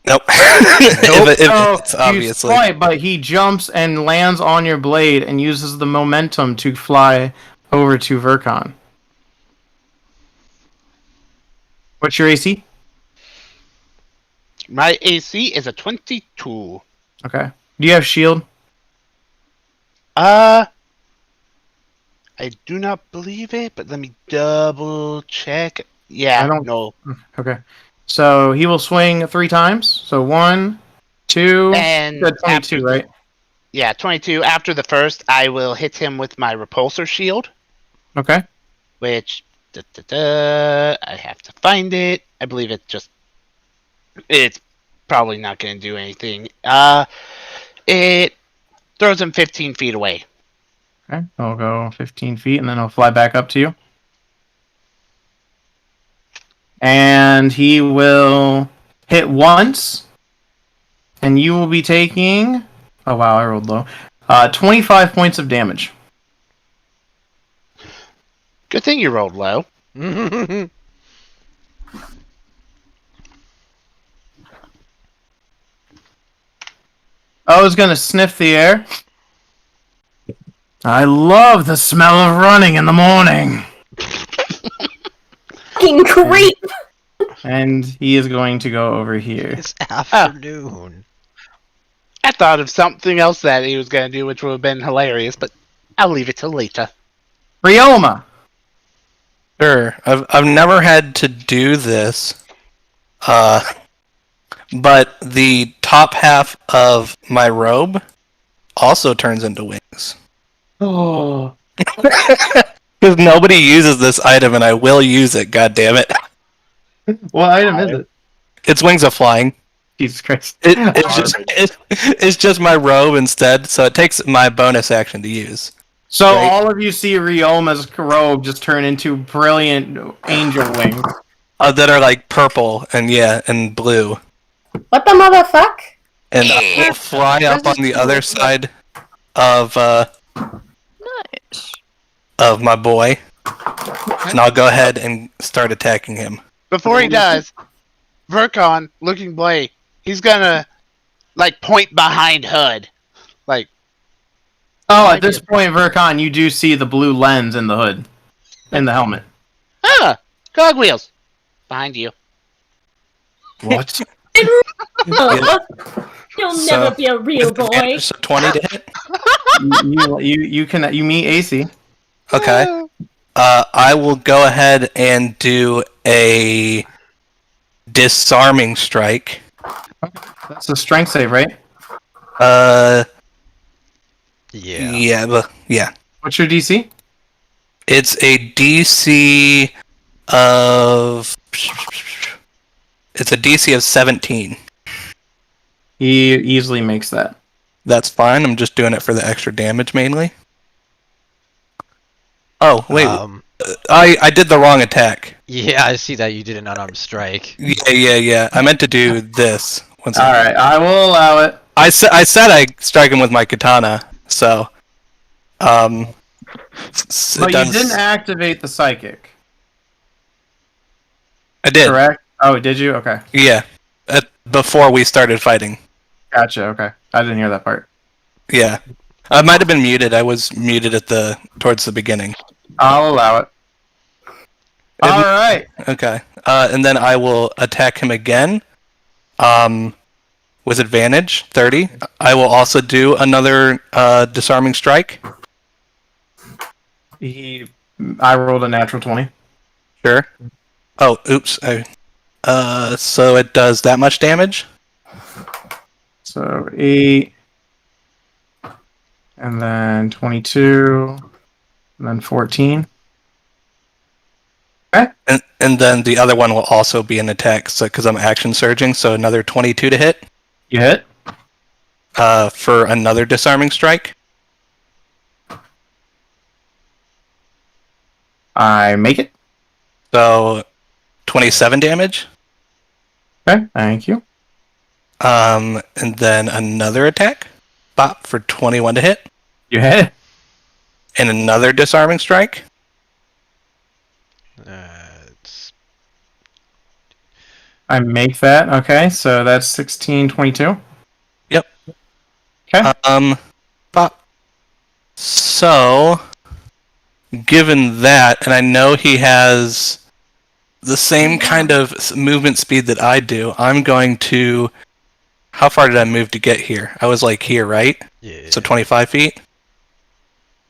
[SPEAKER 8] Nope. if it's
[SPEAKER 1] You
[SPEAKER 8] obviously.
[SPEAKER 1] fly, but he jumps and lands on your blade and uses the momentum to fly over to Vercon. What's your AC?
[SPEAKER 3] My AC is a 22.
[SPEAKER 1] Okay. Do you have shield?
[SPEAKER 3] I do not believe it, but let me double check. Yeah,
[SPEAKER 1] I don't-
[SPEAKER 3] no.
[SPEAKER 1] Okay. So he will swing 3 times. So 1, 2,
[SPEAKER 3] And
[SPEAKER 1] you said 22,
[SPEAKER 3] after
[SPEAKER 1] right?
[SPEAKER 3] Yeah, 22. After the first, I will hit him with my repulsor shield,
[SPEAKER 1] Okay.
[SPEAKER 3] which I have to find it. I believe it's probably not going to do anything. It throws him 15 feet away.
[SPEAKER 1] Okay. I'll go 15 feet, and then I'll fly back up to you. And he will hit once, and you will be taking... Oh, wow, I rolled low. 25 points of damage.
[SPEAKER 3] Good thing you rolled low.
[SPEAKER 1] I was going to sniff the air. I love the smell of running in the morning.
[SPEAKER 6] Fucking creep!
[SPEAKER 1] And he is going to go over here.
[SPEAKER 2] It's afternoon.
[SPEAKER 3] I thought of something else that he was going to do, which would have been hilarious, but I'll leave it till later.
[SPEAKER 1] Ryoma!
[SPEAKER 8] Sure. I've never had to do this. But the top half of my robe also turns into wings.
[SPEAKER 1] Oh.
[SPEAKER 8] Because nobody uses this item, and I will use it. God damn it!
[SPEAKER 1] What item is it?
[SPEAKER 8] It's wings of flying.
[SPEAKER 1] Jesus Christ.
[SPEAKER 8] It's just my robe instead, so it takes my bonus action to use.
[SPEAKER 1] So
[SPEAKER 8] Right.
[SPEAKER 1] all of you see Ryoma's robe just turn into brilliant angel wings.
[SPEAKER 8] That are like purple and blue.
[SPEAKER 6] What the motherfuck?
[SPEAKER 8] And I will fly up on the other side of
[SPEAKER 7] Nice.
[SPEAKER 8] of my boy, and I'll go ahead and start attacking him.
[SPEAKER 3] Before he does, Vercon, looking Blade, he's going to, point behind Hood.
[SPEAKER 1] Oh, at this point, Vercon, you do see the blue lens in the hood. In the helmet.
[SPEAKER 3] Cogwheels. Behind you.
[SPEAKER 8] What?
[SPEAKER 6] You'll
[SPEAKER 8] So,
[SPEAKER 6] never be a real boy.
[SPEAKER 8] So 20 to hit.
[SPEAKER 1] You meet AC.
[SPEAKER 8] Okay. I will go ahead and do a disarming strike.
[SPEAKER 1] That's a strength save, right?
[SPEAKER 8] Yeah.
[SPEAKER 1] What's your DC?
[SPEAKER 8] It's a DC of 17.
[SPEAKER 1] He easily makes that.
[SPEAKER 8] That's fine. I'm just doing it for the extra damage mainly. Oh, wait. I did the wrong attack.
[SPEAKER 2] Yeah, I see that you did an unarmed strike.
[SPEAKER 8] Yeah. I meant to do this.
[SPEAKER 1] Alright, I will allow it.
[SPEAKER 8] I said I strike him with my katana, so
[SPEAKER 1] But you didn't activate the psychic.
[SPEAKER 8] I did.
[SPEAKER 1] Correct? Oh, did you? Okay.
[SPEAKER 8] Yeah. Before we started fighting.
[SPEAKER 1] Gotcha, okay. I didn't hear that part.
[SPEAKER 8] Yeah. I might have been muted. I was muted towards the beginning.
[SPEAKER 1] I'll allow it. Alright.
[SPEAKER 8] Okay. And then I will attack him again. With advantage, 30. I will also do another disarming strike.
[SPEAKER 1] I rolled a natural 20.
[SPEAKER 8] Sure. Oh, oops. So it does that much damage?
[SPEAKER 1] So 8. And then 22. And then 14. Okay.
[SPEAKER 8] And then the other one will also be an attack, because I'm action surging, so another 22 to hit.
[SPEAKER 1] You hit?
[SPEAKER 8] For another disarming strike.
[SPEAKER 1] I make it.
[SPEAKER 8] So 27 damage.
[SPEAKER 1] Okay, thank you.
[SPEAKER 8] And then another attack. Bop for 21 to hit.
[SPEAKER 1] You hit.
[SPEAKER 8] And another disarming strike.
[SPEAKER 1] I make that. Okay, so that's 16, 22.
[SPEAKER 8] Yep.
[SPEAKER 1] Okay.
[SPEAKER 8] Bop. So, given that, and I know he has the same kind of movement speed that I do, I'm going to... How far did I move to get here? I was here, right?
[SPEAKER 2] Yeah.
[SPEAKER 8] So 25 feet?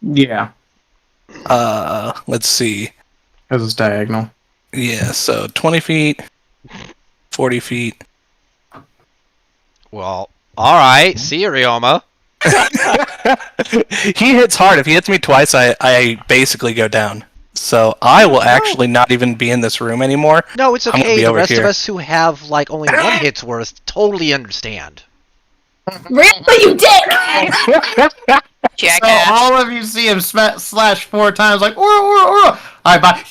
[SPEAKER 1] Yeah.
[SPEAKER 8] Let's see.
[SPEAKER 1] Because it's diagonal.
[SPEAKER 8] Yeah, so 20 feet, 40 feet.
[SPEAKER 2] Well, alright. See you, Ryoma.
[SPEAKER 8] He hits hard. If he hits me twice, I basically go down. So I will actually not even be in this room anymore.
[SPEAKER 2] No, it's
[SPEAKER 8] I'm gonna
[SPEAKER 2] okay.
[SPEAKER 8] be
[SPEAKER 2] The
[SPEAKER 8] over
[SPEAKER 2] rest of
[SPEAKER 8] here.
[SPEAKER 2] us who have, like, only one hit's worth totally understand.
[SPEAKER 6] Really, you dick! So
[SPEAKER 7] Jackass.
[SPEAKER 6] all of you see him slash 4 times, like, or. Alright, bye.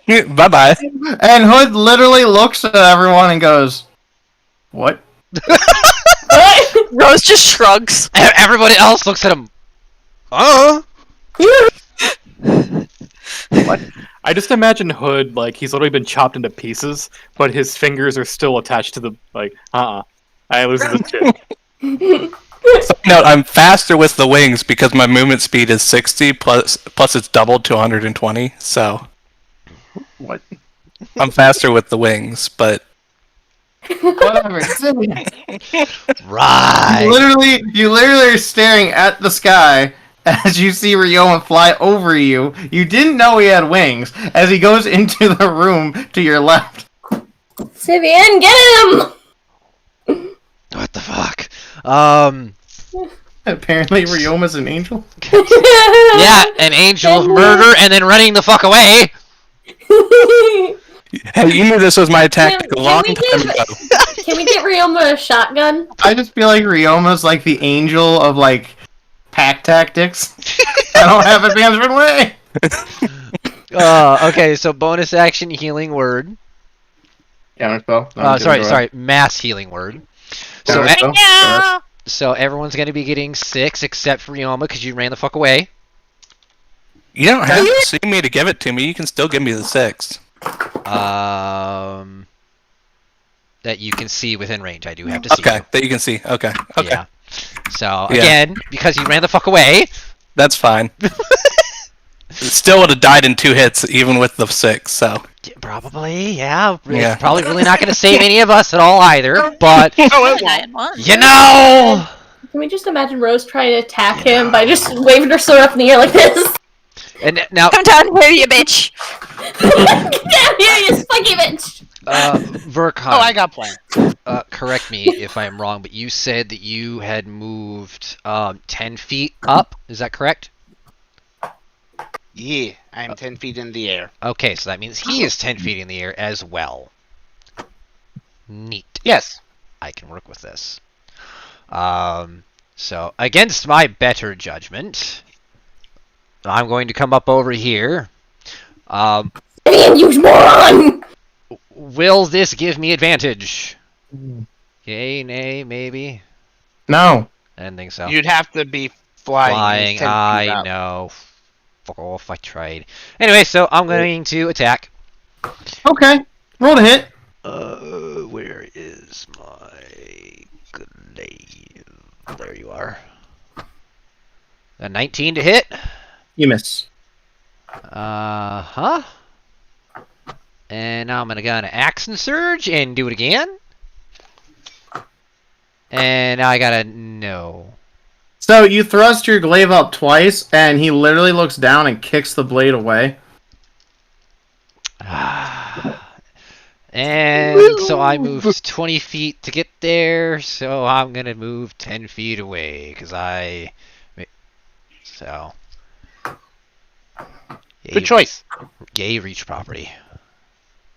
[SPEAKER 8] Bye bye.
[SPEAKER 1] And Hood literally looks at everyone and goes, "What?"
[SPEAKER 7] Rose just shrugs.
[SPEAKER 2] Everybody else looks at him.
[SPEAKER 5] I just imagine Hood, like, he's literally been chopped into pieces, but his fingers are still attached to the, like, I lose this shit.
[SPEAKER 8] No, I'm faster with the wings because my movement speed is 60 plus it's doubled to 120. So
[SPEAKER 1] What?
[SPEAKER 8] I'm faster with the wings, but
[SPEAKER 1] Whatever.
[SPEAKER 2] Right.
[SPEAKER 1] You literally are staring at the sky as you see Ryoma fly over you. You didn't know he had wings as he goes into the room to your left.
[SPEAKER 6] Sivian, get him!
[SPEAKER 2] What the fuck?
[SPEAKER 1] Apparently, Ryoma's an angel.
[SPEAKER 2] Yeah, an angel of murder and then running the fuck away.
[SPEAKER 8] hey, you knew this was my tactic a
[SPEAKER 6] Can
[SPEAKER 8] long
[SPEAKER 6] we
[SPEAKER 8] time ago.
[SPEAKER 6] Can we get Ryoma a shotgun?
[SPEAKER 1] I just feel like Ryoma's like the angel of like pack tactics. I don't have advancement way.
[SPEAKER 2] Okay, so bonus action healing word.
[SPEAKER 1] Counterspell.
[SPEAKER 2] Sorry, mass healing word. So,
[SPEAKER 1] Counterspell.
[SPEAKER 10] No.
[SPEAKER 2] so everyone's gonna be getting 6 except for Ryoma because you ran the fuck away.
[SPEAKER 8] You don't have to see me to give it to me. You can still give me the 6.
[SPEAKER 2] That you can see within range. I do have to see.
[SPEAKER 8] Okay,
[SPEAKER 2] You.
[SPEAKER 8] that you can see. Okay.
[SPEAKER 2] Yeah. So
[SPEAKER 8] Yeah.
[SPEAKER 2] again, because you ran the fuck away.
[SPEAKER 8] That's fine. Still would have died in 2 hits, even with the 6. So
[SPEAKER 2] Probably, yeah.
[SPEAKER 8] Yeah.
[SPEAKER 2] Probably really not going to save any of us at all either. But
[SPEAKER 3] Oh, it won't.
[SPEAKER 2] you know.
[SPEAKER 6] Can we just imagine Rose trying to attack him by just waving her sword up in the air like this?
[SPEAKER 2] And now,
[SPEAKER 7] Come down here, you bitch.
[SPEAKER 6] Get down here, you spiky bitch!
[SPEAKER 2] Verkon.
[SPEAKER 3] Oh, I got plans.
[SPEAKER 2] Correct me if I'm wrong, but you said that you had moved 10 feet up. Is that correct?
[SPEAKER 3] Yeah, I'm 10 feet in the air.
[SPEAKER 2] Okay, so that means he is 10 feet in the air as well. Neat.
[SPEAKER 3] Yes.
[SPEAKER 2] I can work with this. So, against my better judgment, I'm going to come up over here.
[SPEAKER 6] Sivian, you moron!
[SPEAKER 2] Will this give me advantage? Yay, nay, maybe?
[SPEAKER 1] No.
[SPEAKER 2] I didn't think so.
[SPEAKER 3] You'd have to be flying.
[SPEAKER 2] Flying, I know. Fuck off, I tried. Anyway, so I'm going to attack.
[SPEAKER 1] Okay. Roll to hit.
[SPEAKER 2] Where is my glaive? There you are. A 19 to hit.
[SPEAKER 1] You miss.
[SPEAKER 2] Huh? And now I'm gonna Action Surge and do it again. And now I gotta no.
[SPEAKER 1] So you thrust your glaive up twice, and he literally looks down and kicks the blade away.
[SPEAKER 2] And so I moved 20 feet to get there, so I'm gonna move 10 feet away, because So.
[SPEAKER 3] Good choice.
[SPEAKER 2] Yay, reach property.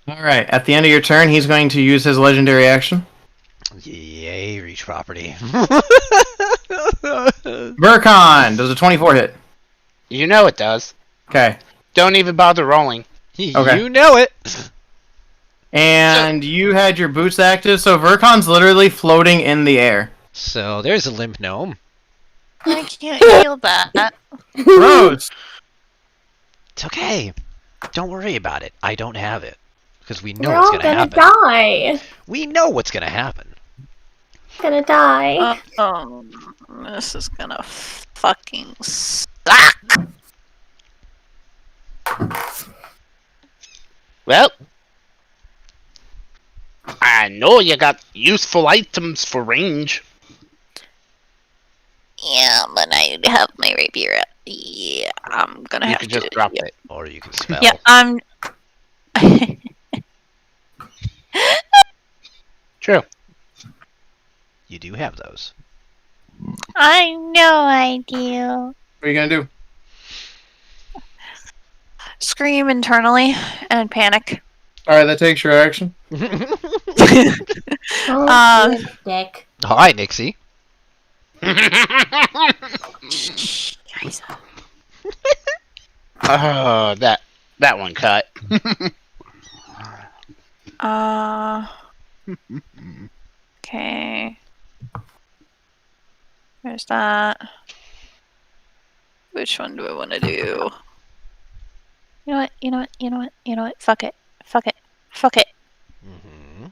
[SPEAKER 1] Alright, at the end of your turn, he's going to use his legendary action.
[SPEAKER 2] Yay, reach property.
[SPEAKER 1] Verkon, does a 24 hit?
[SPEAKER 3] You know it does.
[SPEAKER 1] Okay.
[SPEAKER 3] Don't even bother rolling.
[SPEAKER 1] Okay.
[SPEAKER 2] You know it.
[SPEAKER 1] And you had your boots active, so Verkon's literally floating in the air.
[SPEAKER 2] So there's a limp gnome.
[SPEAKER 10] I can't feel that.
[SPEAKER 1] Rose!
[SPEAKER 2] It's okay. Don't worry about it. I don't have it. Because we know
[SPEAKER 6] We're
[SPEAKER 2] what's
[SPEAKER 6] all
[SPEAKER 2] gonna
[SPEAKER 6] gonna
[SPEAKER 2] happen.
[SPEAKER 6] die.
[SPEAKER 2] We know what's gonna happen.
[SPEAKER 6] Gonna die.
[SPEAKER 7] This is gonna fucking suck.
[SPEAKER 3] Well, I know you got useful items for range.
[SPEAKER 10] Yeah, but I have my rapier up. Yeah,
[SPEAKER 7] I'm gonna
[SPEAKER 3] You
[SPEAKER 7] have
[SPEAKER 3] can
[SPEAKER 7] to
[SPEAKER 3] just drop it.
[SPEAKER 2] Or you can spell.
[SPEAKER 7] Yeah, I'm.
[SPEAKER 3] True.
[SPEAKER 2] You do have those.
[SPEAKER 10] I know I do.
[SPEAKER 1] What are you gonna do?
[SPEAKER 7] Scream internally and panic.
[SPEAKER 1] All right, that takes your action.
[SPEAKER 6] Oh, you dick.
[SPEAKER 2] All right, Nixie.
[SPEAKER 3] Oh, that one cut.
[SPEAKER 7] Okay. There's that. Which one do I want to do? You know what? Fuck it.
[SPEAKER 2] Mm-hmm.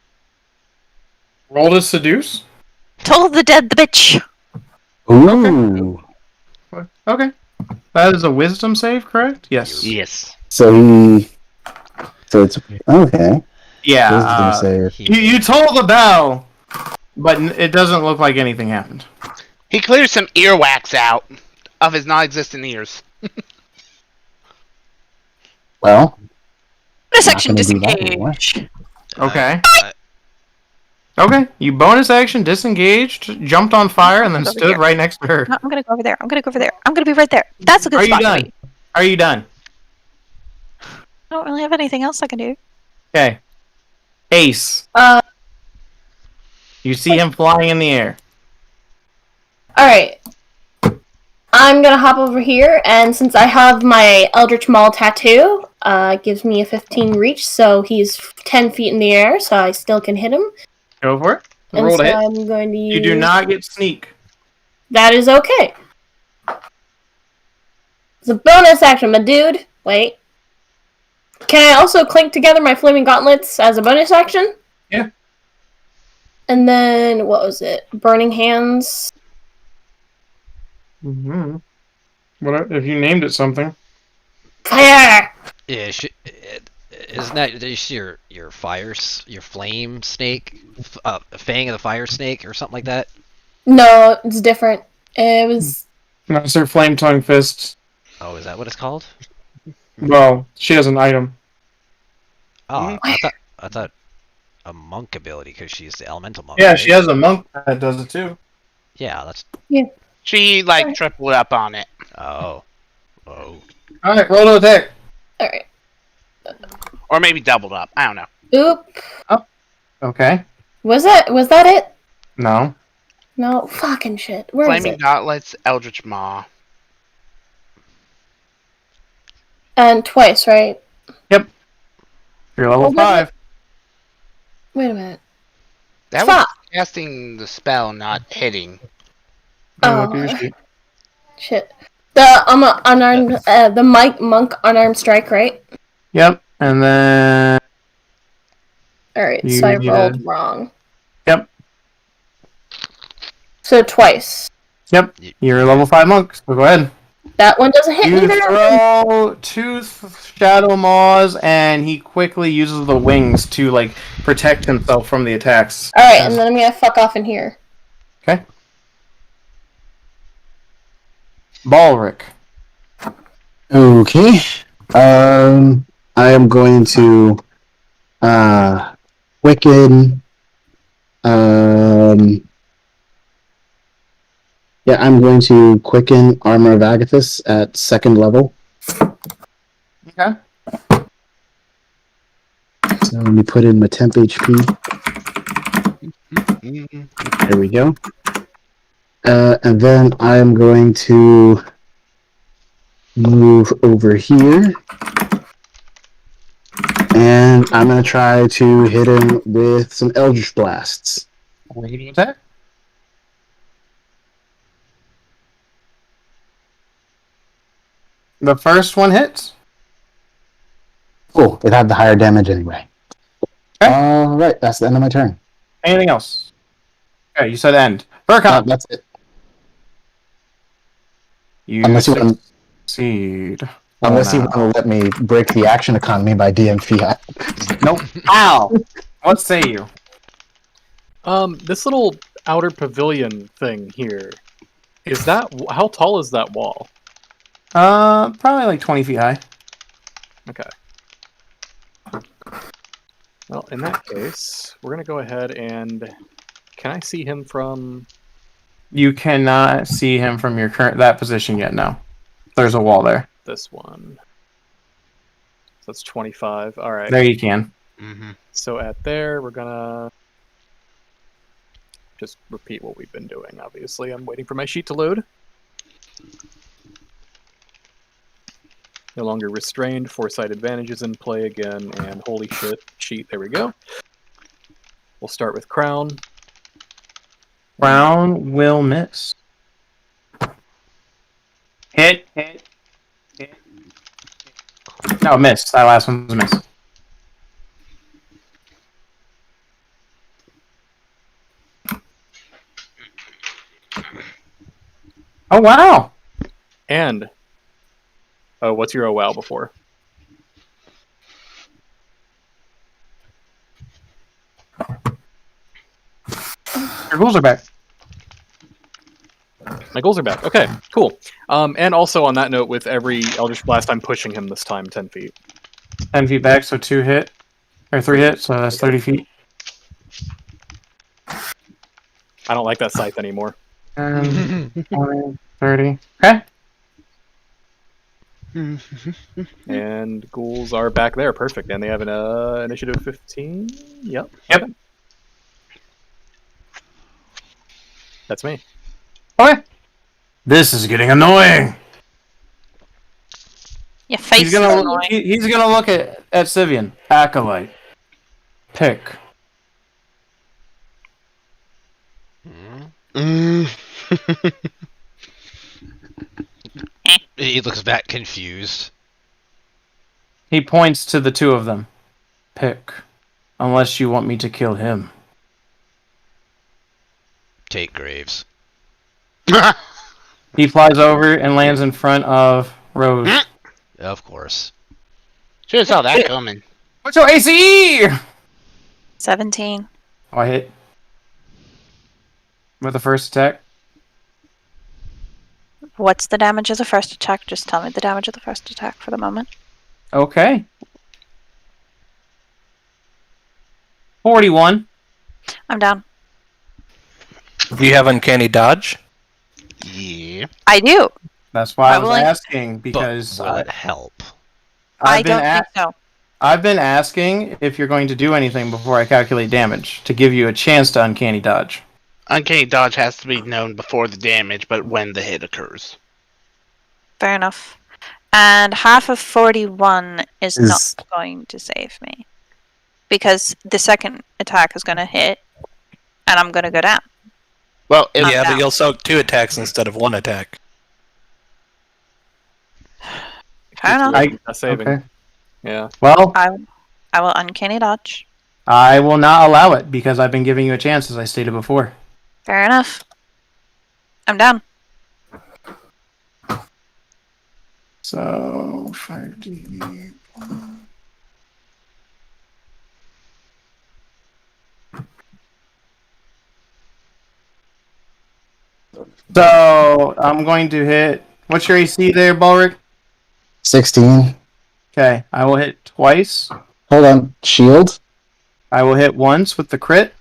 [SPEAKER 1] Roll to seduce.
[SPEAKER 7] Toll the dead, the bitch.
[SPEAKER 4] Ooh.
[SPEAKER 1] Okay. That is a wisdom save, correct? Yes.
[SPEAKER 3] Yes.
[SPEAKER 4] So it's okay.
[SPEAKER 1] Yeah.
[SPEAKER 4] Wisdom save.
[SPEAKER 1] You toll the bell, but it doesn't look like anything happened.
[SPEAKER 3] He clears some earwax out of his non-existent ears.
[SPEAKER 4] Well,
[SPEAKER 7] Bonus action
[SPEAKER 4] gonna do that anymore.
[SPEAKER 7] disengage.
[SPEAKER 1] Okay. Okay. You bonus action disengaged, jumped on fire, and then
[SPEAKER 7] Over
[SPEAKER 1] stood
[SPEAKER 7] here.
[SPEAKER 1] right next to her.
[SPEAKER 7] No, I'm gonna go over there. I'm gonna be right there. That's a good
[SPEAKER 1] Are you
[SPEAKER 7] spot to
[SPEAKER 1] done?
[SPEAKER 7] be.
[SPEAKER 1] Are you done?
[SPEAKER 7] I don't really have anything else I can do.
[SPEAKER 1] Okay. Ace. You see him flying in the air.
[SPEAKER 6] Alright. I'm gonna hop over here, and since I have my Eldritch Maul tattoo, it gives me a 15 reach, so he's 10 feet in the air, so I still can hit him.
[SPEAKER 1] Go for it.
[SPEAKER 6] And
[SPEAKER 1] Roll
[SPEAKER 6] so
[SPEAKER 1] to hit.
[SPEAKER 6] I'm going to use...
[SPEAKER 1] You do not get sneak.
[SPEAKER 6] That is okay. It's a bonus action, my dude. Wait. Can I also clink together my Flaming Gauntlets as a bonus action?
[SPEAKER 1] Yeah.
[SPEAKER 6] And then, what was it? Burning Hands.
[SPEAKER 1] Mm-hmm. What if you named it something?
[SPEAKER 6] Fire!
[SPEAKER 2] Yeah, isn't that just your your flame snake, fang of the fire snake, or something like that?
[SPEAKER 6] No, it's different. It was...
[SPEAKER 1] No, it's her flame tongue fist.
[SPEAKER 2] Oh, is that what it's called?
[SPEAKER 1] Well, she has an item.
[SPEAKER 2] Oh, I thought a monk ability because she's the elemental monk.
[SPEAKER 1] Yeah,
[SPEAKER 2] right?
[SPEAKER 1] she has a monk that does it too.
[SPEAKER 2] Yeah, that's.
[SPEAKER 3] She tripled up on it.
[SPEAKER 2] Oh.
[SPEAKER 1] Alright, roll to attack.
[SPEAKER 6] Alright.
[SPEAKER 3] Or maybe doubled up. I don't know.
[SPEAKER 6] Oop.
[SPEAKER 1] Okay.
[SPEAKER 6] Was that it?
[SPEAKER 1] No.
[SPEAKER 6] No, fucking shit. Where is
[SPEAKER 3] Flaming
[SPEAKER 6] it?
[SPEAKER 3] Gauntlets, Eldritch Maw.
[SPEAKER 6] And twice, right?
[SPEAKER 1] Yep. You're level 5.
[SPEAKER 6] Wait a minute.
[SPEAKER 3] That was casting the spell, not hitting.
[SPEAKER 1] Look at your sheet.
[SPEAKER 6] Shit. The unarmed, the monk unarmed strike, right?
[SPEAKER 1] Yep. And then
[SPEAKER 6] Alright,
[SPEAKER 1] You
[SPEAKER 6] so I
[SPEAKER 1] need
[SPEAKER 6] rolled
[SPEAKER 1] a-
[SPEAKER 6] wrong.
[SPEAKER 1] Yep.
[SPEAKER 6] So twice.
[SPEAKER 1] Yep. You're a level 5 monk, so go ahead.
[SPEAKER 6] That one doesn't hit
[SPEAKER 1] You
[SPEAKER 6] either.
[SPEAKER 1] throw 2 shadow maws, and he quickly uses the wings to protect himself from the attacks.
[SPEAKER 6] Alright, and then I'm gonna fuck off in here.
[SPEAKER 1] Okay. Balric.
[SPEAKER 4] Okay. I am going to Quicken. Yeah, I'm going to Quicken Armor of Agathis at 2nd level.
[SPEAKER 1] Okay.
[SPEAKER 4] So let me put in my temp HP. There we go. And then I am going to move over here. And I'm going to try to hit him with some Eldritch Blasts.
[SPEAKER 1] Ready to attack? The first one hits.
[SPEAKER 4] Cool, it had the higher damage anyway.
[SPEAKER 1] Okay.
[SPEAKER 4] Alright, that's the end of my turn.
[SPEAKER 1] Anything else? Okay, you said end. Burkham.
[SPEAKER 4] That's it.
[SPEAKER 1] You
[SPEAKER 4] Unless you want,
[SPEAKER 1] succeed.
[SPEAKER 4] unless you want to let me break the action economy by DM Fiat.
[SPEAKER 1] Nope. Ow! What say you?
[SPEAKER 5] This little outer pavilion thing here, is that how tall is that wall?
[SPEAKER 1] Probably 20 feet high.
[SPEAKER 5] Okay. Well, in that case, we're going to go ahead and... Can I see him from...
[SPEAKER 1] You cannot see him from your that position yet, no. There's a wall there.
[SPEAKER 5] this one? So that's 25. All right.
[SPEAKER 1] There you can.
[SPEAKER 2] Mm-hmm.
[SPEAKER 5] So at there, we're going to just repeat what we've been doing, obviously. I'm waiting for my sheet to load. No longer restrained. Foresight advantage is in play again. And holy shit, sheet. There we go. We'll start with Crown.
[SPEAKER 1] Crown will miss. Hit. No, miss. That last one's a miss. Oh, wow.
[SPEAKER 5] And... Oh, what's your oh wow before?
[SPEAKER 1] Your goals are back.
[SPEAKER 5] My goals are back. Okay, cool. And also on that note, with every Eldritch Blast, I'm pushing him this time 10 feet.
[SPEAKER 1] 10 feet back, so 2 hit. Or 3 hits, so that's 30 feet.
[SPEAKER 5] I don't like that scythe anymore.
[SPEAKER 1] 20, 30. Okay.
[SPEAKER 5] And ghouls are back there. Perfect. And they have an initiative 15. Yep.
[SPEAKER 1] Yep.
[SPEAKER 5] That's me.
[SPEAKER 1] Okay. This is getting annoying.
[SPEAKER 7] Your face
[SPEAKER 1] He's
[SPEAKER 7] is
[SPEAKER 1] gonna
[SPEAKER 7] annoying.
[SPEAKER 1] he's gonna look at Sivian. Acolyte. Pick.
[SPEAKER 2] He looks back confused.
[SPEAKER 1] He points to the two of them. Pick. Unless you want me to kill him.
[SPEAKER 2] Take Graves.
[SPEAKER 1] He flies over and lands in front of Rose.
[SPEAKER 2] Of course.
[SPEAKER 3] Should have saw that coming.
[SPEAKER 1] What's your ACE?
[SPEAKER 7] 17.
[SPEAKER 1] Oh, I hit. With the first attack.
[SPEAKER 7] What's the damage of the first attack? Just tell me the damage of the first attack for the moment.
[SPEAKER 1] Okay. 41.
[SPEAKER 7] I'm down.
[SPEAKER 8] Do you have uncanny dodge?
[SPEAKER 3] Yeah.
[SPEAKER 7] I do.
[SPEAKER 1] That's why I was
[SPEAKER 7] Probably.
[SPEAKER 1] asking, because
[SPEAKER 2] But will it help?
[SPEAKER 7] I don't think so.
[SPEAKER 1] I've been asking if you're going to do anything before I calculate damage, to give you a chance to uncanny dodge.
[SPEAKER 3] Uncanny dodge has to be known before the damage, but when the hit occurs.
[SPEAKER 7] Fair enough. And half of 41 is
[SPEAKER 4] Is-
[SPEAKER 7] not going to save me. Because the second attack is going to hit, and I'm going to go down.
[SPEAKER 3] Well,
[SPEAKER 7] I'm
[SPEAKER 8] Yeah,
[SPEAKER 7] down.
[SPEAKER 8] but you'll soak 2 attacks instead of 1 attack.
[SPEAKER 7] Fair enough.
[SPEAKER 5] Not saving.
[SPEAKER 1] Okay.
[SPEAKER 5] Yeah.
[SPEAKER 1] Well,
[SPEAKER 7] I will uncanny dodge.
[SPEAKER 1] I will not allow it, because I've been giving you a chance, as I stated before.
[SPEAKER 7] Fair enough. I'm down.
[SPEAKER 1] So, 5d. So, I'm going to hit... What's your AC there, Balric?
[SPEAKER 4] 16.
[SPEAKER 1] Okay, I will hit twice.
[SPEAKER 4] Hold on. Shield.
[SPEAKER 1] I will hit once with the crit.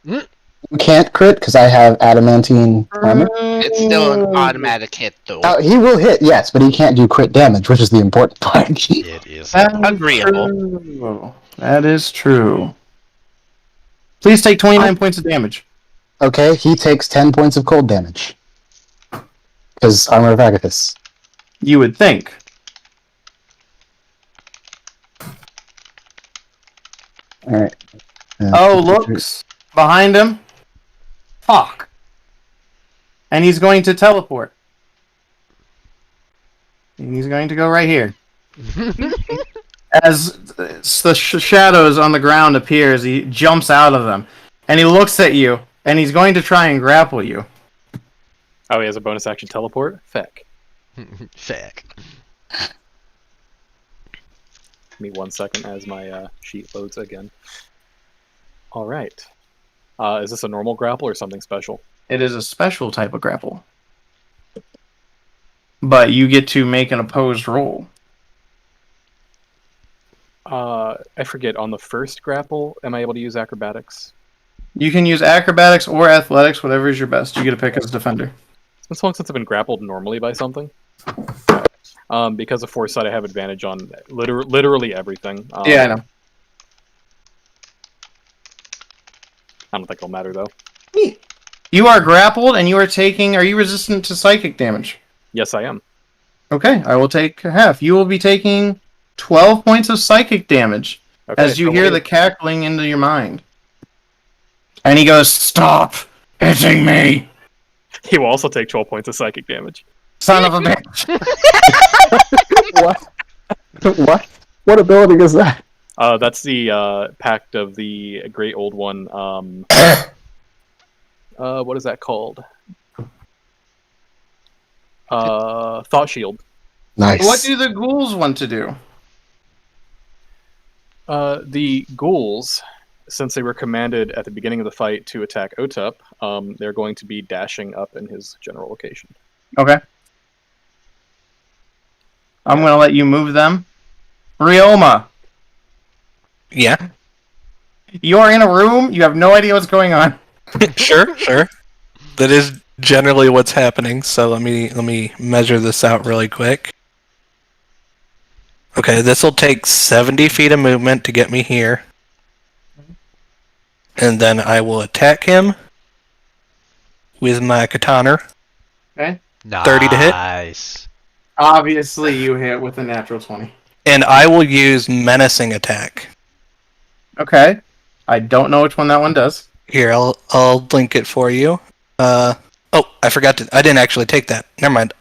[SPEAKER 4] You can't crit because I have adamantine armor.
[SPEAKER 3] it's still an automatic hit, though.
[SPEAKER 4] He will hit, yes, but he can't do crit damage, which is the important part.
[SPEAKER 2] It is.
[SPEAKER 3] Agreeable.
[SPEAKER 1] True. That is true. Please take 29 points of damage.
[SPEAKER 4] Okay, he takes 10 points of cold damage. Because armor of Agathis.
[SPEAKER 1] You would think.
[SPEAKER 4] Alright.
[SPEAKER 1] Oh, looks behind him. Fuck. And he's going to teleport. And he's going to go right here. As the shadows on the ground appears, he jumps out of them. And he looks at you, and he's going to try and grapple you.
[SPEAKER 5] Oh, he has a bonus action teleport? Feck.
[SPEAKER 2] Feck.
[SPEAKER 5] Give me 1 second as my sheet loads again. Alright. Is this a normal grapple or something special?
[SPEAKER 1] It is a special type of grapple. But you get to make an opposed roll.
[SPEAKER 5] I forget, on the first grapple, am I able to use acrobatics?
[SPEAKER 1] You can use acrobatics or athletics, whatever is your best. You get to pick as defender.
[SPEAKER 5] It's been so long since I've been grappled normally by something. Because of foresight, I have advantage on literally everything.
[SPEAKER 1] Yeah, I know.
[SPEAKER 5] I don't think it'll matter, though.
[SPEAKER 1] You are grappled, and you are taking... Are you resistant to psychic damage?
[SPEAKER 5] Yes, I am.
[SPEAKER 1] Okay, I will take half. You will be taking 12 points of psychic damage
[SPEAKER 5] Okay,
[SPEAKER 1] as you
[SPEAKER 5] so
[SPEAKER 1] hear
[SPEAKER 5] wait.
[SPEAKER 1] the cackling into your mind. And he goes, "Stop hitting me,
[SPEAKER 5] He will also take 12 points of psychic damage.
[SPEAKER 1] son of a bitch."
[SPEAKER 4] What? What ability is that?
[SPEAKER 5] That's the Pact of the Great Old One. What is that called? Thought Shield.
[SPEAKER 4] Nice.
[SPEAKER 1] What do the ghouls want to do?
[SPEAKER 5] The ghouls, since they were commanded at the beginning of the fight to attack Otup, they're going to be dashing up in his general location.
[SPEAKER 1] Okay. I'm going to let you move them. Ryoma,
[SPEAKER 8] Yeah.
[SPEAKER 1] you are in a room. You have no idea what's going on.
[SPEAKER 8] Sure. That is generally what's happening. So let me measure this out really quick. Okay, this will take 70 feet of movement to get me here. And then I will attack him with my katana.
[SPEAKER 1] Okay.
[SPEAKER 8] 30 to hit.
[SPEAKER 2] Nice.
[SPEAKER 1] Obviously, you hit with a natural 20.
[SPEAKER 8] And I will use menacing attack.
[SPEAKER 1] Okay. I don't know which one that one does.
[SPEAKER 8] Here, I'll link it for you. Oh, I forgot to. I didn't actually take that. Never mind.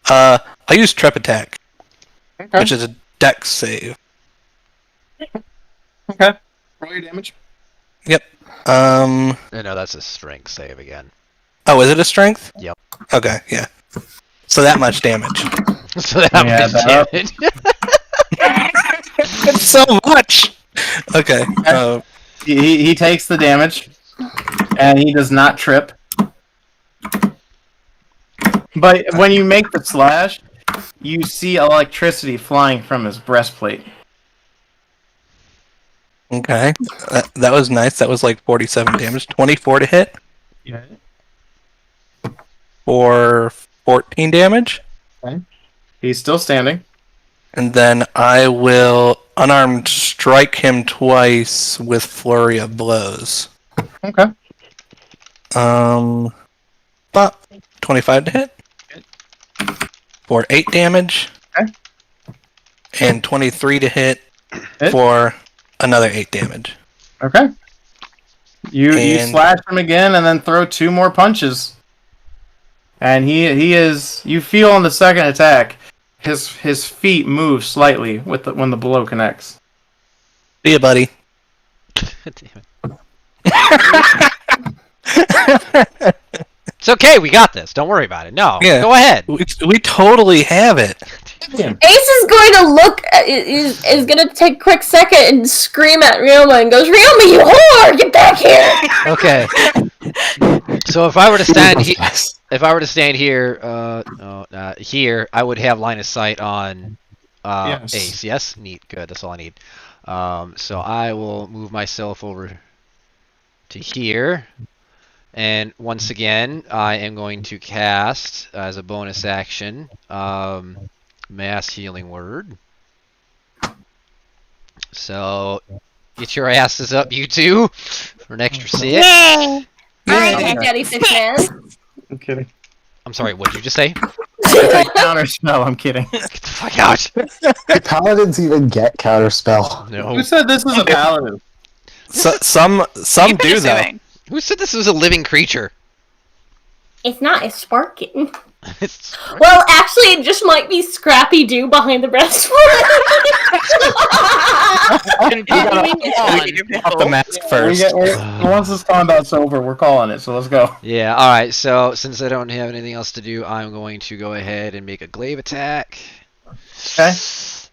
[SPEAKER 8] I'll use trep attack,
[SPEAKER 1] Okay.
[SPEAKER 8] which is a dex save.
[SPEAKER 1] Okay. Roll your damage.
[SPEAKER 8] Yep.
[SPEAKER 2] No, that's a strength save again.
[SPEAKER 8] Oh, is it a strength?
[SPEAKER 2] Yep.
[SPEAKER 8] Okay, yeah. So that much damage.
[SPEAKER 2] So that
[SPEAKER 1] Yeah,
[SPEAKER 2] much
[SPEAKER 1] that-
[SPEAKER 2] damage.
[SPEAKER 8] It's so much. Okay.
[SPEAKER 1] He takes the damage, and he does not trip. But when you make the slash, you see electricity flying from his breastplate.
[SPEAKER 8] Okay. That was nice. That was like 47 damage. 24 to hit
[SPEAKER 1] Yeah.
[SPEAKER 8] for 14 damage.
[SPEAKER 1] He's still standing.
[SPEAKER 8] And then I will unarmed strike him twice with flurry of blows.
[SPEAKER 1] Okay.
[SPEAKER 8] About 25 to hit for 8 damage.
[SPEAKER 1] Okay.
[SPEAKER 8] And 23 to hit
[SPEAKER 1] Hit.
[SPEAKER 8] for another 8 damage.
[SPEAKER 1] Okay. You
[SPEAKER 8] And-
[SPEAKER 1] slash him again, and then throw 2 more punches. And he is. You feel on the second attack, his feet move slightly with when the blow connects.
[SPEAKER 8] See ya, buddy.
[SPEAKER 2] Damn it. It's okay, we got this. Don't worry about it. No,
[SPEAKER 8] Yeah.
[SPEAKER 2] go ahead.
[SPEAKER 8] We totally have it.
[SPEAKER 6] Ace is going to look. Is going to take a quick second and scream at Ryoma and goes, "Ryoma, you whore! Get back here!"
[SPEAKER 2] Okay. So if I were to stand here, here, I would have line of sight on
[SPEAKER 1] Yes.
[SPEAKER 2] Ace. Yes, neat, good. That's all I need. So I will move myself over to here, and once again, I am going to cast as a bonus action, Mass Healing Word. So get your asses up, you two, for an extra 6.
[SPEAKER 10] Yay!
[SPEAKER 6] Alright, Daddy Six Man.
[SPEAKER 1] I'm kidding.
[SPEAKER 2] I'm sorry, what did you just say?
[SPEAKER 1] Counter spell. I'm kidding.
[SPEAKER 2] Get the fuck out!
[SPEAKER 4] Paladins even get counterspell.
[SPEAKER 2] No.
[SPEAKER 1] Who said this is a paladin?
[SPEAKER 8] Some
[SPEAKER 7] Keep
[SPEAKER 8] do though.
[SPEAKER 7] assuming.
[SPEAKER 2] Who said this was a living creature?
[SPEAKER 6] It's not. It's Sparkin.
[SPEAKER 2] It's
[SPEAKER 6] Well, actually, it just might be Scrappy Doo behind the breastplate.
[SPEAKER 3] Continuing
[SPEAKER 8] Off the
[SPEAKER 3] on.
[SPEAKER 8] mask first.
[SPEAKER 1] Once this combat's over, we're calling it. So let's go.
[SPEAKER 2] yeah. All right. So since I don't have anything else to do, I'm going to go ahead and make a glaive attack.
[SPEAKER 1] Okay.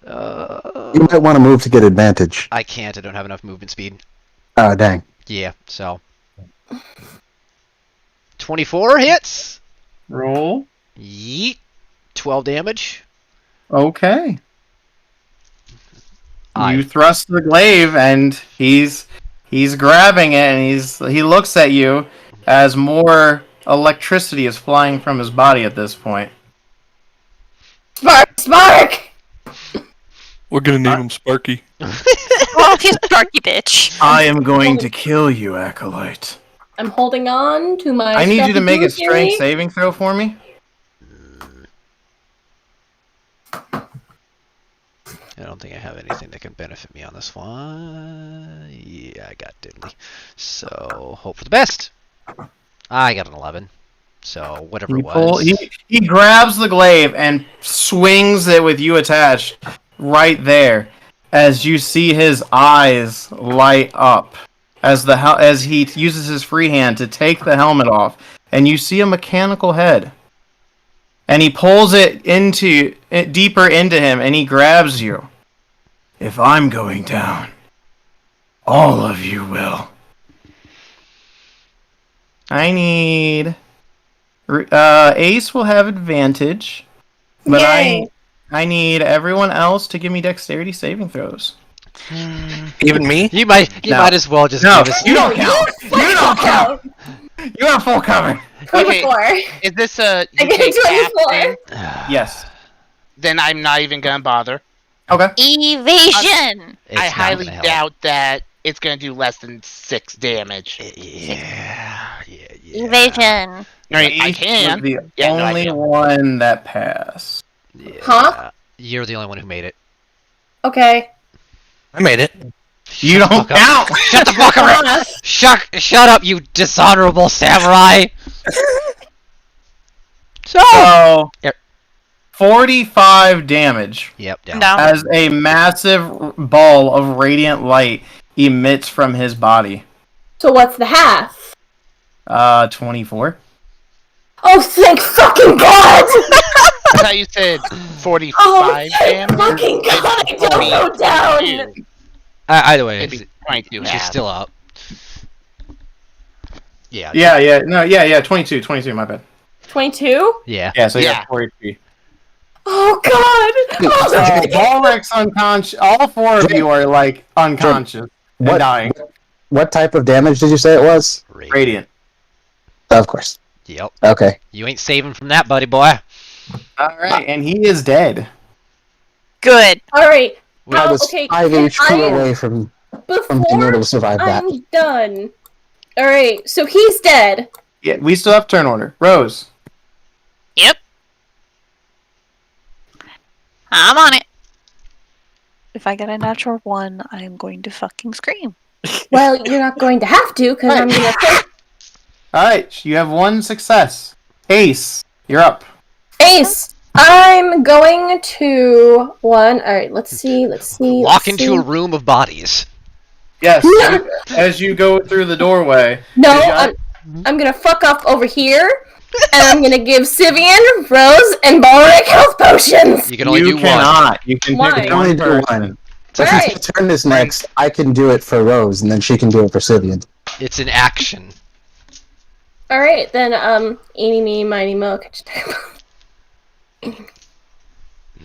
[SPEAKER 4] You might want to move to get advantage.
[SPEAKER 2] I can't. I don't have enough movement speed.
[SPEAKER 4] Oh, dang.
[SPEAKER 2] Yeah. So 24 hits.
[SPEAKER 1] Roll.
[SPEAKER 2] Yeet. 12 damage.
[SPEAKER 1] Okay. You thrust the glaive, and he's grabbing it, and he looks at you as more electricity is flying from his body at this point.
[SPEAKER 6] Spark!
[SPEAKER 8] We're gonna name him Sparky.
[SPEAKER 7] Oh, he's a darky bitch.
[SPEAKER 1] I am going to kill you, Acolyte.
[SPEAKER 6] I'm holding on to my.
[SPEAKER 1] I need you to make a
[SPEAKER 6] stuffy
[SPEAKER 1] strength
[SPEAKER 6] thingy.
[SPEAKER 1] saving throw for me.
[SPEAKER 2] I don't think I have anything that can benefit me on this one. Yeah, I got diddly. So, hope for the best. I got an 11. So, whatever it was.
[SPEAKER 1] He grabs the glaive and swings it with you attached right there as you see his eyes light up as he uses his free hand to take the helmet off, and you see a mechanical head. And he pulls it deeper into him, and he grabs you. If I'm going down, all of you will. I need... Ace will have advantage, but
[SPEAKER 6] Yay.
[SPEAKER 1] I need everyone else to give me dexterity saving throws.
[SPEAKER 8] Even me?
[SPEAKER 2] You might as well just
[SPEAKER 1] No,
[SPEAKER 2] give us...
[SPEAKER 1] you don't count. You don't count. You have full cover.
[SPEAKER 6] 24.
[SPEAKER 3] Is this a
[SPEAKER 6] I
[SPEAKER 3] you
[SPEAKER 6] get
[SPEAKER 3] take half
[SPEAKER 6] 24.
[SPEAKER 3] thing?
[SPEAKER 1] Yes.
[SPEAKER 3] Then I'm not even gonna bother.
[SPEAKER 1] Okay.
[SPEAKER 10] Evasion!
[SPEAKER 2] It's
[SPEAKER 3] I
[SPEAKER 2] not
[SPEAKER 3] highly
[SPEAKER 2] gonna help.
[SPEAKER 3] doubt that it's gonna do less than 6 damage.
[SPEAKER 2] Yeah.
[SPEAKER 10] Evasion!
[SPEAKER 3] I mean, I
[SPEAKER 1] Ace
[SPEAKER 3] can.
[SPEAKER 1] was the
[SPEAKER 3] Yeah, no, I
[SPEAKER 1] only
[SPEAKER 3] can.
[SPEAKER 1] one that passed.
[SPEAKER 2] Yeah.
[SPEAKER 6] Huh?
[SPEAKER 2] You're the only one who made it.
[SPEAKER 6] Okay.
[SPEAKER 8] I made it.
[SPEAKER 1] You don't
[SPEAKER 2] fuck up.
[SPEAKER 1] count.
[SPEAKER 2] Shut the fuck up! Shut up, you dishonorable samurai!
[SPEAKER 1] So,
[SPEAKER 2] Yep.
[SPEAKER 1] 45 damage
[SPEAKER 2] Yep, down.
[SPEAKER 7] Down.
[SPEAKER 1] as a massive ball of radiant light emits from his body.
[SPEAKER 6] So what's the half?
[SPEAKER 1] 24.
[SPEAKER 6] Oh, thank fucking God!
[SPEAKER 3] I thought you said 45
[SPEAKER 6] Oh, thank
[SPEAKER 3] damage.
[SPEAKER 6] fucking God! I don't go down.
[SPEAKER 2] Either way,
[SPEAKER 3] Maybe 22
[SPEAKER 2] she's
[SPEAKER 3] half.
[SPEAKER 2] still up. Yeah.
[SPEAKER 1] Yeah, 22, my bad.
[SPEAKER 6] 22?
[SPEAKER 2] Yeah.
[SPEAKER 1] Yeah, so you
[SPEAKER 3] Yeah.
[SPEAKER 1] have 4 HP.
[SPEAKER 6] Oh God! Oh,
[SPEAKER 1] So, Balric's unconscious. All 4 of you are, like, unconscious and
[SPEAKER 4] What?
[SPEAKER 1] dying.
[SPEAKER 4] What type of damage did you say it was?
[SPEAKER 1] Radiant.
[SPEAKER 4] Of course.
[SPEAKER 2] Yep.
[SPEAKER 4] Okay.
[SPEAKER 2] You ain't saving from that, buddy boy.
[SPEAKER 1] Alright, and he is dead.
[SPEAKER 7] Good.
[SPEAKER 6] Alright.
[SPEAKER 4] I
[SPEAKER 6] Well,
[SPEAKER 4] was
[SPEAKER 6] okay,
[SPEAKER 4] 5
[SPEAKER 6] can
[SPEAKER 4] HP away from being
[SPEAKER 6] before
[SPEAKER 4] able to survive that.
[SPEAKER 6] I'm done. Alright, so he's dead.
[SPEAKER 1] Yeah, we still have turn order. Rose.
[SPEAKER 10] Yep.
[SPEAKER 7] I'm on it. If I get a natural 1, I am going to fucking scream.
[SPEAKER 6] Well, you're not going to have to, because I'm gonna say,
[SPEAKER 1] Alright, you have 1 success. Ace, you're up.
[SPEAKER 6] Ace! I'm going to alright, let's see.
[SPEAKER 2] Walk into a room of bodies.
[SPEAKER 1] Yes, as you go through the doorway.
[SPEAKER 6] No,
[SPEAKER 1] Did
[SPEAKER 6] I'm gonna fuck up over here, and I'm gonna give Sivian, Rose, and Balric health potions!
[SPEAKER 2] You can only
[SPEAKER 1] you
[SPEAKER 2] do one.
[SPEAKER 1] cannot. You can
[SPEAKER 6] Why?
[SPEAKER 1] pick
[SPEAKER 4] I can only do
[SPEAKER 1] person.
[SPEAKER 4] one. So
[SPEAKER 6] Right.
[SPEAKER 4] since my turn is next, I can do it for Rose, and then she can do it for Sivian.
[SPEAKER 2] It's an action.
[SPEAKER 6] Alright, then, eeny, meeny, miny, mo.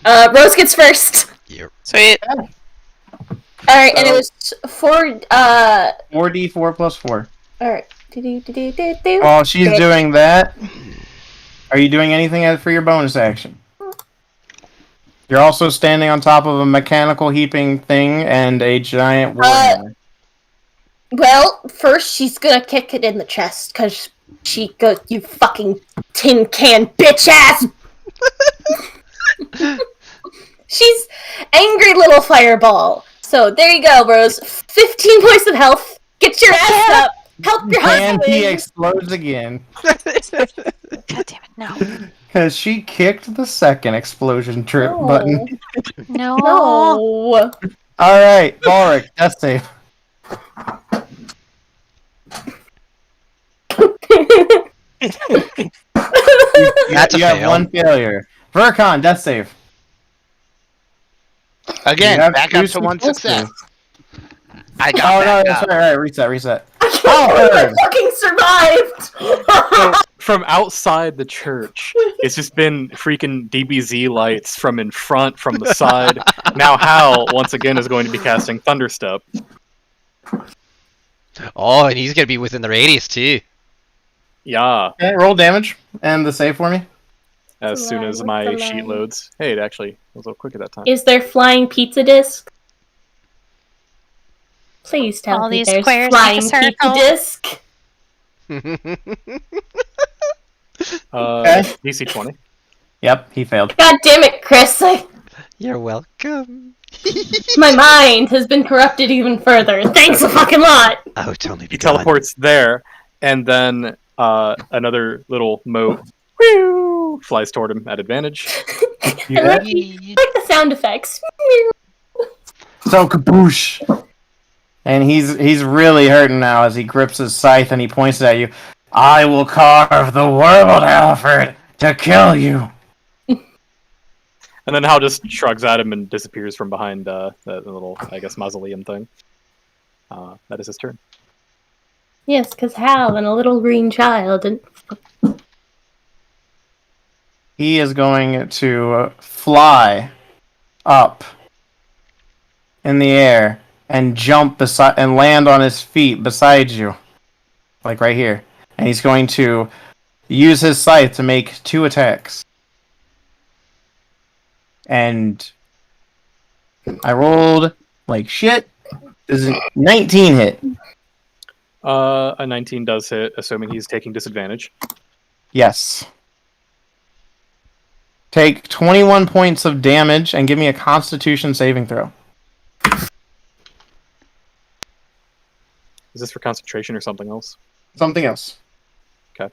[SPEAKER 6] Rose gets first.
[SPEAKER 2] Yep.
[SPEAKER 7] Sweet.
[SPEAKER 6] Alright, and it was 4,
[SPEAKER 1] 4d4 plus 4.
[SPEAKER 6] alright. Do.
[SPEAKER 1] While she's
[SPEAKER 6] Okay.
[SPEAKER 1] doing that, are you doing anything for your bonus action? You're also standing on top of a mechanical heaping thing and a giant warhammer.
[SPEAKER 6] Well, first she's gonna kick it in the chest, cause she goes, you fucking tin can bitch ass! She's angry little fireball. So there you go, Rose. 15 points of health. Get your ass up. Help your
[SPEAKER 1] And he
[SPEAKER 6] husband.
[SPEAKER 1] explodes again.
[SPEAKER 7] God damn it, no.
[SPEAKER 1] Because she kicked the second explosion trip button.
[SPEAKER 10] No.
[SPEAKER 6] No.
[SPEAKER 1] Alright, Balric, death save.
[SPEAKER 2] That's a
[SPEAKER 1] You have
[SPEAKER 2] fail.
[SPEAKER 1] 1 failure. Vercon, death save.
[SPEAKER 3] Again,
[SPEAKER 1] You have
[SPEAKER 3] back
[SPEAKER 1] 2
[SPEAKER 3] up to 1 success.
[SPEAKER 1] successes.
[SPEAKER 3] I
[SPEAKER 1] Oh
[SPEAKER 3] got
[SPEAKER 1] no,
[SPEAKER 3] back
[SPEAKER 1] that's
[SPEAKER 3] up.
[SPEAKER 1] right, reset.
[SPEAKER 6] I fucking survived!
[SPEAKER 5] So, from outside the church, it's just been freaking DBZ lights from in front, from the side. Now Hal, once again, is going to be casting Thunderstep.
[SPEAKER 2] Oh, and he's gonna be within the radius too.
[SPEAKER 5] Yeah,
[SPEAKER 1] Okay, roll damage and the save for me.
[SPEAKER 5] as soon as my sheet loads. Hey, it actually was a little quicker that time.
[SPEAKER 6] Is there flying pizza disc? Please tell
[SPEAKER 10] All
[SPEAKER 6] me
[SPEAKER 10] these
[SPEAKER 6] there's
[SPEAKER 10] squares make a
[SPEAKER 6] flying pizza
[SPEAKER 10] circle.
[SPEAKER 6] disc.
[SPEAKER 5] DC 20.
[SPEAKER 1] Yep, he failed.
[SPEAKER 6] God damn it, Chris!
[SPEAKER 2] You're welcome.
[SPEAKER 6] My mind has been corrupted even further. Thanks a fucking lot!
[SPEAKER 2] Oh, it's only
[SPEAKER 5] He
[SPEAKER 2] begun.
[SPEAKER 5] teleports there, and then another little mote whew, flies toward him at advantage.
[SPEAKER 6] I like the sound effects.
[SPEAKER 1] So kaboosh! And he's really hurting now as he grips his scythe and he points it at you. I will carve the world, Alfred, to kill you.
[SPEAKER 5] And then Hal just shrugs at him and disappears from behind that little, I guess, mausoleum thing. That is his turn.
[SPEAKER 6] Yes, because Hal and a little green child. And
[SPEAKER 1] He is going to fly up in the air and jump beside and land on his feet beside you, like right here. And he's going to use his scythe to make 2 attacks. And I rolled like shit. Does a 19 hit?
[SPEAKER 5] A 19 does hit, assuming he's taking disadvantage.
[SPEAKER 1] Yes. Take 21 points of damage and give me a Constitution saving throw.
[SPEAKER 5] Is this for concentration or something else?
[SPEAKER 1] Something else.
[SPEAKER 5] Okay.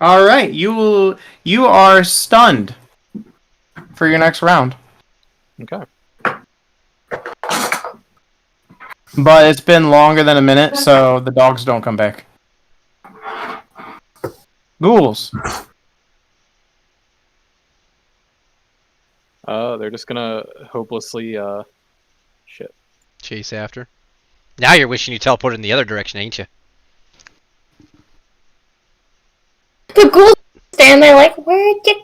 [SPEAKER 1] All right, you are stunned for your next round.
[SPEAKER 5] Okay.
[SPEAKER 1] But it's been longer than a minute, so the dogs don't come back. Ghouls.
[SPEAKER 5] They're just gonna hopelessly, shit.
[SPEAKER 2] Chase after. Now you're wishing you teleported in the other direction, ain't you?
[SPEAKER 6] the ghouls stand there like, where'd you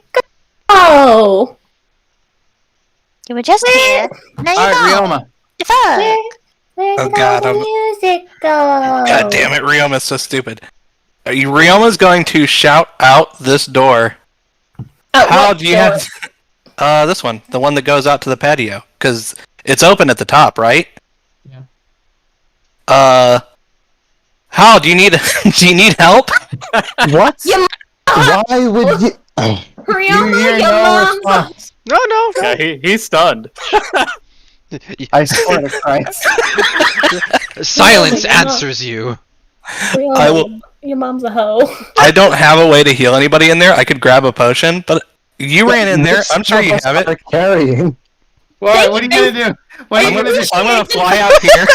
[SPEAKER 6] go?
[SPEAKER 10] You were just here. Now you're
[SPEAKER 1] Alright,
[SPEAKER 10] gone.
[SPEAKER 1] Ryoma.
[SPEAKER 10] The fuck?
[SPEAKER 6] Where
[SPEAKER 8] Oh,
[SPEAKER 6] did
[SPEAKER 8] God,
[SPEAKER 6] all the
[SPEAKER 8] I'm-
[SPEAKER 6] music go?
[SPEAKER 8] God damn it, Ryoma's so stupid. Ryoma's going to shout out this door. How do you have... this one. The one that goes out to the patio. Because it's open at the top, right?
[SPEAKER 1] Yeah.
[SPEAKER 8] How do you need... do you need help?
[SPEAKER 4] What?
[SPEAKER 6] You
[SPEAKER 4] Why would you?
[SPEAKER 6] Ryoma,
[SPEAKER 1] You hear
[SPEAKER 6] your
[SPEAKER 1] no
[SPEAKER 6] mom's
[SPEAKER 1] response.
[SPEAKER 2] No.
[SPEAKER 5] Yeah, he's stunned.
[SPEAKER 1] I swear to Christ.
[SPEAKER 2] Silence answers you.
[SPEAKER 6] Ryoma,
[SPEAKER 8] I will-
[SPEAKER 6] Your mom's a hoe.
[SPEAKER 8] I don't have a way to heal anybody in there. I could grab a potion, but you ran in there. I'm sure you have it.
[SPEAKER 4] Carrying.
[SPEAKER 1] What are you gonna do? What are you gonna do?
[SPEAKER 8] I'm gonna fly out here.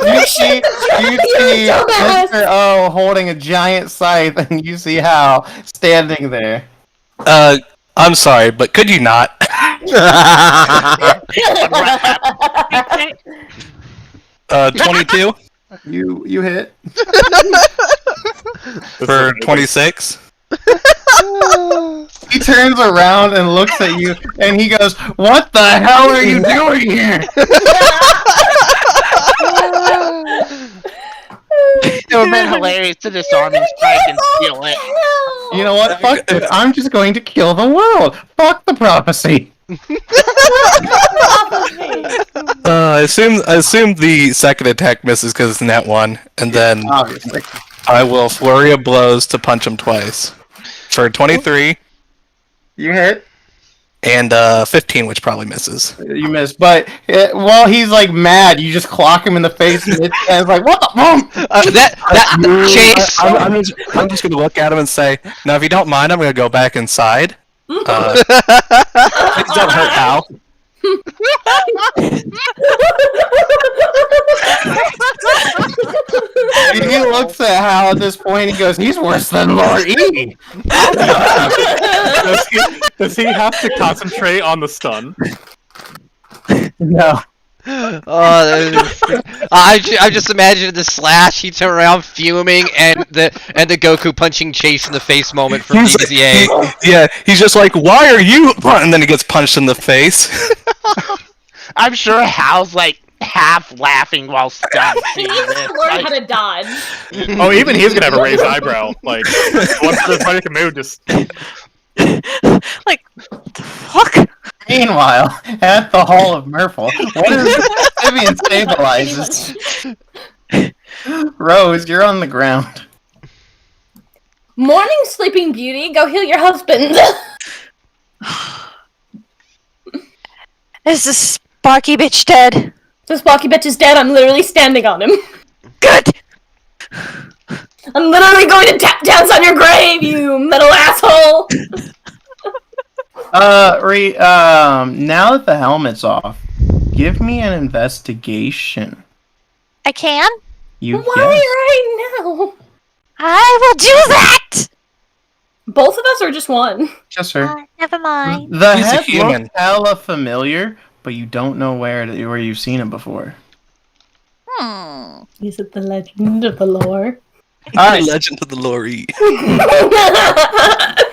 [SPEAKER 1] You see Mr. O holding a giant scythe, and you see Hal standing there.
[SPEAKER 8] I'm sorry, but could you not? 22
[SPEAKER 1] You hit.
[SPEAKER 8] for 26.
[SPEAKER 1] He turns around and looks at you, and he goes, "What the hell are you doing here?"
[SPEAKER 3] It would have been hilarious to disarm and strike and steal it.
[SPEAKER 1] You know what? Fuck this. I'm just going to kill the world. Fuck the prophecy.
[SPEAKER 8] I assume the second attack misses because it's net 1, and then
[SPEAKER 1] Obviously.
[SPEAKER 8] I will flurry of blows to punch him twice. For 23
[SPEAKER 1] You hit.
[SPEAKER 8] and 15, which probably misses.
[SPEAKER 1] You missed. But while he's like mad, you just clock him in the face, and it's like, what the
[SPEAKER 2] Chase.
[SPEAKER 8] I'm just gonna look at him and say, now if you don't mind, I'm gonna go back inside. Please don't hurt Hal.
[SPEAKER 1] He looks at Hal at this point. He goes, "He's worse than Lord E."
[SPEAKER 5] Does he have to concentrate on the stun?
[SPEAKER 1] No.
[SPEAKER 2] I just imagined the Slash. He turned around fuming, and the Goku punching Chase in the face moment from DZA.
[SPEAKER 8] Yeah, he's just like, "Why are you?" And then he gets punched in the face.
[SPEAKER 3] I'm sure Hal's like half laughing while stunned.
[SPEAKER 6] He needs to learn how to dodge.
[SPEAKER 5] Oh, even he's gonna have a raised eyebrow. Like, once everybody can move, just
[SPEAKER 7] Like, the fuck?
[SPEAKER 1] Meanwhile, at the Hall of Mrphl, what is Vivian stabilizes? Rose, you're on the ground.
[SPEAKER 6] Morning, Sleeping Beauty. Go heal your husband.
[SPEAKER 7] Is this Sparky bitch dead?
[SPEAKER 6] This blocky bitch is dead. I'm literally standing on him.
[SPEAKER 7] Good!
[SPEAKER 6] I'm literally going to tap dance on your grave, you metal asshole.
[SPEAKER 1] Now that the helmet's off, give me an investigation.
[SPEAKER 10] I can?
[SPEAKER 1] You
[SPEAKER 6] Why
[SPEAKER 1] yes.
[SPEAKER 6] right now?
[SPEAKER 10] I will do that!
[SPEAKER 6] Both of us or just one?
[SPEAKER 1] Just her.
[SPEAKER 10] Never mind.
[SPEAKER 1] The
[SPEAKER 8] He's a
[SPEAKER 1] head
[SPEAKER 8] human.
[SPEAKER 1] looks hella familiar, but you don't know where you've seen it before.
[SPEAKER 6] Is it the legend of the lore?
[SPEAKER 1] Alright.
[SPEAKER 8] The Legend of the Lori.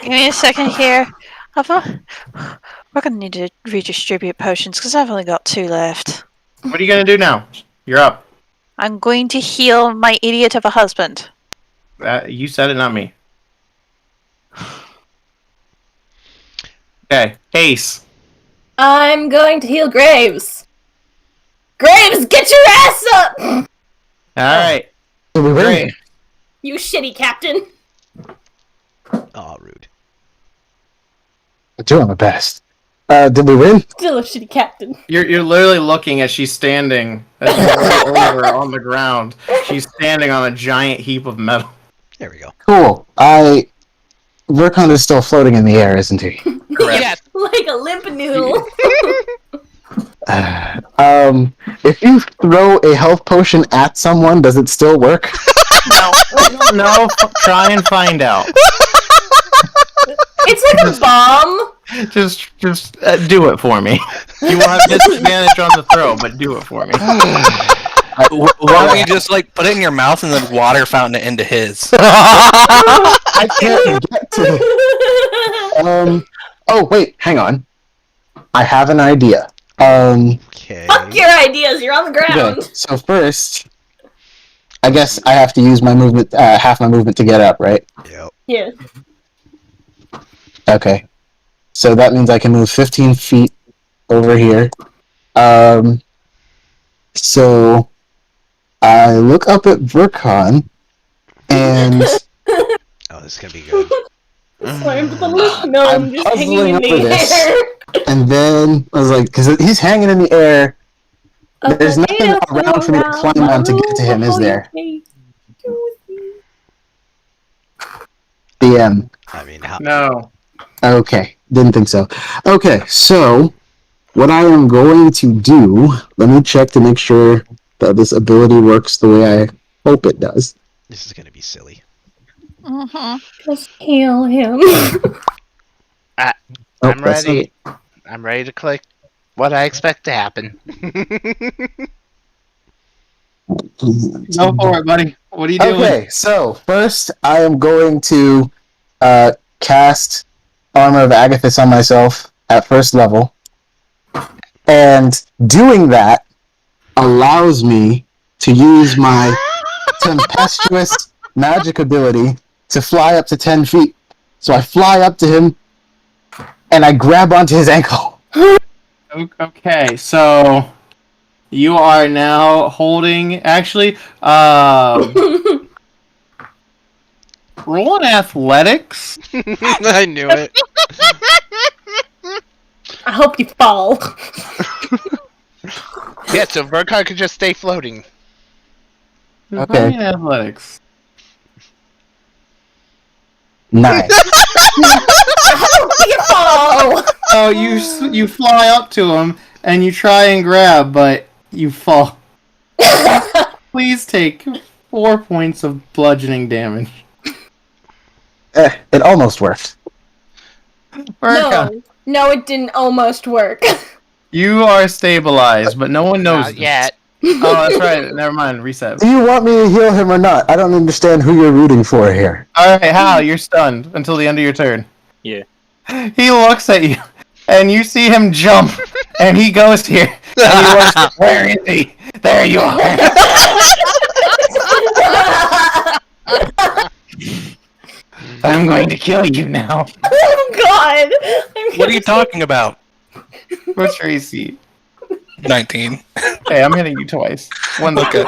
[SPEAKER 7] Give me a second here. We're gonna need to redistribute potions because I've only got 2 left.
[SPEAKER 1] What are you gonna do now? You're up.
[SPEAKER 7] I'm going to heal my idiot of a husband.
[SPEAKER 1] You said it, not me. Okay, Ace.
[SPEAKER 6] I'm going to heal Graves. Graves, get your ass up!
[SPEAKER 1] Alright.
[SPEAKER 4] Great.
[SPEAKER 6] You shitty captain.
[SPEAKER 2] Oh, rude.
[SPEAKER 4] I'm doing my best. Did we win?
[SPEAKER 6] Still a shitty captain.
[SPEAKER 1] You're literally looking as she's standing as you roll over on the ground. She's standing on a giant heap of metal.
[SPEAKER 2] There we go.
[SPEAKER 4] Cool. Verkon is still floating in the air, isn't he?
[SPEAKER 3] Yes.
[SPEAKER 6] Like a limp noodle.
[SPEAKER 4] If you throw a health potion at someone, does it still work?
[SPEAKER 1] No, try and find out.
[SPEAKER 6] It's like a bomb.
[SPEAKER 1] Just do it for me. You will have disadvantage on the throw, but do it for me.
[SPEAKER 8] Why don't you just like put it in your mouth and then water fountain it into his?
[SPEAKER 4] I can't get to it. Oh wait, hang on. I have an idea.
[SPEAKER 2] Okay.
[SPEAKER 6] Fuck your ideas. You're on the ground.
[SPEAKER 4] Okay, so first, I guess I have to use my movement, half my movement to get up, right?
[SPEAKER 2] Yep.
[SPEAKER 6] Yeah.
[SPEAKER 4] Okay. So that means I can move 15 feet over here. So I look up at Verkon, and
[SPEAKER 2] Oh, this is gonna be good.
[SPEAKER 6] Sorry, but the look, no,
[SPEAKER 4] I'm
[SPEAKER 6] I'm just hanging
[SPEAKER 4] puzzling
[SPEAKER 6] in the
[SPEAKER 4] over this.
[SPEAKER 6] air.
[SPEAKER 4] and then I was like, because he's hanging in the air. There's nothing around for me to climb on to get to him, is there? DM.
[SPEAKER 2] I mean, how?
[SPEAKER 1] No.
[SPEAKER 4] Okay, didn't think so. Okay, so what I am going to do, let me check to make sure that this ability works the way I hope it does.
[SPEAKER 2] This is gonna be silly.
[SPEAKER 6] Just heal him.
[SPEAKER 3] I'm
[SPEAKER 4] that's
[SPEAKER 3] ready. I'm ready to click what I expect to happen.
[SPEAKER 1] Go for it, buddy. What are you doing?
[SPEAKER 4] Okay, so first I am going to cast Armor of Agathis on myself at first level. And doing that allows me to use my tempestuous magic ability to fly up to 10 feet. So I fly up to him and I grab onto his ankle.
[SPEAKER 1] Okay, so you are now holding. Actually, roll an athletics.
[SPEAKER 2] I knew it.
[SPEAKER 6] I hope you fall.
[SPEAKER 3] Yeah, so Verkon could just stay floating.
[SPEAKER 4] Okay.
[SPEAKER 1] Roll an athletics.
[SPEAKER 4] Nice.
[SPEAKER 6] I hope you fall.
[SPEAKER 1] Oh, you fly up to him, and you try and grab, but you fall. Please take 4 points of bludgeoning damage.
[SPEAKER 4] It almost worked.
[SPEAKER 6] No, it didn't almost work.
[SPEAKER 1] You are stabilized, but no one knows
[SPEAKER 3] Not
[SPEAKER 1] this.
[SPEAKER 3] yet.
[SPEAKER 1] Oh, that's right. Never mind. Reset.
[SPEAKER 4] Do you want me to heal him or not? I don't understand who you're rooting for here.
[SPEAKER 1] All right, Hal, you're stunned until the end of your turn.
[SPEAKER 5] Yeah.
[SPEAKER 1] He looks at you, and you see him jump, and he goes here. And he looks, where is he? There you are. I'm going to kill you now.
[SPEAKER 6] Oh God!
[SPEAKER 8] What are you talking about?
[SPEAKER 1] What's your AC?
[SPEAKER 8] 19.
[SPEAKER 1] Hey, I'm hitting you twice. One
[SPEAKER 8] Okay.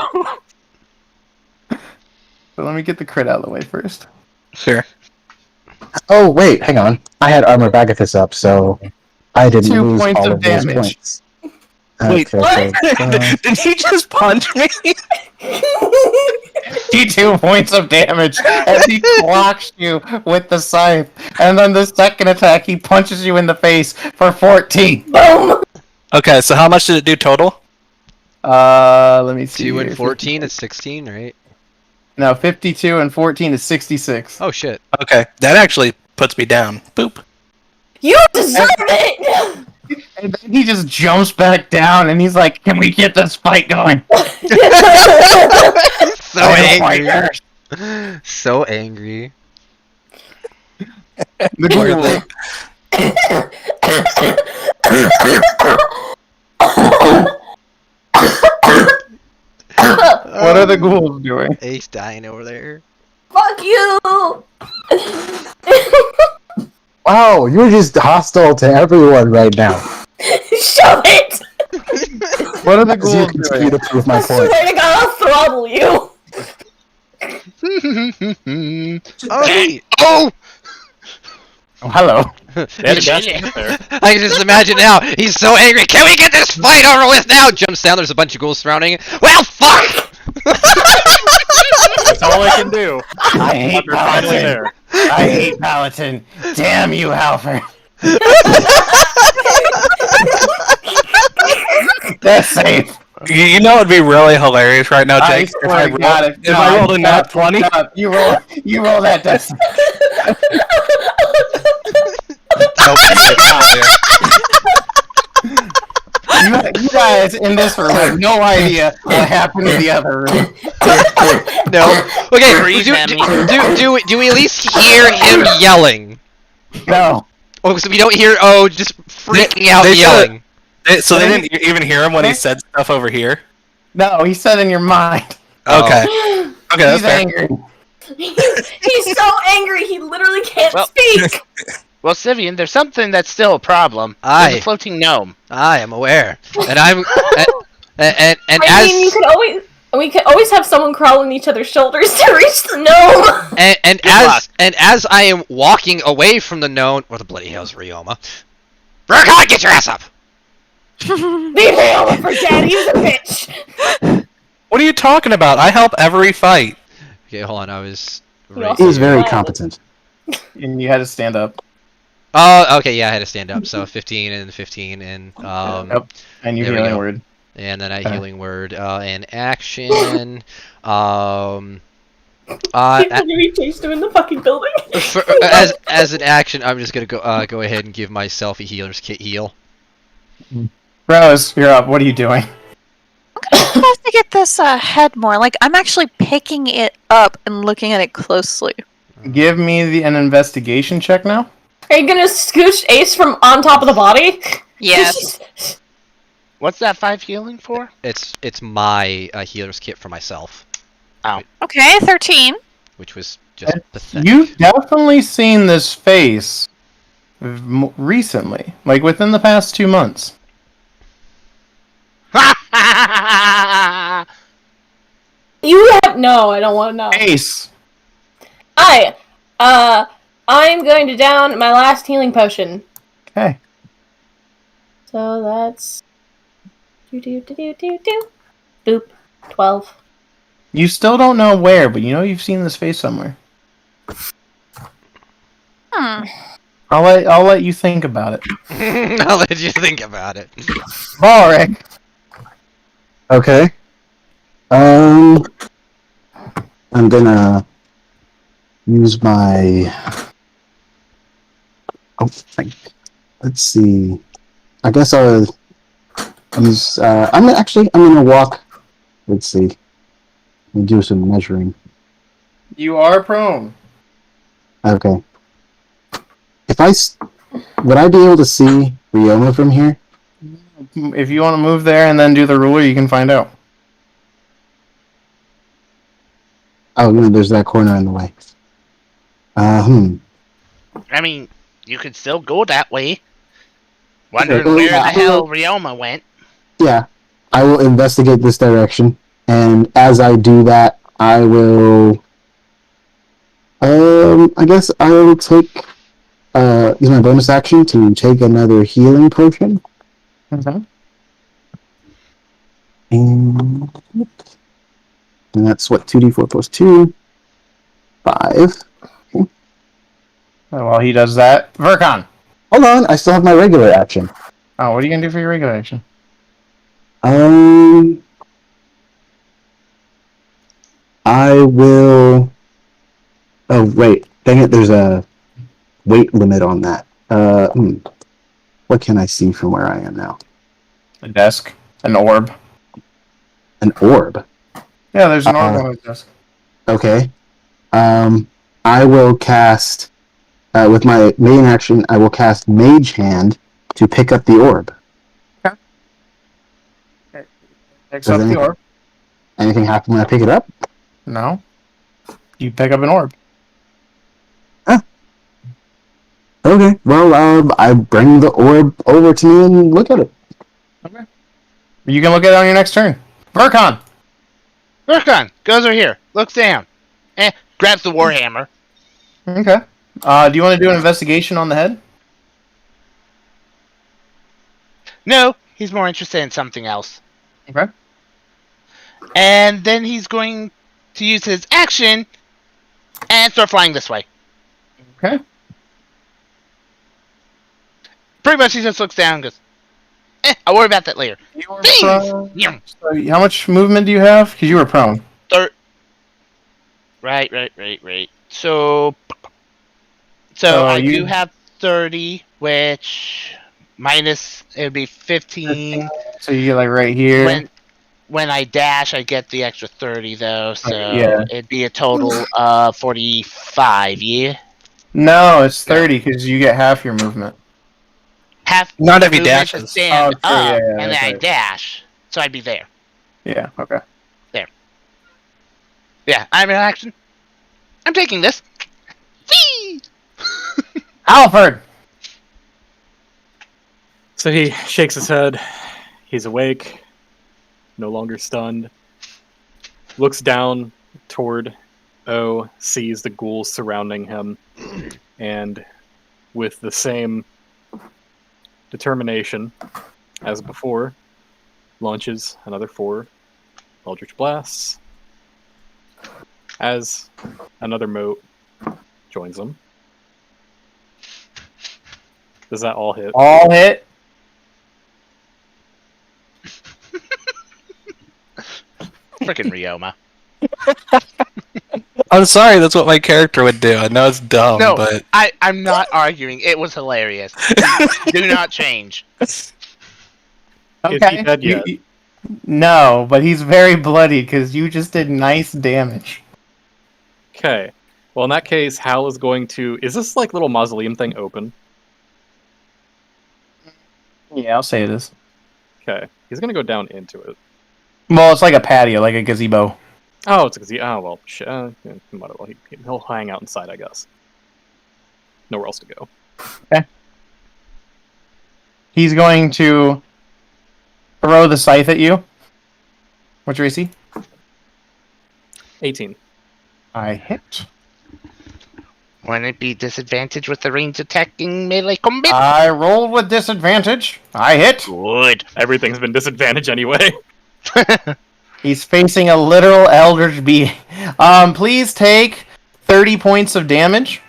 [SPEAKER 1] So let me get the crit out of the way first.
[SPEAKER 8] Sure.
[SPEAKER 4] Oh, wait, hang on. I had Armor Bagathus up, so I didn't
[SPEAKER 1] 2
[SPEAKER 4] lose
[SPEAKER 1] points
[SPEAKER 4] all
[SPEAKER 1] of
[SPEAKER 4] of those
[SPEAKER 1] damage.
[SPEAKER 4] points.
[SPEAKER 8] Wait,
[SPEAKER 4] Okay,
[SPEAKER 8] Did he just punch me?
[SPEAKER 1] 52 points of damage as he clocks you with the scythe. And then the second attack, he punches you in the face for 14.
[SPEAKER 6] Boom!
[SPEAKER 8] Okay, so how much did it do total?
[SPEAKER 1] Let me see.
[SPEAKER 2] 2 and
[SPEAKER 1] here.
[SPEAKER 2] 14 is 16, right?
[SPEAKER 1] No, 52 and 14 is 66.
[SPEAKER 2] Oh shit.
[SPEAKER 8] Okay, that actually puts me down. Boop.
[SPEAKER 6] You deserve it!
[SPEAKER 1] And then he just jumps back down and he's like, can we get this fight going?
[SPEAKER 2] So angry. So angry.
[SPEAKER 1] The ghoul. What are the ghouls doing?
[SPEAKER 2] Ace dying over there.
[SPEAKER 6] Fuck you!
[SPEAKER 4] Wow, you're just hostile to everyone right now.
[SPEAKER 6] Shove it!
[SPEAKER 1] What are the
[SPEAKER 4] As
[SPEAKER 1] ghouls
[SPEAKER 4] you continue
[SPEAKER 1] doing?
[SPEAKER 4] to prove my
[SPEAKER 6] I
[SPEAKER 4] point.
[SPEAKER 6] swear to God, I'll throttle you!
[SPEAKER 2] Oh!
[SPEAKER 3] Oh!
[SPEAKER 1] Oh, hello.
[SPEAKER 5] They had a dash to get there.
[SPEAKER 2] I can just imagine now. He's so angry. Can we get this fight over with now? Jumps down. There's a bunch of ghouls surrounding. Well, fuck!
[SPEAKER 5] That's all I can do.
[SPEAKER 1] I hate
[SPEAKER 5] They're finally
[SPEAKER 1] Paladin.
[SPEAKER 5] there.
[SPEAKER 1] I hate Paladin. Damn you, Halford. That's safe.
[SPEAKER 8] You know what would be really hilarious right now, Jake?
[SPEAKER 1] I swear to God,
[SPEAKER 8] If I rolled a nat 20?
[SPEAKER 1] You roll that dice. You guys in this room have no idea what happened in the other room.
[SPEAKER 2] No. Okay.
[SPEAKER 3] Breathe, Emmy.
[SPEAKER 2] Do we at least hear him yelling?
[SPEAKER 1] No.
[SPEAKER 2] Oh, so we don't hear. Oh, just freaking out
[SPEAKER 8] they
[SPEAKER 2] yelling.
[SPEAKER 8] So they didn't even hear him when he said stuff over here?
[SPEAKER 1] No, he said in your mind.
[SPEAKER 8] Okay. Okay, that's
[SPEAKER 1] He's
[SPEAKER 8] fair.
[SPEAKER 1] angry.
[SPEAKER 6] He's so angry, he literally can't
[SPEAKER 3] Well-
[SPEAKER 6] speak!
[SPEAKER 3] Well, Sivian, there's something that's still a problem.
[SPEAKER 2] Aye.
[SPEAKER 3] There's a floating gnome.
[SPEAKER 2] I am aware, and I'm and
[SPEAKER 6] I mean, we could always have someone crawl on each other's shoulders to reach the gnome!
[SPEAKER 2] and as I am walking away from the gnome, or the bloody hell's Ryoma, Brotherhood, get your ass up!
[SPEAKER 6] Leave Ryoma for dead, he's a bitch!
[SPEAKER 8] What are you talking about? I help every fight.
[SPEAKER 2] Okay, hold on. I was.
[SPEAKER 6] also-
[SPEAKER 4] He's very competent.
[SPEAKER 1] And you had to stand up.
[SPEAKER 2] Oh, okay. Yeah, I had to stand up. So 15 and 15 and
[SPEAKER 1] Yep. And you
[SPEAKER 2] there we
[SPEAKER 1] healing
[SPEAKER 2] go.
[SPEAKER 1] word.
[SPEAKER 2] and then I
[SPEAKER 1] Okay.
[SPEAKER 2] healing word and action.
[SPEAKER 6] People gonna chased him in the fucking building.
[SPEAKER 2] As an action, I'm just gonna go ahead and give myself a healer's kit heal.
[SPEAKER 1] Rose, you're up. What are you doing?
[SPEAKER 7] I have to get this head more. Like, I'm actually picking it up and looking at it closely.
[SPEAKER 1] Give me an investigation check now.
[SPEAKER 6] Are you gonna scooch Ace from on top of the body?
[SPEAKER 7] Yes.
[SPEAKER 3] What's that 5 healing for?
[SPEAKER 2] It's my healer's kit for myself,
[SPEAKER 7] Okay, 13.
[SPEAKER 2] which was just pathetic.
[SPEAKER 1] You've definitely seen this face recently, like within the past 2 months.
[SPEAKER 6] You have no, I don't want to know.
[SPEAKER 1] Ace.
[SPEAKER 6] I'm going to down my last healing potion.
[SPEAKER 1] Okay.
[SPEAKER 6] So that's boop 12.
[SPEAKER 1] You still don't know where, but you know you've seen this face somewhere. I'll let you think about it.
[SPEAKER 2] I'll let you think about it.
[SPEAKER 1] Balric.
[SPEAKER 4] Okay. I'm gonna use my. Oh, let's see. I guess I'll use. I'm gonna walk. Let's see. Let me do some measuring.
[SPEAKER 1] You are prone.
[SPEAKER 4] Okay. Would I be able to see Rioma from here?
[SPEAKER 1] If you want to move there and then do the ruler, you can find out.
[SPEAKER 4] Oh, there's that corner in the way.
[SPEAKER 3] I mean, you could still go that way. Wondering
[SPEAKER 4] Okay,
[SPEAKER 3] where the hell Rioma went.
[SPEAKER 4] Yeah, I will investigate this direction, and as I do that, I will. I guess I will take. Use my bonus action to take another healing potion.
[SPEAKER 1] Mm-hmm.
[SPEAKER 4] And that's what 2d4 plus 2. 5.
[SPEAKER 1] While he does that, Vercon.
[SPEAKER 4] Hold on, I still have my regular action.
[SPEAKER 1] Oh, what are you gonna do for your regular action?
[SPEAKER 4] I will. Oh wait, dang it! There's a weight limit on that. What can I see from where I am now?
[SPEAKER 1] A desk, an orb.
[SPEAKER 4] An orb.
[SPEAKER 1] Yeah, there's an orb on his desk.
[SPEAKER 4] Okay. I will cast with my main action. I will cast Mage Hand to pick up the orb.
[SPEAKER 1] Okay. Picks up the orb.
[SPEAKER 4] Anything happen when I pick it up?
[SPEAKER 1] No. You pick up an orb.
[SPEAKER 4] Huh. Okay. Well, I bring the orb over to me and look at it.
[SPEAKER 1] Okay. You can look at it on your next turn. Vercon.
[SPEAKER 3] Vercon goes over here, looks down, grabs the warhammer.
[SPEAKER 1] Okay. Do you want to do an investigation on the head?
[SPEAKER 3] No, he's more interested in something else.
[SPEAKER 1] Okay.
[SPEAKER 3] And then he's going to use his action and start flying this way.
[SPEAKER 1] Okay.
[SPEAKER 3] Pretty much he just looks down and goes, I'll worry about that later.
[SPEAKER 1] You were prone. So how much movement do you have? Because you were prone.
[SPEAKER 3] Right. So I do have 30, which minus, it would be 15.
[SPEAKER 1] So you get like right here.
[SPEAKER 3] When I dash, I get the extra 30 though, so
[SPEAKER 1] yeah.
[SPEAKER 3] It'd be a total of 45, yeah?
[SPEAKER 1] No, it's 30 because you get half your movement.
[SPEAKER 3] Half
[SPEAKER 8] Not if he
[SPEAKER 3] movement to
[SPEAKER 8] dashes.
[SPEAKER 3] stand
[SPEAKER 1] Oh, true,
[SPEAKER 3] up,
[SPEAKER 1] yeah,
[SPEAKER 3] and then
[SPEAKER 1] that's
[SPEAKER 3] I
[SPEAKER 1] right.
[SPEAKER 3] dash, so I'd be there.
[SPEAKER 1] Yeah, okay.
[SPEAKER 3] There. Yeah, I'm in action. I'm taking this. Whee!
[SPEAKER 1] Alfred!
[SPEAKER 5] So he shakes his head. He's awake, no longer stunned. Looks down toward O, sees the ghouls surrounding him, and with the same determination as before, launches another 4 Eldritch Blasts as another moat joins them. Does that all hit?
[SPEAKER 1] All hit.
[SPEAKER 3] Frickin' Rioma.
[SPEAKER 8] I'm sorry, that's what my character would do. I know it's dumb,
[SPEAKER 3] No,
[SPEAKER 8] but
[SPEAKER 3] I'm not arguing. It was hilarious. Do not change.
[SPEAKER 1] Okay.
[SPEAKER 5] Is he dead yet?
[SPEAKER 1] No, but he's very bloody because you just did nice damage.
[SPEAKER 5] Okay. Well, in that case, Hal is going to... Is this, like, little mausoleum thing open?
[SPEAKER 1] Yeah, I'll say it is.
[SPEAKER 5] Okay. He's going to go down into it.
[SPEAKER 1] Well, it's like a patio, like a gazebo.
[SPEAKER 5] Oh, it's because he... Oh, well, shit. Might as well. He'll hang out inside, I guess. Nowhere else to go.
[SPEAKER 1] Okay. He's going to throw the scythe at you. What's your AC?
[SPEAKER 5] 18.
[SPEAKER 1] I hit.
[SPEAKER 3] Wouldn't it be disadvantage with the range attacking melee combat?
[SPEAKER 1] I rolled with disadvantage. I hit.
[SPEAKER 3] Good.
[SPEAKER 5] Everything's been disadvantaged anyway.
[SPEAKER 1] He's facing a literal eldritch being. Please take 30 points of damage.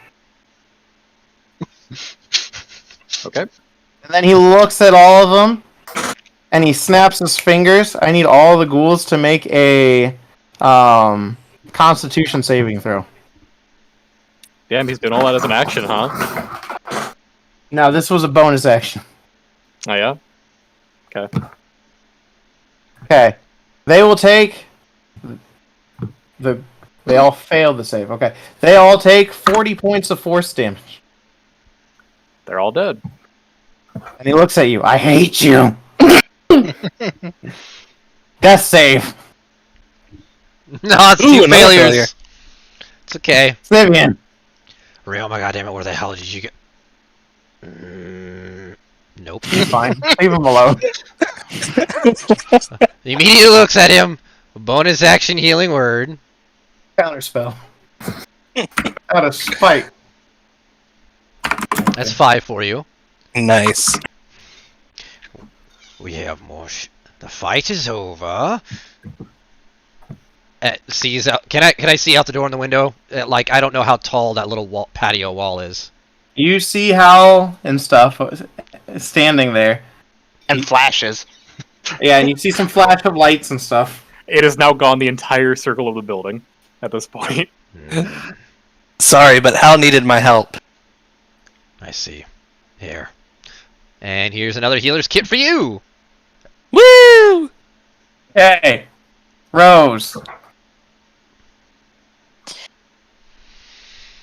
[SPEAKER 5] Okay.
[SPEAKER 1] And then he looks at all of them, and he snaps his fingers. I need all the ghouls to make a Constitution saving throw.
[SPEAKER 5] Damn, he's doing all that as an action, huh?
[SPEAKER 1] Now, this was a bonus action.
[SPEAKER 5] Oh, yeah? Okay.
[SPEAKER 1] Okay. They will take... They all failed the save. Okay. They all take 40 points of force damage.
[SPEAKER 5] They're all dead.
[SPEAKER 1] And he looks at you. I hate you. Death save.
[SPEAKER 2] No, it's
[SPEAKER 8] Ooh,
[SPEAKER 2] 2
[SPEAKER 8] another
[SPEAKER 2] failures.
[SPEAKER 8] failure.
[SPEAKER 2] It's okay.
[SPEAKER 1] Vivian.
[SPEAKER 2] Ray, oh my god damn it, where the hell did you get... Nope.
[SPEAKER 1] Fine. Leave him alone.
[SPEAKER 2] He immediately looks at him. Bonus action healing word.
[SPEAKER 1] Counterspell. Out of spite.
[SPEAKER 2] That's 5 for you.
[SPEAKER 8] Nice.
[SPEAKER 2] We have more. The fight is over. Sees out. Can I see out the door in the window? Like I don't know how tall that little patio wall is.
[SPEAKER 1] You see Hal and stuff standing there.
[SPEAKER 3] And flashes.
[SPEAKER 1] Yeah, and you see some flash of lights and stuff.
[SPEAKER 5] It has now gone the entire circle of the building at this point.
[SPEAKER 8] Sorry, but Hal needed my help.
[SPEAKER 2] I see. Here. And here's another healer's kit for you.
[SPEAKER 8] Woo!
[SPEAKER 1] Hey, Rose.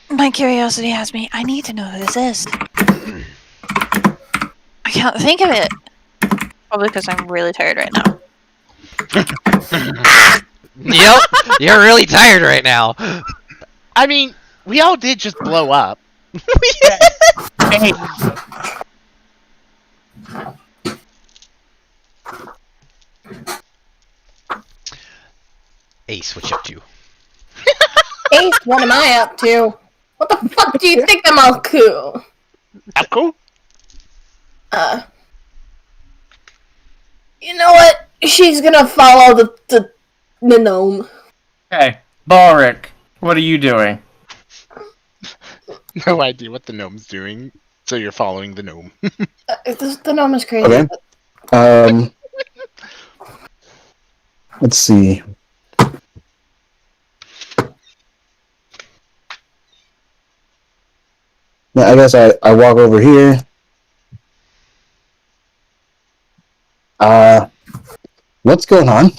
[SPEAKER 7] My curiosity has me. I need to know who this is. I can't think of it. Probably because I'm really tired right now.
[SPEAKER 2] Yep, you're really tired right now.
[SPEAKER 3] I mean, we all did just blow up.
[SPEAKER 1] Hey.
[SPEAKER 2] Ace, what you up to?
[SPEAKER 6] Ace, what am I up to? What the fuck do you think I'm all cool?
[SPEAKER 3] I'm cool.
[SPEAKER 6] You know what? She's gonna follow the gnome.
[SPEAKER 1] Hey, Balric, what are you doing?
[SPEAKER 3] No idea what the gnome's doing, so you're following the gnome.
[SPEAKER 6] The gnome is crazy.
[SPEAKER 4] Okay.
[SPEAKER 6] But
[SPEAKER 4] Let's see. Now, I guess I walk over here. What's going on?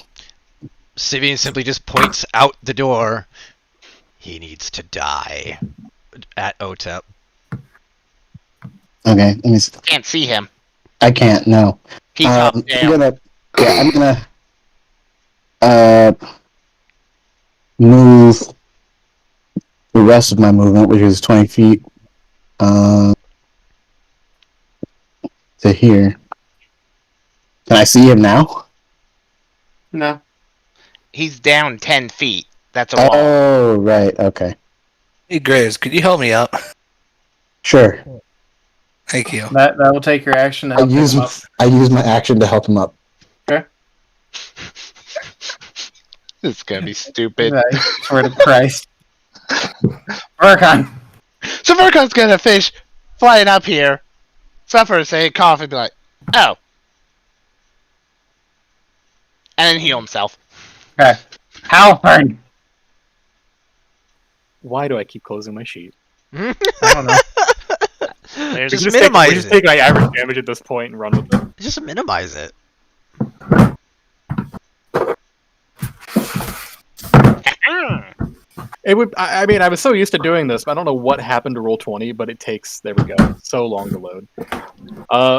[SPEAKER 2] Sivian simply just points out the door. He needs to die. At OTEP.
[SPEAKER 4] Okay, let me see.
[SPEAKER 3] Can't see him.
[SPEAKER 4] I can't, no.
[SPEAKER 3] He's up
[SPEAKER 4] I'm
[SPEAKER 3] down.
[SPEAKER 4] gonna move the rest of my movement, which is 20 feet, to here. Can I see him now?
[SPEAKER 1] No.
[SPEAKER 3] He's down 10 feet. That's a wall.
[SPEAKER 4] Oh, right, okay.
[SPEAKER 8] Hey, Graves, could you help me out?
[SPEAKER 4] Sure.
[SPEAKER 8] Thank you.
[SPEAKER 1] That will take your action to
[SPEAKER 4] I
[SPEAKER 1] help
[SPEAKER 4] use
[SPEAKER 1] him up.
[SPEAKER 4] my action to help him up.
[SPEAKER 1] Okay.
[SPEAKER 3] This is gonna be stupid.
[SPEAKER 1] I swear to Christ. Verkon.
[SPEAKER 3] So Verkon's gonna fish flying up here, suffer a second, cough, and be like, oh. And then heal himself.
[SPEAKER 1] Okay. Halford.
[SPEAKER 5] Why do I keep closing my sheet?
[SPEAKER 1] I don't know.
[SPEAKER 3] There's
[SPEAKER 2] Just
[SPEAKER 5] We
[SPEAKER 2] minimize
[SPEAKER 5] just
[SPEAKER 2] it.
[SPEAKER 5] take my average damage at this point and run with it.
[SPEAKER 2] Just minimize it.
[SPEAKER 5] It would. I mean, I was so used to doing this. I don't know what happened to roll 20, but it takes. There we go. So long to load.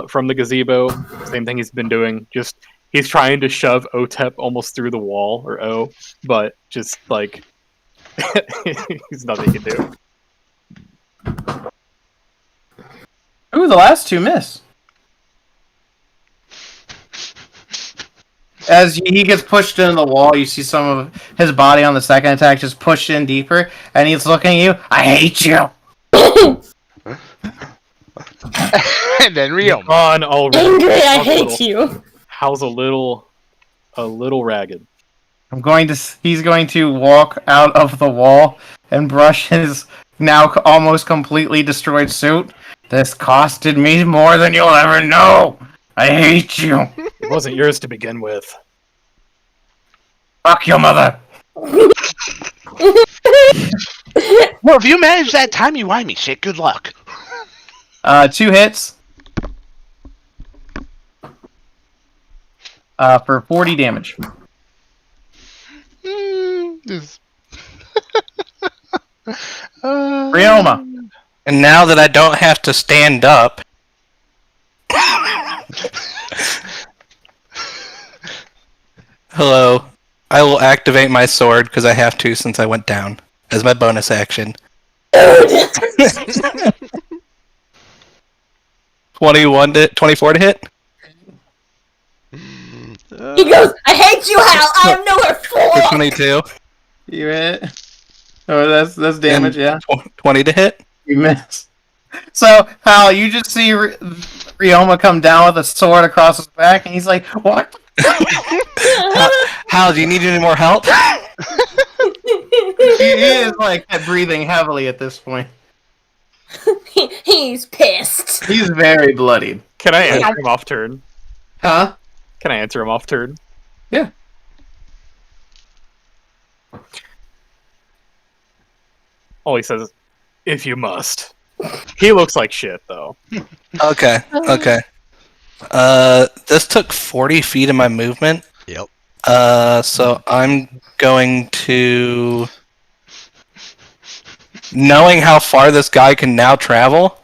[SPEAKER 5] From the gazebo, same thing he's been doing. Just he's trying to shove OTEP almost through the wall or O, but just like he's nothing he can do.
[SPEAKER 1] Ooh, the last two miss. As he gets pushed into the wall, you see some of his body on the second attack just pushed in deeper, and he's looking at you. I hate you.
[SPEAKER 3] and then Rio.
[SPEAKER 5] On already.
[SPEAKER 6] angry, I
[SPEAKER 5] How's a
[SPEAKER 6] hate
[SPEAKER 5] little-
[SPEAKER 6] you.
[SPEAKER 5] How's a little ragged?
[SPEAKER 1] He's going to walk out of the wall and brush his now almost completely destroyed suit This costed me more than you'll ever know. I hate you.
[SPEAKER 5] It wasn't yours to begin with.
[SPEAKER 1] Fuck your mother.
[SPEAKER 3] Well, if you manage that timey-wimey shit, good luck.
[SPEAKER 1] 2 hits. For 40 damage. Ryoma.
[SPEAKER 8] And now that I don't have to stand up, hello, I will activate my sword because I have to since I went down as my bonus action. 24 to hit.
[SPEAKER 6] He goes, I hate you, Hal. I am nowhere
[SPEAKER 8] For
[SPEAKER 6] for.
[SPEAKER 8] 22.
[SPEAKER 1] You hit. Oh, that's damage, yeah.
[SPEAKER 8] 20 to hit.
[SPEAKER 1] You miss. So, Hal, you just see Ryoma come down with a sword across his back, and he's like, what?
[SPEAKER 8] Hal, do you need any more help?
[SPEAKER 1] He is, like, breathing heavily at this point.
[SPEAKER 6] He's pissed.
[SPEAKER 1] He's very bloodied.
[SPEAKER 5] Can I answer him off turn?
[SPEAKER 1] Huh?
[SPEAKER 5] Can I answer him off turn?
[SPEAKER 1] Yeah.
[SPEAKER 5] All he says is, if you must. He looks like shit, though.
[SPEAKER 8] Okay. This took 40 feet of my movement.
[SPEAKER 2] Yep.
[SPEAKER 8] So I'm going to... Knowing how far this guy can now travel...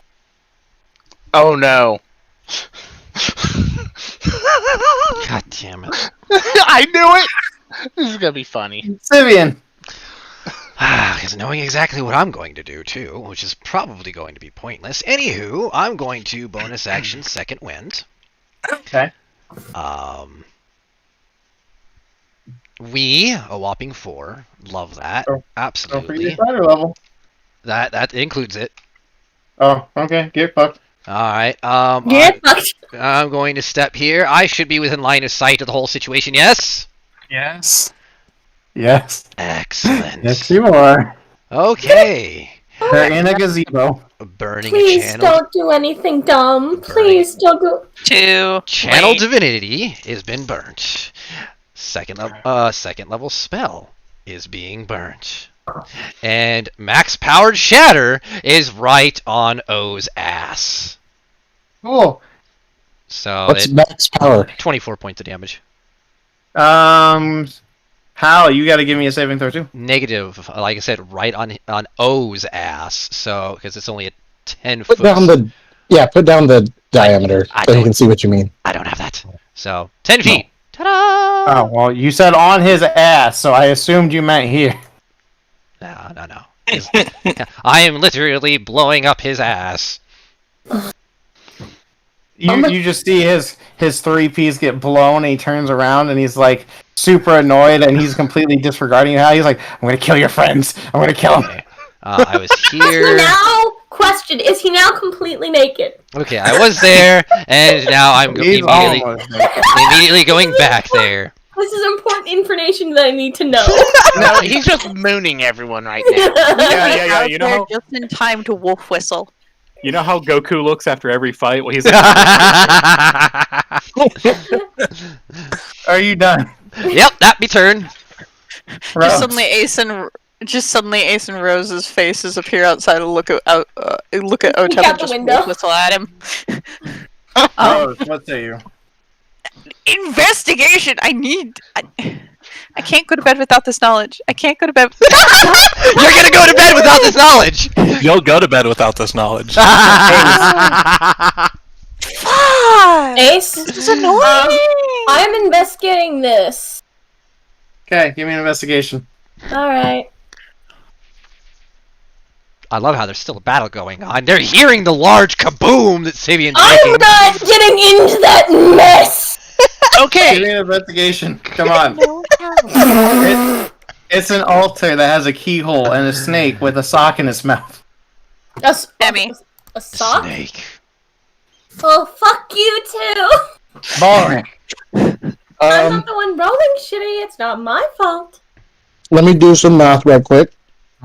[SPEAKER 3] Oh no.
[SPEAKER 2] God damn it.
[SPEAKER 3] I knew it! This is gonna be funny.
[SPEAKER 1] Sivian.
[SPEAKER 2] Because knowing exactly what I'm going to do, too, which is probably going to be pointless. Anywho, I'm going to bonus action Second Wind.
[SPEAKER 1] Okay.
[SPEAKER 2] A whopping 4. Love that.
[SPEAKER 1] Go for
[SPEAKER 2] Absolutely.
[SPEAKER 1] your starter level.
[SPEAKER 2] That includes it.
[SPEAKER 1] Oh, okay. Get fucked.
[SPEAKER 2] Alright,
[SPEAKER 6] Get fucked.
[SPEAKER 2] I'm going to step here. I should be within line of sight of the whole situation, yes?
[SPEAKER 1] Yes. Yes.
[SPEAKER 2] Excellent.
[SPEAKER 1] Yes, you are.
[SPEAKER 2] Okay.
[SPEAKER 1] They're in a gazebo.
[SPEAKER 2] Burning a
[SPEAKER 6] Please
[SPEAKER 2] channel.
[SPEAKER 6] don't do anything dumb. Please don't do.
[SPEAKER 2] Channel Divinity has been burnt. Second level spell is being burnt. And max powered shatter is right on O's ass.
[SPEAKER 1] Cool.
[SPEAKER 2] So
[SPEAKER 4] What's max power?
[SPEAKER 2] 24 points of damage.
[SPEAKER 1] Hal, you got to give me a saving throw too.
[SPEAKER 2] Negative, like I said, right on O's ass. So because it's only a 10
[SPEAKER 4] Put
[SPEAKER 2] foot.
[SPEAKER 4] down the put down the diameter
[SPEAKER 2] I
[SPEAKER 4] so you
[SPEAKER 2] don't-
[SPEAKER 4] can see what you mean.
[SPEAKER 2] I don't have that. So 10 feet. Ta-da!
[SPEAKER 1] Oh well, you said on his ass, so I assumed you meant here.
[SPEAKER 2] No. I am literally blowing up his ass.
[SPEAKER 1] You just see his 3-piece get blown, and he turns around and he's like super annoyed, and he's completely disregarding you. He's like, "I'm gonna kill your friends. I'm gonna kill them."
[SPEAKER 2] Okay. I was
[SPEAKER 6] Is he
[SPEAKER 2] here.
[SPEAKER 6] now? Question: is he now completely naked?
[SPEAKER 2] Okay, I was there, and now I'm
[SPEAKER 1] He's
[SPEAKER 2] immediately
[SPEAKER 1] almost there.
[SPEAKER 2] going back there.
[SPEAKER 6] This is important information that I need to know.
[SPEAKER 3] No, he's just mooning everyone right now.
[SPEAKER 5] Yeah. You know how
[SPEAKER 7] Just in time to wolf whistle.
[SPEAKER 5] Goku looks after every fight? Well, he's like,
[SPEAKER 1] Are you done?
[SPEAKER 2] Yep, that be turn.
[SPEAKER 1] Rose?
[SPEAKER 7] Just suddenly Ace and Rose's faces appear outside and look at Otep
[SPEAKER 6] out
[SPEAKER 7] and
[SPEAKER 6] the
[SPEAKER 7] just
[SPEAKER 6] window.
[SPEAKER 7] wolf whistle at him.
[SPEAKER 1] Rose, what say you?
[SPEAKER 7] Investigation! I can't go to bed without this knowledge. I can't go to bed.
[SPEAKER 2] You're gonna go to bed without this knowledge.
[SPEAKER 8] You'll go to bed without this knowledge.
[SPEAKER 7] Fuck!
[SPEAKER 6] Ace,
[SPEAKER 7] This is annoying.
[SPEAKER 6] I'm investigating this.
[SPEAKER 1] Okay, give me an investigation.
[SPEAKER 6] All right.
[SPEAKER 2] I love how there's still a battle going on. They're hearing the large kaboom that Sabian's
[SPEAKER 6] I'm
[SPEAKER 2] making.
[SPEAKER 6] not getting into that mess.
[SPEAKER 1] Give me an investigation. Come on. It's an altar that has a keyhole and a snake with a sock in its mouth.
[SPEAKER 7] Emmy.
[SPEAKER 6] A sock?
[SPEAKER 2] Snake.
[SPEAKER 6] Well, fuck you too.
[SPEAKER 1] Boring.
[SPEAKER 6] I'm not the one rolling shitty. It's not my fault.
[SPEAKER 4] Let me do some math right quick.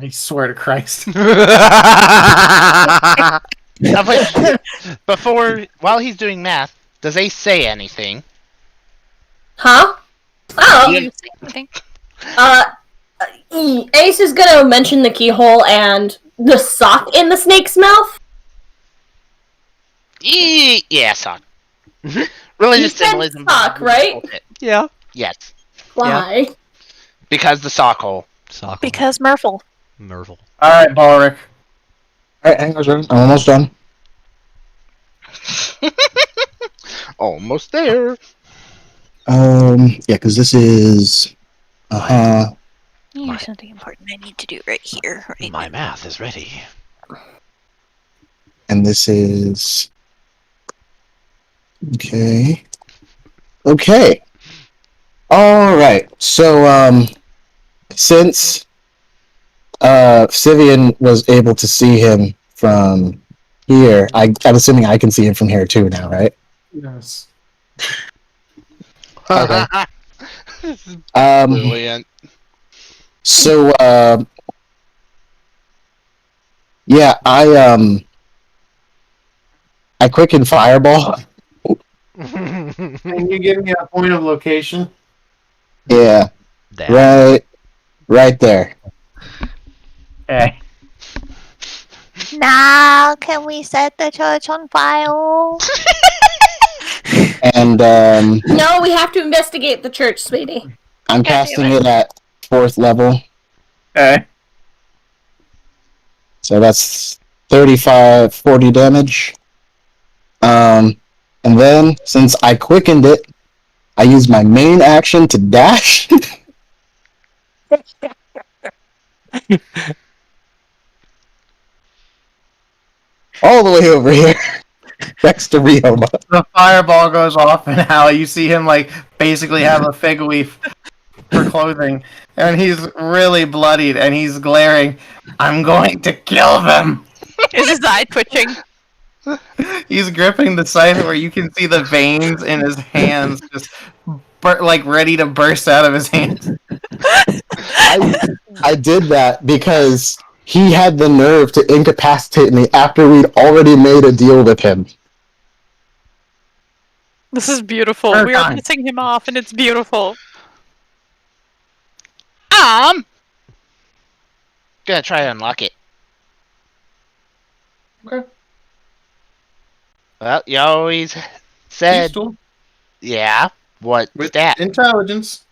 [SPEAKER 1] I swear to Christ.
[SPEAKER 3] While he's doing math, does Ace say anything?
[SPEAKER 6] Huh? Oh,
[SPEAKER 3] Yeah.
[SPEAKER 6] Ace is gonna mention the keyhole and the sock in the snake's mouth.
[SPEAKER 3] Yeah, sock. Religious
[SPEAKER 6] You said
[SPEAKER 3] symbolism.
[SPEAKER 6] sock, right?
[SPEAKER 2] Yeah.
[SPEAKER 3] Yes.
[SPEAKER 6] Why?
[SPEAKER 3] Because the sock hole.
[SPEAKER 2] Sock.
[SPEAKER 7] Because Mrphl.
[SPEAKER 2] Mrphl.
[SPEAKER 1] Alright, Balric.
[SPEAKER 4] Alright, hang on, I'm almost done.
[SPEAKER 3] Almost there.
[SPEAKER 4] Yeah, because this is.
[SPEAKER 7] Here's something important I need to do right here. Right.
[SPEAKER 2] My math is ready.
[SPEAKER 4] And this is. Okay. Okay. Alright, so, since, Sivian was able to see him from here, I'm assuming I can see him from here too now, right?
[SPEAKER 1] Yes.
[SPEAKER 4] Okay.
[SPEAKER 3] Brilliant.
[SPEAKER 4] So, yeah, I quicken Fireball.
[SPEAKER 1] Can you give me a point of location?
[SPEAKER 4] Yeah,
[SPEAKER 2] That.
[SPEAKER 4] right there.
[SPEAKER 1] Okay.
[SPEAKER 10] Now, can we set the church on fire?
[SPEAKER 4] And,
[SPEAKER 6] No, we have to investigate the church, sweetie.
[SPEAKER 4] I'm casting it at 4th level.
[SPEAKER 1] Okay.
[SPEAKER 4] So that's 40 damage. And then, since I quickened it, I use my main action to dash. All the way over here. Next to Rioma.
[SPEAKER 1] The fireball goes off, and Hal, you see him, like, basically have a fig leaf for clothing. And he's really bloodied, and he's glaring. I'm going to kill them!
[SPEAKER 7] Is his eye twitching?
[SPEAKER 1] He's gripping the scythe where you can see the veins in his hands just like ready to burst out of his hands.
[SPEAKER 4] I did that because he had the nerve to incapacitate me after we'd already made a deal with him.
[SPEAKER 7] This is beautiful. We are pissing him off, and it's beautiful.
[SPEAKER 3] Gonna try to unlock it.
[SPEAKER 1] Okay.
[SPEAKER 3] Well, you always said. Yeah. What's
[SPEAKER 1] With
[SPEAKER 3] that?
[SPEAKER 1] intelligence.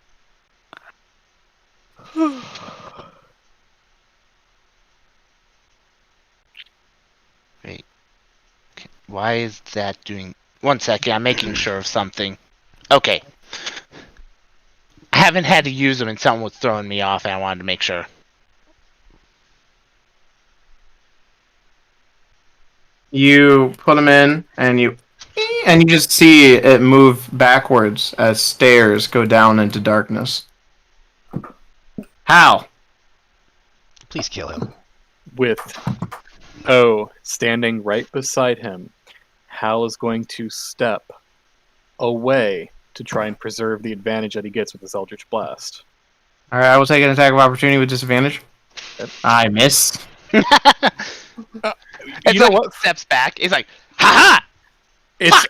[SPEAKER 3] Wait. Why is that doing... 1 second, I'm making sure of something. Okay. I haven't had to use them and something was throwing me off and I wanted to make sure.
[SPEAKER 1] You put them in, and you just see it move backwards as stairs go down into darkness. How?
[SPEAKER 2] Please kill him.
[SPEAKER 5] With O standing right beside him, Hal is going to step away to try and preserve the advantage that he gets with his Eldritch Blast.
[SPEAKER 1] Alright, I will take an attack of opportunity with disadvantage.
[SPEAKER 5] Yep.
[SPEAKER 1] I miss.
[SPEAKER 3] You know what? Steps back. It's like, ha ha!
[SPEAKER 5] It's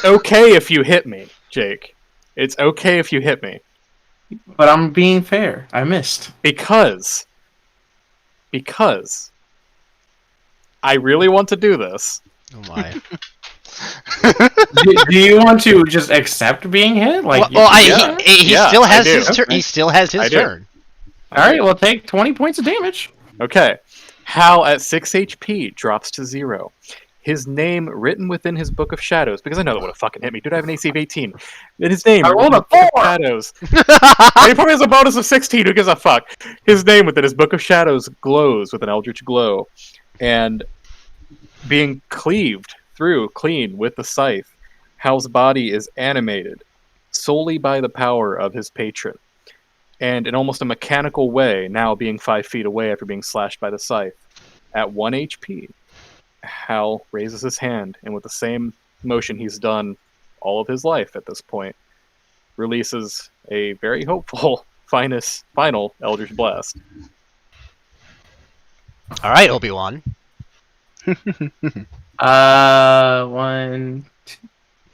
[SPEAKER 5] okay if you hit me, Jake. It's okay if you hit me.
[SPEAKER 1] But I'm being fair. I missed.
[SPEAKER 5] Because I really want to do this.
[SPEAKER 2] Oh my.
[SPEAKER 1] do you want to just accept being hit? Like,
[SPEAKER 2] he still has his turn. He still has his turn.
[SPEAKER 1] Alright, well, take 20 points of damage.
[SPEAKER 5] Okay. Hal at 6 HP drops to 0. His name written within his Book of Shadows, because I know that would have fucking hit me. Dude, I have an AC of 18. And his name
[SPEAKER 1] I rolled a 4!
[SPEAKER 5] Shadows. And he probably has a bonus of 16. Who gives a fuck? His name within his Book of Shadows glows with an eldritch glow. And being cleaved through clean with the scythe, Hal's body is animated solely by the power of his patron. And in almost a mechanical way, now being 5 feet away after being slashed by the scythe, at 1 HP, Hal raises his hand, and with the same motion he's done all of his life at this point, releases a very hopeful final Eldritch Blast.
[SPEAKER 2] Alright, Obi-Wan.
[SPEAKER 1] 1,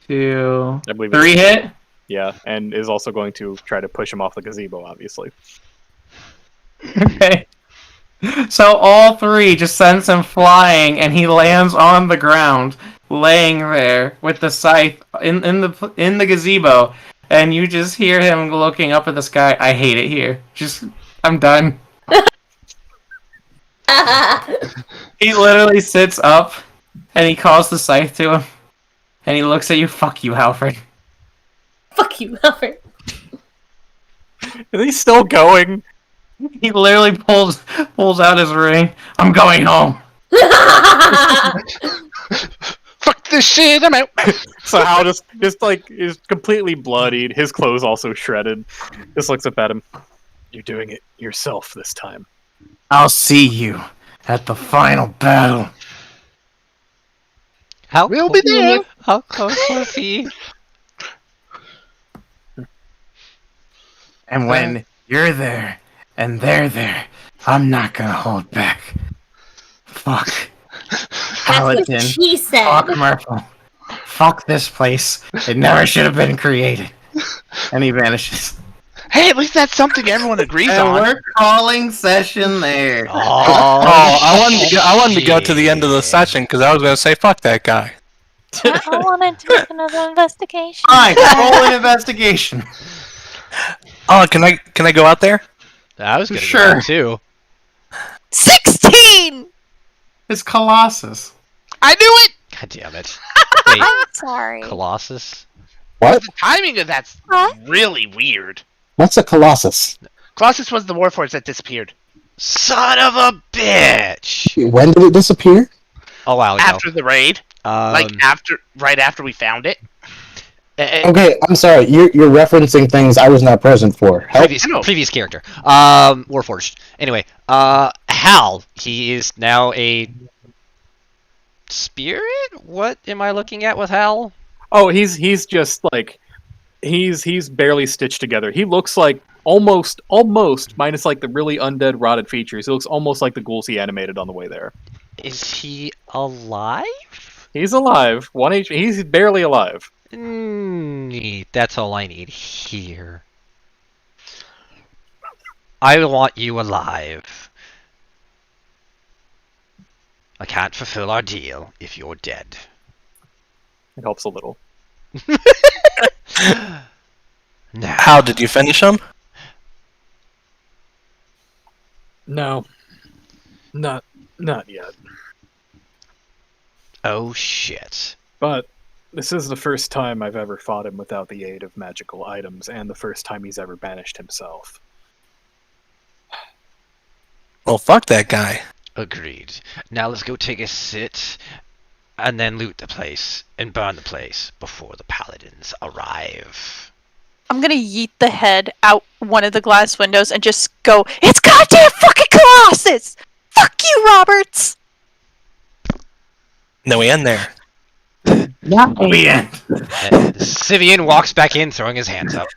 [SPEAKER 1] 2,
[SPEAKER 5] I believe
[SPEAKER 1] 3 hit.
[SPEAKER 5] Yeah, and is also going to try to push him off the gazebo, obviously.
[SPEAKER 1] Okay. So all 3 just sends him flying, and he lands on the ground, laying there with the scythe in the gazebo, and you just hear him looking up at the sky. I hate it here. I'm done. He literally sits up, and he calls the scythe to him, and he looks at you. Fuck you, Alfred.
[SPEAKER 6] Fuck you, Alfred.
[SPEAKER 5] Is he still going?
[SPEAKER 1] He literally pulls out his ring. I'm going home.
[SPEAKER 3] Fuck this shit, I'm out.
[SPEAKER 5] So Hal just like is completely bloodied, his clothes also shredded. Just looks up at him. You're doing it yourself this time.
[SPEAKER 1] I'll see you at the final battle.
[SPEAKER 2] How
[SPEAKER 3] We'll be there.
[SPEAKER 2] How close was he?
[SPEAKER 1] And when you're there and they're there, I'm not gonna hold back. Fuck.
[SPEAKER 6] That's
[SPEAKER 1] Paladin.
[SPEAKER 6] what she said.
[SPEAKER 1] Fuck Mrphl. Fuck this place. It never should have been created. And he vanishes.
[SPEAKER 3] Hey, at least that's something everyone agrees
[SPEAKER 1] And
[SPEAKER 3] on.
[SPEAKER 1] we're calling session there.
[SPEAKER 8] I wanted to go to the end of the session because I was going to say fuck that guy.
[SPEAKER 10] I wanted to make another investigation.
[SPEAKER 1] Fine, roll an investigation.
[SPEAKER 8] Oh, can I go out there?
[SPEAKER 2] I was gonna
[SPEAKER 1] Sure.
[SPEAKER 2] go too.
[SPEAKER 7] 16!
[SPEAKER 1] It's Colossus.
[SPEAKER 3] I knew it!
[SPEAKER 2] God damn it. Wait,
[SPEAKER 10] I'm sorry.
[SPEAKER 2] Colossus?
[SPEAKER 4] What?
[SPEAKER 3] The timing of that's
[SPEAKER 10] What?
[SPEAKER 3] really weird.
[SPEAKER 4] What's a colossus?
[SPEAKER 3] Colossus was the Warforged that disappeared.
[SPEAKER 2] Son of a bitch!
[SPEAKER 4] When did it disappear?
[SPEAKER 2] Oh wow,
[SPEAKER 3] After the raid. Right after we found it.
[SPEAKER 4] Okay, I'm sorry. You're referencing things I was not present for. Help.
[SPEAKER 2] Previous character. Warforged. Anyway, Hal, he is now a spirit? What am I looking at with Hal?
[SPEAKER 5] Oh, he's just like he's barely stitched together. He looks like almost minus like the really undead rotted features. He looks almost like the ghouls he animated on the way there.
[SPEAKER 2] Is he alive?
[SPEAKER 5] He's alive. 1 HP. He's barely alive.
[SPEAKER 2] That's all I need here. I want you alive. I can't fulfill our deal if you're dead.
[SPEAKER 5] It helps a little.
[SPEAKER 2] Now,
[SPEAKER 8] How did you finish him?
[SPEAKER 5] No. Not yet.
[SPEAKER 2] oh shit.
[SPEAKER 5] But this is the first time I've ever fought him without the aid of magical items, and the first time he's ever banished himself.
[SPEAKER 8] Well, fuck that guy.
[SPEAKER 2] Agreed. Now let's go take a sit and then loot the place and burn the place before the paladins arrive.
[SPEAKER 7] I'm gonna yeet the head out one of the glass windows and just go, "It's goddamn fucking Colossus! Fuck you, Roberts!"
[SPEAKER 8] Then we end there.
[SPEAKER 1] We end.
[SPEAKER 2] And Sivian walks back in, throwing his hands up.